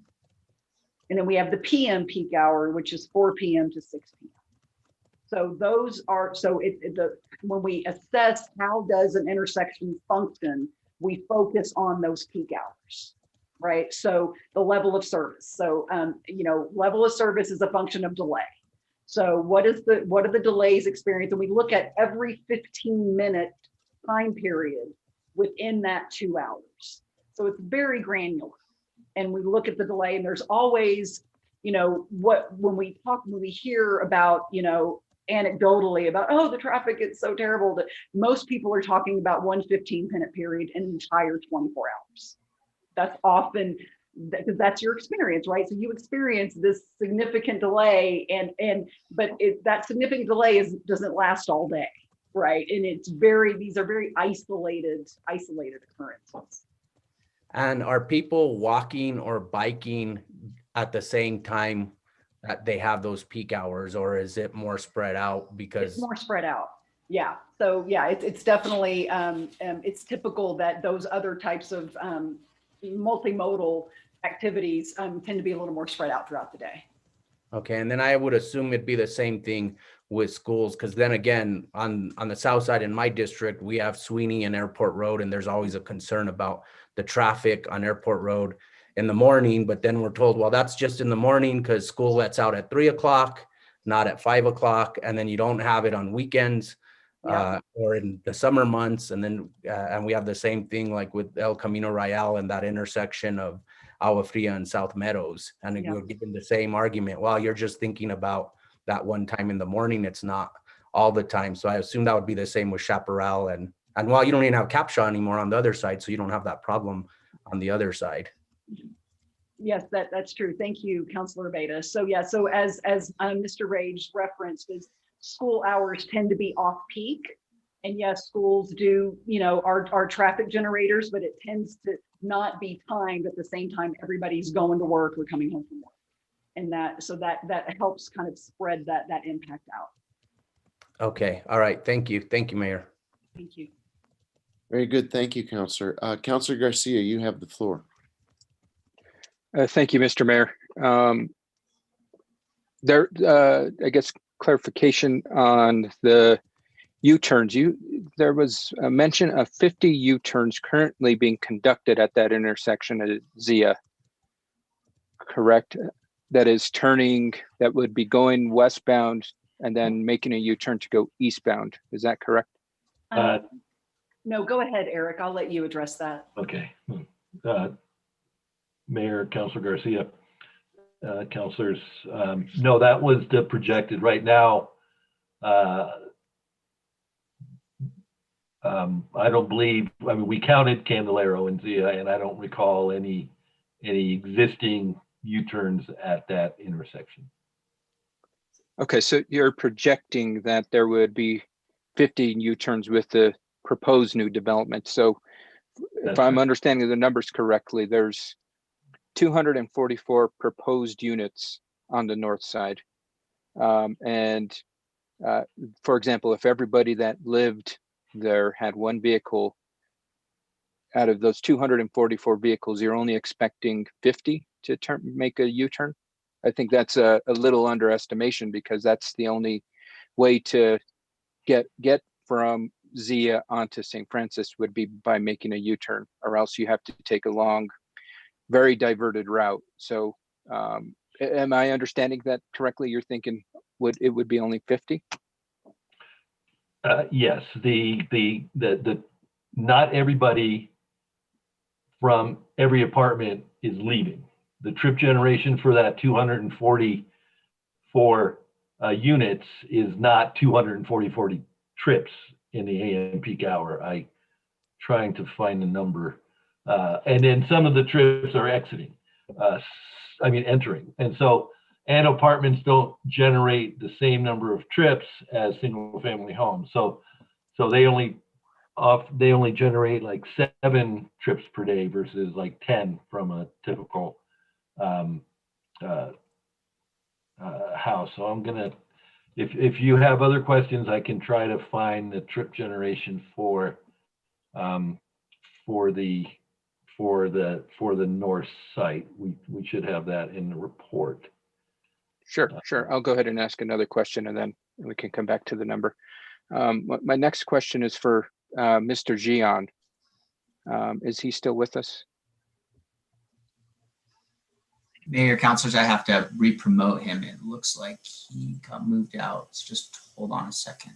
And then we have the PM peak hour, which is 4 p.m. to 6 p.m. So those are, when we assess how does an intersection function, we focus on those peak hours, right? So the level of service. So, level of service is a function of delay. So what are the delays experienced? And we look at every 15-minute time period within that 2 hours. So it's very granular. And we look at the delay, and there's always, when we hear about, anecdotally about, oh, the traffic is so terrible, that most people are talking about one 15-minute period an entire 24 hours. That's often, because that's your experience, right? So you experience this significant delay, but that significant delay doesn't last all day, right? And these are very isolated occurrences. And are people walking or biking at the same time that they have those peak hours, or is it more spread out? Because it's more spread out. Yeah. So yeah, it's definitely it's typical that those other types of multimodal activities tend to be a little more spread out throughout the day. Okay, and then I would assume it'd be the same thing with schools, because then again, on the south side in my district, we have Sweeney and Airport Road, and there's always a concern about the traffic on Airport Road in the morning. But then we're told, well, that's just in the morning because school lets out at 3 o'clock, not at 5 o'clock, and then you don't have it on weekends. Yeah. Or in the summer months. And then and we have the same thing like with El Camino Real and that intersection of Agua Fria and South Meadows. And Yeah. we're given the same argument. Well, you're just thinking about that one time in the morning. It's not all the time. So I assume that would be the same with Chaparral. And while you don't even have Capshaw anymore on the other side, so you don't have that problem on the other side. Yes, that's true. Thank you, Councilor Beta. So yeah, so as Mr. Rage referenced, is school hours tend to be off peak. And yes, schools do, are traffic generators, but it tends to not be timed at the same time everybody's going to work or coming home from work. And that helps kind of spread that impact out. Okay. All right. Thank you. Thank you, Mayor. Thank you. Very good. Thank you, Counselor. Counselor Garcia, you have the floor. Thank you, Mr. Mayor. I guess clarification on the U-turns. There was a mention of 50 U-turns currently being conducted at that intersection at Zia. Correct? That is that would be going westbound and then making a U-turn to go eastbound. Is that correct? No, go ahead, Eric. I'll let you address that. Okay. Mayor, Councilor Garcia, councilors, no, that was the projected right now. I don't believe, we counted Candelario and Zia, and I don't recall any existing U-turns at that intersection. Okay, so you're projecting that there would be 50 U-turns with the proposed new development. So if I'm understanding the numbers correctly, there's 244 proposed units on the north side. For example, if everybody that lived there had one vehicle, out of those 244 vehicles, you're only expecting 50 to make a U-turn. I think that's a little underestimation, because that's the only way to get from Zia onto St. Francis would be by making a U-turn, or else you have to take a long very diverted route. So am I understanding that correctly? You're thinking it would be only 50? Yes, not everybody from every apartment is leaving. The trip generation for that 244 units is not 244 trips in the AM peak hour. I trying to find the number. And then some of the trips are exiting, entering. And apartments don't generate the same number of trips as single family homes. So they only generate like 7 trips per day versus like 10 from a typical house. So I'm gonna, if you have other questions, I can try to find the trip generation for the north site. We should have that in the report. Sure. I'll go ahead and ask another question and then we can come back to the number. My next question is for Mr. Gian. Is he still with us? Mayor, councilors, I have to re-promote him. It looks like he got moved out. So just hold on a second.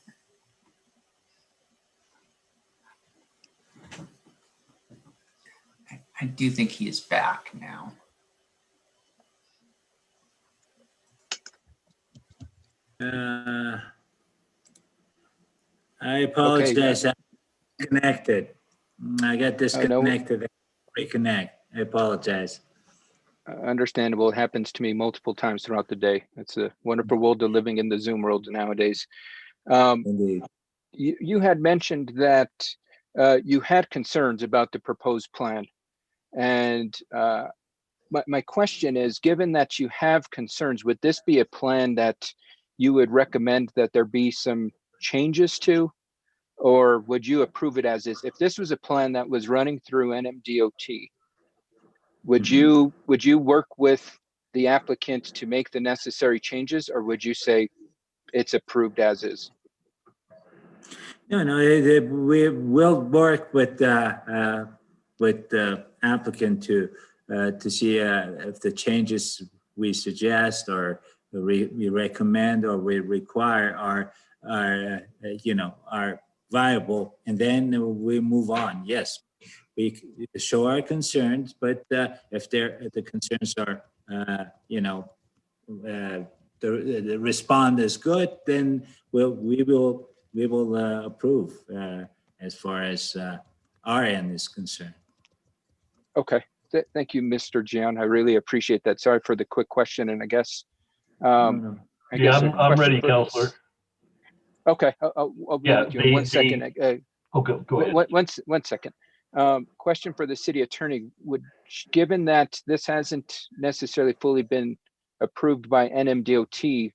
I do think he is back now. I apologize. I'm connected. I got disconnected. Reconnect. I apologize. Understandable. It happens to me multiple times throughout the day. It's a wonderful world of living in the Zoom world nowadays. Indeed. You had mentioned that you had concerns about the proposed plan. And my question is, given that you have concerns, would this be a plan that you would recommend that there be some changes to? Or would you approve it as is? If this was a plan that was running through NMDOT, would you work with the applicant to make the necessary changes, or would you say it's approved as is? No, we will work with the applicant to see if the changes we suggest or we recommend or we require are viable, and then we move on. Yes, we show our concerns, but if the concerns are the response is good, then we will approve as far as our end is concerned. Okay, thank you, Mr. Gian. I really appreciate that. Sorry for the quick question, and I guess. I'm ready, Counselor. Okay, I'll be with you in 1 second. Okay, go ahead. One second. Question for the city attorney. Given that this hasn't necessarily fully been approved by NMDOT,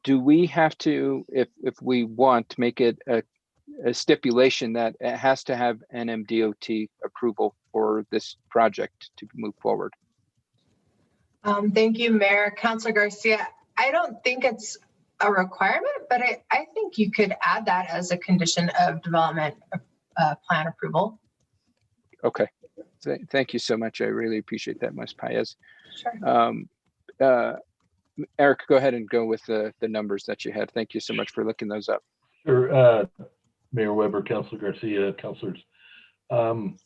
do we have to, if we want, make it a stipulation that it has to have NMDOT approval for this project to move forward? Thank you, Mayor. Councilor Garcia, I don't think it's a requirement, but I think you could add that as a condition of development plan approval. Okay, thank you so much. I really appreciate that, Ms. Paez. Sure. Eric, go ahead and go with the numbers that you had. Thank you so much for looking those up. Sure, Mayor Weber, Councilor Garcia, councilors. The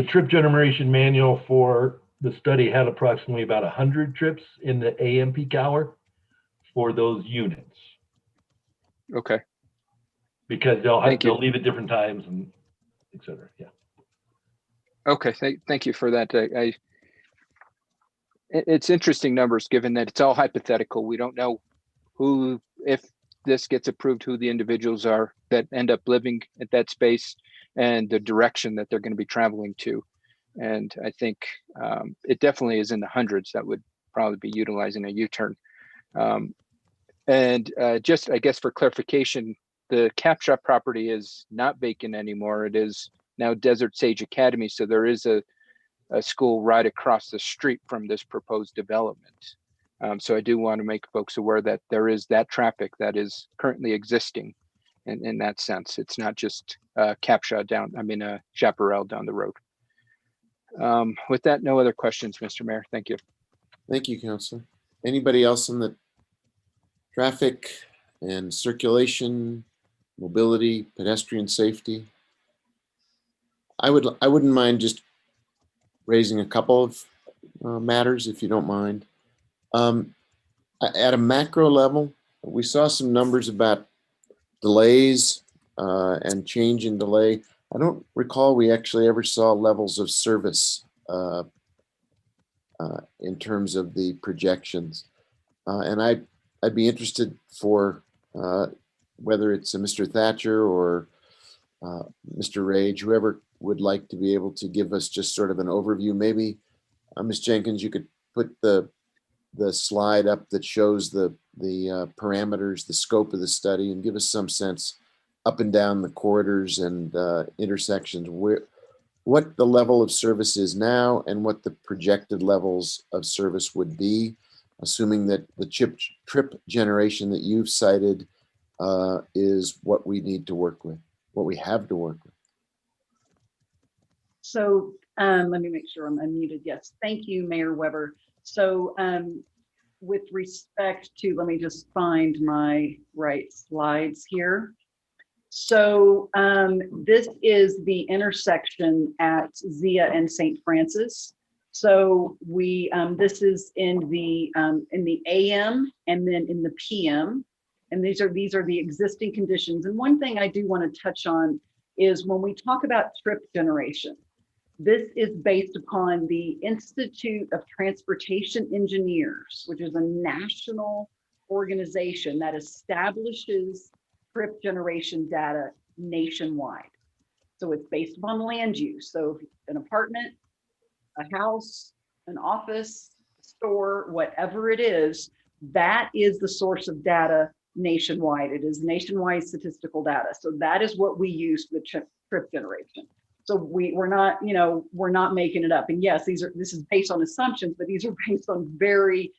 trip generation manual for the study had approximately about 100 trips in the AM peak hour for those units. Okay. Because they'll leave at different times and et cetera. Yeah. Okay. Thank you for that. It's interesting numbers, given that it's all hypothetical. We don't know who, if this gets approved, who the individuals are that end up living at that space and the direction that they're going to be traveling to. And I think it definitely is in the hundreds that would probably be utilizing a U-turn. Just, I guess, for clarification, the Capshot property is not vacant anymore. It is now Desert Sage Academy. So there is a school right across the street from this proposed development. So I do want to make folks aware that there is that traffic that is currently existing in that sense. It's not just Chaparral down the road. With that, no other questions, Mr. Mayor. Thank you. Thank you, Counselor. Anybody else in the traffic and circulation, mobility, pedestrian safety? I wouldn't mind just raising a couple of matters, if you don't mind. At a macro level, we saw some numbers about delays and change in delay. I don't recall we actually ever saw levels of service in terms of the projections. And I'd be interested for whether it's a Mr. Thatcher or Mr. Rage, whoever would like to be able to give us just sort of an overview. Maybe Ms. Jenkins, you could put the slide up that shows the parameters, the scope of the study, and give us some sense up and down the corridors and intersections, what the level of service is now and what the projected levels of service would be, assuming that the trip generation that you've cited is what we need to work with, what we have to work with. So let me make sure I'm unmuted. Yes, thank you, Mayor Weber. So with respect to, let me just find my right slides here. So this is the intersection at Zia and St. Francis. So we this is in the AM and then in the PM, and these are the existing conditions. And one thing I do want to touch on is when we talk about trip generation, this is based upon the Institute of Transportation Engineers, which is a national organization that establishes trip generation data nationwide. So it's based upon land use. So an apartment, a house, an office, a store, whatever it is, that is the source of data nationwide. It is nationwide statistical data. So that is what we use for the trip generation. So we're not, we're not making it up. And yes, this is based on assumptions, but these are based on very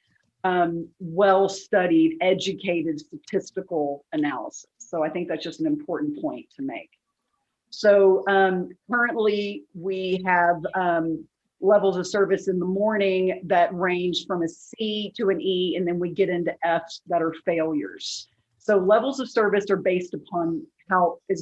well-studied, educated statistical analysis. So I think that's just an important point to make. So currently we have levels of service in the morning that range from a C to an E, and then we get into Fs that are failures. So levels of service are based upon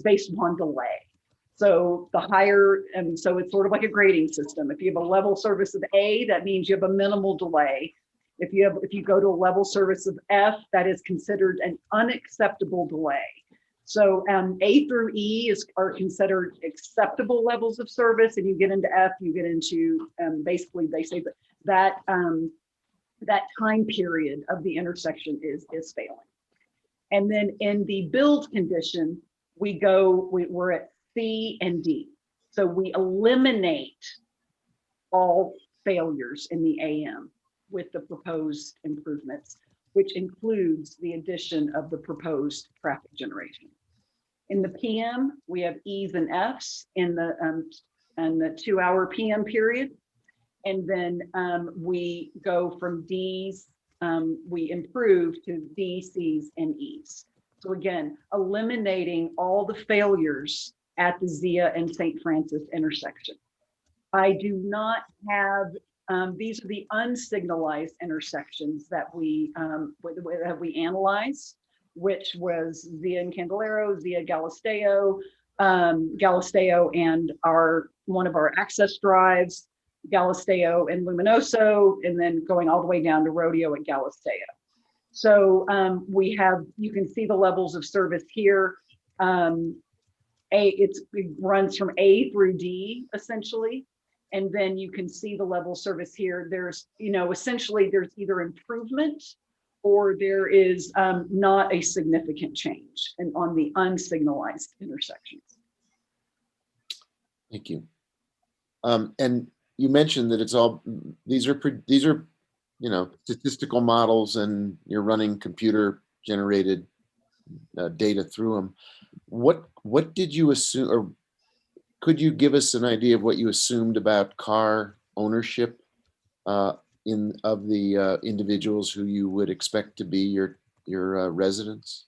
based upon delay. So the higher, and so it's sort of like a grading system. If you have a level service of A, that means you have a minimal delay. If you go to a level service of F, that is considered an unacceptable delay. So A through E are considered acceptable levels of service, and you get into F, you get into basically they say that time period of the intersection is failing. And then in the build condition, we're at C and D. So we eliminate all failures in the AM with the proposed improvements, which includes the addition of the proposed traffic generation. In the PM, we have E's and F's in the 2-hour PM period. And then we go from D's, we improve to D, C's, and E's. So again, eliminating all the failures at the Zia and St. Francis intersection. I do not have, these are the unsignalized intersections that we analyze, which was Zia and Candelario, Zia Galisteo, Galisteo and one of our access drives, Galisteo and Luminoso, and then going all the way down to Rodeo at Galisteo. So you can see the levels of service here. It runs from A through D essentially. And then you can see the level of service here. There's, essentially there's either improvement or there is not a significant change on the unsignalized intersections. Thank you. And you mentioned that it's all, these are, statistical models and you're running computer generated data through them. What did you assume, or could you give us an idea of what you assumed about car ownership of the individuals who you would expect to be your residents?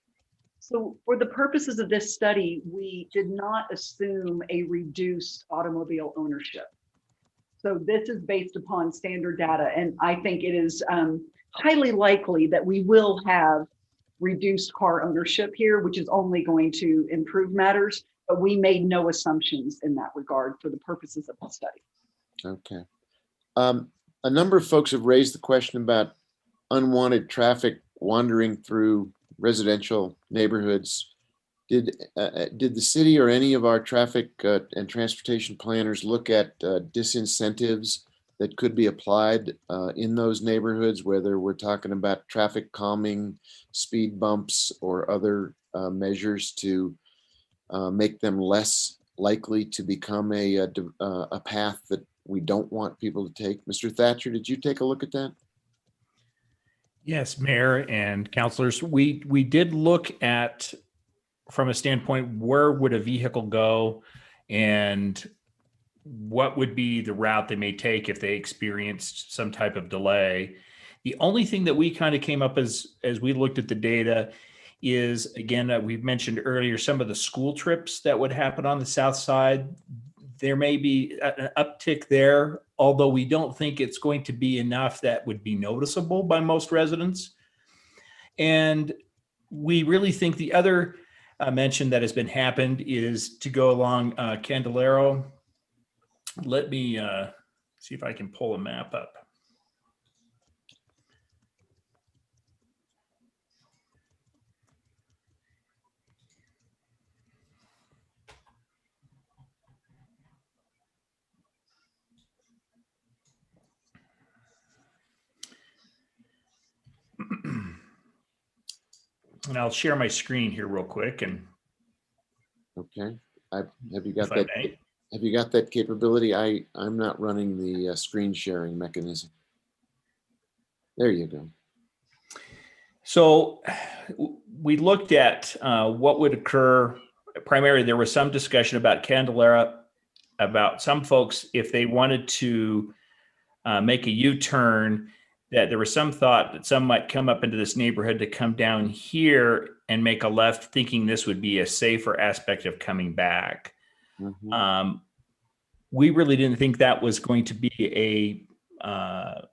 So for the purposes of this study, we did not assume a reduced automobile ownership. So this is based upon standard data, and I think it is highly likely that we will have reduced car ownership here, which is only going to improve matters, but we made no assumptions in that regard for the purposes of the study. Okay. A number of folks have raised the question about unwanted traffic wandering through residential neighborhoods. Did the city or any of our traffic and transportation planners look at disincentives that could be applied in those neighborhoods, whether we're talking about traffic calming, speed bumps, or other measures to make them less likely to become a path that we don't want people to take? Mr. Thatcher, did you take a look at that? Yes, Mayor and councilors, we did look at, from a standpoint, where would a vehicle go and what would be the route they may take if they experienced some type of delay. The only thing that we kind of came up as we looked at the data is, again, we've mentioned earlier, some of the school trips that would happen on the south side. There may be an uptick there, although we don't think it's going to be enough that would be noticeable by most residents. And we really think the other mention that has been happened is to go along Candelario. Let me see if I can pull a map up. And I'll share my screen here real quick. And okay, have you got if I that? may. Have you got that capability? I'm not running the screen sharing mechanism. There you go. So we looked at what would occur. Primarily, there was some discussion about Candelario, about some folks, if they wanted to make a U-turn, that there was some thought that some might come up into this neighborhood to come down here and make a left, thinking this would be a safer aspect of coming back. Mhm. We really didn't think that was going to be an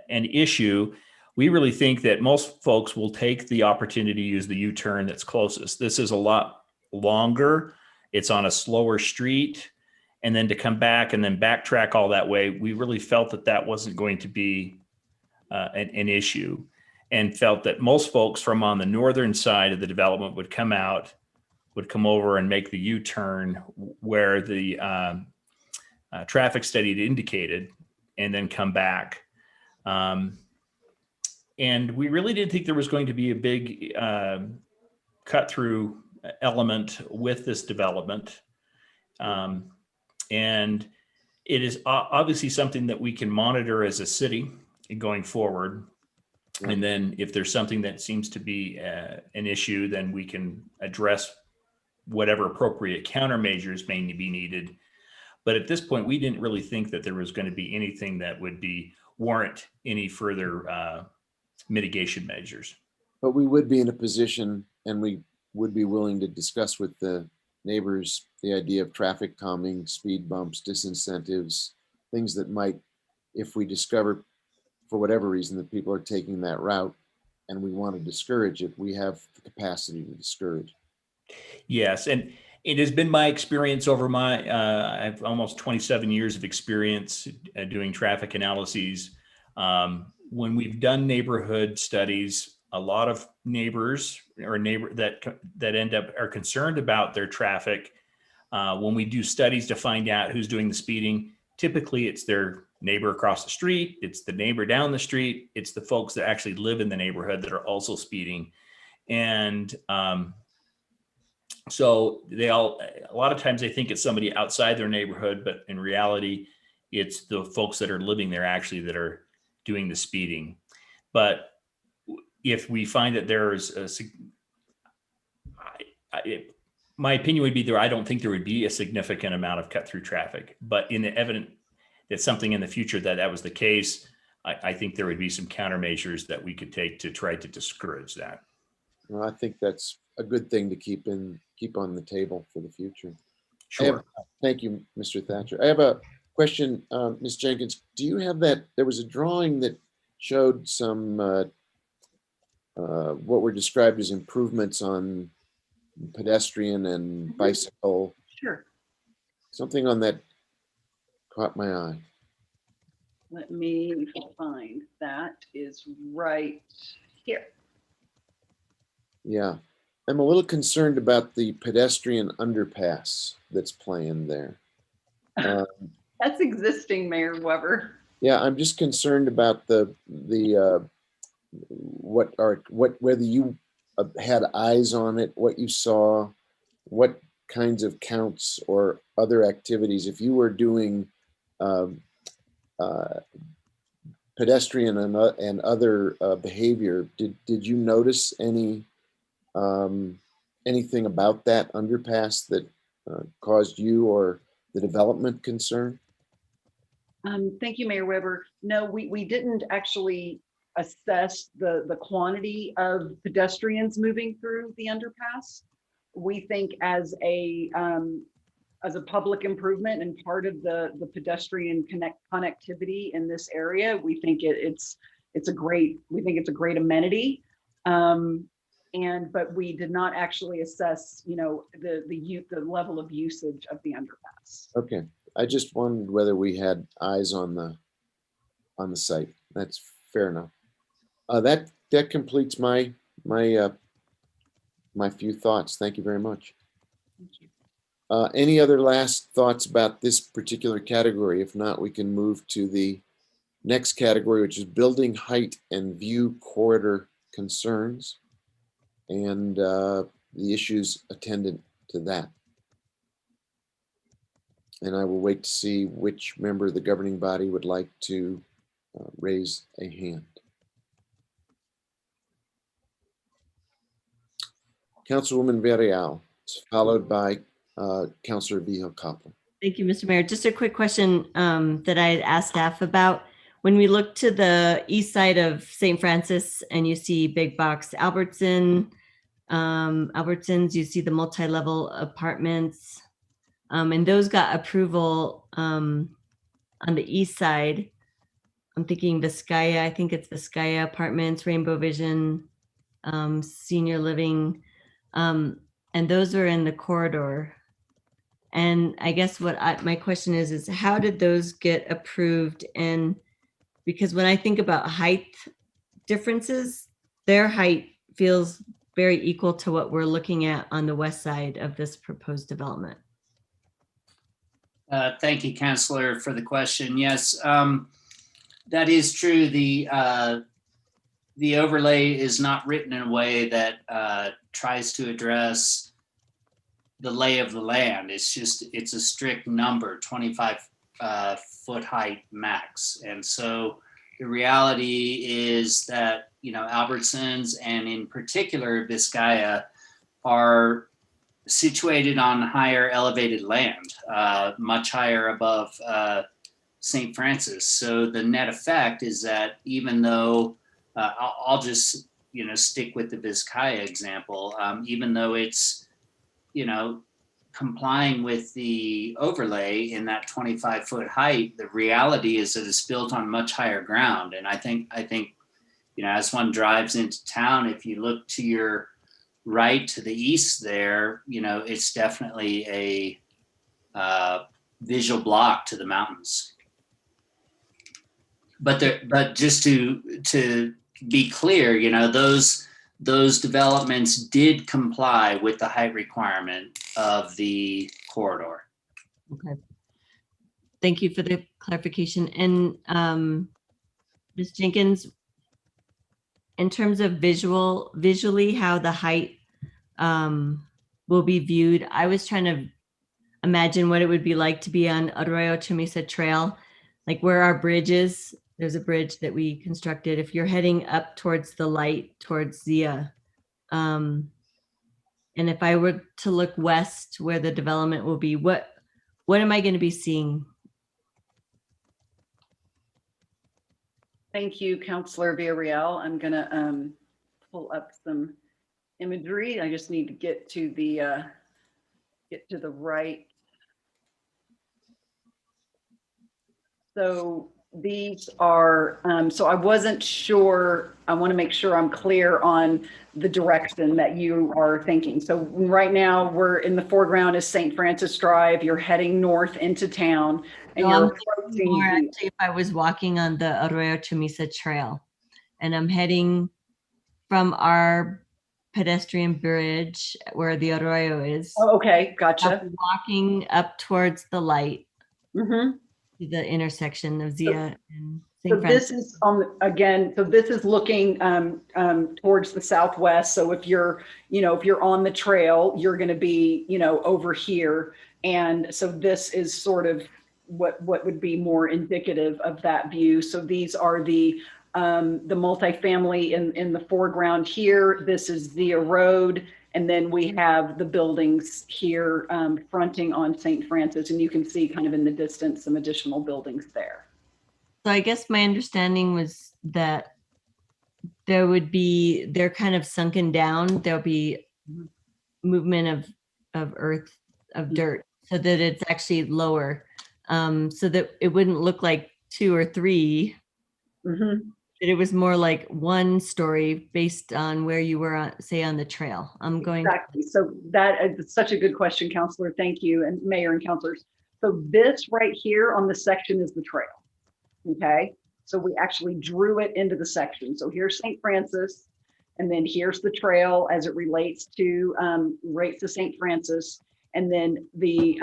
issue. We really think that most folks will take the opportunity to use the U-turn that's closest. This is a lot longer. It's on a slower street. And then to come back and then backtrack all that way, we really felt that that wasn't going to be an issue, and felt that most folks from on the northern side of the development would come over and make the U-turn where the traffic study had indicated, and then come back. And we really didn't think there was going to be a big cut through element with this development. And it is obviously something that we can monitor as a city going forward. And then if there's something that seems to be an issue, then we can address whatever appropriate countermeasures may be needed. But at this point, we didn't really think that there was going to be anything that would warrant any further mitigation measures. But we would be in a position, and we would be willing to discuss with the neighbors the idea of traffic calming, speed bumps, disincentives, things that might, if we discover for whatever reason that people are taking that route and we want to discourage it, we have the capacity to discourage. Yes, and it has been my experience over I have almost 27 years of experience doing traffic analyses. When we've done neighborhood studies, a lot of neighbors or that end up are concerned about their traffic. When we do studies to find out who's doing the speeding, typically it's their neighbor across the street, it's the neighbor down the street, it's the folks that actually live in the neighborhood that are also speeding. And so a lot of times they think it's somebody outside their neighborhood, but in reality, it's the folks that are living there actually that are doing the speeding. But if we find that there's my opinion would be I don't think there would be a significant amount of cut through traffic, but in the evident that something in the future that was the case, I think there would be some countermeasures that we could take to try to discourage that. Well, I think that's a good thing to keep on the table for the future. Sure. Thank you, Mr. Thatcher. I have a Question, Ms. Jenkins, do you have that? There was a drawing that showed some what were described as improvements on pedestrian and bicycle. Sure. Something on that caught my eye. Let me find that is right here. Yeah, I'm a little concerned about the pedestrian underpass that's planned there. That's existing, Mayor Weber. Yeah, I'm just concerned about whether you had eyes on it, what you saw, what kinds of counts or other activities. If you were doing pedestrian and other behavior, did you notice anything about that underpass that caused you or the development concern? Thank you, Mayor Weber. No, we didn't actually assess the quantity of pedestrians moving through the underpass. We think as a public improvement and part of the pedestrian connectivity in this area, we think it's a great amenity. But we did not actually assess, the level of usage of the underpass. Okay, I just wondered whether we had eyes on the site. That's fair enough. That completes my few thoughts. Thank you very much. Thank you. Any other last thoughts about this particular category? If not, we can move to the next category, which is building height and view corridor concerns and the issues attendant to that. And I will wait to see which member of the governing body would like to raise a hand. Councilwoman Villarreal, followed by Councilor Vihel-Coppler. Thank you, Mr. Mayor. Just a quick question that I had asked staff about. When we look to the east side of St. Francis and you see big box Albertsons, you see the multi-level apartments, and those got approval on the east side. I'm thinking Vizcaya, I think it's Vizcaya Apartments, Rainbow Vision, Senior Living, and those are in the corridor. And I guess my question is how did those get approved? And because when I think about height differences, their height feels very equal to what we're looking at on the west side of this proposed development. Thank you, Councilor, for the question. Yes, that is true. The overlay is not written in a way that tries to address the lay of the land. It's a strict number, 25 foot height max. And so the reality is that, Albertsons and in particular Vizcaya are situated on higher elevated land, much higher above St. Francis. So the net effect is that even though I'll just, stick with the Vizcaya example, even though it's, complying with the overlay in that 25 foot height, the reality is that it's built on much higher ground. And I think, as one drives into town, if you look to your right to the east there, it's definitely a visual block to the mountains. But just to be clear, those developments did comply with the height requirement of the corridor. Okay. Thank you for the clarification. And Ms. Jenkins, in terms of visually how the height will be viewed, I was trying to imagine what it would be like to be on Arroyo Chamisa Trail, like where our bridge is. There's a bridge that we constructed. If you're heading up towards the light, towards Zia, and if I were to look west where the development will be, what am I going to be seeing? Thank you, Councilor Villarreal. I'm going to pull up some imagery. I just need to get to the right. So these are, so I wasn't sure, I want to make sure I'm clear on the direction that you are thinking. So right now we're in the foreground is St. Francis Drive. You're heading north into town and No, I'm you're thinking approaching more the, actually if I was walking on the Arroyo Chamisa Trail and I'm heading from our pedestrian bridge where the Arroyo is. oh, okay, gotcha. I'm walking up towards the light Mhm. to the intersection of Zia and So St. Francis. this is on, again, so this is looking towards the southwest. So if you're, if you're on the trail, you're going to be, over here. And so this is sort of what would be more indicative of that view. So these are the multifamily in the foreground here. This is Zia Road. And then we have the buildings here fronting on St. Francis. And you can see kind of in the distance some additional buildings there. So I guess my understanding was that they're kind of sunken down. There'll be movement of earth, of dirt, so that it's actually lower, so that it wouldn't look like 2 or 3. Mm-hmm. It was more like 1 story based on where you were, say, on the trail. I'm going. Exactly. So that is such a good question, Counselor. Thank you, and Mayor and Counselors. So this right here on the section is the trail. Okay, so we actually drew it into the section. So here's St. Francis, and then here's the trail as it relates to St. Francis, and then this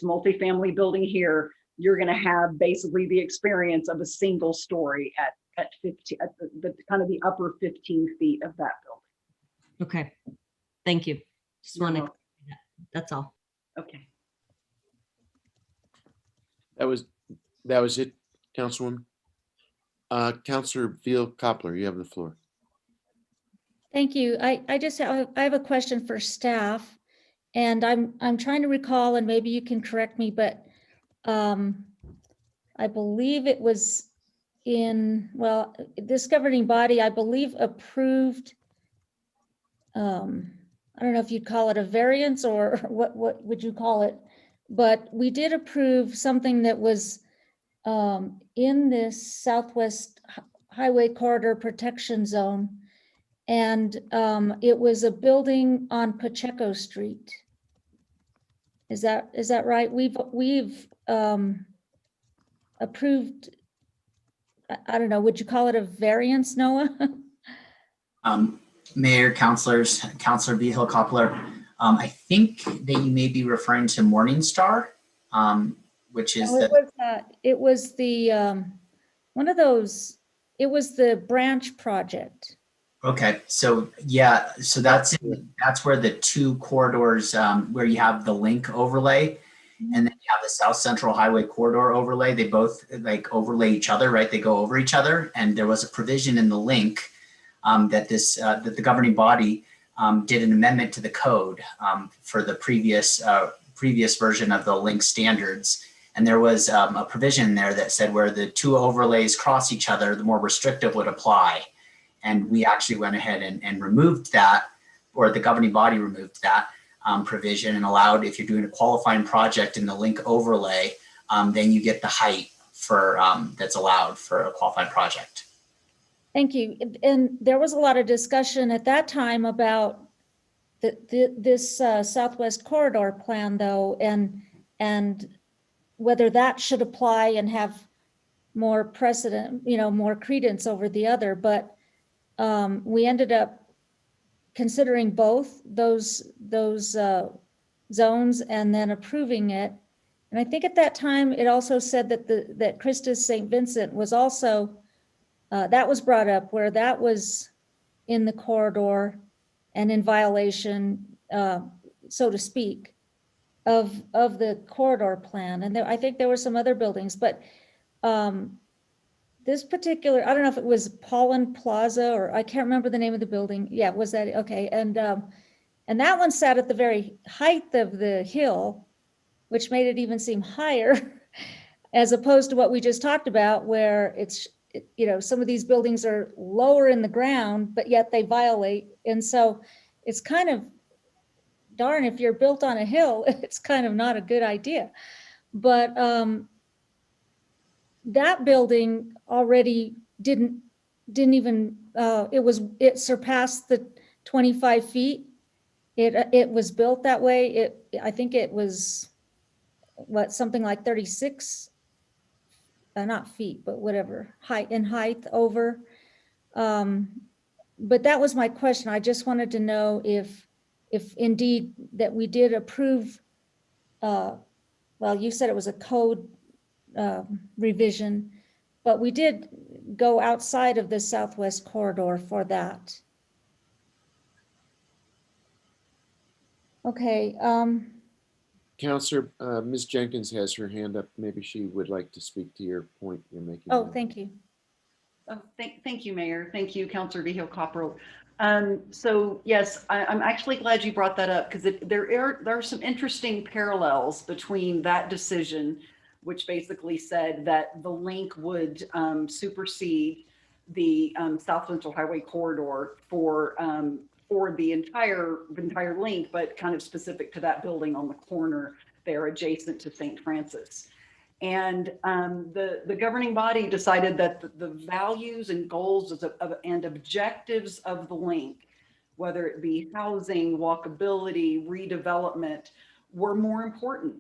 multifamily building here. You're going to have basically the experience of a single story at 15 at the kind of the upper 15 feet of that building. Okay, thank you. Just want to. That's all. Okay. That was it, Councilwoman. Councilor Veal-Koppler, you have the floor. Thank you. I have a question for staff, and I'm trying to recall, and maybe you can correct me, but I believe it was this governing body, I believe, approved. I don't know if you'd call it a variance or what would you call it, but we did approve something that was in this Southwest Highway Corridor Protection Zone. And it was a building on Pacheco Street. Is that right? We've approved, I don't know, would you call it a variance, Noah? Mayor, councilors, Councilor Veal-Koppler, I think that you may be referring to Morningstar, which is it was the one of those. It was the branch project. Okay, so yeah, so that's where the 2 corridors, where you have the link overlay, and then you have the South Central Highway Corridor overlay. They both like overlay each other, right? They go over each other, and there was a provision in the link that the governing body did an amendment to the code for the previous version of the link standards. And there was a provision there that said where the 2 overlays cross each other, the more restrictive would apply. And we actually went ahead and removed that, or the governing body removed that provision and allowed, if you're doing a qualifying project in the link overlay, then you get the height for that's allowed for a qualifying project. Thank you. And there was a lot of discussion at that time about this Southwest Corridor plan, though, and whether that should apply and have more precedent, more credence over the other. But we ended up considering both those zones and then approving it. And I think at that time it also said that Christus St. Vincent was also that was brought up, where that was in the corridor and in violation, so to speak, of the corridor plan. And I think there were some other buildings, but this particular, I don't know if it was Paulin Plaza, or I can't remember the name of the building. Yeah, was that okay? And that one sat at the very height of the hill, which made it even seem higher, as opposed to what we just talked about, where it's, some of these buildings are lower in the ground, but yet they violate. And so it's kind of, darn, if you're built on a hill, it's kind of not a good idea. But that building already didn't even, it surpassed the 25 feet. It was built that way. I think it was something like 36, not feet, but whatever, height over. But that was my question. I just wanted to know if indeed that we did approve, well, you said it was a code revision, but we did go outside of the southwest corridor for that. Okay. Counselor, Ms. Jenkins has her hand up. Maybe she would like to speak to your point you're making. Oh, thank you. Thank you, Mayor. Thank you, Councilor Vihil Copperle. So yes, I'm actually glad you brought that up, because there are some interesting parallels between that decision, which basically said that the link would supersede the South Central Highway corridor for the entire link, but kind of specific to that building on the corner there adjacent to St. Francis. And the governing body decided that the values and goals and objectives of the link, whether it be housing, walkability, redevelopment, were more important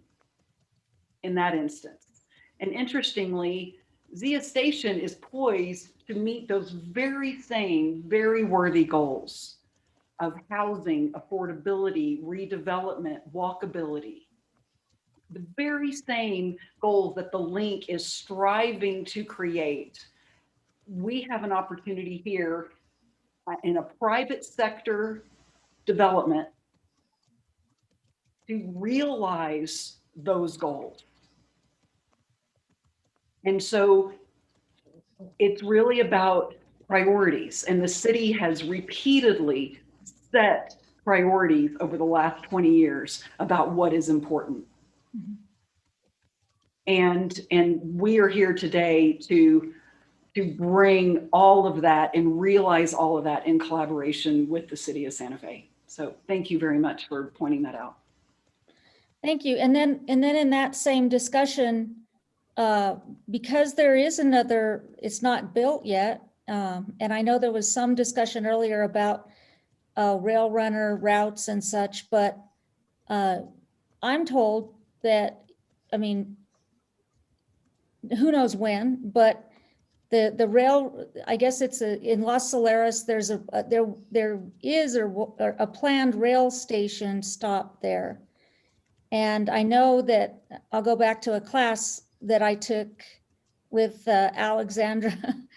in that instance. And interestingly, Zia Station is poised to meet those very same, very worthy goals of housing, affordability, redevelopment, walkability. The very same goals that the link is striving to create. We have an opportunity here in a private sector development to realize those goals. And so it's really about priorities, and the city has repeatedly set priorities over the last 20 years about what is important. And we are here today to bring all of that and realize all of that in collaboration with the city of Santa Fe. So thank you very much for pointing that out. Thank you. And then in that same discussion, because there is another, it's not built yet. And I know there was some discussion earlier about rail runner routes and such, but I'm told that, I mean, who knows when, but the rail, I guess it's in Las Saleras, there's there is a planned rail station stop there. And I know that I'll go back to a class that I took with Alexandra,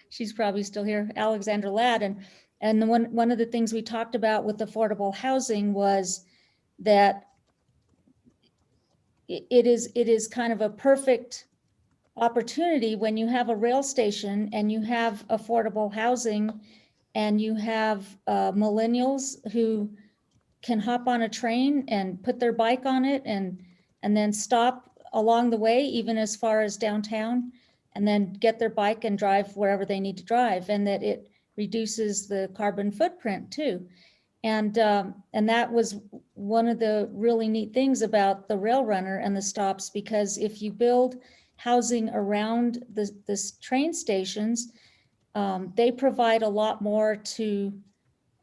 she's probably still here, Alexandra Ladd. And one of the things we talked about with affordable housing was that it is kind of a perfect opportunity when you have a rail station and you have affordable housing and you have millennials who can hop on a train and put their bike on it and then stop along the way, even as far as downtown, and then get their bike and drive wherever they need to drive, and that it reduces the carbon footprint too. And that was one of the really neat things about the rail runner and the stops, because if you build housing around the train stations, they provide a lot more to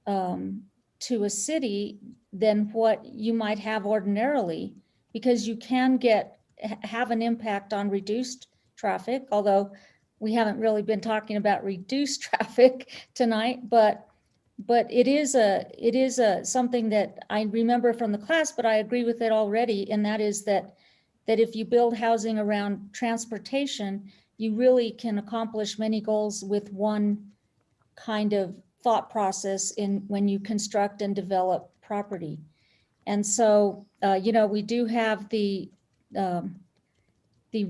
a city than what you might have ordinarily, because you can have an impact on reduced traffic, although we haven't really been talking about reduced traffic tonight, but it is something that I remember from the class, but I agree with it already, and that is that if you build housing around transportation, you really can accomplish many goals with one kind of thought process when you construct and develop property. And so, we do have the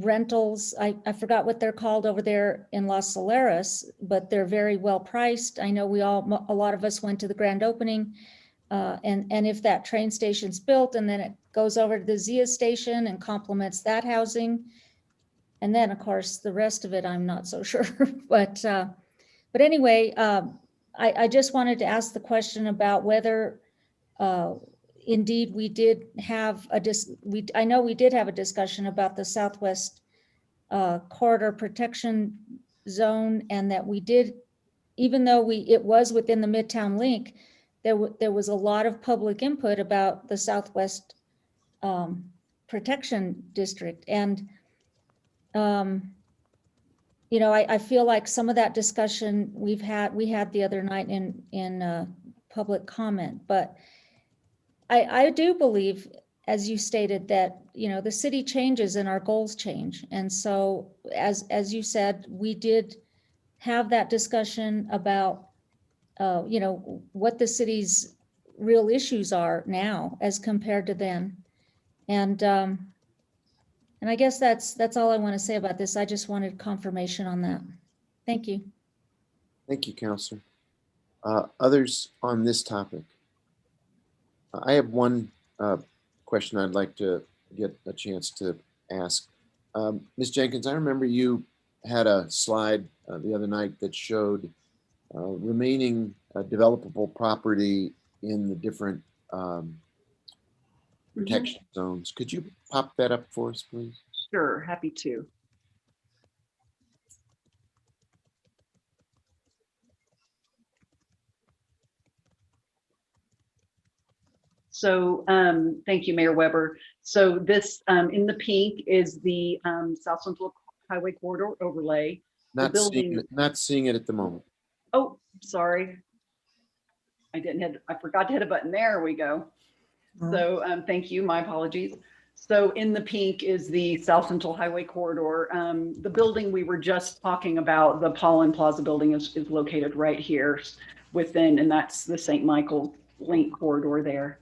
rentals. I forgot what they're called over there in Las Saleras, but they're very well priced. I know a lot of us went to the grand opening, and if that train station's built and then it goes over to the Zia station and complements that housing, and then of course the rest of it I'm not so sure. But anyway, I just wanted to ask the question about whether indeed we did have I know we did have a discussion about the southwest corridor protection zone, and that we did, even though it was within the Midtown Link, there was a lot of public input about the Southwest Protection District. And, you know, I feel like some of that discussion we had the other night in public comment, but I do believe, as you stated, that, you know, the city changes and our goals change. And so, as you said, we did have that discussion about, you know, what the city's real issues are now as compared to then. And I guess that's all I want to say about this. I just wanted confirmation on that. Thank you. Thank you, Counselor. Others on this topic? I have one question I'd like to get a chance to ask. Ms. Jenkins, I remember you had a slide the other night that showed remaining developable property in the different protection zones. Could you pop that up for us, please? Sure, happy to. So thank you, Mayor Weber. So this in the pink is the South Central Highway Corridor overlay. Not seeing it at the moment. Oh, sorry. I forgot to hit a button. There we go. So thank you, my apologies. So in the pink is the South Central Highway Corridor. The building we were just talking about, the Pollen Plaza building is located right here within, and that's the St. Michael Link corridor there.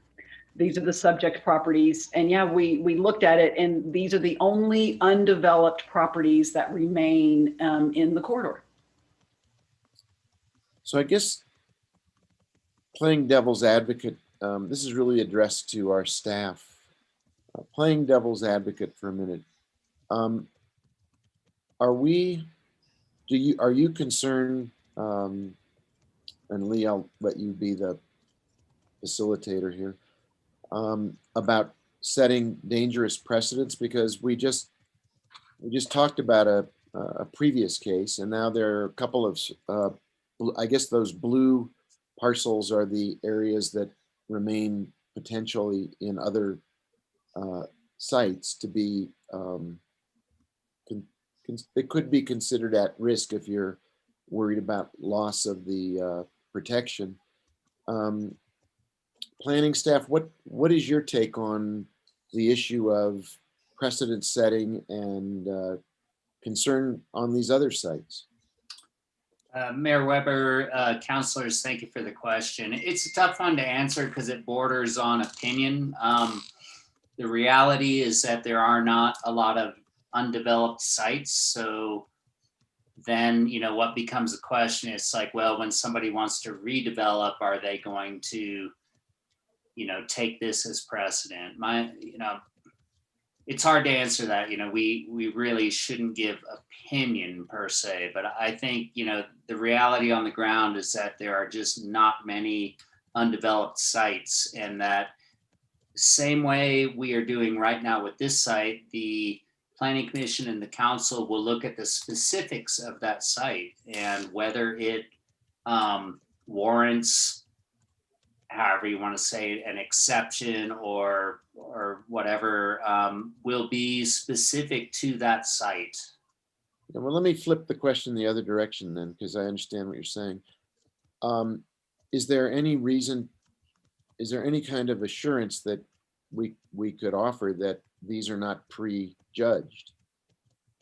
These are the subject properties. And yeah, we looked at it, and these are the only undeveloped properties that remain in the corridor. So I guess playing devil's advocate, this is really addressed to our staff. Playing devil's advocate for a minute. Are you concerned, and Lee, I'll let you be the facilitator here, about setting dangerous precedents? Because we just talked about a previous case, and now there are a couple of, I guess those blue parcels are the areas that remain potentially in other sites to be, they could be considered at risk if you're worried about loss of the protection. Planning staff, what is your take on the issue of precedent setting and concern on these other sites? Mayor Weber, councilors, thank you for the question. It's a tough one to answer because it borders on opinion. The reality is that there are not a lot of undeveloped sites. So then, you know, what becomes a question, it's like, well, when somebody wants to redevelop, are they going to, you know, take this as precedent? It's hard to answer that. You know, we really shouldn't give opinion per se, but I think, you know, the reality on the ground is that there are just not many undeveloped sites, and that same way we are doing right now with this site, the Planning Commission and the council will look at the specifics of that site and whether it warrants, however you want to say it, an exception or whatever, will be specific to that site. Well, let me flip the question the other direction then, because I understand what you're saying. Is there any reason, is there any kind of assurance that we could offer that these are not prejudged,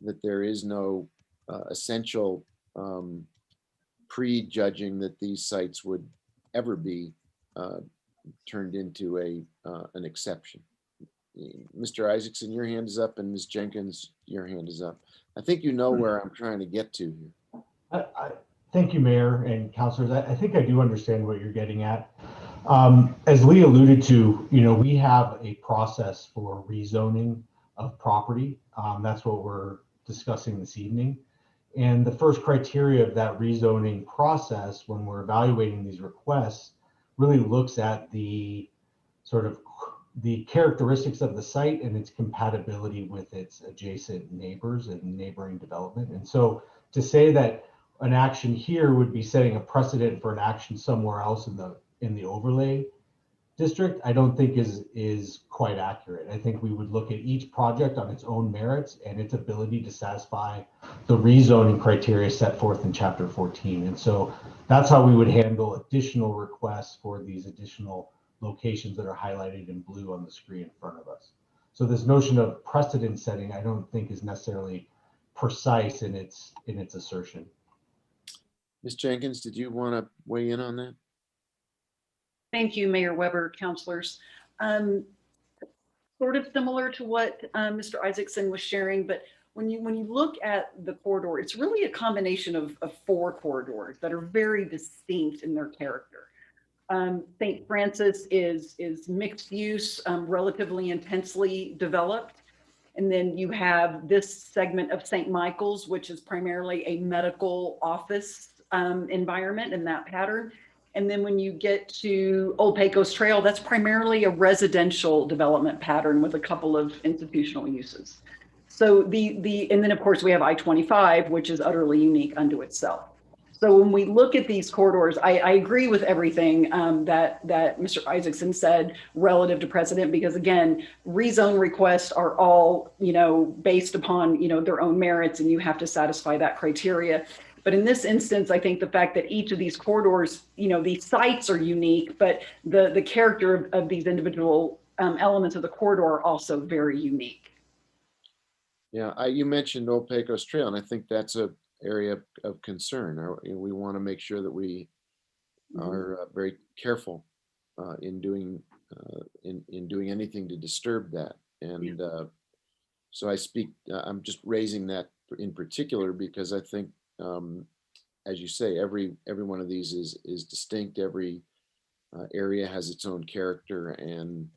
that there is no essential prejudging that these sites would ever be turned into an exception? Mr. Isaacson, your hand is up, and Ms. Jenkins, your hand is up. I think you know where I'm trying to get to here. Thank you, Mayor and councilors. I think I do understand what you're getting at. As Lee alluded to, you know, we have a process for rezoning of property. That's what we're discussing this evening. And the first criteria of that rezoning process, when we're evaluating these requests, really looks at the sort of the characteristics of the site and its compatibility with its adjacent neighbors and neighboring development. And so to say that an action here would be setting a precedent for an action somewhere else in the overlay district, I don't think is quite accurate. I think we would look at each project on its own merits and its ability to satisfy the rezoning criteria set forth in Chapter 14. And so that's how we would handle additional requests for these additional locations that are highlighted in blue on the screen in front of us. So this notion of precedent setting, I don't think is necessarily precise in its assertion. Ms. Jenkins, did you want to weigh in on that? Thank you, Mayor Weber, councilors. Sort of similar to what Mr. Isaacson was sharing, but when you look at the corridor, it's really a combination of 4 corridors that are very distinct in their character. St. Francis is mixed use, relatively intensely developed. And then you have this segment of St. Michael's, which is primarily a medical office environment in that pattern. And then when you get to Old Pecos Trail, that's primarily a residential development pattern with a couple of institutional uses. So and then of course we have I-25, which is utterly unique unto itself. So when we look at these corridors, I agree with everything that Mr. Isaacson said relative to precedent, because again, rezone requests are all, based upon, their own merits, and you have to satisfy that criteria. But in this instance, I think the fact that each of these corridors, these sites are unique, but the character of these individual elements of the corridor are also very unique. Yeah, you mentioned Old Pecos Trail, and I think that's an area of concern. We want to make sure that we are very careful in doing anything to disturb that. And so I'm just raising that in particular because I think, as you say, every one of these is distinct. Every area has its own character, and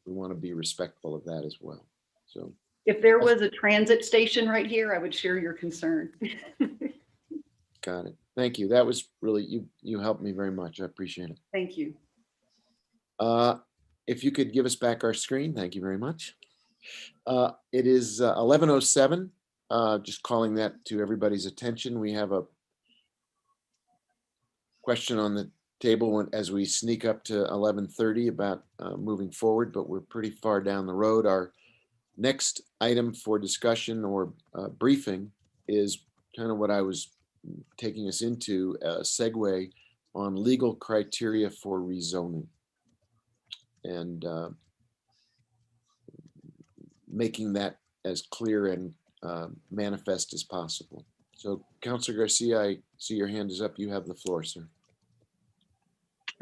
we want to be respectful of that as well. So if there was a transit station right here, I would share your concern. Got it. Thank you. That was really, you helped me very much. I appreciate it. Thank you. If you could give us back our screen, thank you very much. It is 11:07. Just calling that to everybody's attention. We have a question on the table as we sneak up to 11:30 about moving forward, but we're pretty far down the road. Our next item for discussion or briefing is kind of what I was taking us into, a segue on legal criteria for rezoning and making that as clear and manifest as possible. So Councilor Garcia, I see your hand is up. You have the floor, sir.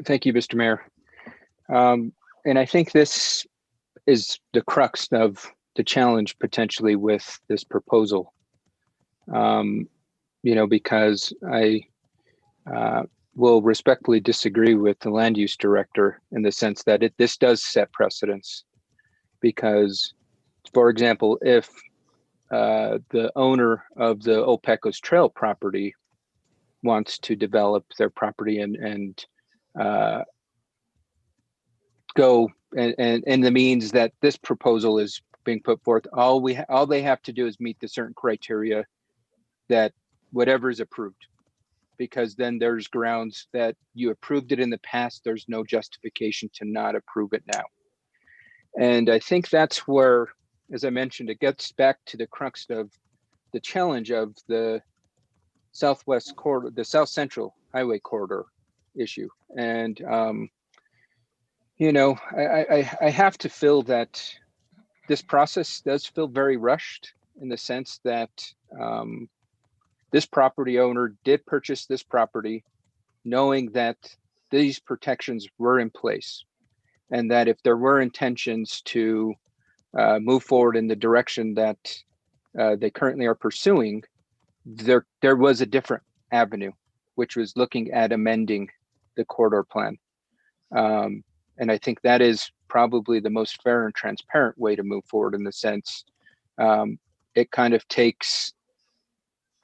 Thank you, Mr. Mayor. And I think this is the crux of the challenge potentially with this proposal. Because I will respectfully disagree with the land use director in the sense that this does set precedents. Because, for example, if the owner of the Old Pecos Trail property wants to develop their property and go and the means that this proposal is being put forth, all they have to do is meet the certain criteria that whatever is approved, because then there's grounds that you approved it in the past. There's no justification to not approve it now. And I think that's where, as I mentioned, it gets back to the crux of the challenge of the Southwest corridor, the South Central Highway corridor issue. And, I have to feel that this process does feel very rushed in the sense that this property owner did purchase this property knowing that these protections were in place, and that if there were intentions to move forward in the direction that they currently are pursuing, there was a different avenue, which was looking at amending the corridor plan. And I think that is probably the most fair and transparent way to move forward, in the sense it kind of takes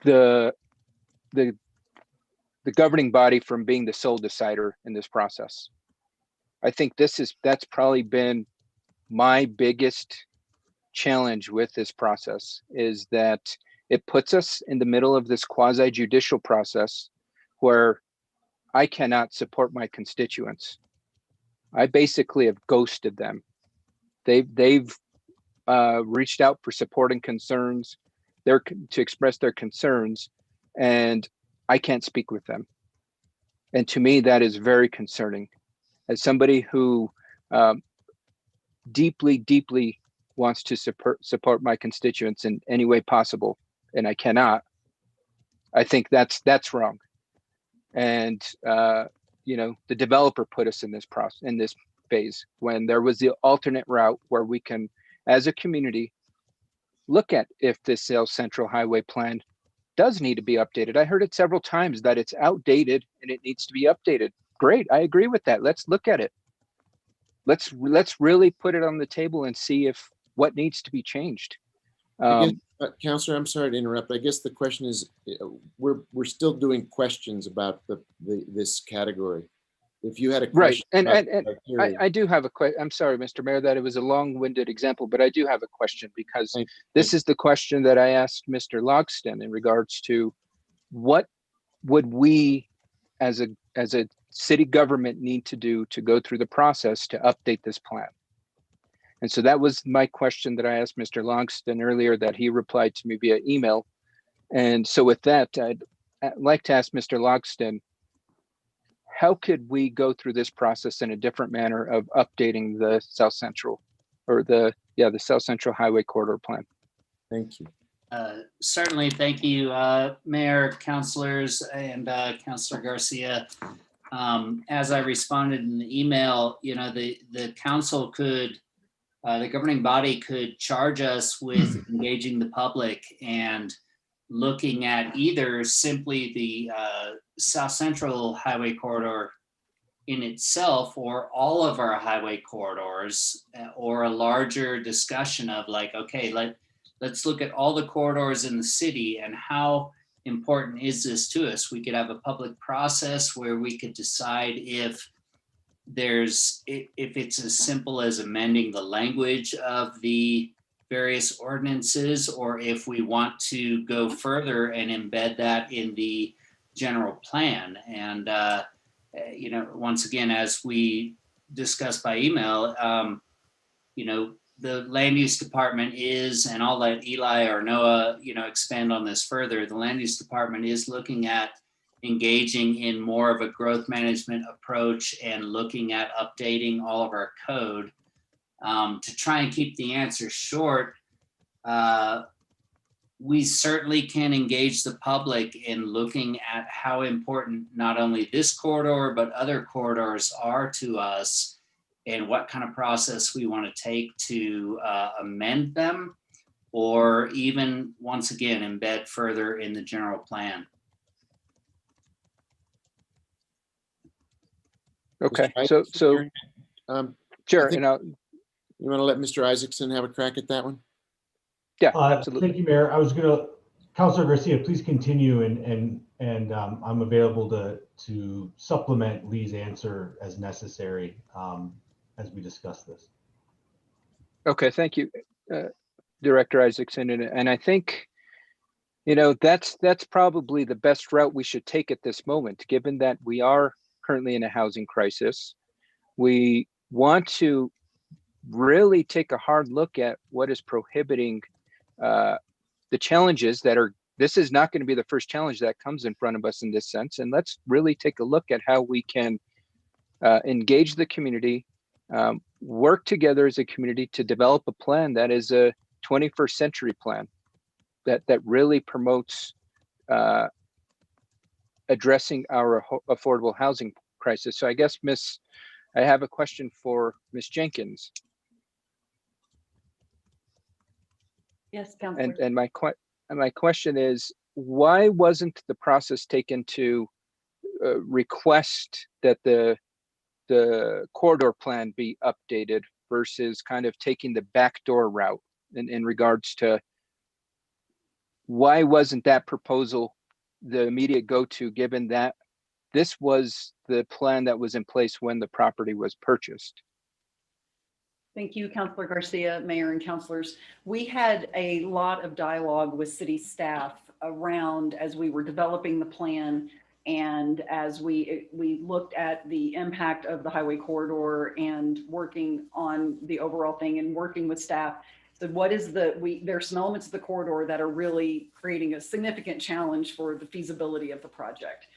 the governing body from being the sole decider in this process. I think that's probably been my biggest challenge with this process is that it puts us in the middle of this quasi judicial process where I cannot support my constituents. I basically have ghosted them. They've reached out for support and concerns, to express their concerns, and I can't speak with them. And to me, that is very concerning. As somebody who deeply wants to support my constituents in any way possible, and I cannot, I think that's wrong. And you know, the developer put us in this process, in this phase, when there was the alternate route where we can, as a community, look at if this South Central Highway plan does need to be updated. I heard it several times that it's outdated and it needs to be updated. Great, I agree with that. Let's look at it. Let's really put it on the table and see if what needs to be changed. Counselor, I'm sorry to interrupt. I guess the question is, we're still doing questions about this category. If you had a question, right, and I do have a question. I'm sorry, Mr. Mayor, that it was a long-winded example, but I do have a question, because this is the question that I asked Mr. Logston in regards to what would we as a city government need to do to go through the process to update this plan. And so that was my question that I asked Mr. Logston earlier, that he replied to me via email. And so with that, I'd like to ask Mr. Logston, how could we go through this process in a different manner of updating the South Central, or the South Central Highway Corridor Plan? Thank you. Certainly, thank you, Mayor, councilors, and Councilor Garcia. As I responded in the email, you know, the council could, the governing body could charge us with engaging the public and looking at either simply the South Central Highway Corridor in itself, or all of our highway corridors, or a larger discussion of like, okay, let's look at all the corridors in the city and how important is this to us. We could have a public process where we could decide if it's as simple as amending the language of the various ordinances, or if we want to go further and embed that in the general plan. And you know, once again, as we discussed by email, you know, the land use department is, and I'll let Eli or Noah, you know, expand on this further. The land use department is looking at engaging in more of a growth management approach and looking at updating all of our code. To try and keep the answer short, we certainly can engage the public in looking at how important not only this corridor, but other corridors are to us, and what kind of process we want to take to amend them, or even, once again, embed further in the general plan. Okay, so sure, and you want to let Mr. Isaacson have a crack at that one? Yeah, absolutely. Thank you, Mayor. I was Councilor Garcia, please continue, and I'm available to supplement Lee's answer as necessary as we discuss this. Okay, thank you, Director Isaacson. And I think, you know, that's probably the best route we should take at this moment, given that we are currently in a housing crisis. We want to really take a hard look at what is prohibiting the challenges that are, this is not going to be the first challenge that comes in front of us in this sense. And let's really take a look at how we can engage the community, work together as a community to develop a plan that is a 21st century plan that really promotes addressing our affordable housing crisis. So I guess, I have a question for Ms. Jenkins. Yes, Councilor. And my question is, why wasn't the process taken to request that the corridor plan be updated versus kind of taking the backdoor route in regards to why wasn't that proposal the immediate go-to, given that this was the plan that was in place when the property was purchased? Thank you, Councilor Garcia, Mayor and councilors. We had a lot of dialogue with city staff around as we were developing the plan and as we looked at the impact of the highway corridor and working on the overall thing and working with staff. So what is there's some elements of the corridor that are really creating a significant challenge for the feasibility of the project.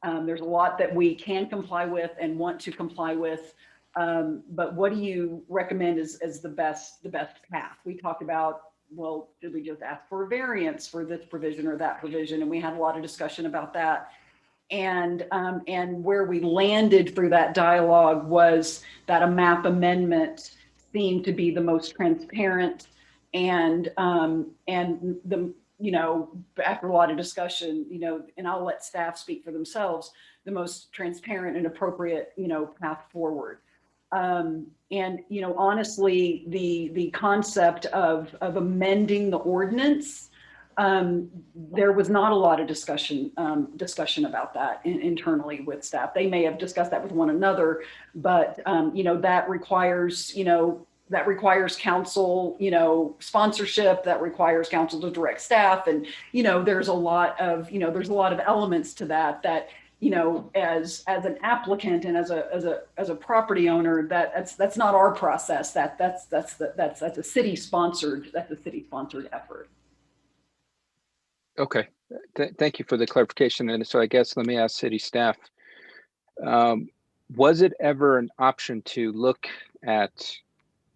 There's a lot that we can comply with and want to comply with. But what do you recommend as the best path? We talked about, well, did we just ask for a variance for this provision or that provision? And we had a lot of discussion about that. And where we landed through that dialogue was that a map amendment seemed to be the most transparent and the, after a lot of discussion, and I'll let staff speak for themselves, the most transparent and appropriate, path forward. Honestly, the concept of amending the ordinance, there was not a lot of discussion about that internally with staff. They may have discussed that with one another, but that requires council, sponsorship, that requires council to direct staff. And, there's a lot of elements to that, as an applicant and as a property owner, that's not our process. That's a city sponsored effort. Okay, thank you for the clarification. And so I guess let me ask city staff, was it ever an option to look at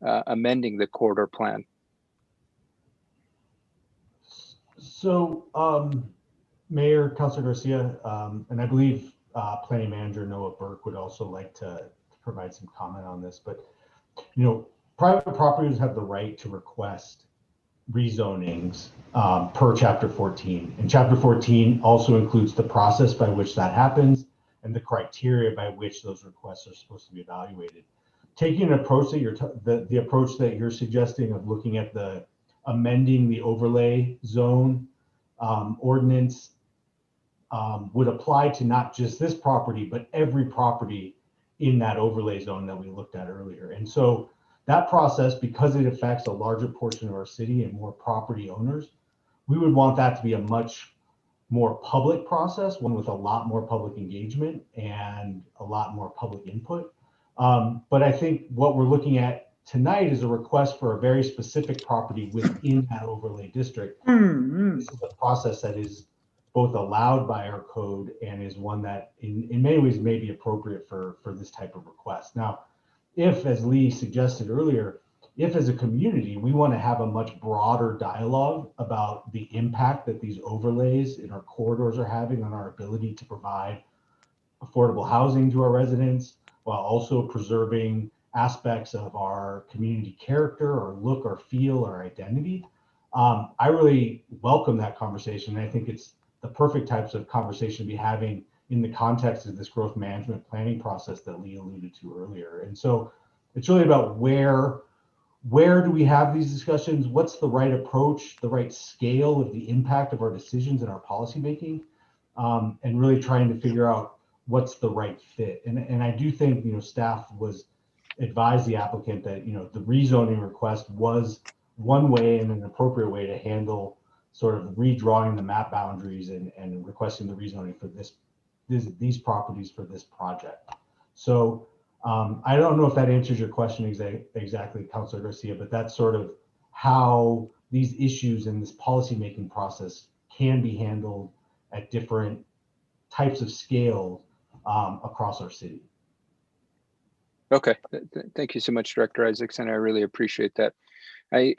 amending the corridor plan? So, Mayor, Councilor Garcia, and I believe Planning Manager Noah Burke would also like to provide some comment on this, but private properties have the right to request rezonings per Chapter 14. And Chapter 14 also includes the process by which that happens and the criteria by which those requests are supposed to be evaluated. Taking an approach that the approach that you're suggesting of looking at amending the overlay zone ordinance would apply to not just this property, but every property in that overlay zone that we looked at earlier. And so that process, because it affects a larger portion of our city and more property owners, we would want that to be a much more public process, one with a lot more public engagement and a lot more public input. But I think what we're looking at tonight is a request for a very specific property within that overlay district. This is a process that is both allowed by our code and is one that in many ways may be appropriate for this type of request. Now, if, as Lee suggested earlier, if as a community, we want to have a much broader dialogue about the impact that these overlays in our corridors are having on our ability to provide affordable housing to our residents, while also preserving aspects of our community character or look or feel or identity, I really welcome that conversation. And I think it's the perfect types of conversation to be having in the context of this growth management planning process that Lee alluded to earlier. And so it's really about where do we have these discussions? What's the right approach, the right scale of the impact of our decisions and our policymaking, and really trying to figure out what's the right fit. And I do think, staff was advised the applicant that, the rezoning request was one way and an appropriate way to handle sort of redrawing the map boundaries and requesting the rezoning for these properties for this project. So I don't know if that answers your question exactly, Councilor Garcia, but that's sort of how these issues in this policymaking process can be handled at different types of scale across our city. Okay, thank you so much, Director Isaacson. I really appreciate that. I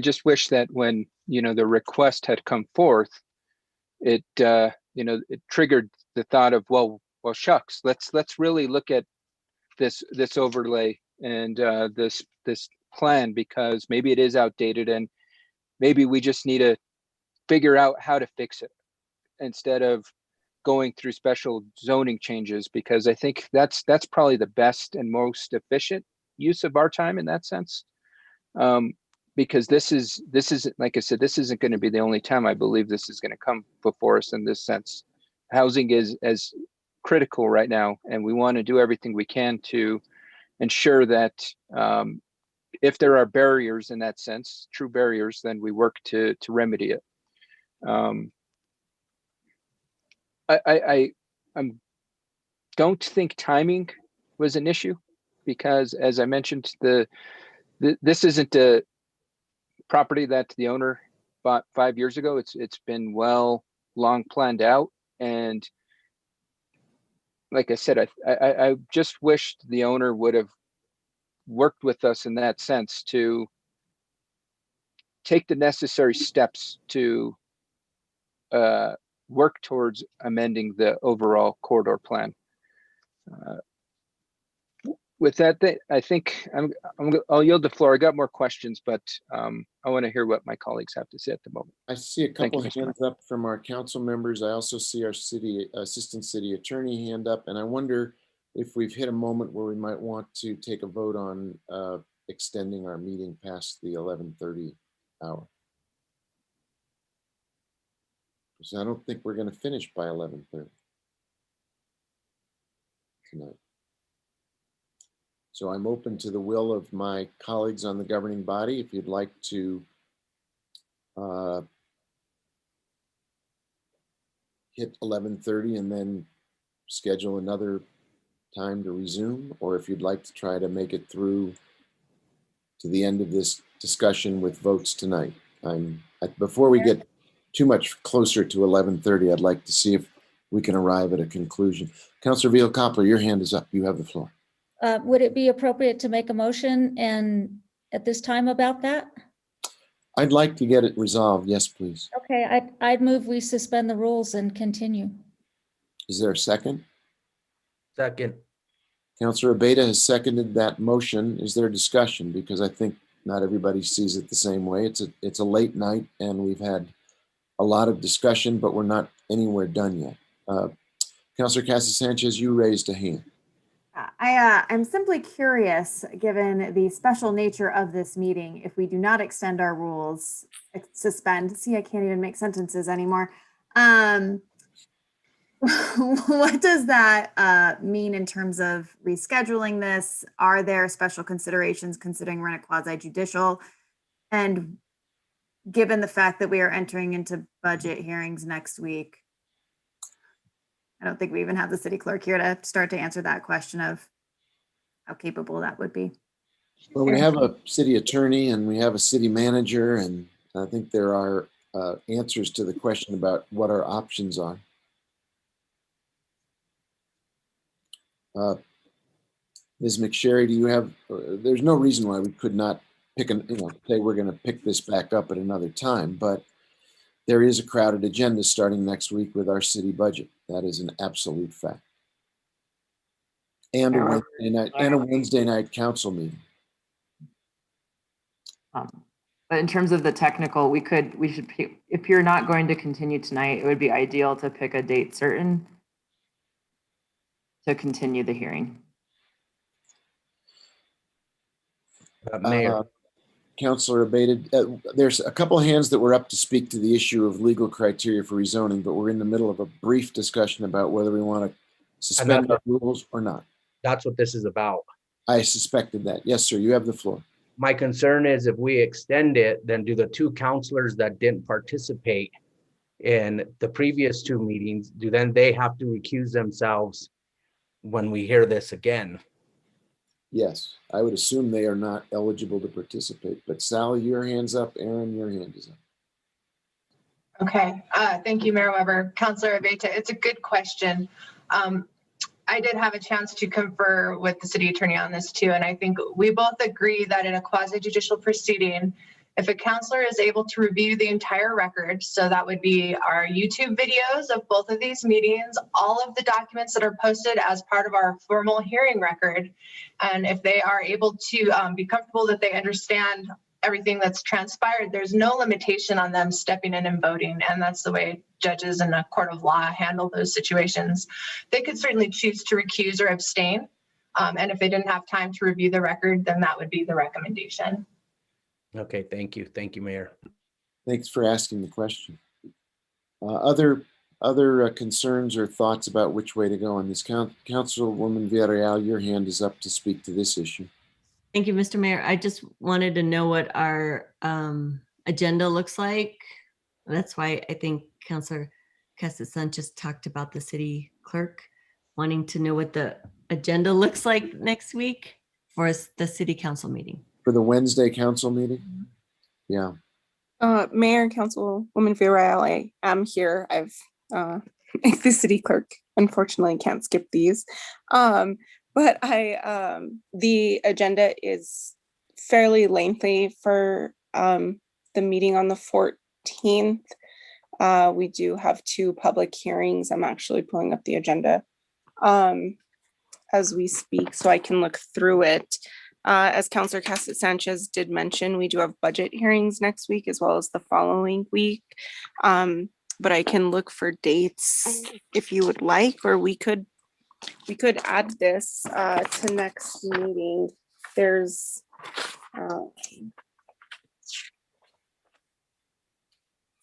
just wish that when, the request had come forth, it triggered the thought of, well, shucks, let's really look at this overlay and this plan, because maybe it is outdated and maybe we just need to figure out how to fix it instead of going through special zoning changes, because I think that's probably the best and most efficient use of our time in that sense. Because this is like I said, this isn't going to be the only time I believe this is going to come before us in this sense. Housing is as critical right now, and we want to do everything we can to ensure that if there are barriers in that sense, true barriers, then we work to remedy it. I don't think timing was an issue because, as I mentioned, this isn't a property that the owner bought 5 years ago. It's been long planned out, and like I said, I just wished the owner would have worked with us in that sense to take the necessary steps to work towards amending the overall corridor plan. With that, I think I'll yield the floor. I got more questions, but I want to hear what my colleagues have to say at the moment. I see a Thank couple you, of Mr. hands up from our council members. I also see our assistant city attorney hand up, and I wonder if we've hit a moment where we might want to take a vote on extending our meeting past the 11:30 hour. So I don't think we're going to finish by 11:30 tonight. So I'm open to the will of my colleagues on the governing body. If you'd like to hit 11:30 and then schedule another time to resume, or if you'd like to try to make it through to the end of this discussion with votes tonight. Before we get too much closer to 11:30, I'd like to see if we can arrive at a conclusion. Councilor Viel-Koppler, your hand is up. You have the floor. Would it be appropriate to make a motion and at this time about that? I'd like to get it resolved. Yes, please. Okay, I'd move we suspend the rules and continue. Is there a second? Second. Councilor Abeyta has seconded that motion. Is there a discussion? Because I think not everybody sees it the same way. It's a late night and we've had a lot of discussion, but we're not anywhere done yet. Councilor Casa-Sanchez, you raised a hand. I'm simply curious, given the special nature of this meeting, if we do not extend our rules, suspend, see, I can't even make sentences anymore. What does that mean in terms of rescheduling this? Are there special considerations considering we're in a quasi-judicial? And given the fact that we are entering into budget hearings next week, I don't think we even have the city clerk here to start to answer that question of how capable that would be. Well, we have a city attorney and we have a city manager, and I think there are answers to the question about what our options are. Ms. McSherry, do you have, there's no reason why we could not pick say we're going to pick this back up at another time, but there is a crowded agenda starting next week with our city budget. That is an absolute fact. And a Wednesday night council meeting. But in terms of the technical, we should, if you're not going to continue tonight, it would be ideal to pick a date certain to continue the hearing. Mayor. Councilor Abeyta, there's a couple of hands that were up to speak to the issue of legal criteria for rezoning, but we're in the middle of a brief discussion about whether we want to suspend the rules or not. That's what this is about. I suspected that. Yes, sir, you have the floor. My concern is if we extend it, then do the two counselors that didn't participate in the previous two meetings, then they have to recuse themselves when we hear this again? Yes, I would assume they are not eligible to participate, but Sally, your hand's up. Aaron, your hand is up. Okay, thank you, Mayor Weber. Councilor Abeyta, it's a good question. I did have a chance to confer with the city attorney on this too, and I think we both agree that in a quasi-judicial proceeding, if a counselor is able to review the entire record, so that would be our YouTube videos of both of these meetings, all of the documents that are posted as part of our formal hearing record, and if they are able to be comfortable that they understand everything that's transpired, there's no limitation on them stepping in and voting, and that's the way judges in a court of law handle those situations. They could certainly choose to recuse or abstain, and if they didn't have time to review the record, then that would be the recommendation. Okay, thank you. Thank you, Mayor. Thanks for asking the question. Other concerns or thoughts about which way to go on this? Councilwoman Villarreal, your hand is up to speak to this issue. Thank you, Mr. Mayor. I just wanted to know what our agenda looks like. That's why I think Councilor Casasant just talked about the city clerk wanting to know what the agenda looks like next week for the city council meeting. For the Wednesday council meeting? Yeah. Mayor and Councilwoman Villarreal, I am here. I've the city clerk unfortunately can't skip these. But the agenda is fairly lengthy for the meeting on the 14th. We do have 2 public hearings. I'm actually pulling up the agenda as we speak so I can look through it. As Councilor Cassett Sanchez did mention, we do have budget hearings next week as well as the following week. But I can look for dates if you would like, or we could add this to next meeting. There's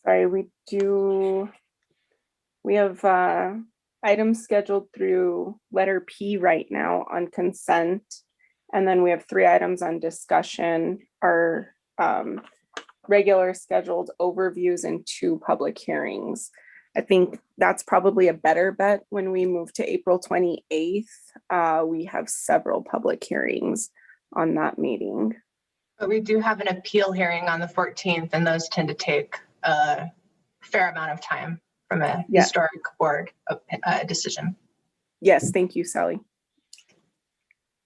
sorry, we have items scheduled through letter P right now on consent. And then we have 3 items on discussion, our regular scheduled overviews and 2 public hearings. I think that's probably a better bet when we move to April 28th. We have several public hearings on that meeting. But we do have an appeal hearing on the 14th, and those tend to take a fair amount of time from a historic board decision. Yes, thank you, Sally.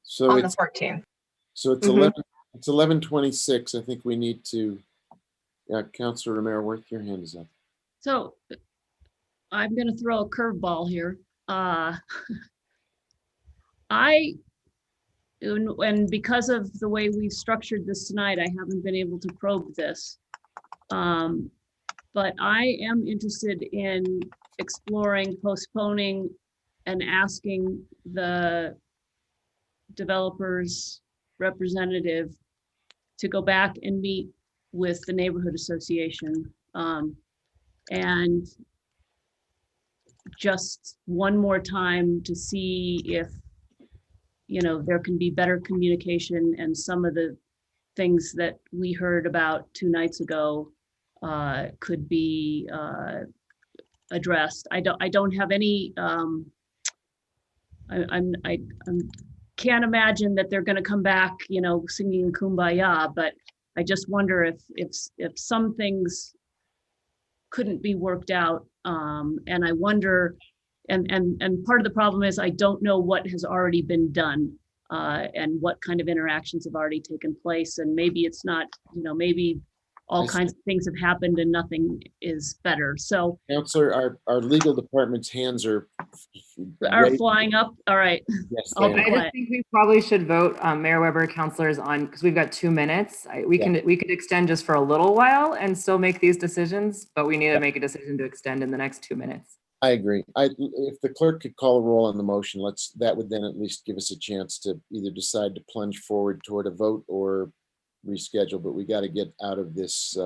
So on it's the 14th. So it's 11:26. I think we need to. Councilor Romero Worth, your hand is up. So I'm going to throw a curveball here. And because of the way we've structured this tonight, I haven't been able to probe this. But I am interested in exploring postponing and asking the developers representative to go back and meet with the neighborhood association and just one more time to see if there can be better communication and some of the things that we heard about 2 nights ago could be addressed. I don't have any I can't imagine that they're going to come back, singing Kumbaya, but I just wonder if some things couldn't be worked out. And I wonder, and part of the problem is I don't know what has already been done and what kind of interactions have already taken place. And maybe it's not, maybe all kinds of things have happened and nothing is better. So Councilor, our legal department's hands are flying up. All right. Yes, I just think we probably should vote Mayor Weber, councilors on, because we've got 2 minutes. We could extend just for a little while and still make these decisions, but we need to make a decision to extend in the next 2 minutes. I agree. If the clerk could call a roll on the motion, that would then at least give us a chance to either decide to plunge forward toward a vote or reschedule, but we got to get out of this.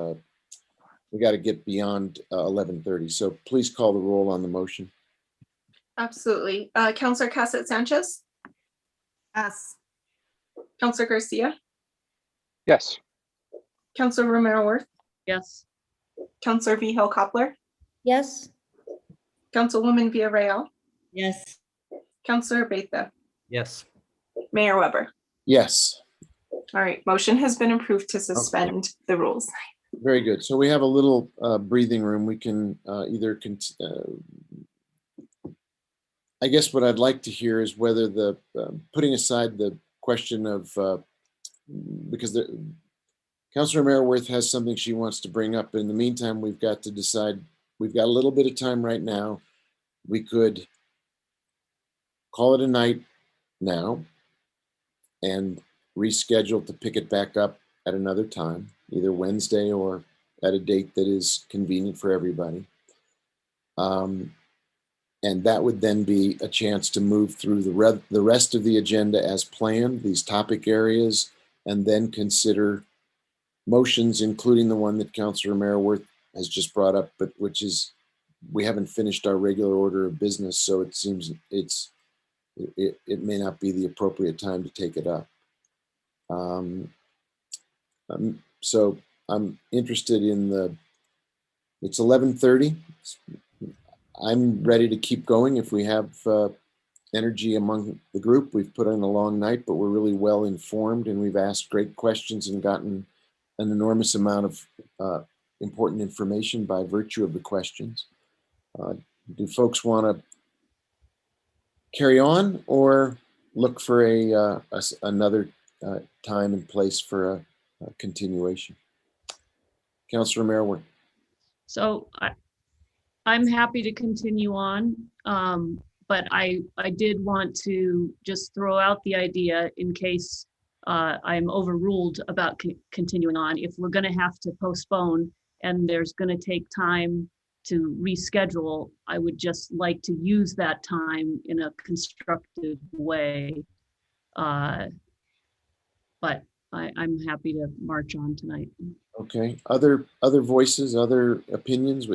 We got to get beyond 11:30. So please call the roll on the motion. Absolutely. Councilor Cassett Sanchez? Yes. Councilor Garcia? Yes. Councilor Romero Worth? Yes. Councilor Vigil Coppler? Yes. Councilwoman Villarreal? Yes. Councilor Beta? Yes. Mayor Weber? Yes. All right, motion has been approved to suspend the rules. Very good. So we have a little breathing room. We can either, I guess what I'd like to hear is whether the, putting aside the question of, because Councilor Mayorworth has something she wants to bring up. In the meantime, we've got to decide, we've got a little bit of time right now. We could call it a night now and reschedule to pick it back up at another time, either Wednesday or at a date that is convenient for everybody. And that would then be a chance to move through the rest of the agenda as planned, these topic areas, and then consider motions, including the one that Councilor Mayorworth has just brought up, but which is, we haven't finished our regular order of business, so it seems it may not be the appropriate time to take it up. So I'm interested in it's 11:30. I'm ready to keep going if we have energy among the group. We've put in a long night, but we're really well informed and we've asked great questions and gotten an enormous amount of important information by virtue of the questions. Do folks want to carry on or look for another time and place for a continuation? Councilor Merrill. So I'm happy to continue on, but I did want to just throw out the idea in case I'm overruled about continuing on. If we're going to have to postpone and there's going to take time to reschedule, I would just like to use that time in a constructive way. But I'm happy to march on tonight. Okay, other voices, other opinions.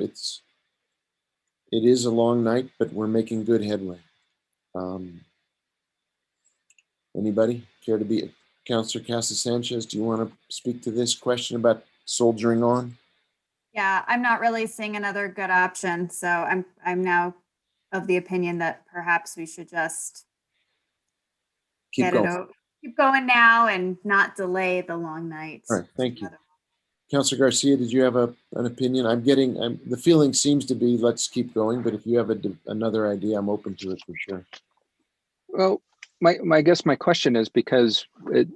It is a long night, but we're making good headway. Anybody care to be? Councilor Casa-Sanchez, do you want to speak to this question about soldiering on? Yeah, I'm not really seeing another good option, so I'm now of the opinion that perhaps we should just Keep going now and not delay the long night. All right, thank you. Councilor Garcia, did you have an opinion? The feeling seems to be let's keep going, but if you have another idea, I'm open to it for sure. Well, I guess my question is because I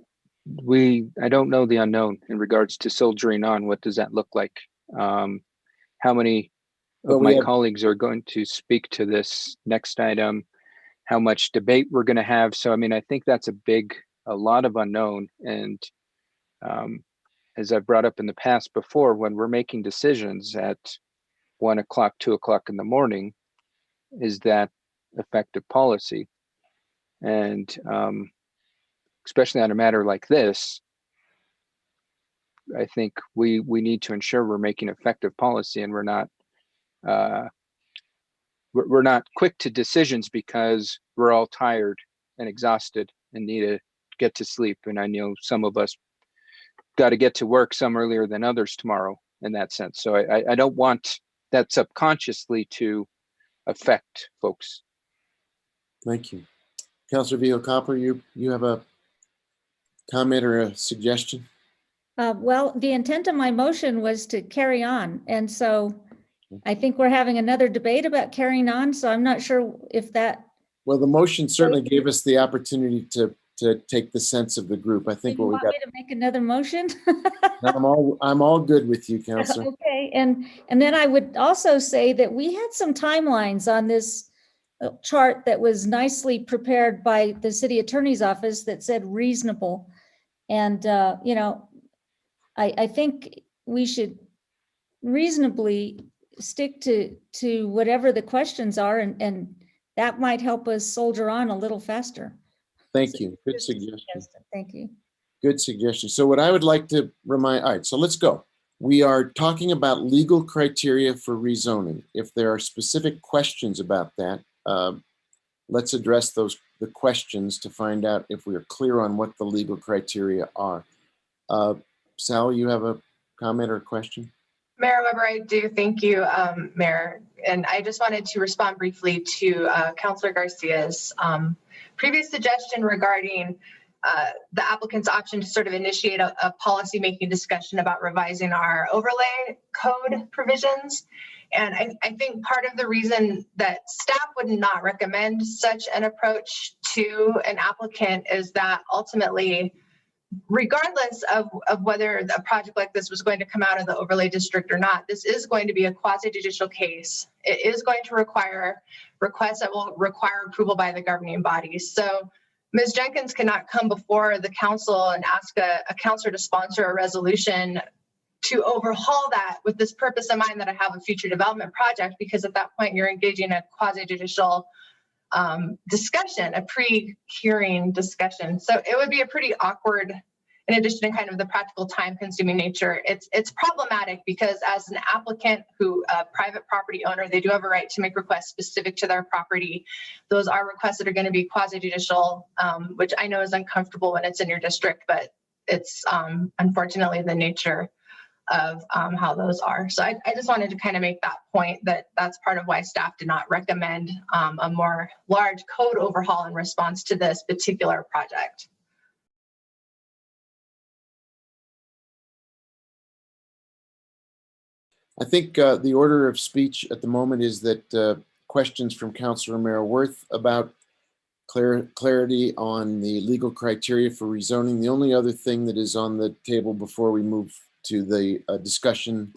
don't know the unknown in regards to soldiering on. What does that look like? How many of my colleagues are going to speak to this next item? How much debate we're going to have? So, I mean, I think that's a lot of unknown. And as I brought up in the past before, when we're making decisions at 1 o'clock, 2 o'clock in the morning, is that effective policy? And especially on a matter like this, I think we need to ensure we're making effective policy and we're not quick to decisions because we're all tired and exhausted and need to get to sleep. And I know some of us got to get to work some earlier than others tomorrow in that sense. So I don't want that subconsciously to affect folks. Thank you. Councilor Villacopper, you have a comment or a suggestion? Well, the intent of my motion was to carry on. And so I think we're having another debate about carrying on. So I'm not sure if that. Well, the motion certainly gave us the opportunity to take the sense of the group. I think what we got. Want me to make another motion? I'm all good with you, Councilor. Okay, and then I would also say that we had some timelines on this chart that was nicely prepared by the city attorney's office that said reasonable. And, I think we should reasonably stick to whatever the questions are, and that might help us soldier on a little faster. Thank you. Good suggestion. Thank you. Good suggestion. So what I would like to remind, all right, so let's go. We are talking about legal criteria for rezoning. If there are specific questions about that, let's address the questions to find out if we are clear on what the legal criteria are. Sal, you have a comment or a question? Mayor Weber, I do. Thank you, Mayor. And I just wanted to respond briefly to Councilor Garcia's previous suggestion regarding the applicant's option to sort of initiate a policy-making discussion about revising our overlay code provisions. And I think part of the reason that staff would not recommend such an approach to an applicant is that ultimately, regardless of whether a project like this was going to come out of the overlay district or not, this is going to be a quasi-judicial case. It is going to require requests that will require approval by the governing bodies. So Ms. Jenkins cannot come before the council and ask a councilor to sponsor a resolution to overhaul that with this purpose in mind that I have a future development project, because at that point you're engaging a quasi-judicial discussion, a pre-hearing discussion. So it would be a pretty awkward, in addition to kind of the practical time-consuming nature. It's problematic because as an applicant a private property owner, they do have a right to make requests specific to their property. Those are requests that are going to be quasi-judicial, which I know is uncomfortable when it's in your district, but it's unfortunately the nature of how those are. So I just wanted to kind of make that point, that that's part of why staff did not recommend a more large code overhaul in response to this particular project. I think the order of speech at the moment is that questions from Councilor Mara-Worth about clarity on the legal criteria for rezoning. The only other thing that is on the table before we move to the discussion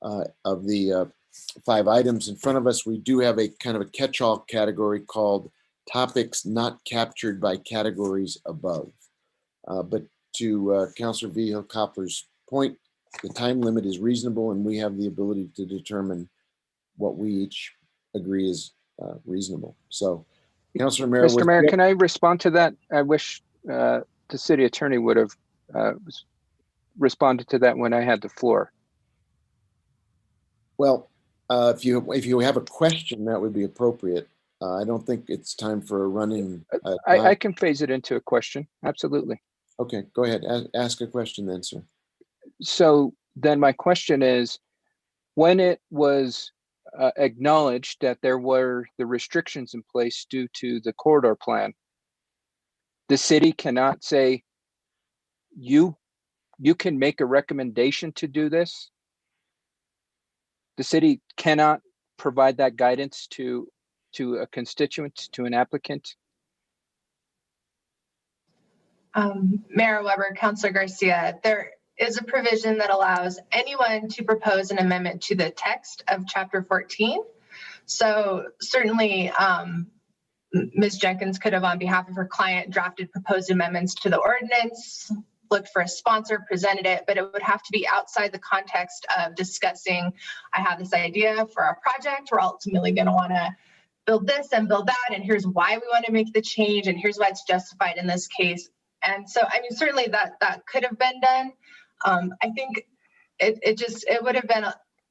of the 5 items in front of us, we do have a kind of a catch-all category called topics not captured by categories above. But to Councilor Vehil-Coppler's point, the time limit is reasonable and we have the ability to determine what we each agree is reasonable. So, Councilor Mayor. Mr. Mayor, can I respond to that? I wish the city attorney would have responded to that when I had the floor. Well, if you have a question, that would be appropriate. I don't think it's time for a running. I can phase it into a question. Absolutely. Okay, go ahead. Ask a question then, sir. So then my question is, when it was acknowledged that there were the restrictions in place due to the corridor plan, the city cannot say, you can make a recommendation to do this. The city cannot provide that guidance to a constituent, to an applicant. Mayor Weber, Councilor Garcia, there is a provision that allows anyone to propose an amendment to the text of Chapter 14. So certainly, Ms. Jenkins could have, on behalf of her client, drafted proposed amendments to the ordinance, looked for a sponsor, presented it, but it would have to be outside the context of discussing, I have this idea for our project, we're ultimately going to want to build this and build that, and here's why we want to make the change, and here's why it's justified in this case. And so, I mean, certainly that could have been done. I think it would have been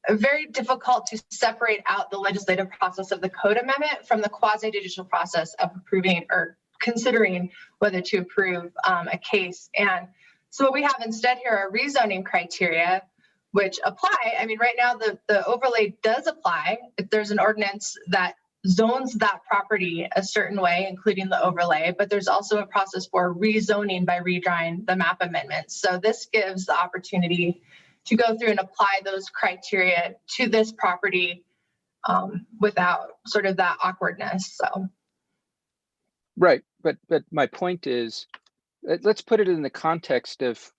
very difficult to separate out the legislative process of the code amendment from the quasi-judicial process of approving or considering whether to approve a case. And so what we have instead here are rezoning criteria which apply. I mean, right now the overlay does apply if there's an ordinance that zones that property a certain way, including the overlay, but there's also a process for rezoning by redrawing the map amendments. So this gives the opportunity to go through and apply those criteria to this property without sort of that awkwardness. So. Right, but my point is, let's put it in the context of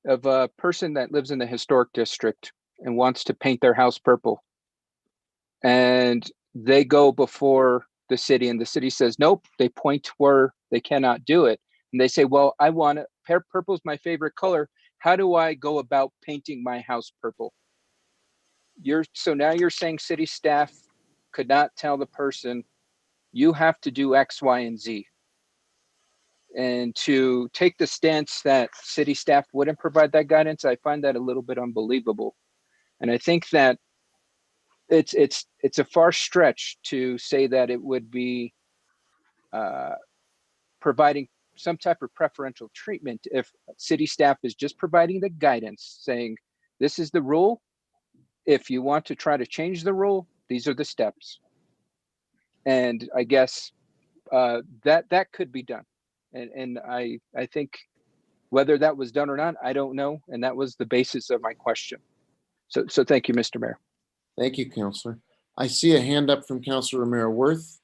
a person that lives in the historic district and wants to paint their house purple. And they go before the city and the city says, nope, they point where they cannot do it. And they say, well, I want it, purple is my favorite color. How do I go about painting my house purple? So now you're saying city staff could not tell the person, you have to do X, Y, and Z. And to take the stance that city staff wouldn't provide that guidance, I find that a little bit unbelievable. And I think that it's a far stretch to say that it would be providing some type of preferential treatment if city staff is just providing the guidance saying, this is the rule. If you want to try to change the rule, these are the steps. And I guess that could be done. And I think whether that was done or not, I don't know. And that was the basis of my question. So thank you, Mr. Mayor. Thank you, Councilor. I see a hand up from Councilor Mara-Worth.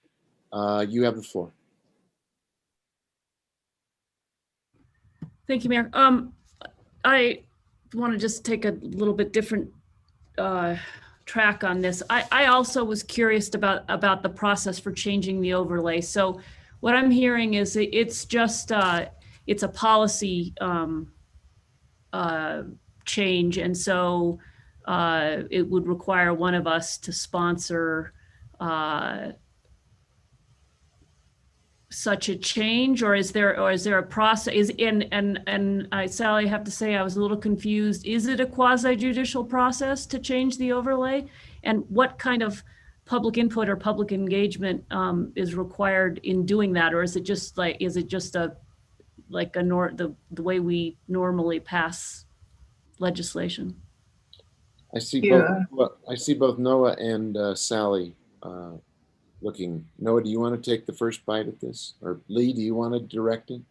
You have the floor. Thank you, Mayor. I want to just take a little bit different track on this. I also was curious about the process for changing the overlay. So what I'm hearing is it's just it's a policy change, and so it would require one of us to sponsor such a change, or is there a process? Sally, I have to say I was a little confused. Is it a quasi-judicial process to change the overlay, and what kind of public input or public engagement is required in doing that, or is it just a like the way we normally pass legislation. I see Yeah. both Noah and Sally looking. Noah, do you want to take the first bite at this? Or Lee, do you want to direct it?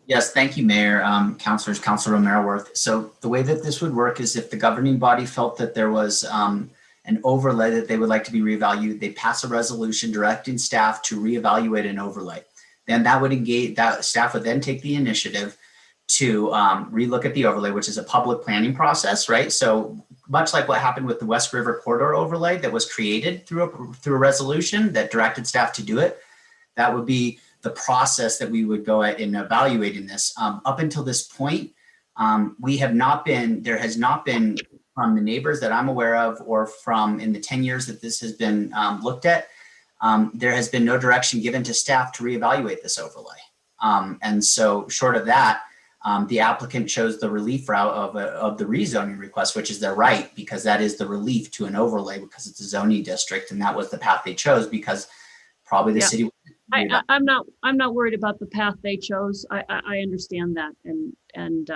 Yes, thank you, Mayor, councilors, Councilor Romero-Worth. So the way that this would work is if the governing body felt that there was an overlay that they would like to be reevaluated, they pass a resolution directing staff to reevaluate an overlay. Then that would engage, that staff would then take the initiative to relook at the overlay, which is a public planning process, right? So much like what happened with the West River Corridor overlay that was created through a resolution that directed staff to do it, that would be the process that we would go at in evaluating this. Up until this point, there has not been from the neighbors that I'm aware of, or from in the 10 years that this has been looked at, there has been no direction given to staff to reevaluate this overlay. And so short of that, the applicant chose the relief route of the rezoning request, which is their right, because that is the relief to an overlay because it's a zoning district. And that was the path they chose because probably the city. I'm not worried about the path they chose. I understand that. And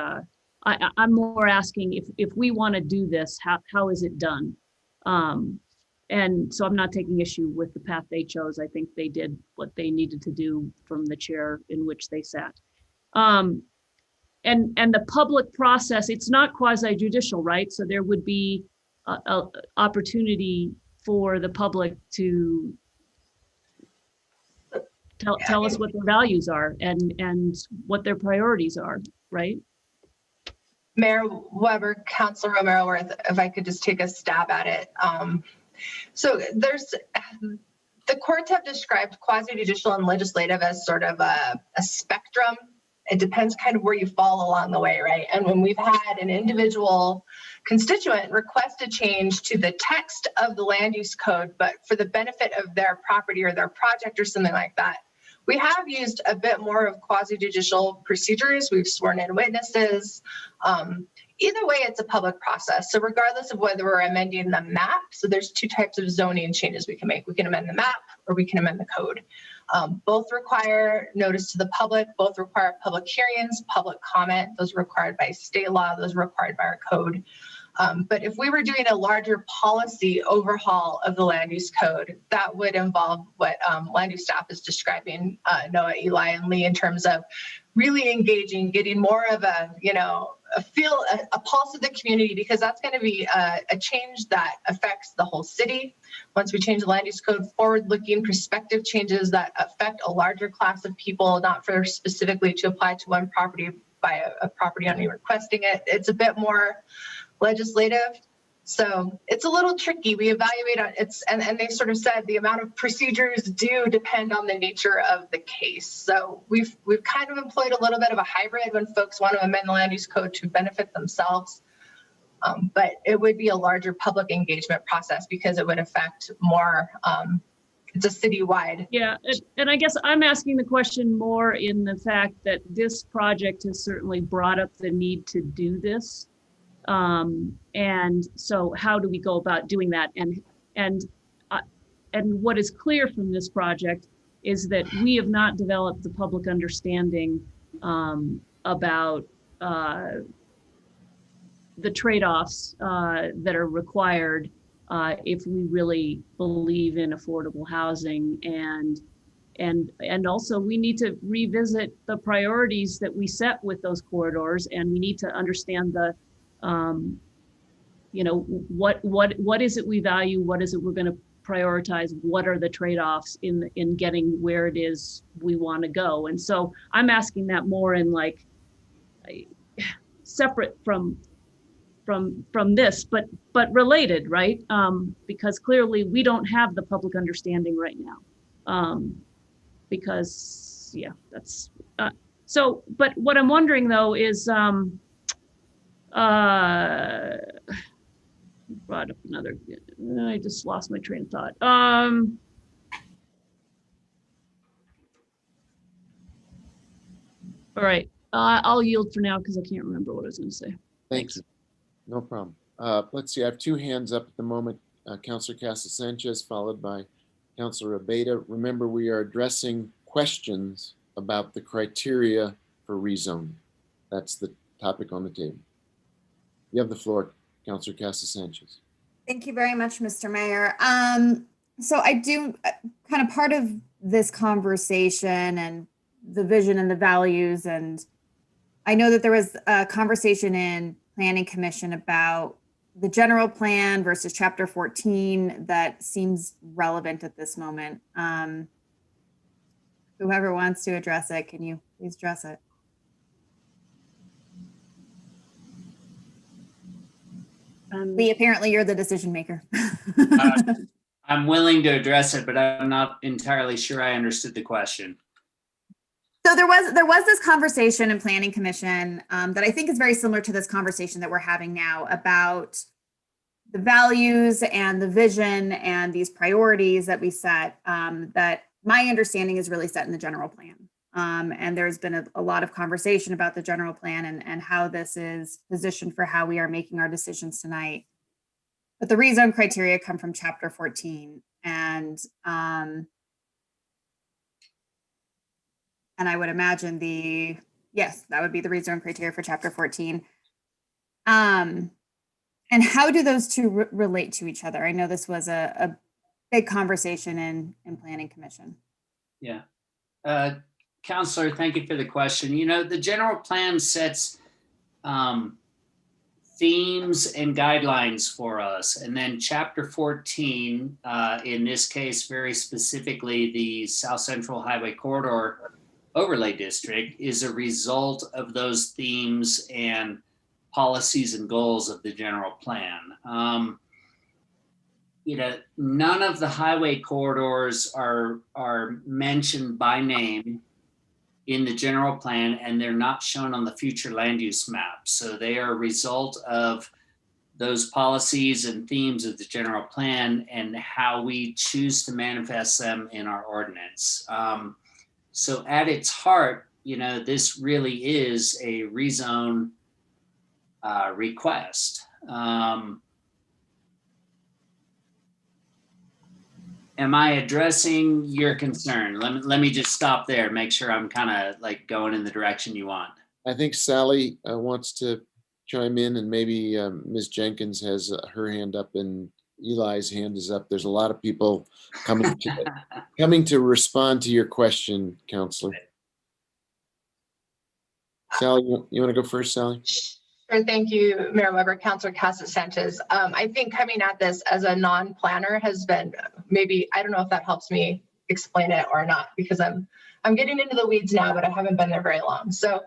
I'm more asking if we want to do this, how is it done? And so I'm not taking issue with the path they chose. I think they did what they needed to do from the chair in which they sat. And the public process, it's not quasi judicial, right? So there would be a opportunity for the public to tell us what their values are and what their priorities are, right? Mayor Weber, Councilor Romero-Worth, if I could just take a stab at it. So the courts have described quasi-judicial and legislative as sort of a spectrum. It depends kind of where you fall along the way, right? And when we've had an individual constituent request a change to the text of the land use code, but for the benefit of their property or their project or something like that, we have used a bit more of quasi-judicial procedures. We've sworn in witnesses. Either way, it's a public process. So regardless of whether we're amending the map, so there's two types of zoning changes we can make. We can amend the map or we can amend the code. Both require notice to the public, both require public hearings, public comment. Those are required by state law, those are required by our code. But if we were doing a larger policy overhaul of the land use code, that would involve what land use staff is describing, Noah, Eli, and Lee, in terms of really engaging, getting more of a pulse of the community, because that's going to be a change that affects the whole city. Once we change the land use code, forward-looking prospective changes that affect a larger class of people, not for specifically to apply to one property by a property owner requesting it. It's a bit more legislative. So it's a little tricky. We evaluate on and they sort of said the amount of procedures do depend on the nature of the case. So we've kind of employed a little bit of a hybrid when folks want to amend the land use code to benefit themselves. But it would be a larger public engagement process because it would affect more, it's a citywide. Yeah, and I guess I'm asking the question more in the fact that this project has certainly brought up the need to do this. And so how do we go about doing that? And what is clear from this project is that we have not developed the public understanding about the trade-offs that are required if we really believe in affordable housing, and also we need to revisit the priorities that we set with those corridors, and we need to understand the what is it we value, what is it we're going to prioritize, what are the trade-offs in getting where it is we want to go. And so I'm asking that more in like separate from this, but related, right? Because clearly we don't have the public understanding right now. Because yeah, that's so. But what I'm wondering though is brought up another. I just lost my train of thought. All right, I'll yield for now because I can't remember what I was going to say. Thanks. No problem. Let's see, I have two hands up at the moment. Councilor Casa Sanchez, followed by Councilor Abeyta. Remember, we are addressing questions about the criteria for rezone. That's the topic on the table. You have the floor, Councilor Casa Sanchez. Thank you very much, Mr. Mayor. So I do kind of part of this conversation and the vision and the values, and I know that there was a conversation in Planning Commission about the general plan versus Chapter 14 that seems relevant at this moment. Whoever wants to address it, can you please address it? Lee, apparently you're the decision maker. I'm willing to address it, but I'm not entirely sure I understood the question. So there was this conversation in Planning Commission that I think is very similar to this conversation that we're having now about the values and the vision and these priorities that we set, that my understanding is really set in the general plan. And there's been a lot of conversation about the general plan and how this is positioned for how we are making our decisions tonight. But the rezone criteria come from Chapter 14, and I would imagine that would be the rezone criteria for Chapter 14. And how do those two relate to each other? I know this was a big conversation in Planning Commission. Yeah. Counselor, thank you for the question. You know, the general plan sets themes and guidelines for us. And then Chapter 14, in this case, very specifically, the South Central Highway Corridor Overlay District is a result of those themes and policies and goals of the general plan. You know, none of the highway corridors are mentioned by name in the general plan, and they're not shown on the future land use map. So they are a result of those policies and themes of the general plan and how we choose to manifest them in our ordinance. So at its heart, you know, this really is a rezone request. Am I addressing your concern? Let me just stop there, make sure I'm kind of like going in the direction you want. I think Sally wants to chime in, and maybe Ms. Jenkins has her hand up and Eli's hand is up. There's a lot of people coming to respond to your question, Counselor. Sally, you want to go first, Sally? Sure, thank you, Mayor Weber, Councilor Casa Sanchez. I think coming at this as a non-planner has been maybe, I don't know if that helps me explain it or not, because I'm getting into the weeds now, but I haven't been there very long. So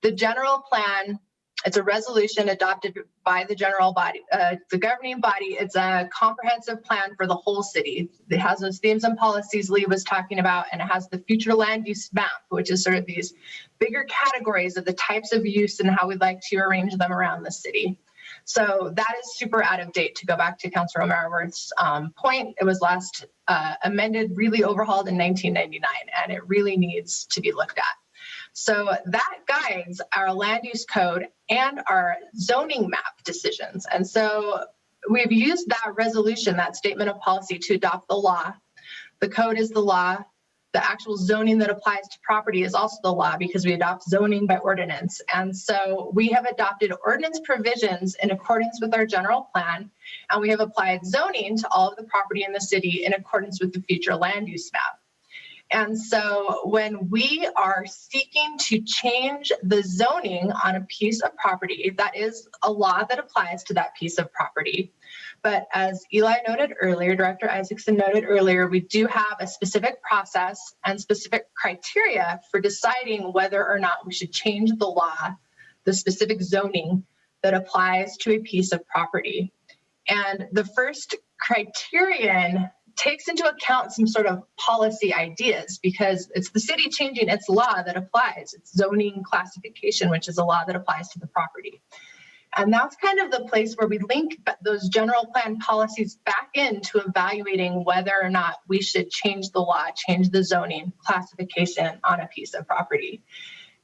the general plan, it's a resolution adopted by the general body, the governing body. It's a comprehensive plan for the whole city. It has those themes and policies Lee was talking about, and it has the future land use map, which is sort of these bigger categories of the types of use and how we'd like to arrange them around the city. So that is super out of date. To go back to Councilor O'Mara-Worth's point, it was last amended, really overhauled in 1999, and it really needs to be looked at. So that guides our land use code and our zoning map decisions. And so we've used that resolution, that statement of policy, to adopt the law. The code is the law. The actual zoning that applies to property is also the law, because we adopt zoning by ordinance. And so we have adopted ordinance provisions in accordance with our general plan, and we have applied zoning to all of the property in the city in accordance with the future land use map. And so when we are seeking to change the zoning on a piece of property, that is a law that applies to that piece of property. But as Eli noted earlier, Director Isaacson noted earlier, we do have a specific process and specific criteria for deciding whether or not we should change the law, the specific zoning that applies to a piece of property. And the first criterion takes into account some sort of policy ideas, because it's the city changing its law that applies. It's zoning classification, which is a law that applies to the property. And that's kind of the place where we link those general plan policies back into evaluating whether or not we should change the law, change the zoning classification on a piece of property.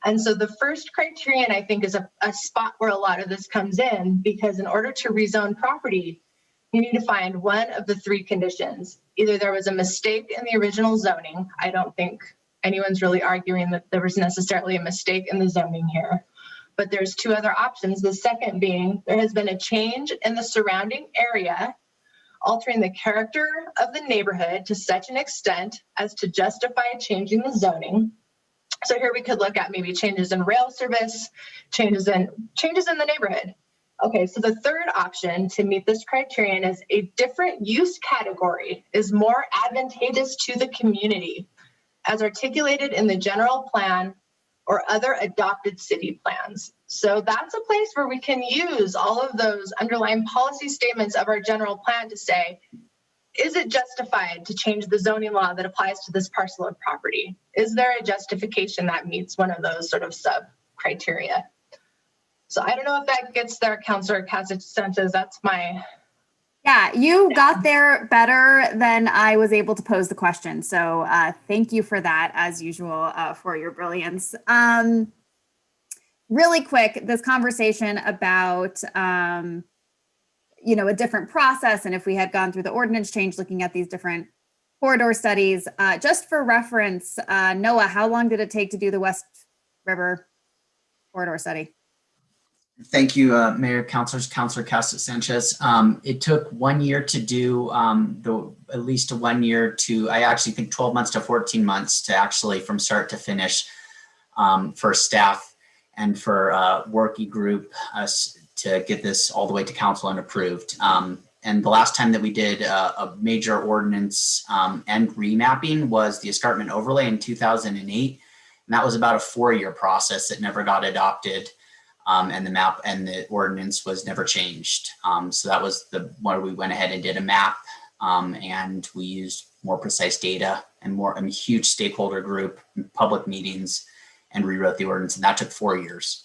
And so the first criterion, I think, is a spot where a lot of this comes in, because in order to rezone property, you need to find one of the three conditions. Either there was a mistake in the original zoning. I don't think anyone's really arguing that there was necessarily a mistake in the zoning here. But there's two other options. The second being there has been a change in the surrounding area, altering the character of the neighborhood to such an extent as to justify changing the zoning. So here we could look at maybe changes in rail service, changes in the neighborhood. Okay, so the third option to meet this criterion is a different use category is more advantageous to the community as articulated in the general plan or other adopted city plans. So that's a place where we can use all of those underlying policy statements of our general plan to say, is it justified to change the zoning law that applies to this parcel of property? Is there a justification that meets one of those sort of sub criteria? So I don't know if that gets there, Councilor Casa-Sanchez. That's my. Yeah, you got there better than I was able to pose the question. So thank you for that, as usual, for your brilliance. Really quick, this conversation about, you know, a different process, and if we had gone through the ordinance change, looking at these different corridor studies, just for reference, Noah, how long did it take to do the West River corridor study? Thank you, Mayor, Councilors, Councilor Casa-Sanchez. It took 1 year to do at least 1 year to, I actually think 12 months to 14 months to actually from start to finish for staff and for working group to get this all the way to council and approved. And the last time that we did a major ordinance and remapping was the escarpment overlay in 2008. And that was about a 4-year process that never got adopted. And the map and the ordinance was never changed. So that was the where we went ahead and did a map and we used more precise data and a huge stakeholder group, public meetings, and rewrote the ordinance. And that took 4 years.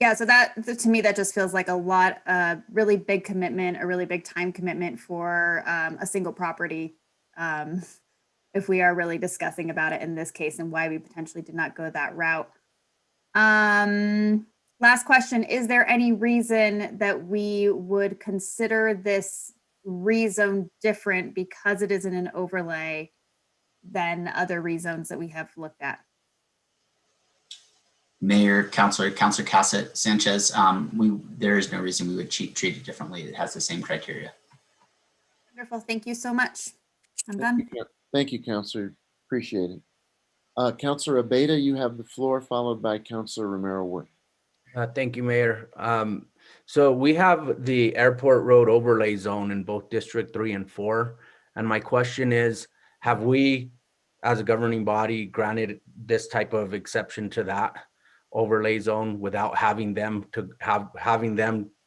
Yeah, so that to me, that just feels like a lot, really big commitment, a really big time commitment for a single property. If we are really discussing about it in this case and why we potentially did not go that route. Last question, is there any reason that we would consider this rezone different because it is in an overlay than other rezones that we have looked at? Mayor, Councilor Casa-Sanchez, there is no reason we would treat it differently. It has the same criteria. Wonderful, thank you so much. I'm done. Thank you, Councilor. Appreciate it. Councilor Abeyta, you have the floor, followed by Councilor Romero-Worth. Thank you, Mayor. So we have the airport road overlay zone in both District 3 and 4. And my question is, have we, as a governing body, granted this type of exception to that overlay zone without having them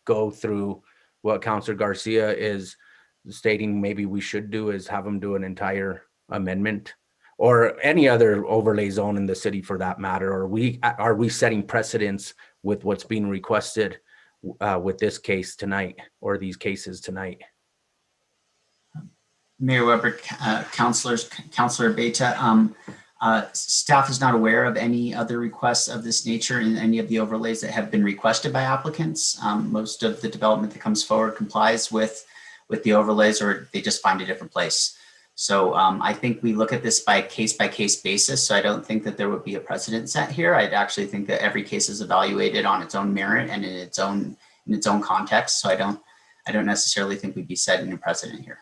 go through what Councilor Garcia is stating maybe we should do, is have them do an entire amendment? Or any other overlay zone in the city for that matter? Or are we setting precedents with what's being requested with this case tonight or these cases tonight? Mayor Weber, Councilor Abeyta, staff is not aware of any other requests of this nature in any of the overlays that have been requested by applicants. Most of the development that comes forward complies with the overlays, or they just find a different place. So I think we look at this by case basis. So I don't think that there would be a precedent set here. I'd actually think that every case is evaluated on its own merit and in its own context. So I don't necessarily think we'd be setting a precedent here.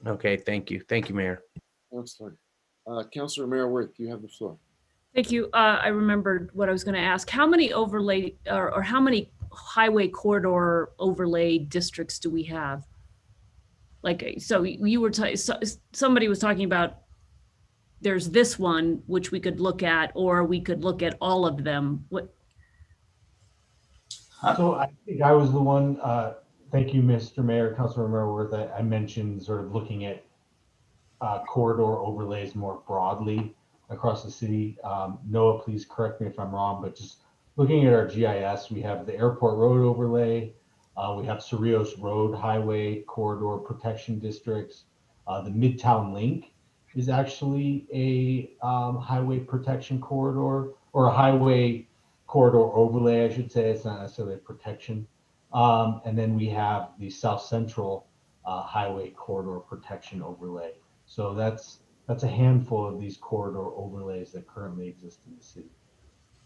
Okay, thank you. Thank you, Mayor. Councilor. Councilor Romero-Worth, you have the floor. Thank you. I remembered what I was going to ask. How many overlay or how many highway corridor overlay districts do we have? Like, so you were, somebody was talking about there's this one, which we could look at, or we could look at all of them. What? So I think I was the one, thank you, Mr. Mayor, Councilor Romero-Worth, I mentioned sort of looking at corridor overlays more broadly across the city. Noah, please correct me if I'm wrong, but just looking at our GIS, we have the airport road overlay. We have Cerrillos Road Highway Corridor Protection Districts. The Midtown Link is actually a highway protection corridor, or a highway corridor overlay, I should say. It's not necessarily a protection. And then we have the South Central Highway Corridor Protection Overlay. So that's that's a handful of these corridor overlays that currently exist in the city.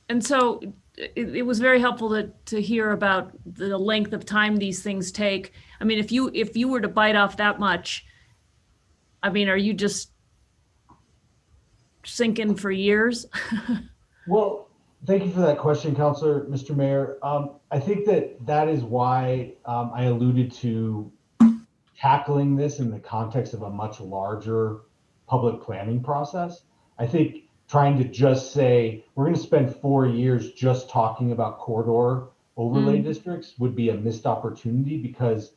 And so it was very helpful to hear about the length of time these things take. I mean, if you were to bite off that much, I mean, are you just sinking for years? Well, thank you for that question, Councilor, Mr. Mayor. I think that is why I alluded to tackling this in the context of a much larger public planning process. I think trying to just say, we're going to spend 4 years just talking about corridor overlay districts would be a missed opportunity, because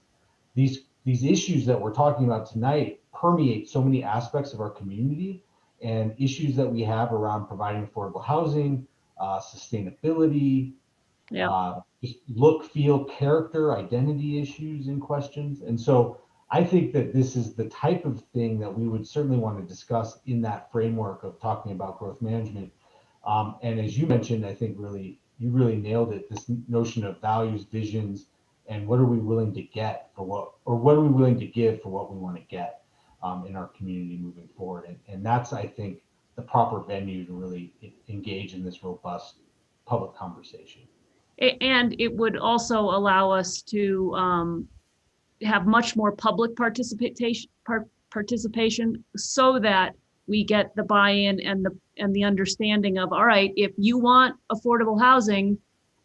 these issues that we're talking about tonight permeate so many aspects of our community, and issues that we have around providing affordable housing, sustainability, just look, feel, character, identity issues and questions. And so I think that this is the type of thing that we would certainly want to discuss in that framework of talking about growth management. And as you mentioned, I think you really nailed it, this notion of values, visions, and what are we willing to get for what are we willing to give for what we want to get in our community moving forward. And that's, I think, the proper venue to really engage in this robust public conversation. And it would also allow us to have much more public participation, so that we get the buy-in and the understanding of, all right, if you want affordable housing,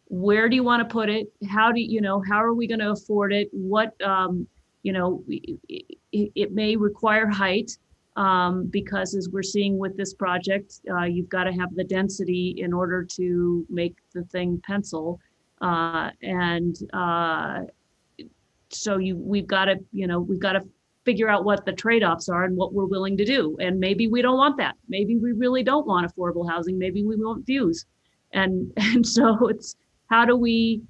where do you want to put it? How are we going to afford it? What, it may require height, because as we're seeing with this project, you've got to have the density in order to make the thing pencil. So we've got to figure out what the trade-offs are and what we're willing to do. And maybe we don't want that. Maybe we really don't want affordable housing. Maybe we want views. And so it's how do we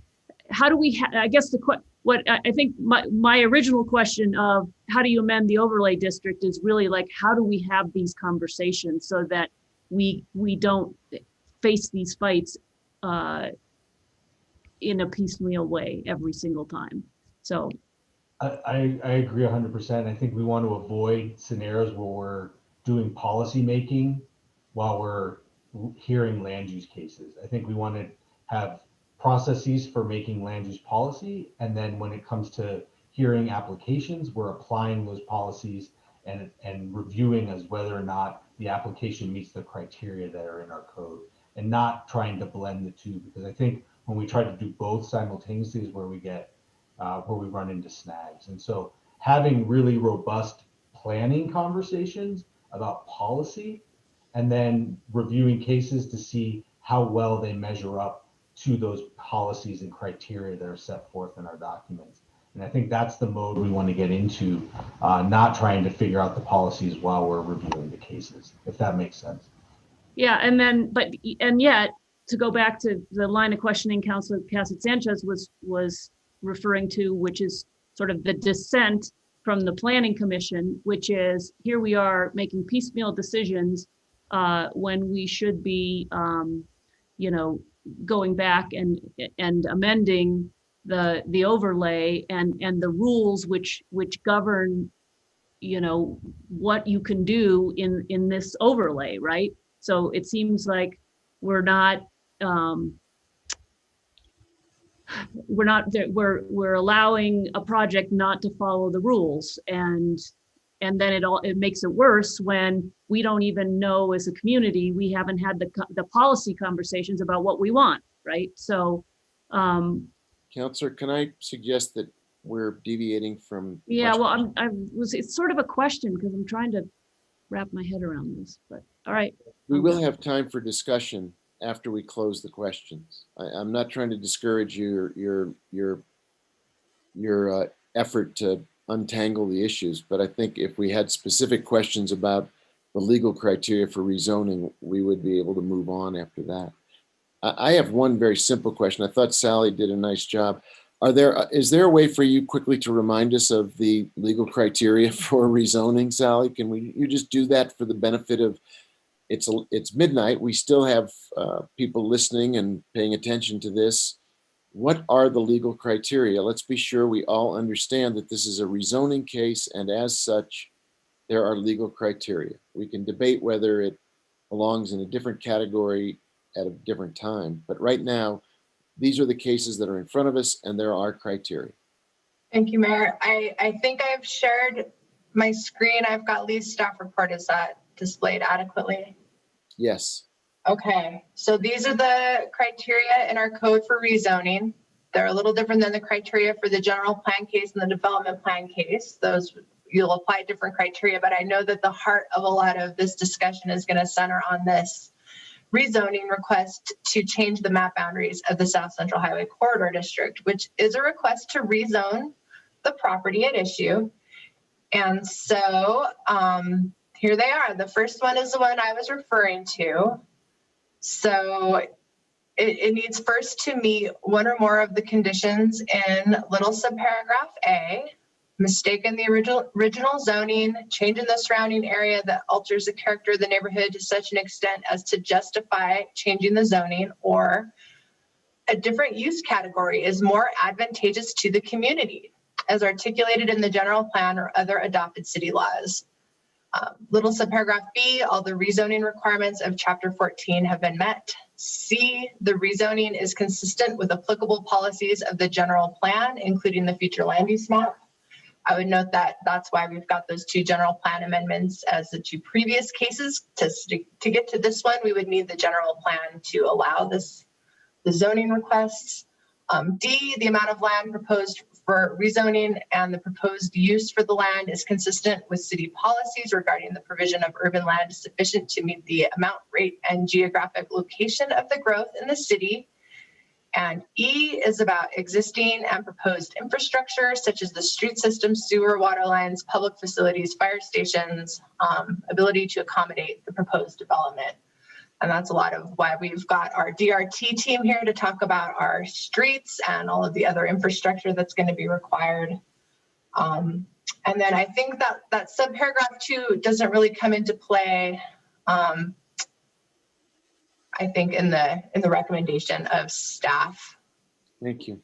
I guess what I think my original question of how do you amend the overlay district is really like, how do we have these conversations so that we don't face these fights in a piecemeal way every single time. So I agree 100%. I think we want to avoid scenarios where we're doing policy making while we're hearing land use cases. I think we want to have processes for making land use policy, and then when it comes to hearing applications, we're applying those policies and reviewing as whether or not the application meets the criteria that are in our code, and not trying to blend the two, because I think when we try to do both simultaneously is where we get where we run into snags. And so having really robust planning conversations about policy, and then reviewing cases to see how well they measure up to those policies and criteria that are set forth in our documents. And I think that's the mode we want to get into, not trying to figure out the policies while we're reviewing the cases, if that makes sense. Yeah, and yet, to go back to the line of questioning Councilor Cassett Sanchez was referring to, which is sort of the dissent from the Planning Commission, which is, here we are making piecemeal decisions when we should be, going back and amending the overlay and the rules which govern, what you can do in this overlay, right? So it seems like we're allowing a project not to follow the rules, and then it makes it worse when we don't even know as a community, we haven't had the policy conversations about what we want, right? So Counselor, can I suggest that we're deviating from? Yeah, well, it's sort of a question because I'm trying to wrap my head around this, but all right. We will have time for discussion after we close the questions. I'm not trying to discourage your effort to untangle the issues, but I think if we had specific questions about the legal criteria for rezoning, we would be able to move on after that. I have one very simple question. I thought Sally did a nice job. Is there a way for you quickly to remind us of the legal criteria for rezoning, Sally? Can you just do that for the benefit of, it's midnight, we still have people listening and paying attention to this. What are the legal criteria? Let's be sure we all understand that this is a rezoning case, and as such, there are legal criteria. We can debate whether it belongs in a different category at a different time, but right now, these are the cases that are in front of us, and there are criteria. Thank you, Mayor. I think I've shared my screen. I've got Lee's staff report. Is that displayed adequately? Yes. Okay, so these are the criteria in our code for rezoning. They're a little different than the criteria for the general plan case and the development plan case. Those, you'll apply different criteria, but I know that the heart of a lot of this discussion is going to center on this rezoning request to change the map boundaries of the South Central Highway Corridor District, which is a request to rezone the property at issue. And so here they are. The first one is the one I was referring to. So it needs first to meet one or more of the conditions in little subparagraph A, mistaken the original zoning, change in the surrounding area that alters the character of the neighborhood to such an extent as to justify changing the zoning, or a different use category is more advantageous to the community, as articulated in the general plan or other adopted city laws. Little subparagraph B, all the rezoning requirements of Chapter 14 have been met. C, the rezoning is consistent with applicable policies of the general plan, including the future land use map. I would note that that's why we've got those two general plan amendments as the two previous cases. To get to this one, we would need the general plan to allow this, the zoning requests. D, the amount of land proposed for rezoning and the proposed use for the land is consistent with city policies regarding the provision of urban land sufficient to meet the amount, rate, and geographic location of the growth in the city. And E is about existing and proposed infrastructure, such as the street system, sewer, water lines, public facilities, fire stations, ability to accommodate the proposed development. And that's a lot of why we've got our DRT team here to talk about our streets and all of the other infrastructure that's going to be required. And then I think that subparagraph 2 doesn't really come into play, I think, in the recommendation of staff. Thank you.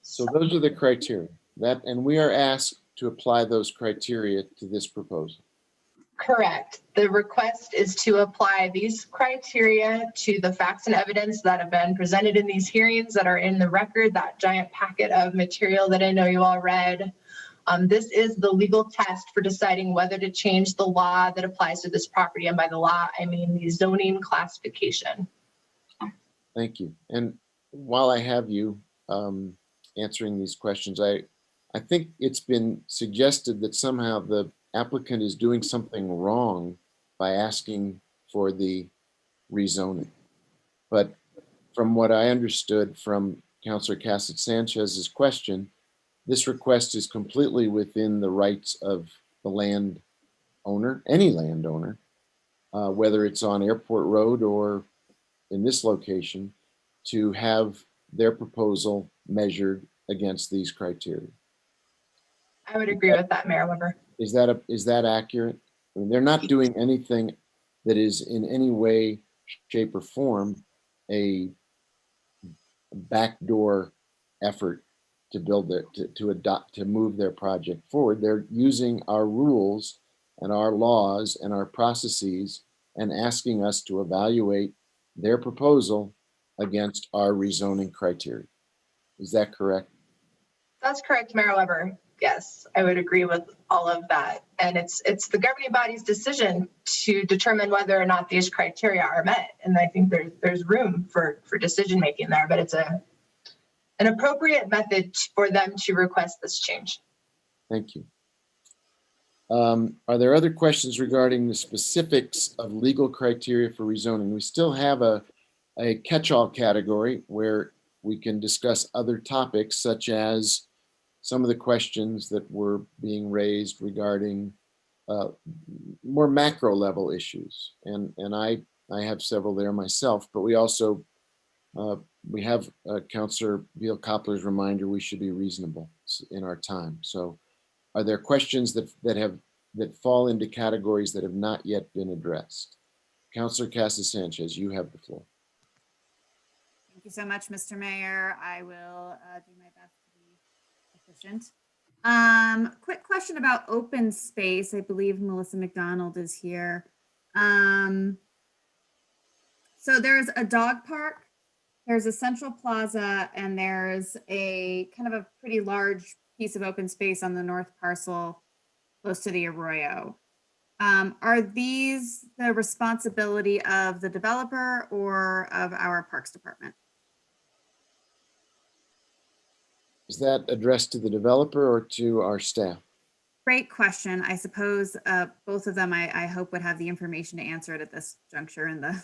So those are the criteria and we are asked to apply those criteria to this proposal. Correct. The request is to apply these criteria to the facts and evidence that have been presented in these hearings that are in the record, that giant packet of material that I know you all read. This is the legal test for deciding whether to change the law that applies to this property. And by the law, I mean the zoning classification. Thank you. And while I have you answering these questions, I think it's been suggested that somehow the applicant is doing something wrong by asking for the rezoning. But from what I understood from Councilor Cassett Sanchez's question, this request is completely within the rights of the landowner, any landowner, whether it's on Airport Road or in this location, to have their proposal measured against these criteria. I would agree with that, Mayor Weber. Is that accurate? I mean, they're not doing anything that is in any way, shape, or form a backdoor effort to build to move their project forward. They're using our rules and our laws and our processes and asking us to evaluate their proposal against our rezoning criteria. Is that correct? That's correct, Mayor Weber. Yes, I would agree with all of that. And it's the governing body's decision to determine whether or not these criteria are met. And I think there's room for decision making there, but it's an appropriate method for them to request this change. Thank you. Are there other questions regarding the specifics of legal criteria for rezoning? We still have a catch-all category where we can discuss other topics, such as some of the questions that were being raised regarding more macro level issues. And I have several there myself, but we also, we have Councilor Beal Koppler's reminder we should be reasonable in our time. So are there questions that fall into categories that have not yet been addressed? Councilor Cassett Sanchez, you have the floor. Thank you so much, Mr. Mayor. I will do my best to be efficient. Quick question about open space. I believe Melissa McDonald is here. So there's a dog park, there's a central plaza, and there's a kind of a pretty large piece of open space on the north parcel close to the Arroyo. Are these the responsibility of the developer or of our Parks Department? Is that addressed to the developer or to our staff? Great question. I suppose both of them, I hope, would have the information to answer it at this juncture in the.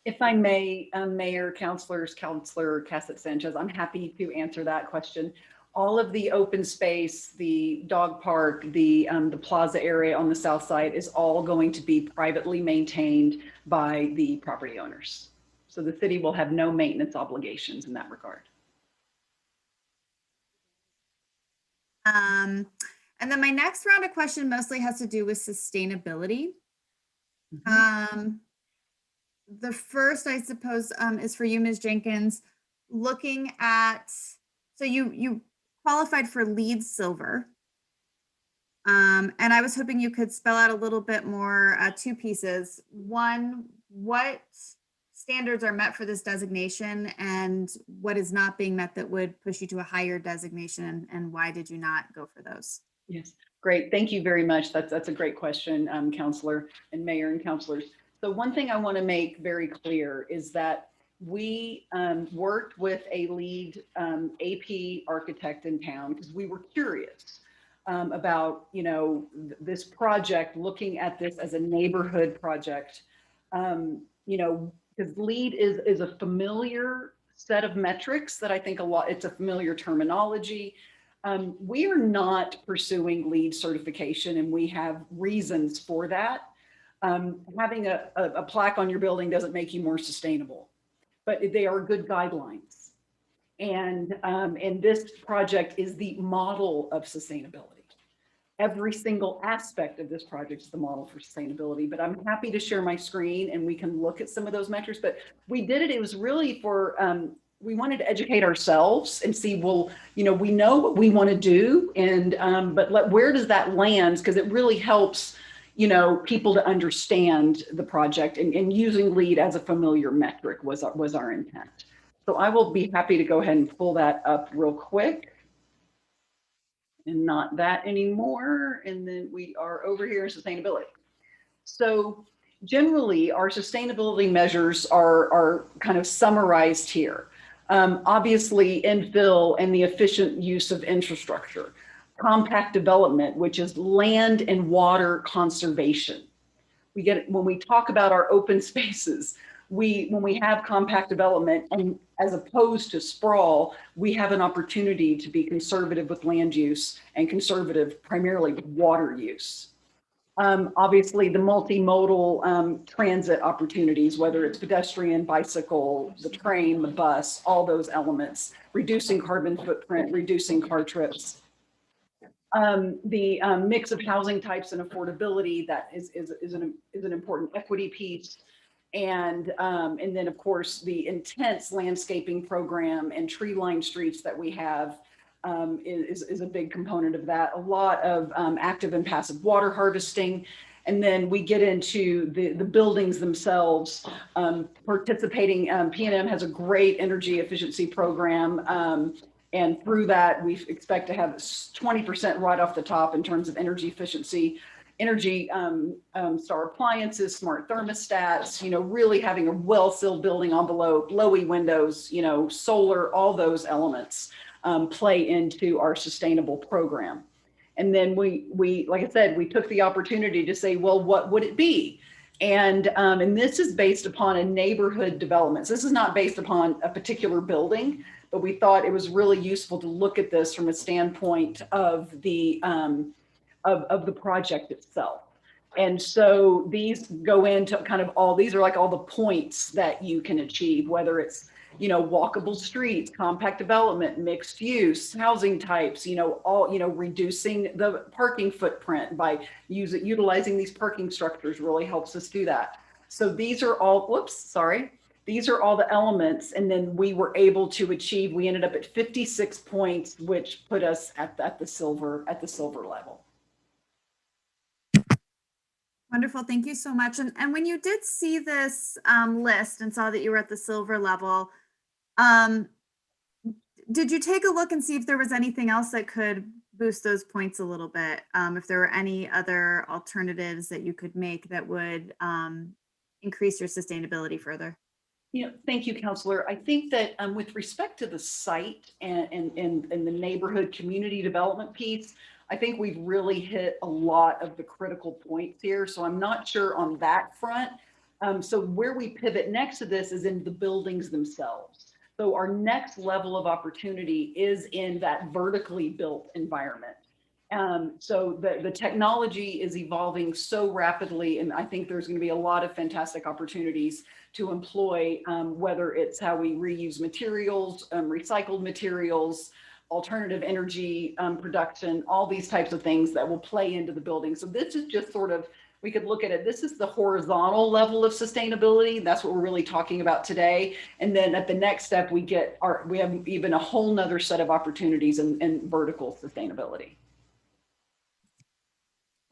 If I may, Mayor, councilors, Councilor Cassett Sanchez, I'm happy to answer that question. All of the open space, the dog park, the plaza area on the south side is all going to be privately maintained by the property owners. So the city will have no maintenance obligations in that regard. And then my next round of question mostly has to do with sustainability. The first, I suppose, is for you, Ms. Jenkins. Looking at, so you qualified for LEED Silver. And I was hoping you could spell out a little bit more, two pieces. One, what standards are met for this designation and what is not being met that would push you to a higher designation, and why did you not go for those? Yes, great. Thank you very much. That's a great question, Councilor and Mayor and councilors. So one thing I want to make very clear is that we worked with a lead AP architect in town because we were curious about, you know, this project, looking at this as a neighborhood project, you know, because LEED is a familiar set of metrics that I think it's a familiar terminology. We are not pursuing LEED certification, and we have reasons for that. Having a plaque on your building doesn't make you more sustainable, but they are good guidelines. And this project is the model of sustainability. Every single aspect of this project is the model for sustainability, but I'm happy to share my screen and we can look at some of those metrics. But we did it, it was really for, we wanted to educate ourselves and see, well, you know, we know what we want to do, and but where does that land? Because it really helps, you know, people to understand the project, and using LEED as a familiar metric was our intent. So I will be happy to go ahead and pull that up real quick. And not that anymore. And then we are over here in sustainability. So generally our sustainability measures are kind of summarized here. Obviously infill and the efficient use of infrastructure, compact development, which is land and water conservation. We get, when we talk about our open spaces, when we have compact development, and as opposed to sprawl, we have an opportunity to be conservative with land use and conservative primarily with water use. Obviously the multimodal transit opportunities, whether it's pedestrian, bicycle, the train, the bus, all those elements, reducing carbon footprint, reducing car trips. The mix of housing types and affordability, that is an important equity piece. And then of course the intense landscaping program and tree lined streets that we have is a big component of that. A lot of active and passive water harvesting. And then we get into the buildings themselves, participating. PNM has a great energy efficiency program. And through that, we expect to have 20% right off the top in terms of energy efficiency. Energy star appliances, smart thermostats, you know, really having a well-sealed building envelope, low-E windows, you know, solar, all those elements play into our sustainable program. And then we, like I said, we took the opportunity to say, well, what would it be? And this is based upon a neighborhood development. So this is not based upon a particular building, but we thought it was really useful to look at this from a standpoint of the project itself. And so these go into kind of all, these are like all the points that you can achieve, whether it's, you know, walkable streets, compact development, mixed use, housing types, you know, all, you know, reducing the parking footprint by utilizing these parking structures really helps us do that. So these are all, whoops, sorry. these are all the elements. And then we were able to achieve, we ended up at 56 points, which put us at the silver level. Wonderful. Thank you so much. And when you did see this list and saw that you were at the silver level, did you take a look and see if there was anything else that could boost those points a little bit? If there were any other alternatives that you could make that would increase your sustainability further? Thank you, Counselor. I think that with respect to the site and the neighborhood community development piece, I think we've really hit a lot of the critical points here. So I'm not sure on that front. So where we pivot next to this is in the buildings themselves. So our next level of opportunity is in that vertically built environment. So the technology is evolving so rapidly, and I think there's going to be a lot of fantastic opportunities to employ, whether it's how we reuse materials, recycled materials, alternative energy production, all these types of things that will play into the building. So this is just sort of, we could look at it, this is the horizontal level of sustainability. That's what we're really talking about today. And then at the next step, we have even a whole nother set of opportunities in vertical sustainability.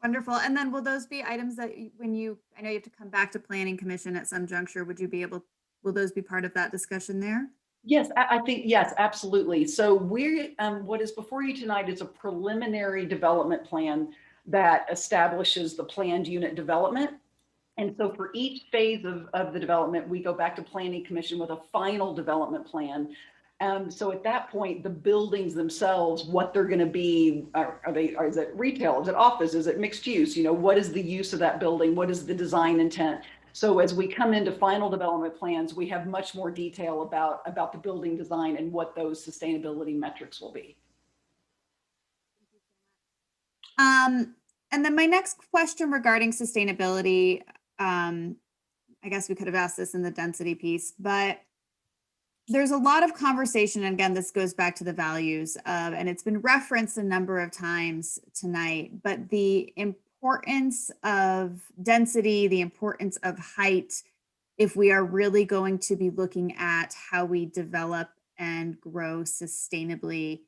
Wonderful. And then will those be items that I know you have to come back to Planning Commission at some juncture, will those be part of that discussion there? Yes, I think, yes, absolutely. So what is before you tonight is a preliminary development plan that establishes the planned unit development. And so for each phase of the development, we go back to Planning Commission with a final development plan. So at that point, the buildings themselves, what they're going to be, is it retail? Is it office? Is it mixed use? What is the use of that building? What is the design intent? So as we come into final development plans, we have much more detail about the building design and what those sustainability metrics will be. And then my next question regarding sustainability, I guess we could have asked this in the density piece, but there's a lot of conversation, and again, this goes back to the values of, and it's been referenced a number of times tonight, but the importance of density, the importance of height, if we are really going to be looking at how we develop and grow sustainably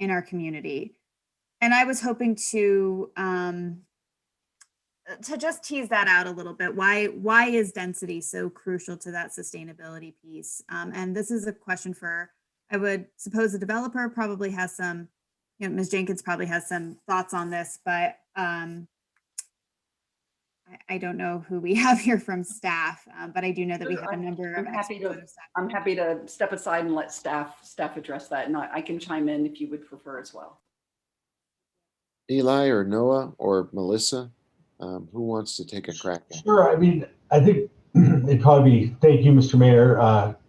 in our community. And I was hoping to just tease that out a little bit. Why is density so crucial to that sustainability piece? And this is a question for, I would suppose the developer probably has some, Ms. Jenkins probably has some thoughts on this, but I don't know who we have here from staff, but I do know that we have a number of I'm happy to step aside and let staff address that, and I can chime in if you would prefer as well. Eli or Noah or Melissa, who wants to take a crack at it? Sure. I mean, I think it'd probably be, thank you, Mr. Mayor,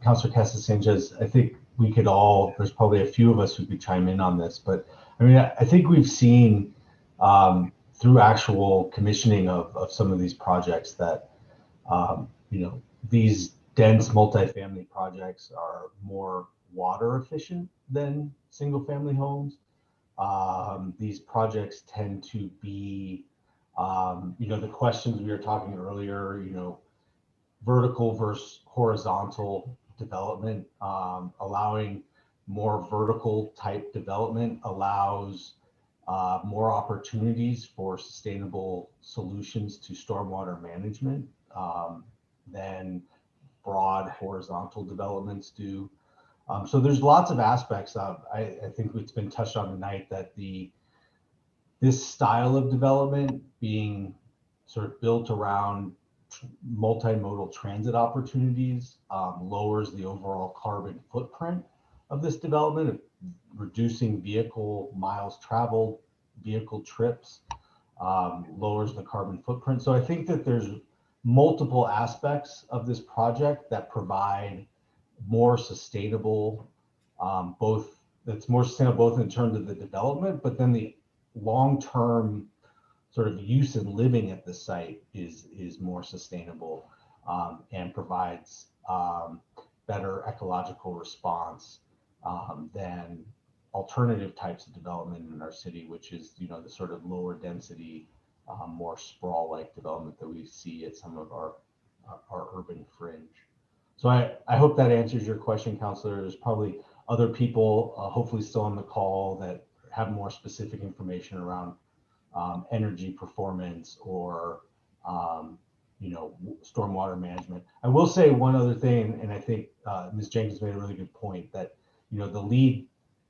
Councilor Casasanchez. I think we could all, there's probably a few of us who could chime in on this, but I mean, I think we've seen through actual commissioning of some of these projects that, these dense multifamily projects are more water efficient than single family homes. These projects tend to be, the questions we were talking earlier, vertical versus horizontal development, allowing more vertical type development allows more opportunities for sustainable solutions to stormwater management than broad horizontal developments do. So there's lots of aspects of, I think it's been touched on tonight, that this style of development being sort of built around multimodal transit opportunities lowers the overall carbon footprint of this development, reducing vehicle miles traveled, vehicle trips, lowers the carbon footprint. So I think that there's multiple aspects of this project that provide more sustainable, both in terms of the development, but then the long-term sort of use and living at the site is more sustainable and provides better ecological response than alternative types of development in our city, which is the sort of lower density, more sprawl-like development that we see at some of our urban fringe. So I hope that answers your question, Counselor. There's probably other people, hopefully still on the call, that have more specific information around energy performance or stormwater management. I will say one other thing, and I think Ms. Jenkins made a really good point, that the lead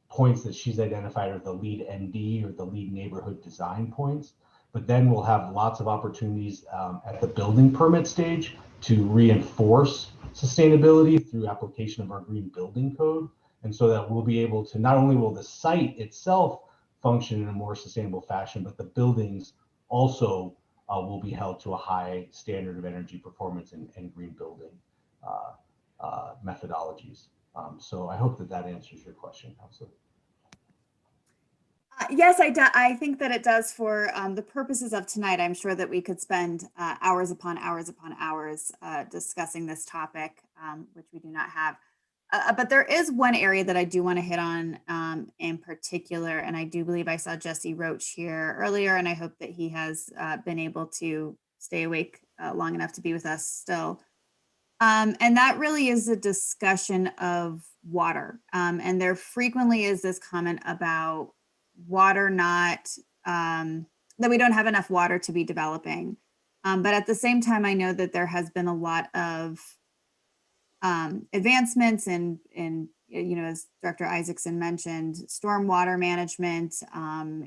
points that she's identified are the lead ND or the lead neighborhood design points, but then we'll have lots of opportunities at the building permit stage to reinforce sustainability through application of our green building code. And so that we'll be able to, not only will the site itself function in a more sustainable fashion, but the buildings also will be held to a high standard of energy performance and green building methodologies. So I hope that answers your question, Counselor. Yes, I think that it does. For the purposes of tonight, I'm sure that we could spend hours upon hours upon hours discussing this topic, which we do not have. But there is one area that I do want to hit on in particular, and I do believe I saw Jesse Roach here earlier, and I hope that he has been able to stay awake long enough to be with us still. And that really is a discussion of water. And there frequently is this comment about water not, that we don't have enough water to be developing. But at the same time, I know that there has been a lot of advancements in as Director Isaacson mentioned, stormwater management,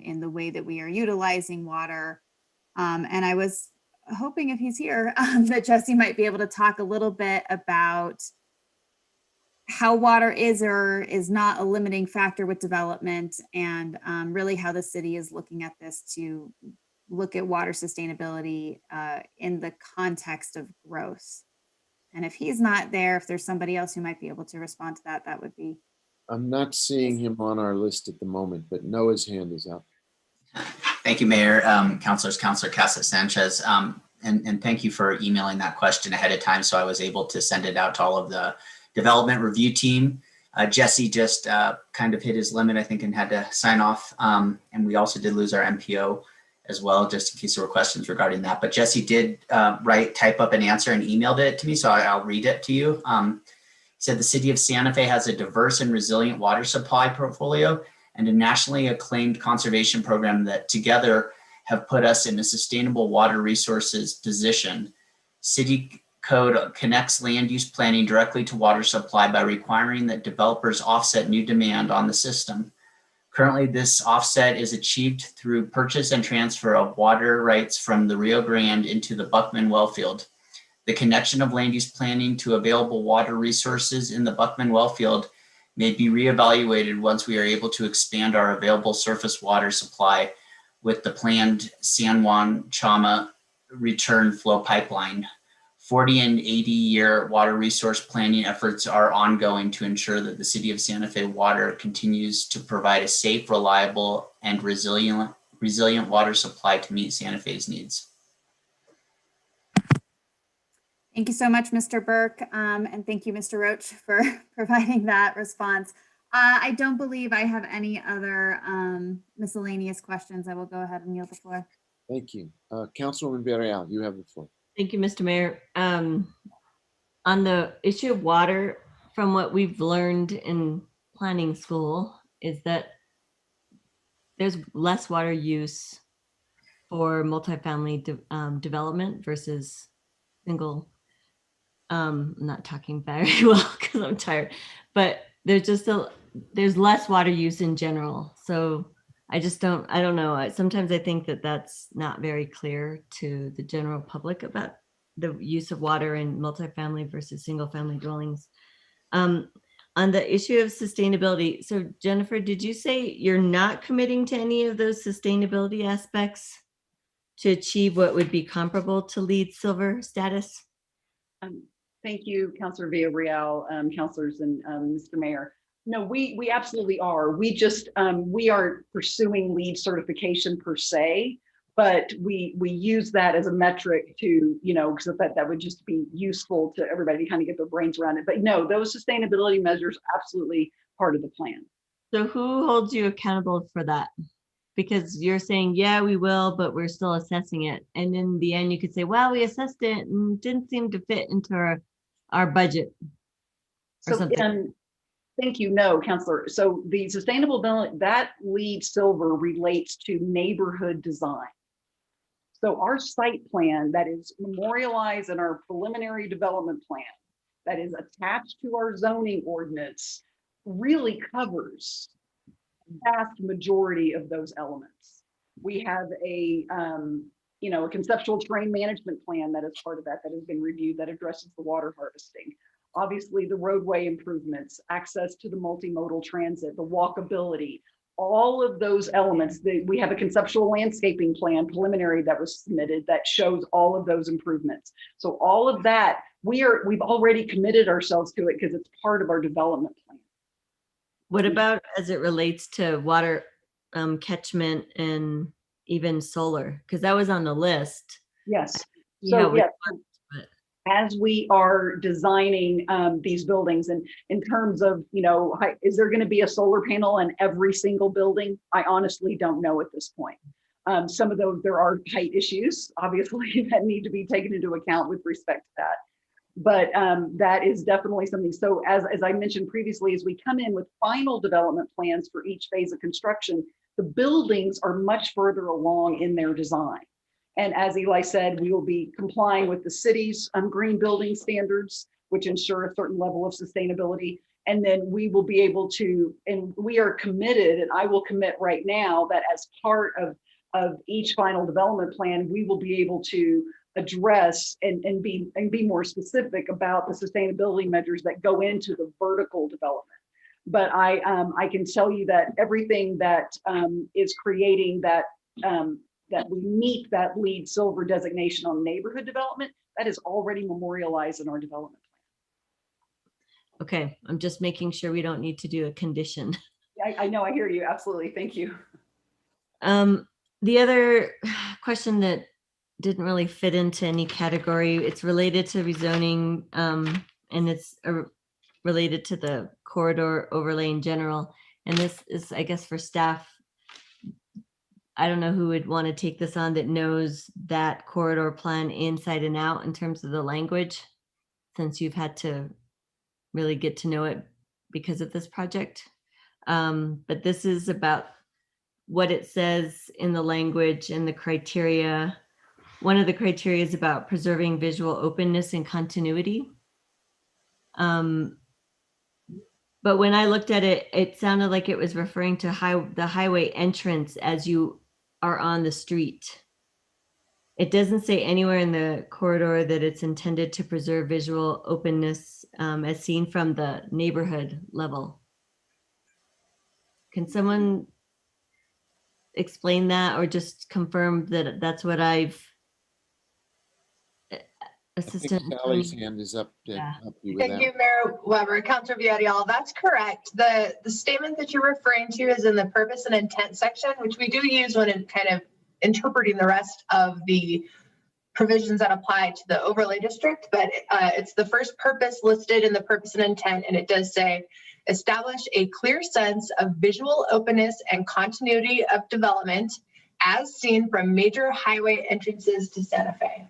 in the way that we are utilizing water. And I was hoping, if he's here, that Jesse might be able to talk a little bit about how water is or is not a limiting factor with development, and really how the city is looking at this to look at water sustainability in the context of growth. And if he's not there, if there's somebody else who might be able to respond to that, that would be. I'm not seeing him on our list at the moment, but Noah's hand is up. Thank you, Mayor, Councilors, Councilor Casa Sanchez. And thank you for emailing that question ahead of time, so I was able to send it out to all of the development review team. Jesse just kind of hit his limit, I think, and had to sign off. And we also did lose our MPO as well, just in case there were questions regarding that. But Jesse did type up an answer and emailed it to me, so I'll read it to you. He said the city of Santa Fe has a diverse and resilient water supply portfolio and a nationally acclaimed conservation program that together have put us in a sustainable water resources position. City code connects land use planning directly to water supply by requiring that developers offset new demand on the system. Currently, this offset is achieved through purchase and transfer of water rights from the Rio Grande into the Buckman Wellfield. The connection of land use planning to available water resources in the Buckman Wellfield may be reevaluated once we are able to expand our available surface water supply with the planned San Juan Chama return flow pipeline. 40 and 80-year water resource planning efforts are ongoing to ensure that the city of Santa Fe Water continues to provide a safe, reliable, and resilient water supply to meet Santa Fe's needs. Thank you so much, Mr. Burke. And thank you, Mr. Roach, for providing that response. I don't believe I have any other miscellaneous questions. I will go ahead and yield the floor. Thank you. Councilwoman Villarreal, you have the floor. Thank you, Mr. Mayor. On the issue of water, from what we've learned in planning school, is that there's less water use for multifamily development versus single. I'm not talking very well because I'm tired, but there's less water use in general. So I don't know. Sometimes I think that that's not very clear to the general public about the use of water in multifamily versus single family dwellings. On the issue of sustainability, so Jennifer, did you say you're not committing to any of those sustainability aspects to achieve what would be comparable to LEED Silver status? Thank you, Councilor Villarreal, councilors, and Mr. Mayor. No, we absolutely are. We just, we aren't pursuing LEED certification per se, but we use that as a metric to, because that would just be useful to everybody to kind of get their brains around it. But no, those sustainability measures are absolutely part of the plan. So who holds you accountable for that? Because you're saying, yeah, we will, but we're still assessing it. And in the end, you could say, well, we assessed it and didn't seem to fit into our our budget or So, something? thank you. No, Counselor. So the sustainable development, that LEED silver relates to neighborhood design. So our site plan that is memorialized in our preliminary development plan, that is attached to our zoning ordinance, really covers the vast majority of those elements. We have a conceptual terrain management plan that is part of that has been reviewed that addresses the water harvesting. Obviously, the roadway improvements, access to the multimodal transit, the walkability, all of those elements. We have a conceptual landscaping plan preliminary that was submitted that shows all of those improvements. So all of that, we've already committed ourselves to it because it's part of our development plan. What about as it relates to water catchment and even solar? Because that was on the list. Yes. Yeah, So yes, as we are designing these buildings, and in terms of, is there going to be a solar panel in every single building? I honestly don't know at this point. Some of those, there are height issues, obviously, that need to be taken into account with respect to that. But that is definitely something. So as I mentioned previously, as we come in with final development plans for each phase of construction, the buildings are much further along in their design. And as Eli said, we will be complying with the city's green building standards, which ensure a certain level of sustainability. And then we will be able to, and we are committed, and I will commit right now that as part of each final development plan, we will be able to address and be more specific about the sustainability measures that go into the vertical development. But I can tell you that everything that is creating that that we meet that LEED silver designation on neighborhood development, that is already memorialized in our development plan. Okay, I'm just making sure we don't need to do a condition. I know, I hear you. Absolutely. Thank you. The other question that didn't really fit into any category, it's related to rezoning, and it's related to the corridor overlay in general. And this is, I guess, for staff. I don't know who would want to take this on that knows that corridor plan inside and out in terms of the language, since you've had to really get to know it because of this project. But this is about what it says in the language and the criteria. One of the criteria is about preserving visual openness and continuity. But when I looked at it, it sounded like it was referring to the highway entrance as you are on the street. It doesn't say anywhere in the corridor that it's intended to preserve visual openness as seen from the neighborhood level. Can someone explain that or just confirm that that's what I've Assistant Sally's Attorney. hand is up to Yeah. help you with Thank that. you, Mayor Weber. Councilor Villarreal, that's correct. The statement that you're referring to is in the purpose and intent section, which we do use when in kind of interpreting the rest of the provisions that apply to the overlay district, but it's the first purpose listed in the purpose and intent, and it does say, establish a clear sense of visual openness and continuity of development as seen from major highway entrances to Santa Fe.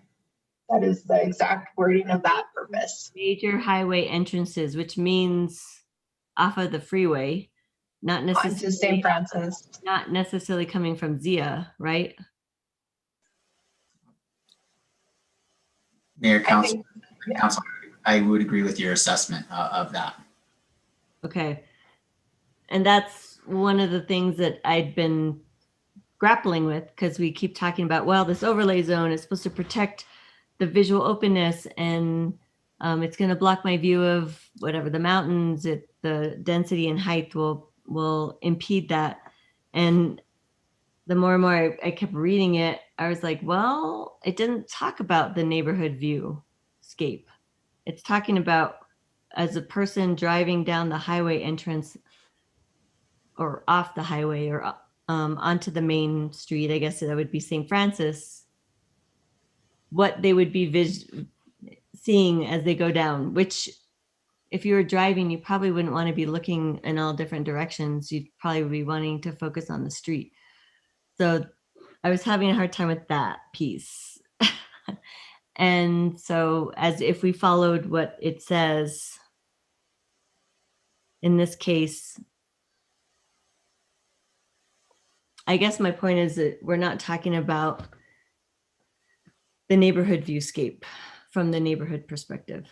That is the exact wording of that purpose. Major highway entrances, which means off of the freeway, not Onto necessarily St. Francis. not necessarily coming from Zia, right? Mayor, Council, I would agree with your assessment of that. Okay. And that's one of the things that I'd been grappling with, because we keep talking about, well, this overlay zone is supposed to protect the visual openness, and it's going to block my view of whatever the mountains. The density and height will impede that. And the more and more I kept reading it, I was like, well, it didn't talk about the neighborhood view scape. It's talking about as a person driving down the highway entrance or off the highway or onto the main street, I guess that would be St. Francis, what they would be seeing as they go down, which if you were driving, you probably wouldn't want to be looking in all different directions. You'd probably be wanting to focus on the street. So I was having a hard time with that piece. And so as if we followed what it says, in this case, I guess my point is that we're not talking about the neighborhood viewscape from the neighborhood perspective.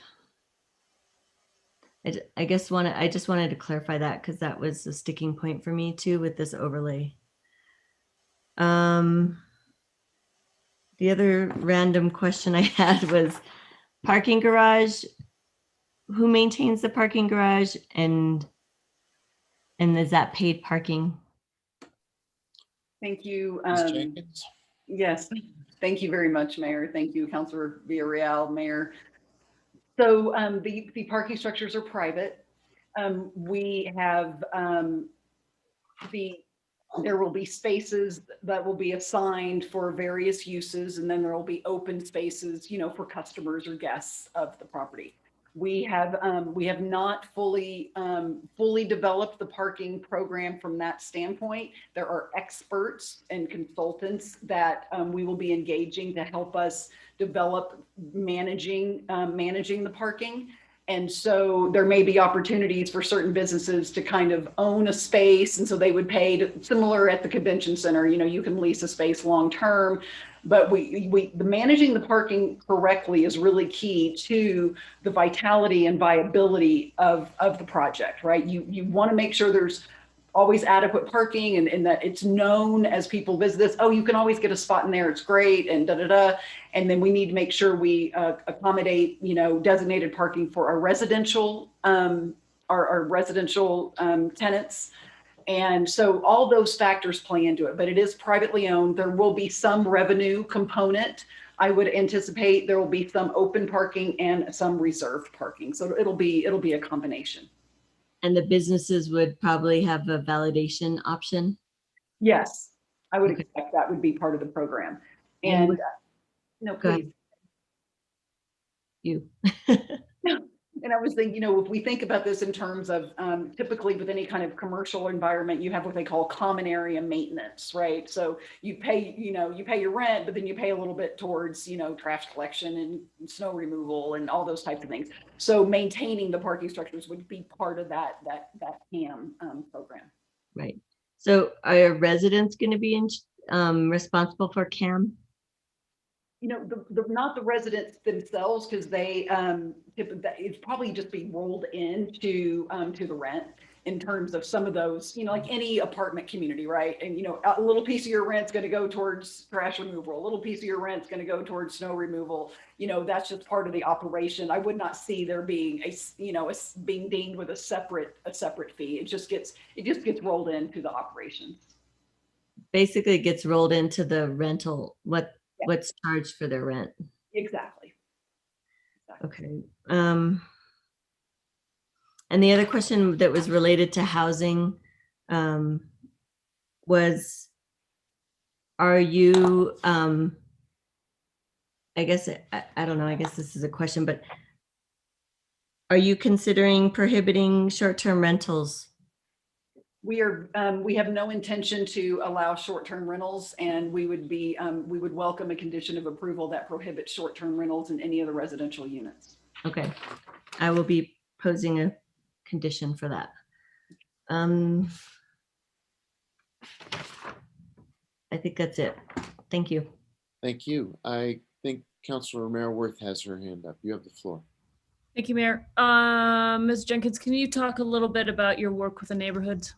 I just wanted to clarify that because that was a sticking point for me too with this overlay. The other random question I had was parking garage. Who maintains the parking garage, and is that paid parking? Thank you. Ms. Jenkins? Yes, thank you very much, Mayor. Thank you, Councilor Villarreal, Mayor. So the parking structures are private. We have there will be spaces that will be assigned for various uses, and then there will be open spaces, you know, for customers or guests of the property. We have not fully developed the parking program from that standpoint. There are experts and consultants that we will be engaging to help us develop managing the parking. And so there may be opportunities for certain businesses to kind of own a space. And so they would pay similar at the convention center, you know, you can lease a space long-term, but the managing the parking correctly is really key to the vitality and viability of the project, right? You want to make sure there's always adequate parking and that it's known as people visit this, oh, you can always get a spot in there, it's great, and and then we need to make sure we accommodate, you know, designated parking for our residential tenants. And so all those factors play into it, but it is privately owned. There will be some revenue component. I would anticipate there will be some open parking and some reserved parking. So it'll be a combination. And the businesses would probably have a validation option? Yes, I would expect that would be part of the program. And no, please. You. And I was thinking, you know, if we think about this in terms of typically with any kind of commercial environment, you have what they call common area maintenance, right? So you pay your rent, but then you pay a little bit towards, you know, trash collection and snow removal and all those types of things. So maintaining the parking structures would be part of that CAM program. Right. So are residents going to be responsible for CAM? You know, not the residents themselves, because they it's probably just be rolled into to the rent in terms of some of those, you know, like any apartment community, right? And you know, a little piece of your rent's going to go towards trash removal, a little piece of your rent's going to go towards snow removal. You know, that's just part of the operation. I would not see there being being deemed with a separate fee. It just gets rolled into the operations. Basically, it gets rolled into the rental. What's charged for their rent? Exactly. Okay. And the other question that was related to housing was, are you, I guess, I don't know, I guess this is a question, but are you considering prohibiting short-term rentals? We have no intention to allow short-term rentals, and we would welcome a condition of approval that prohibits short-term rentals in any of the residential units. Okay, I will be posing a condition for that. I think that's it. Thank you. Thank you. I think Councilor Romero Worth has her hand up. You have the floor. Thank you, Mayor. Ms. Jenkins, can you talk a little bit about your work with the neighborhoods?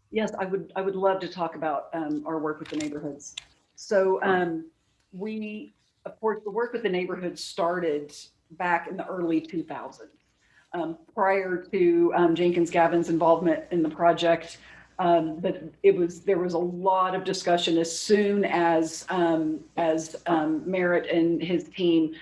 Yes, I would love to talk about our work with the neighborhoods. So we, of course, the work with the neighborhoods started back in the early 2000s. Prior to Jenkins Gavin's involvement in the project, but there was a lot of discussion as soon as Merritt and his team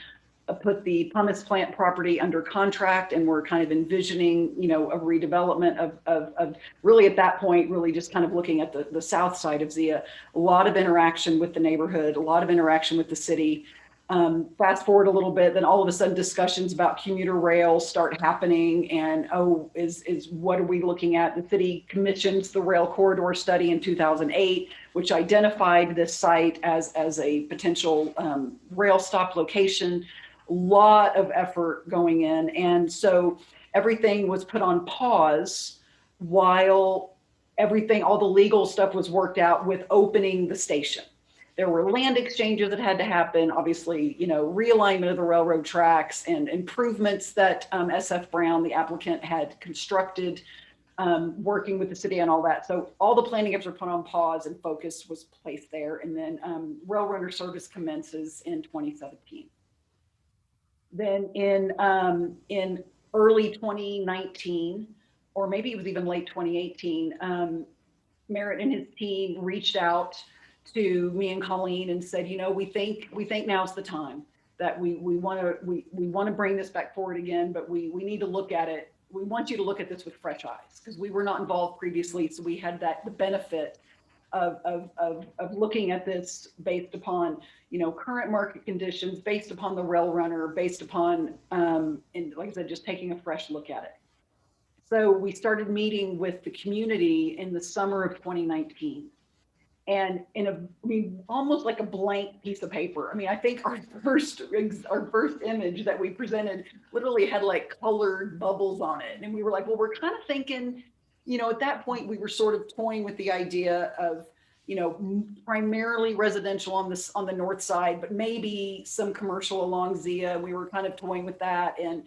put the pumice plant property under contract, and we're kind of envisioning, you know, a redevelopment of really at that point, really just kind of looking at the south side of Zia. A lot of interaction with the neighborhood, a lot of interaction with the city. Fast forward a little bit, then all of a sudden discussions about commuter rail start happening, and is what are we looking at? The city commissions the rail corridor study in 2008, which identified this site as a potential rail stop location. A lot of effort going in, and so everything was put on pause while all the legal stuff was worked out with opening the station. There were land exchanges that had to happen, obviously, realignment of the railroad tracks and improvements that SF Brown, the applicant, had constructed, working with the city and all that. So all the planning efforts were put on pause and focus was placed there. And then rail runner service commences in 2017. Then in early 2019, or maybe it was even late 2018, Merritt and his team reached out to me and Colleen and said, we think now's the time that we want to bring this back forward again, but we need to look at it. We want you to look at this with fresh eyes because we were not involved previously. So we had the benefit of looking at this based upon, current market conditions, based upon the rail runner, based upon, and like I said, just taking a fresh look at it. So we started meeting with the community in the summer of 2019. And almost like a blank piece of paper. I mean, I think our first image that we presented literally had like colored bubbles on it. And we were like, well, we're kind of thinking, at that point we were sort of toying with the idea of, primarily residential on the north side, but maybe some commercial along Zia. We were kind of toying with that. And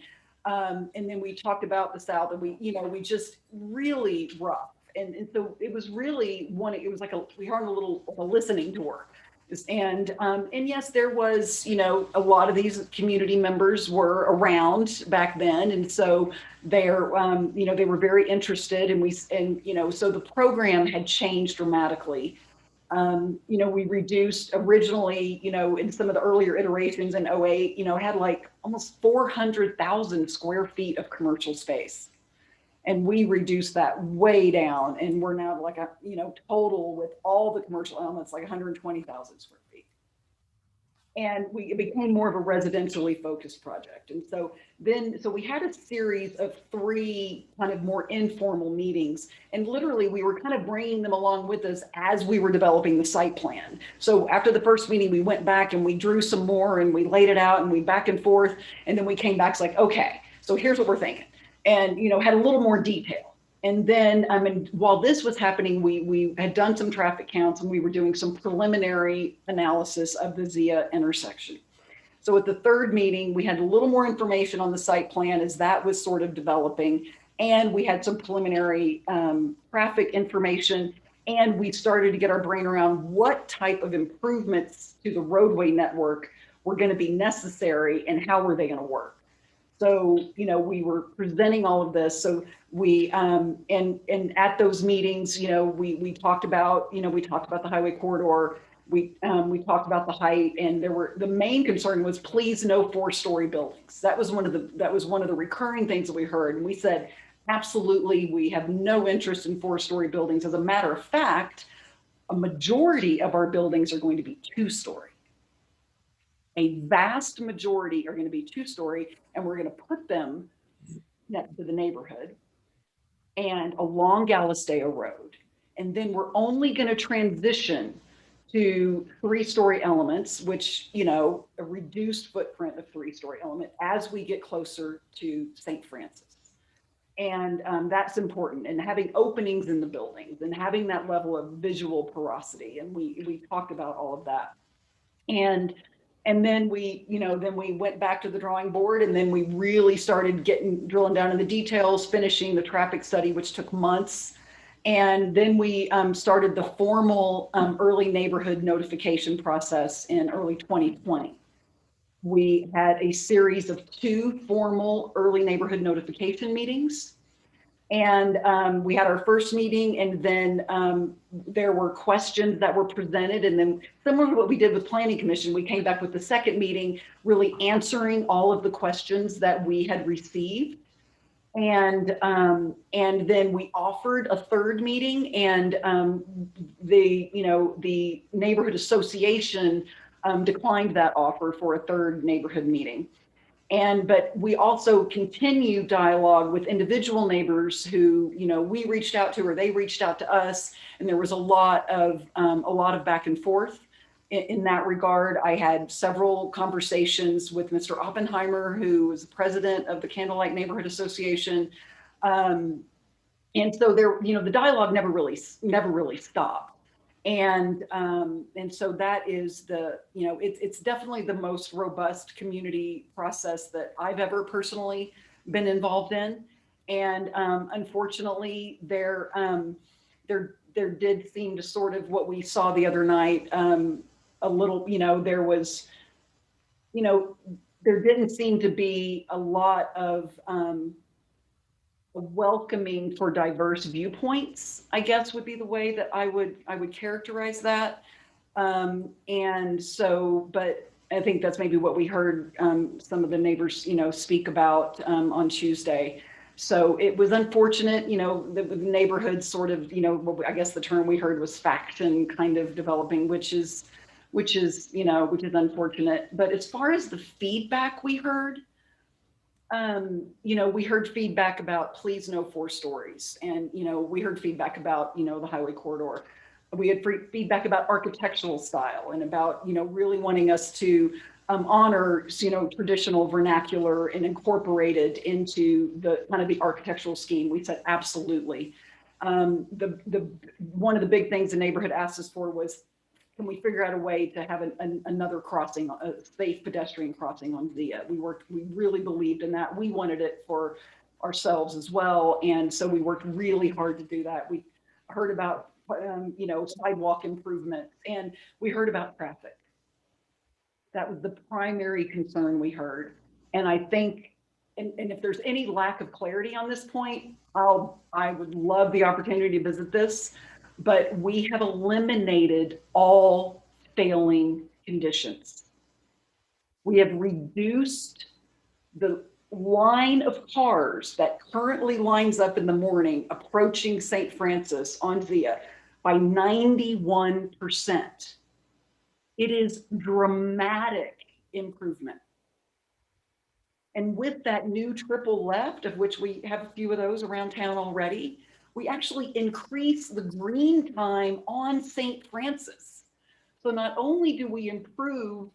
then we talked about the south, and we just really rough. And so it was really it was like we had a little listening tour. And yes, there was, a lot of these community members were around back then. And so they were very interested, and so the program had changed dramatically. We reduced originally, in some of the earlier iterations in 08, had like almost 400,000 square feet of commercial space. And we reduced that way down, and we're now like total with all the commercial elements, like 120,000 square feet. And it became more of a residentially focused project. And so we had a series of 3 kind of more informal meetings, and literally we were kind of bringing them along with us as we were developing the site plan. So after the first meeting, we went back and we drew some more and we laid it out and we back and forth. And then we came back, it's like, okay, so here's what we're thinking. And, had a little more detail. And then, while this was happening, we had done some traffic counts and we were doing some preliminary analysis of the Zia intersection. So at the third meeting, we had a little more information on the site plan as that was sort of developing. And we had some preliminary traffic information. And we started to get our brain around what type of improvements to the roadway network were going to be necessary and how were they going to work. So, we were presenting all of this. So we, and at those meetings, we talked about, the highway corridor. We talked about the height, and the main concern was please no 4-story buildings. That was one of the recurring things that we heard. And we said, absolutely, we have no interest in 4-story buildings. As a matter of fact, a majority of our buildings are going to be 2-story. A vast majority are going to be 2-story, and we're going to put them next to the neighborhood and along Galisteo Road. And then we're only going to transition to 3-story elements, which, a reduced footprint of 3-story element as we get closer to St. Francis. And that's important. And having openings in the buildings and having that level of visual porosity. And we talked about all of that. And then we went back to the drawing board, and then we really started drilling down in the details, finishing the traffic study, which took months. And then we started the formal early neighborhood notification process in early 2020. We had a series of 2 formal early neighborhood notification meetings. And we had our first meeting, and then there were questions that were presented. And then similar to what we did with Planning Commission, we came back with the second meeting, really answering all of the questions that we had received. And then we offered a third meeting, and the neighborhood association declined that offer for a third neighborhood meeting. But we also continue dialogue with individual neighbors who, we reached out to, or they reached out to us, and there was a lot of back and forth in that regard. I had several conversations with Mr. Oppenheimer, who was the president of the Candlelight Neighborhood Association. And so there, the dialogue never really stopped. And so that is it's definitely the most robust community process that I've ever personally been involved in. And unfortunately, there did seem to sort of what we saw the other night, a little, there was, there didn't seem to be a lot of welcoming for diverse viewpoints, I guess would be the way that I would characterize that. And so, but I think that's maybe what we heard some of the neighbors, speak about on Tuesday. So it was unfortunate, the neighborhood sort of, I guess the term we heard was faction kind of developing, which is unfortunate. But as far as the feedback we heard, we heard feedback about please no 4 stories. And, we heard feedback about, the highway corridor. We had feedback about architectural style and about, really wanting us to honor, traditional vernacular and incorporate it into the kind of the architectural scheme. We said, absolutely. One of the big things the neighborhood asked us for was, can we figure out a way to have another crossing, a safe pedestrian crossing on Zia? We really believed in that. We wanted it for ourselves as well. And so we worked really hard to do that. We heard about, sidewalk improvements, and we heard about traffic. That was the primary concern we heard. And I think, and if there's any lack of clarity on this point, I would love the opportunity to visit this. But we have eliminated all failing conditions. We have reduced the line of cars that currently lines up in the morning approaching St. Francis on Zia by 91%. It is dramatic improvement. And with that new triple left, of which we have a few of those around town already, we actually increase the green time on St. Francis. So not only do we improve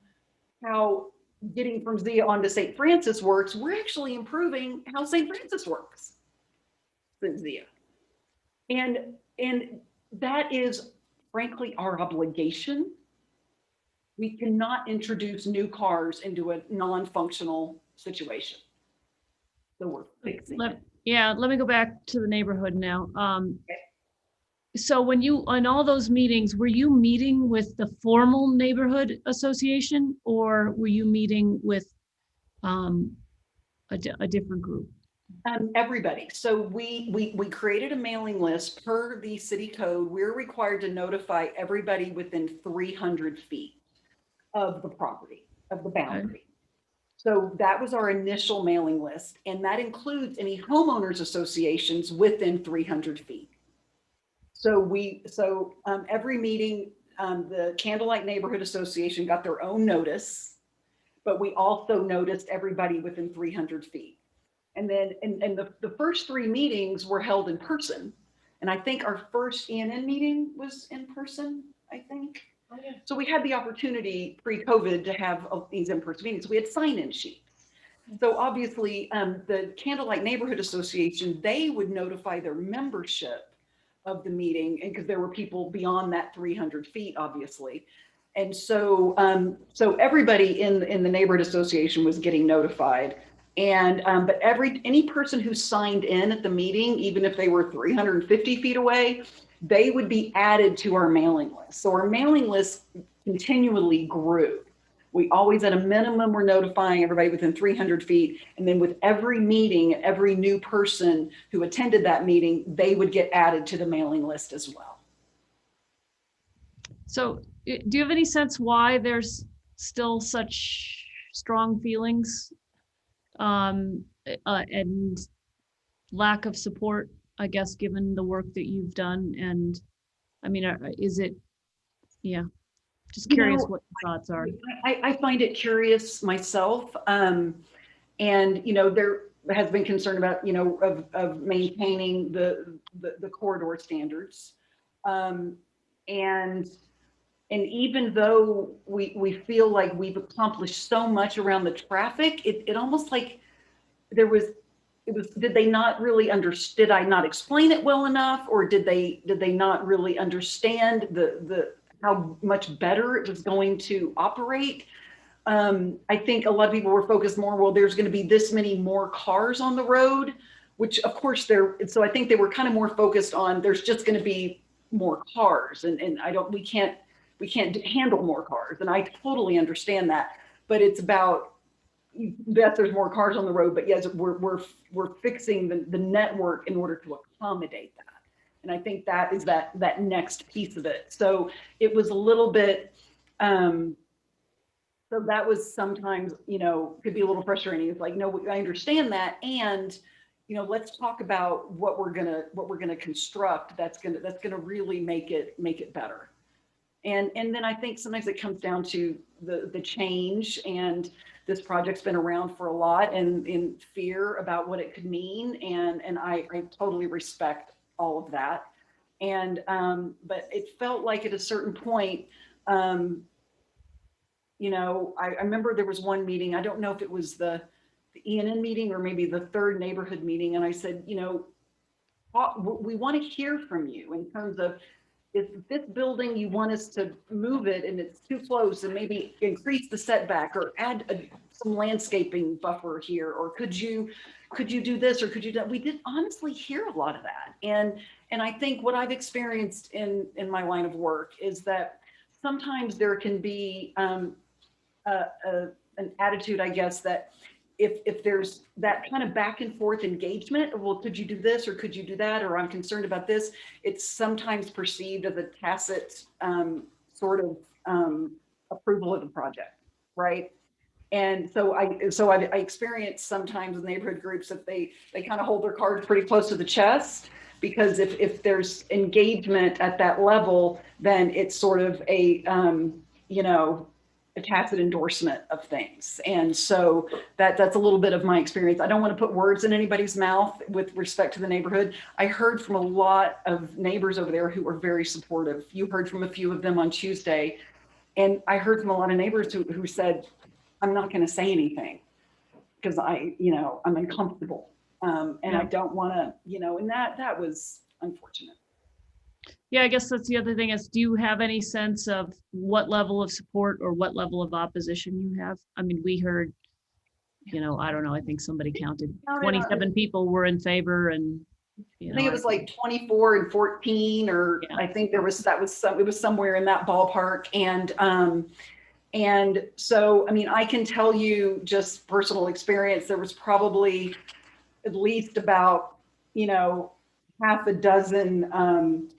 how getting from Zia onto St. Francis works, we're actually improving how St. Francis works in Zia. And that is frankly our obligation. We cannot introduce new cars into a non-functional situation. So we're fixing it. Yeah, let me go back to the neighborhood now. So when on all those meetings, were you meeting with the formal neighborhood association, or were you meeting with a different group? Everybody. So we created a mailing list per the city code. We're required to notify everybody within 300 feet of the property, of the boundary. Okay. So that was our initial mailing list, and that includes any homeowners associations within 300 feet. So every meeting, the Candlelight Neighborhood Association got their own notice, but we also noticed everybody within 300 feet. And then, and the first 3 meetings were held in person. And I think our first ENN meeting was in person, I think. Oh, yeah. So we had the opportunity pre-COVID to have these in-person meetings. We had sign-in sheets. So obviously the Candlelight Neighborhood Association, they would notify their membership of the meeting, and because there were people beyond that 300 feet, obviously. And so so everybody in the neighborhood association was getting notified. And but any person who signed in at the meeting, even if they were 350 feet away, they would be added to our mailing list. So our mailing list continually grew. We always, at a minimum, were notifying everybody within 300 feet. And then with every meeting, every new person who attended that meeting, they would get added to the mailing list as well. So do you have any sense why there's still such strong feelings and lack of support, I guess, given the work that you've done? And I mean, is it, yeah. Just You curious know, what your thoughts are. I find it curious myself. And, there has been concern about, of maintaining the corridor standards. And even though we feel like we've accomplished so much around the traffic, it almost like did they not really did I not explain it well enough? Or did they not really understand how much better it was going to operate? I think a lot of people were focused more, well, there's going to be this many more cars on the road, which of course so I think they were kind of more focused on there's just going to be more cars and we can't handle more cars. And I totally understand that, but it's about that there's more cars on the road, but yes, we're fixing the network in order to accommodate that. And I think that is that next piece of it. So it was a little bit, so that was sometimes, could be a little frustrating. It's like, no, I understand that. And, let's talk about what we're gonna construct that's gonna really make it better. And then I think sometimes it comes down to the change, and this project's been around for a lot, and in fear about what it could mean. And I totally respect all of that. And, but it felt like at a certain point, I remember there was one meeting, I don't know if it was the ENN meeting or maybe the third neighborhood meeting. And I said, we want to hear from you in terms of, if this building, you want us to move it and it's too close, and maybe increase the setback or add some landscaping buffer here, or could you do this, or could you do that? We did honestly hear a lot of that. And I think what I've experienced in my line of work is that sometimes there can be an attitude, I guess, that if there's that kind of back and forth engagement, well, could you do this, or could you do that, or I'm concerned about this, it's sometimes perceived as a tacit sort of approval of the project, right? And so I experienced sometimes with neighborhood groups that they kind of hold their cards pretty close to the chest, because if there's engagement at that level, then it's sort of a tacit endorsement of things. And so that's a little bit of my experience. I don't want to put words in anybody's mouth with respect to the neighborhood. I heard from a lot of neighbors over there who are very supportive. You heard from a few of them on Tuesday. And I heard from a lot of neighbors who said, I'm not going to say anything because I'm uncomfortable. And I don't want to, and that was unfortunate. Yeah, I guess that's the other thing is, do you have any sense of what level of support or what level of opposition you have? I mean, we heard, I don't know, I think somebody counted 27 people were in favor, and I think it was like 24 and 14, or yeah. I think it was somewhere in that ballpark. And so, I mean, I can tell you just personal experience, there was probably at least about, half a dozen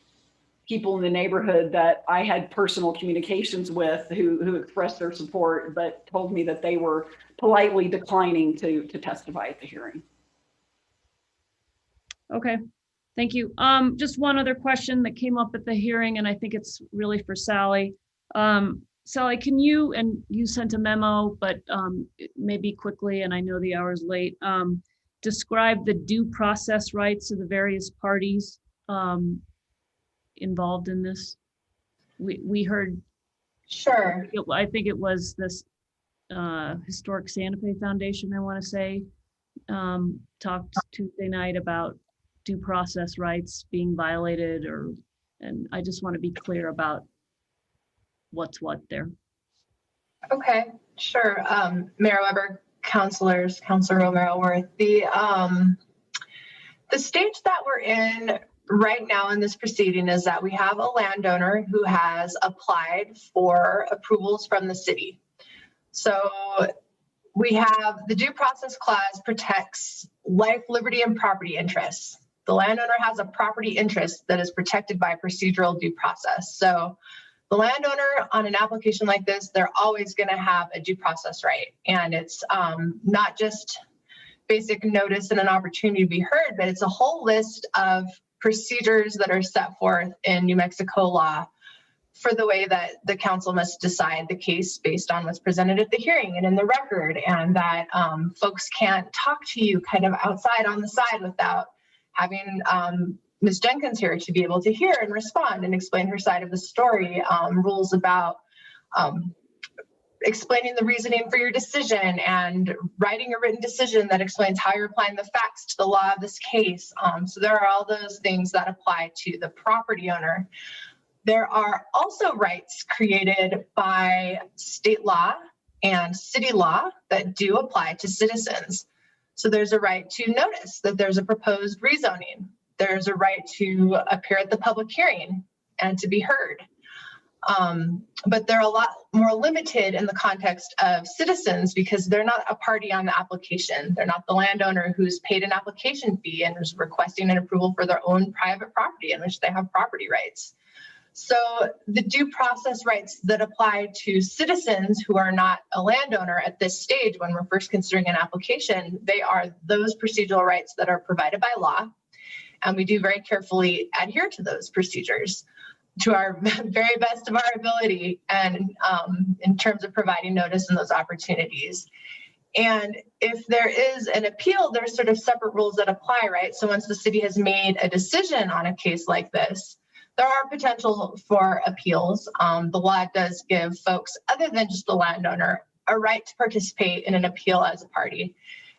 people in the neighborhood that I had personal communications with who expressed their support, but told me that they were politely declining to testify at the hearing. Okay, thank you. Just one other question that came up at the hearing, and I think it's really for Sally. Sally, can you, and you sent a memo, but maybe quickly, and I know the hour's late, describe the due process rights of the various parties involved in this? We heard. Sure. I think it was this Historic Santa Fe Foundation, I want to say, talked Tuesday night about due process rights being violated, and I just want to be clear about what's what there. Okay, sure. Mayor Weber, councilors, Councilor Romero-Worth, the stage that we're in right now in this proceeding is that we have a landowner who has applied for approvals from the city. So we have the due process clause protects life, liberty, and property interests. The landowner has a property interest that is protected by procedural due process. So the landowner on an application like this, they're always going to have a due process right. And it's not just basic notice and an opportunity to be heard, but it's a whole list of procedures that are set forth in New Mexico law for the way that the council must decide the case based on what's presented at the hearing and in the record, and that folks can't talk to you kind of outside on the side without having Ms. Jenkins here to be able to hear and respond and explain her side of the story. Rules about explaining the reasoning for your decision and writing a written decision that explains how you're applying the facts to the law of this case. So there are all those things that apply to the property owner. There are also rights created by state law and city law that do apply to citizens. So there's a right to notice that there's a proposed rezoning. There's a right to appear at the public hearing and to be heard. But they're a lot more limited in the context of citizens because they're not a party on the application. They're not the landowner who's paid an application fee and is requesting an approval for their own private property in which they have property rights. So the due process rights that apply to citizens who are not a landowner at this stage when we're first considering an application, they are those procedural rights that are provided by law. And we do very carefully adhere to those procedures to our very best of our ability and in terms of providing notice and those opportunities. And if there is an appeal, there's sort of separate rules that apply, right? So once the city has made a decision on a case like this, there are potential for appeals. The law does give folks, other than just the landowner, a right to participate in an appeal as a party.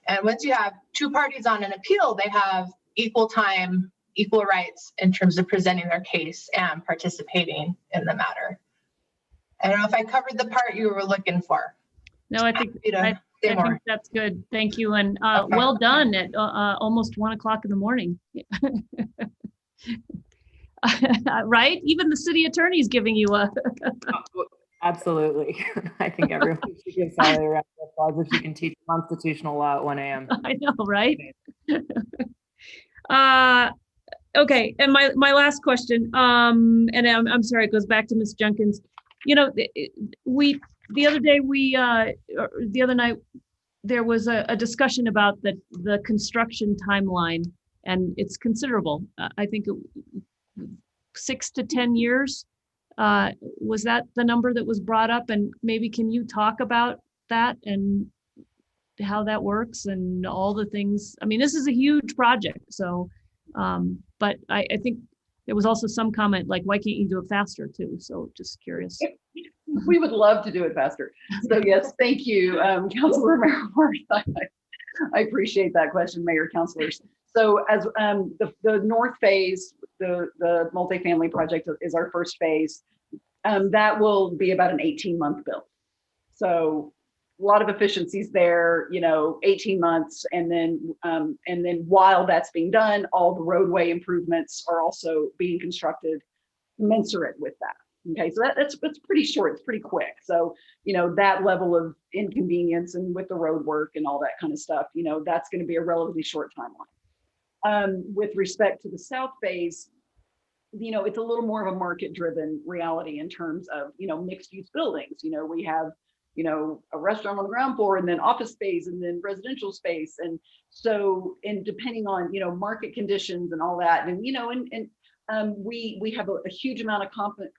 And once you have two parties on an appeal, they have equal time, equal rights in terms of presenting their case and participating in the matter. I don't know if I covered the part you were looking for. No, I think that's good. Thank you. And well done at almost 1 o'clock in the morning. Right? Even the city attorney's giving you a. Absolutely. I think everyone should give Sally a round of applause if she can teach constitutional law at 1 a.m. I know, right? Okay, and my last question, and I'm sorry, it goes back to Ms. Jenkins. You know, the other night there was a discussion about the construction timeline, and it's considerable. I think 6 to 10 years. Was that the number that was brought up? And maybe can you talk about that and how that works and all the things? I mean, this is a huge project, so. But I think there was also some comment like, why can't you do it faster too? So just curious. We would love to do it faster. So yes, thank you, Councilor Merriworth. I appreciate that question, Mayor, councilors. So as the north phase, the multifamily project is our first phase. That will be about an 18-month build. So a lot of efficiencies there, 18 months. And then while that's being done, all the roadway improvements are also being constructed commensurate with that. Okay, so that's pretty short, it's pretty quick. So, that level of inconvenience and with the road work and all that kind of stuff, that's going to be a relatively short timeline. With respect to the south phase, it's a little more of a market-driven reality in terms of, mixed-use buildings. We have a restaurant on the ground floor and then office space and then residential space. And so, and depending on, market conditions and all that, and, we have a huge amount of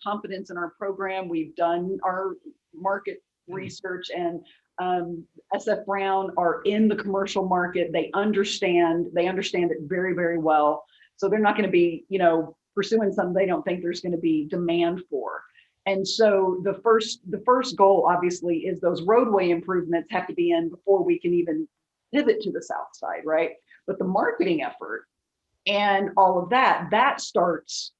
confidence in our program. We've done our market research, and SF Brown are in the commercial market. They understand it very, very well. So they're not going to be, pursuing something they don't think there's going to be demand for. And so the first goal, obviously, is those roadway improvements have to be in before we can even pivot to the south side, right? But the marketing effort and all of that starts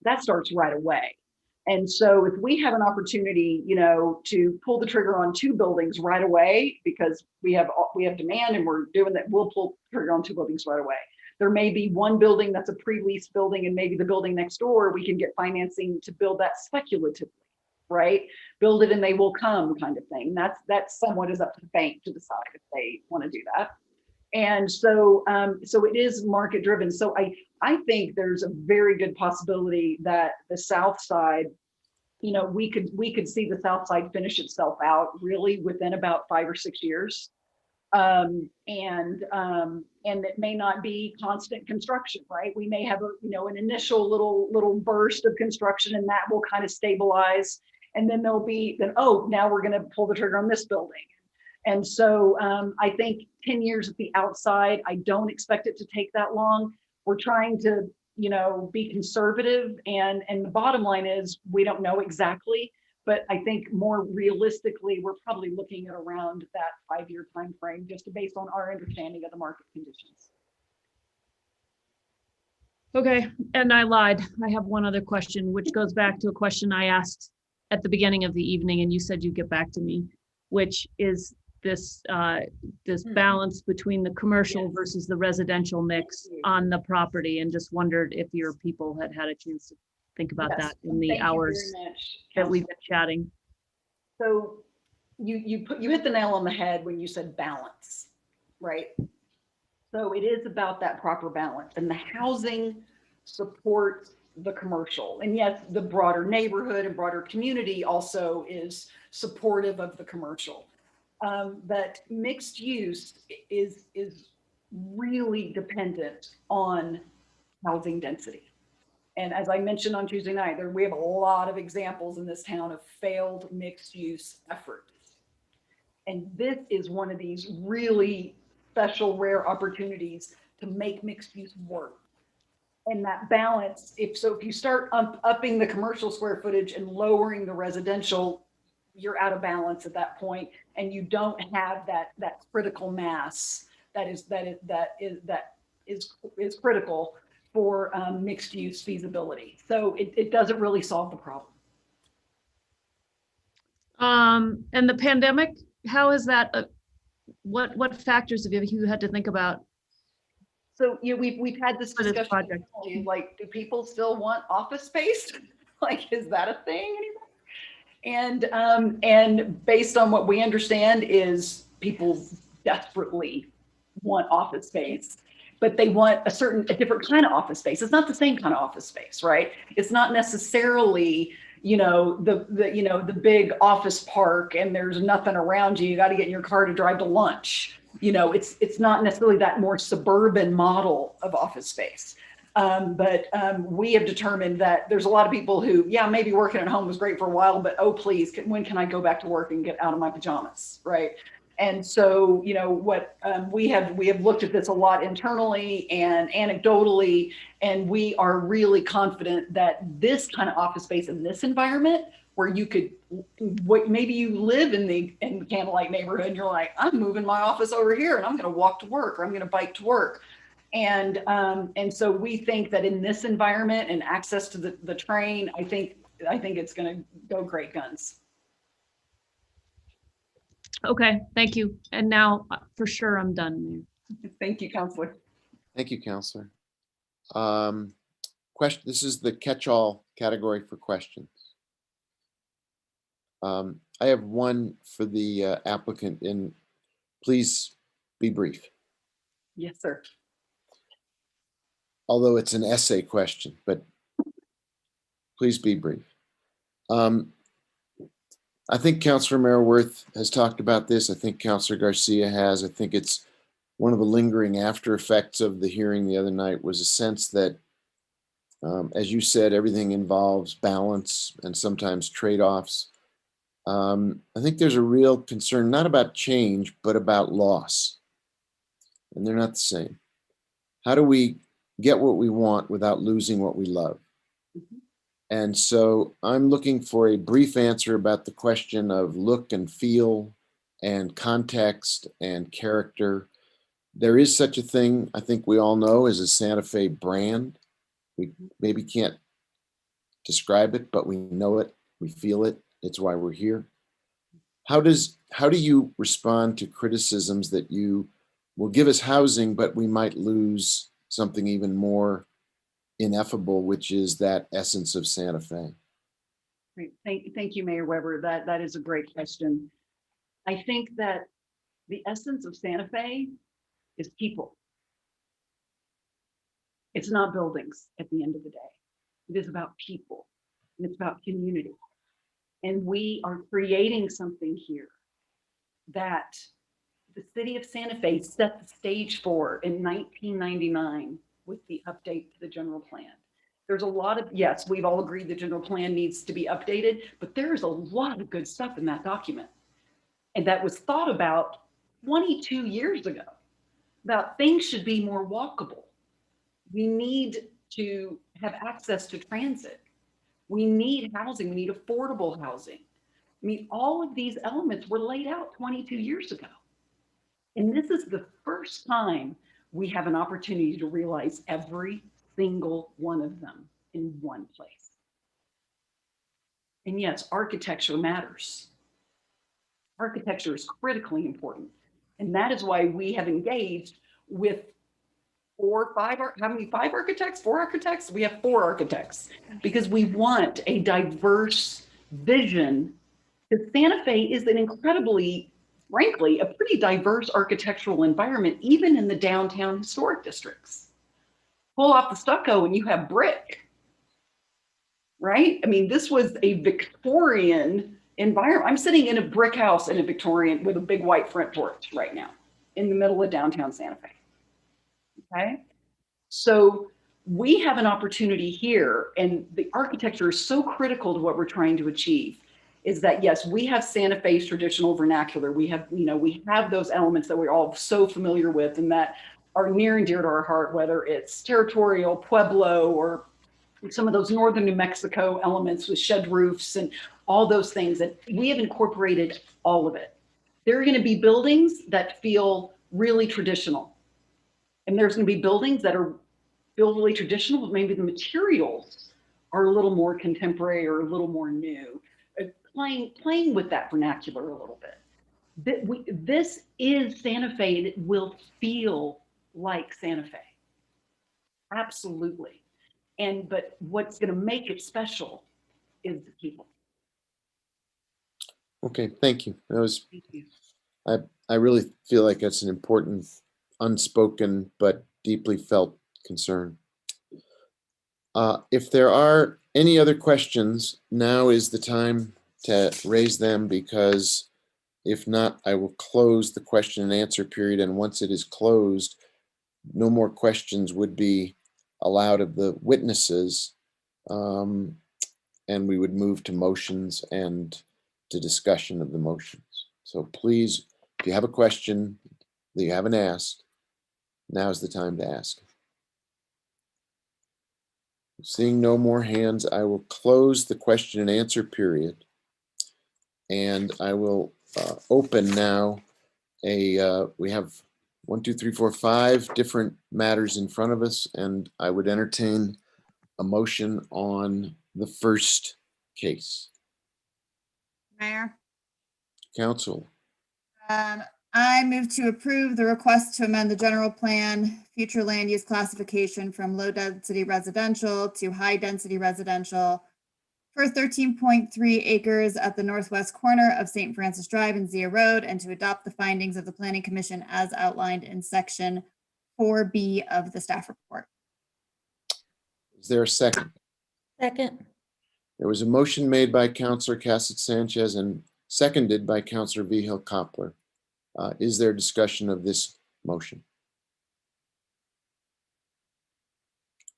right away. And so if we have an opportunity, to pull the trigger on 2 buildings right away, because we have demand and we're doing that, we'll pull the trigger on 2 buildings right away. There may be 1 building that's a pre-leased building, and maybe the building next door, we can get financing to build that speculatively. Right? Build it and they will come kind of thing. That's somewhat is up to the bank to decide if they want to do that. And so it is market driven. So I think there's a very good possibility that the south side, we could see the south side finish itself out really within about 5 or 6 years. And it may not be constant construction, right? We may have an initial little burst of construction, and that will kind of stabilize. And then oh, now we're going to pull the trigger on this building. And so I think 10 years at the outside, I don't expect it to take that long. We're trying to, be conservative. And the bottom line is we don't know exactly, but I think more realistically, we're probably looking at around that 5-year time frame, just based on our understanding of the market conditions. Okay, and I lied. I have one other question, which goes back to a question I asked at the beginning of the evening, and you said you'd get back to me, which is this balance between the commercial versus the residential mix on the property, and just wondered if your people had a chance to think about that in the hours that we've been chatting. So you hit the nail on the head when you said balance, right? So it is about that proper balance, and the housing supports the commercial. And yes, the broader neighborhood and broader community also is supportive of the commercial. But mixed use is really dependent on housing density. And as I mentioned on Tuesday night, we have a lot of examples in this town of failed mixed use efforts. And this is one of these really special, rare opportunities to make mixed use work. And that balance, if you start upping the commercial square footage and lowering the residential, you're out of balance at that point, and you don't have that critical mass that is critical for mixed use feasibility. So it doesn't really solve the problem. And the pandemic, how is that? What factors have you had to think about? So we've had this discussion. Like, do people still want office space? Like, is that a thing anymore? And based on what we understand is people desperately want office space, but they want a different kind of office space. It's not the same kind of office space, right? It's not necessarily, the big office park and there's nothing around you. You got to get in your car to drive to lunch. It's not necessarily that more suburban model of office space. But we have determined that there's a lot of people who, maybe working at home was great for a while, but oh, please, when can I go back to work and get out of my pajamas, right? And so, we have looked at this a lot internally and anecdotally, and we are really confident that this kind of office space in this environment, where you could, maybe you live in the Candlelight neighborhood and you're like, I'm moving my office over here and I'm going to walk to work or I'm going to bike to work. And so we think that in this environment and access to the train, I think it's going to go great guns. Okay, thank you. And now for sure I'm done. Thank you, Counselor. Thank you, Counselor. This is the catch-all category for questions. I have one for the applicant, and please be brief. Yes, sir. Although it's an essay question, but please be brief. I think Councilor Merriworth has talked about this. I think Councilor Garcia has. I think it's one of the lingering after effects of the hearing the other night was a sense that, as you said, everything involves balance and sometimes trade-offs. I think there's a real concern, not about change, but about loss. And they're not the same. How do we get what we want without losing what we love? Mm-hmm. And so I'm looking for a brief answer about the question of look and feel and context and character. There is such a thing, I think we all know, as a Santa Fe brand. We maybe can't describe it, but we know it, we feel it. It's why we're here. How do you respond to criticisms that you will give us housing, but we might lose something even more ineffable, which is that essence of Santa Fe? Great. Thank you, Mayor Weber. That is a great question. I think that the essence of Santa Fe is people. It's not buildings at the end of the day. It is about people, and it's about community. And we are creating something here that the city of Santa Fe set the stage for in 1999 with the update to the general plan. There's a lot of, yes, we've all agreed the general plan needs to be updated, but there is a lot of good stuff in that document. And that was thought about 22 years ago, about things should be more walkable. We need to have access to transit. We need housing, we need affordable housing. I mean, all of these elements were laid out 22 years ago. And this is the first time we have an opportunity to realize every single one of them in one place. And yes, architecture matters. Architecture is critically important. And that is why we have engaged with 4 or 5, how many, 5 architects, 4 architects? We have 4 architects because we want a diverse vision. Because Santa Fe is an incredibly, frankly, a pretty diverse architectural environment, even in the downtown historic districts. Pull off the stucco and you have brick, right? I mean, this was a Victorian environment. I'm sitting in a brick house in a Victorian with a big white front porch right now in the middle of downtown Santa Fe. Okay, so we have an opportunity here, and the architecture is so critical to what we're trying to achieve. Is that yes, we have Santa Fe's traditional vernacular. We have, you know, we have those elements that we're all so familiar with and that are near and dear to our heart, whether it's territorial, Pueblo, or some of those northern New Mexico elements with shed roofs and all those things. That we have incorporated all of it. There are going to be buildings that feel really traditional. And there's going to be buildings that feel really traditional, but maybe the materials are a little more contemporary or a little more new. Playing with that vernacular a little bit. This is Santa Fe, and it will feel like Santa Fe. Absolutely. But what's going to make it special is the people. Okay, thank you. That was, Thank you. I really feel like that's an important, unspoken, but deeply felt concern. If there are any other questions, now is the time to raise them, because if not, I will close the question and answer period. And once it is closed, no more questions would be allowed of the witnesses. And we would move to motions and to discussion of the motions. So please, if you have a question that you haven't asked, now's the time to ask. Seeing no more hands, I will close the question and answer period. And I will open now we have 1, 2, 3, 4, 5 different matters in front of us, and I would entertain a motion on the first case. Mayor, Council, I move to approve the request to amend the general plan future land use classification from low density residential to high density residential for 13.3 acres at the northwest corner of St. Francis Drive and Zia Road, and to adopt the findings of the Planning Commission as outlined in section 4B of the staff report. is there a second? Second. There was a motion made by Councilor Cassett Sanchez and seconded by Councilor Vihil Coppler. Is there discussion of this motion?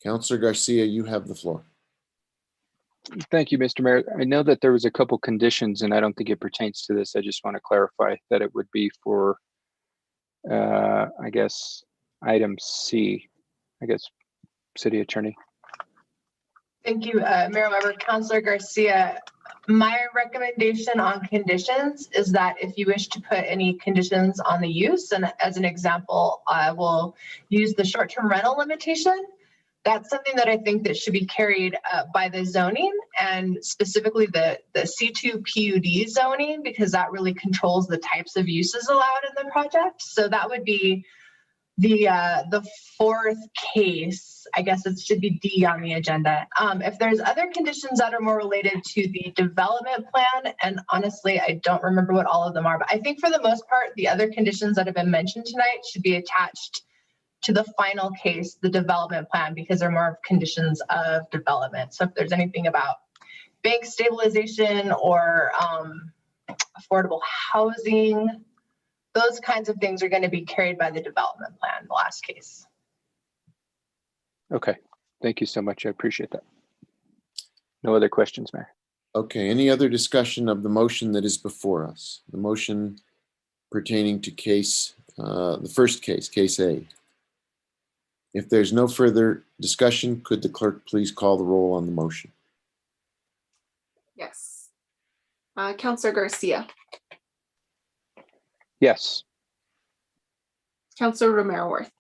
Councilor Garcia, you have the floor. Thank you, Mr. Mayor. I know that there was a couple conditions, and I don't think it pertains to this. I just want to clarify that it would be for, I guess, item C, I guess, City Attorney. Thank you, Mayor Weber. Councilor Garcia, my recommendation on conditions is that if you wish to put any conditions on the use, and as an example, I will use the short-term rental limitation. That's something that I think that should be carried by the zoning, and specifically the C2 PUD zoning, because that really controls the types of uses allowed in the project. So that would be the fourth case. I guess it should be D on the agenda. If there's other conditions that are more related to the development plan, and honestly, I don't remember what all of them are, but I think for the most part, the other conditions that have been mentioned tonight should be attached to the final case, the development plan, because they're more of conditions of development. So if there's anything about bank stabilization or affordable housing, those kinds of things are going to be carried by the development plan, the last case. Okay, thank you so much. I appreciate that. No other questions, Mayor. Okay, any other discussion of the motion that is before us? The motion pertaining to case, the first case, case A. If there's no further discussion, could the clerk please call the roll on the motion? Yes. Counselor Garcia, Yes. Counselor Romero Worth,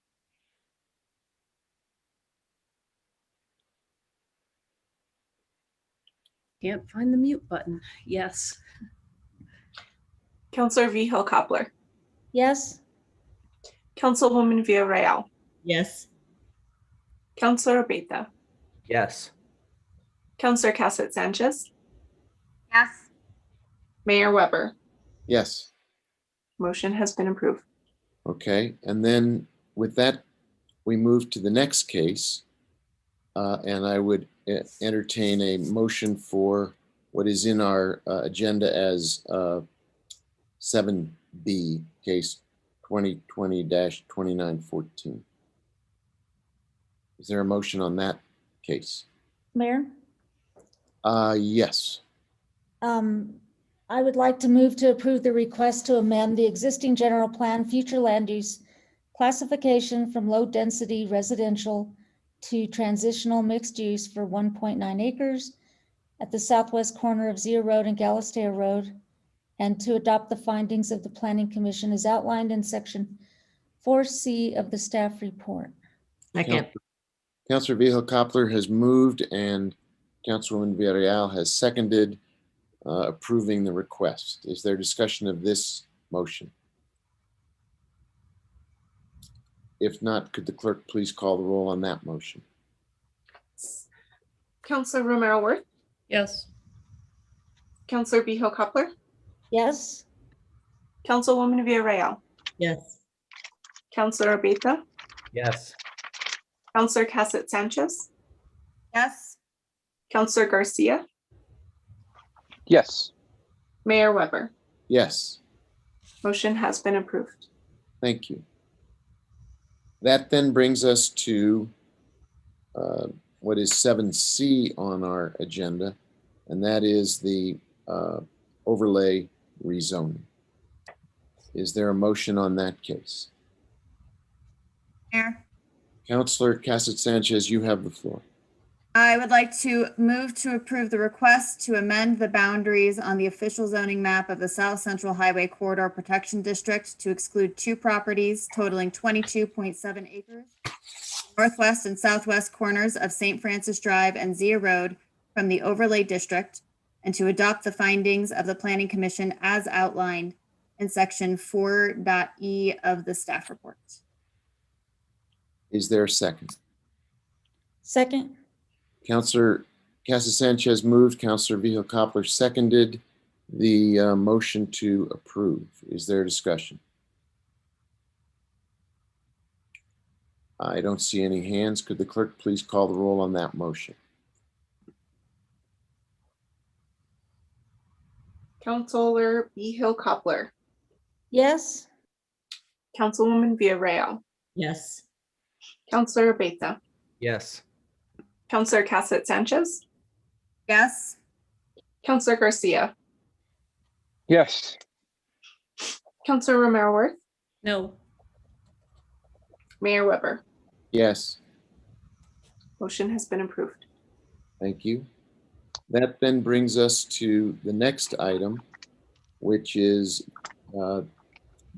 Can't find the mute button. Yes. Counselor Vihel Coppler, Yes. Councilwoman Villarreal, Yes. Counselor Abeyta, Yes. Counselor Cassett Sanchez, Yes. Mayor Weber. Yes. Motion has been approved. Okay, and then with that, we move to the next case. And I would entertain a motion for what is in our agenda as 7B, case 2020-2914. Is there a motion on that case? Mayor? Yes. I would like to move to approve the request to amend the existing general plan future land use classification from low density residential to transitional mixed use for 1.9 acres at the southwest corner of Zia Road and Galisteo Road, and to adopt the findings of the Planning Commission as outlined in section 4C of the staff report. Second. Councilor Vihel Coppler has moved and Councilwoman Villarreal has seconded approving the request. Is there discussion of this motion? If not, could the clerk please call the roll on that motion? Counselor Romero Worth, Yes. Counselor Vihel Coppler, Yes. Councilwoman Villarreal, Yes. Counselor Abeyta, Yes. Counselor Cassett Sanchez, Yes. Counselor Garcia, Yes. Mayor Weber. Yes. Motion has been approved. Thank you. That then brings us to what is 7C on our agenda, and that is the overlay rezoning. Is there a motion on that case? Mayor, Councilor Cassett Sanchez, you have the floor. I would like to move to approve the request to amend the boundaries on the official zoning map of the South Central Highway Corridor Protection District to exclude two properties totaling 22.7 acres, northwest and southwest corners of St. Francis Drive and Zia Road from the overlay district, and to adopt the findings of the Planning Commission as outlined in section 4.E of the staff report. Is there a second? Second. Councilor Cassett Sanchez moved, Councilor Vihel Coppler seconded the motion to approve. Is there discussion? I don't see any hands. Could the clerk please call the roll on that motion? Counselor Vihel Coppler, Yes. Councilwoman Villarreal, Yes. Counselor Abeyta, Yes. Counselor Cassett Sanchez, Yes. Counselor Garcia, Yes. Counselor Romero Worth, No. Mayor Weber. Yes. Motion has been approved. Thank you. That then brings us to the next item, which is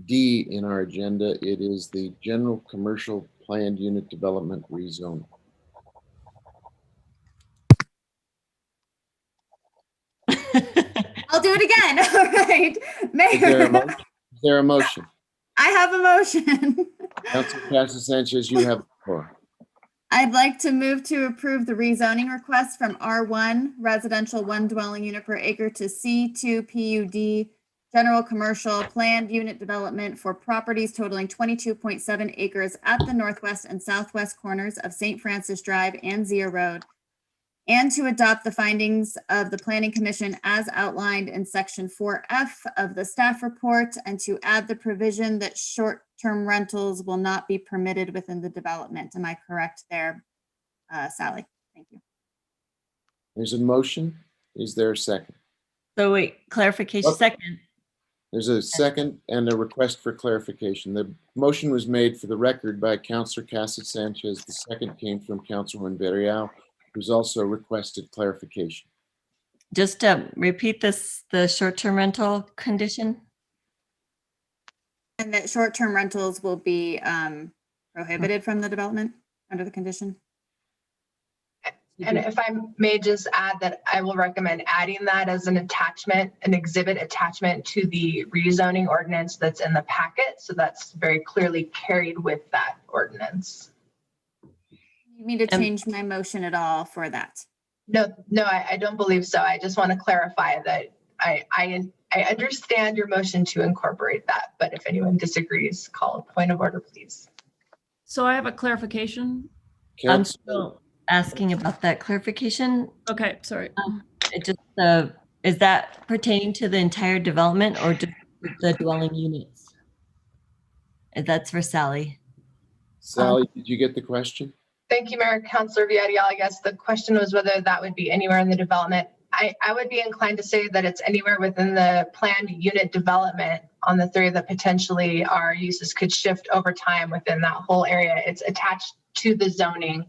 D in our agenda. It is the General Commercial Planned Unit Development Rezone. I'll do it again. All right. Is there a motion? I have a motion. Councilor Cassett Sanchez, you have the floor. I'd like to move to approve the rezoning request from R1 residential one dwelling unit per acre to C2 PUD general commercial planned unit development for properties totaling 22.7 acres at the northwest and southwest corners of St. Francis Drive and Zia Road and to adopt the findings of the Planning Commission as outlined in Section 4F of the staff report, and to add the provision that short-term rentals will not be permitted within the development. Am I correct there, Sally? Thank you. There's a motion. Is there a second? So wait, clarification, second. There's a second and a request for clarification. The motion was made for the record by Councilor Cassett Sanchez. The second came from Councilwoman Villarreal, who's also requested clarification. Just repeat this, the short-term rental condition. And that short-term rentals will be prohibited from the development under the condition? And if I may just add that I will recommend adding that as an attachment, an exhibit attachment to the rezoning ordinance that's in the packet. So that's very clearly carried with that ordinance. You need to change my motion at all for that? No, I don't believe so. I just want to clarify that I understand your motion to incorporate that, but if anyone disagrees, call a point of order, please. So I have a clarification. I'm still asking about that clarification. Okay, sorry. It just is that pertaining to the entire development or just the dwelling units? That's for Sally. Sally, did you get the question? Thank you, Mayor. Councilor Villarreal. I guess the question was whether that would be anywhere in the development. I would be inclined to say that it's anywhere within the planned unit development, on the theory that potentially our uses could shift over time within that whole area. It's attached to the zoning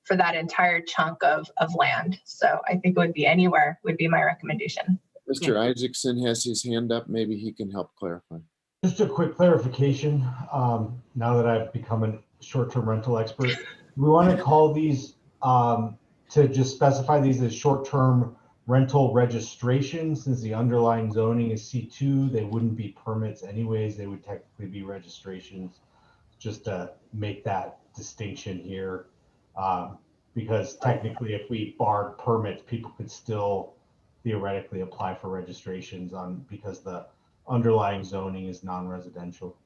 for that entire chunk of land. So I think it would be anywhere would be my recommendation. Mr. Isaacson has his hand up. Maybe he can help clarify. Just a quick clarification. Now that I've become a short-term rental expert, we want to call these to just specify these as short-term rental registrations. Since the underlying zoning is C2, they wouldn't be permits anyways. They would technically be registrations, just to make that distinction here. Because technically if we barred permits, people could still theoretically apply for registrations because the underlying zoning is non-residential.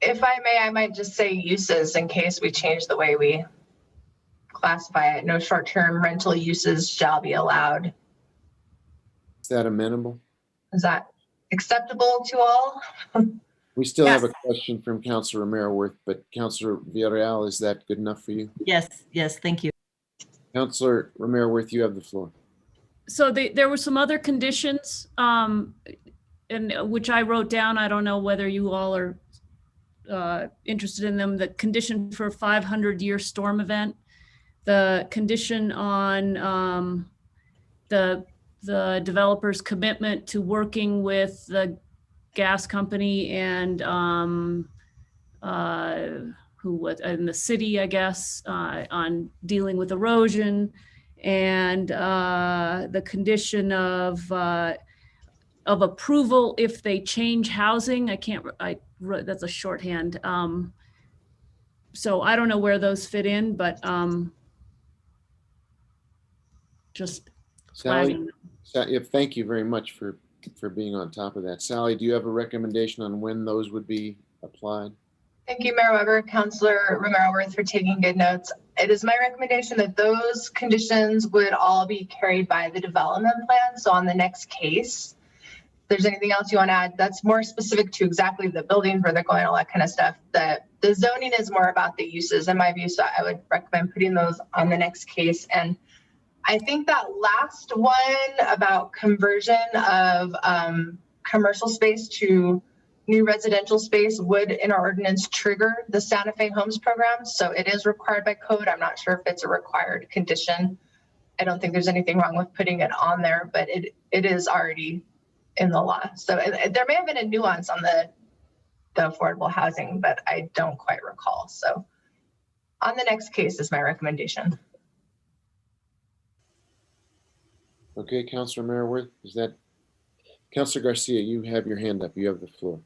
If I may, I might just say uses in case we change the way we classify it. No short-term rental uses shall be allowed. Is that amenable? Is that acceptable to all? We still have Yes. a question from Councilor Romero-Worth, but Councilor Villarreal, is that good enough for you? Yes, thank you. Councilor Romero-Worth, you have the floor. So there were some other conditions, and which I wrote down. I don't know whether you all are interested in them. The condition for 500-year storm event, the condition on the developer's commitment to working with the gas company and who was in the city, I guess, on dealing with erosion, and the condition of approval if they change housing. I wrote, that's a shorthand. So I don't know where those fit in, but just Sally, flagging. thank you very much for being on top of that. Sally, do you have a recommendation on when those would be applied? Thank you, Mayor Weber, Councilor Romero-Worth, for taking good notes. It is my recommendation that those conditions would all be carried by the development plan. So on the next case, if there's anything else you want to add, that's more specific to exactly the buildings where they're going, all that kind of stuff. The zoning is more about the uses in my view. So I would recommend putting those on the next case. And I think that last one about conversion of commercial space to new residential space would in our ordinance trigger the Santa Fe Homes program. So it is required by code. I'm not sure if it's a required condition. I don't think there's anything wrong with putting it on there, but it is already in the law. So there may have been a nuance on the affordable housing, but I don't quite recall. So on the next case is my recommendation. Okay, Councilor Romero-Worth, is that Councilor Garcia? You have your hand up. You have the floor.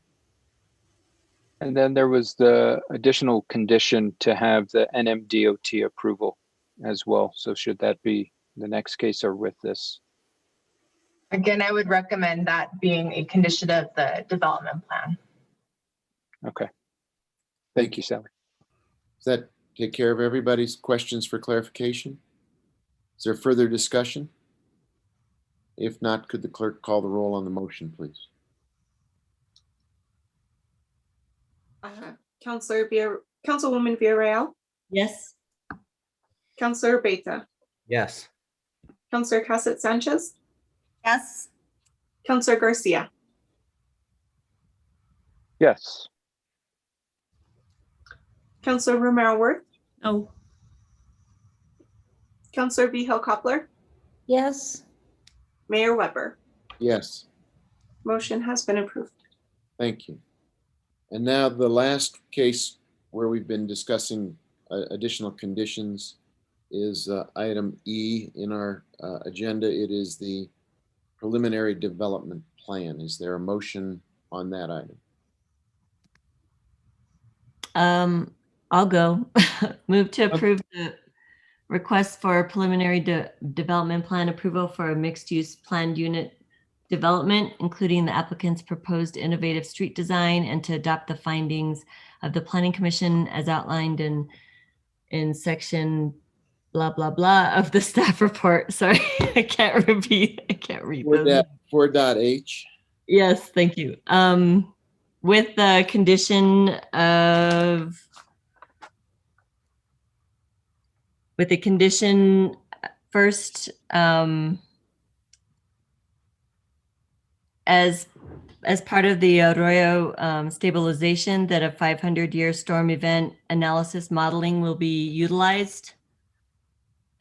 And then there was the additional condition to have the NMDOT approval as well. So should that be the next case or with this? Again, I would recommend that being a condition of the development plan. Okay. Thank you, Sally. Does that take care of everybody's questions for clarification? Is there further discussion? If not, could the clerk call the roll on the motion, please? Councilwoman Villarreal, Yes. Councilor Beta, Yes. Councilor Cassett Sanchez, Yes. Councilor Garcia, Yes. Councilor Romero Worth, No. Councilor Vihel Coppler, Yes. Mayor Weber. Yes, Motion has been approved. thank you. And now the last case where we've been discussing additional conditions is item E in our agenda. It is the preliminary development plan. Is there a motion on that item? I'll go. Move to approve the request for preliminary development plan approval for a mixed-use planned unit development, including the applicant's proposed innovative street design, and to adopt the findings of the Planning Commission as outlined in section blah, blah, blah of the staff report. Sorry, I can't read those. 4.h. Yes, thank you. With the condition first, as part of the Arroyo stabilization, that a 500-year storm event analysis modeling will be utilized.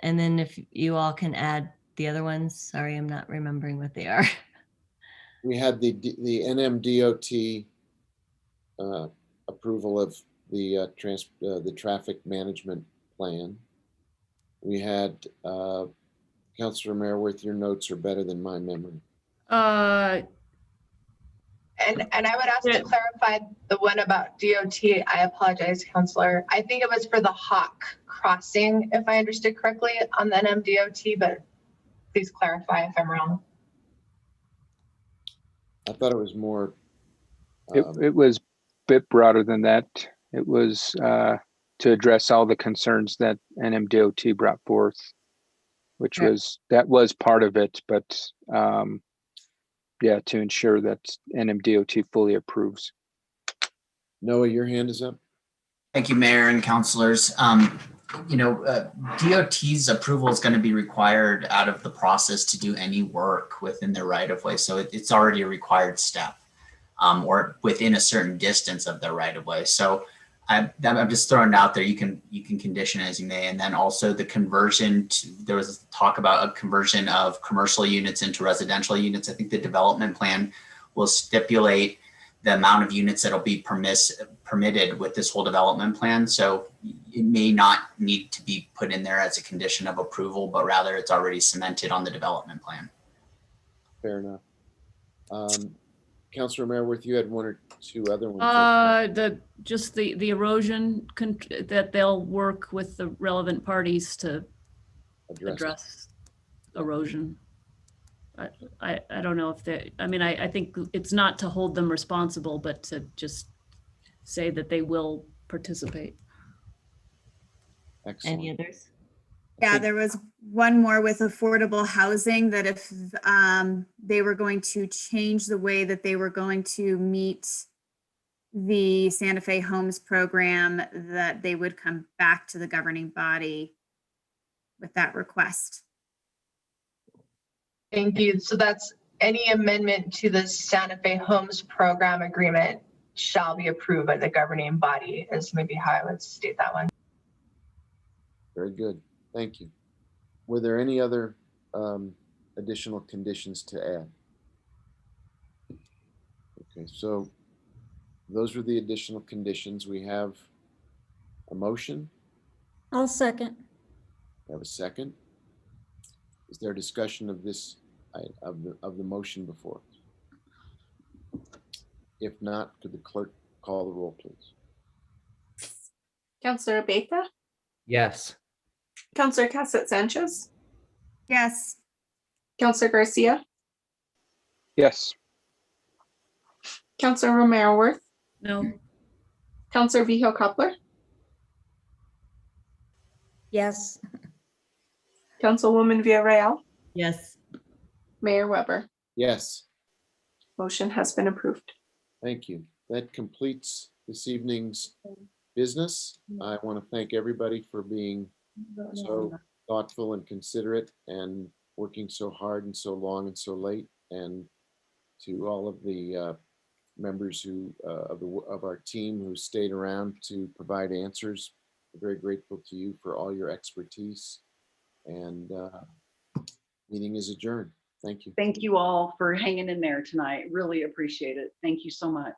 And then if you all can add the other ones, sorry, I'm not remembering what they are. We had the NMDOT approval of the traffic management plan. We had Councilor Merworth, your notes are better than my memory. And I would ask to clarify the one about DOT. I apologize, Counselor. I think it was for the Hawk crossing, if I understood correctly, on the NMDOT, but please clarify if I'm wrong. I thought it was more. It was a bit broader than that. It was to address all the concerns that NMDOT brought forth, which that was part of it, but yeah, to ensure that NMDOT fully approves. Noah, your hand is up. Thank you, Mayor and councilors. DOT's approval is going to be required out of the process to do any work within their right of way. So it's already a required step, or within a certain distance of their right of way. So I'm just throwing it out there. You can condition as you may. And then also the conversion there was talk about a conversion of commercial units into residential units. I think the development plan will stipulate the amount of units that'll be permitted with this whole development plan. So it may not need to be put in there as a condition of approval, but rather it's already cemented on the development plan. Fair enough. Councilor Merworth, you had one or two other ones. The erosion that they'll work with the relevant parties to address erosion. I don't know if I think it's not to hold them responsible, but to just say that they will participate. Excellent. Any others? Yeah, there was one more with affordable housing, that if they were going to change the way that they were going to meet the Santa Fe Homes program, that they would come back to the governing body with that request. Thank you. So that's any amendment to the Santa Fe Homes program agreement shall be approved by the governing body, is maybe how I would state that one. Very good. Thank you. Were there any other additional conditions to add? Okay, so those were the additional conditions. We have a motion. I'll second. We have a second. Is there a discussion of this, of the motion before us? If not, could the clerk call the roll, please? Councilor Beta, Yes. Councilor Cassett Sanchez, Yes. Councilor Garcia, Yes. Councilor Romero Worth, No. Councilor Vihel Coppler, Yes. Councilwoman Villarreal, Yes. Mayor Weber. Yes, Motion has been approved. thank you. That completes this evening's business. I want to thank everybody for being so thoughtful and considerate and working so hard and so long and so late. And to all of the members of our team who stayed around to provide answers. We're very grateful to you for all your expertise. And meeting is adjourned. Thank you. Thank you all for hanging in there tonight. Really appreciate it. Thank you so much.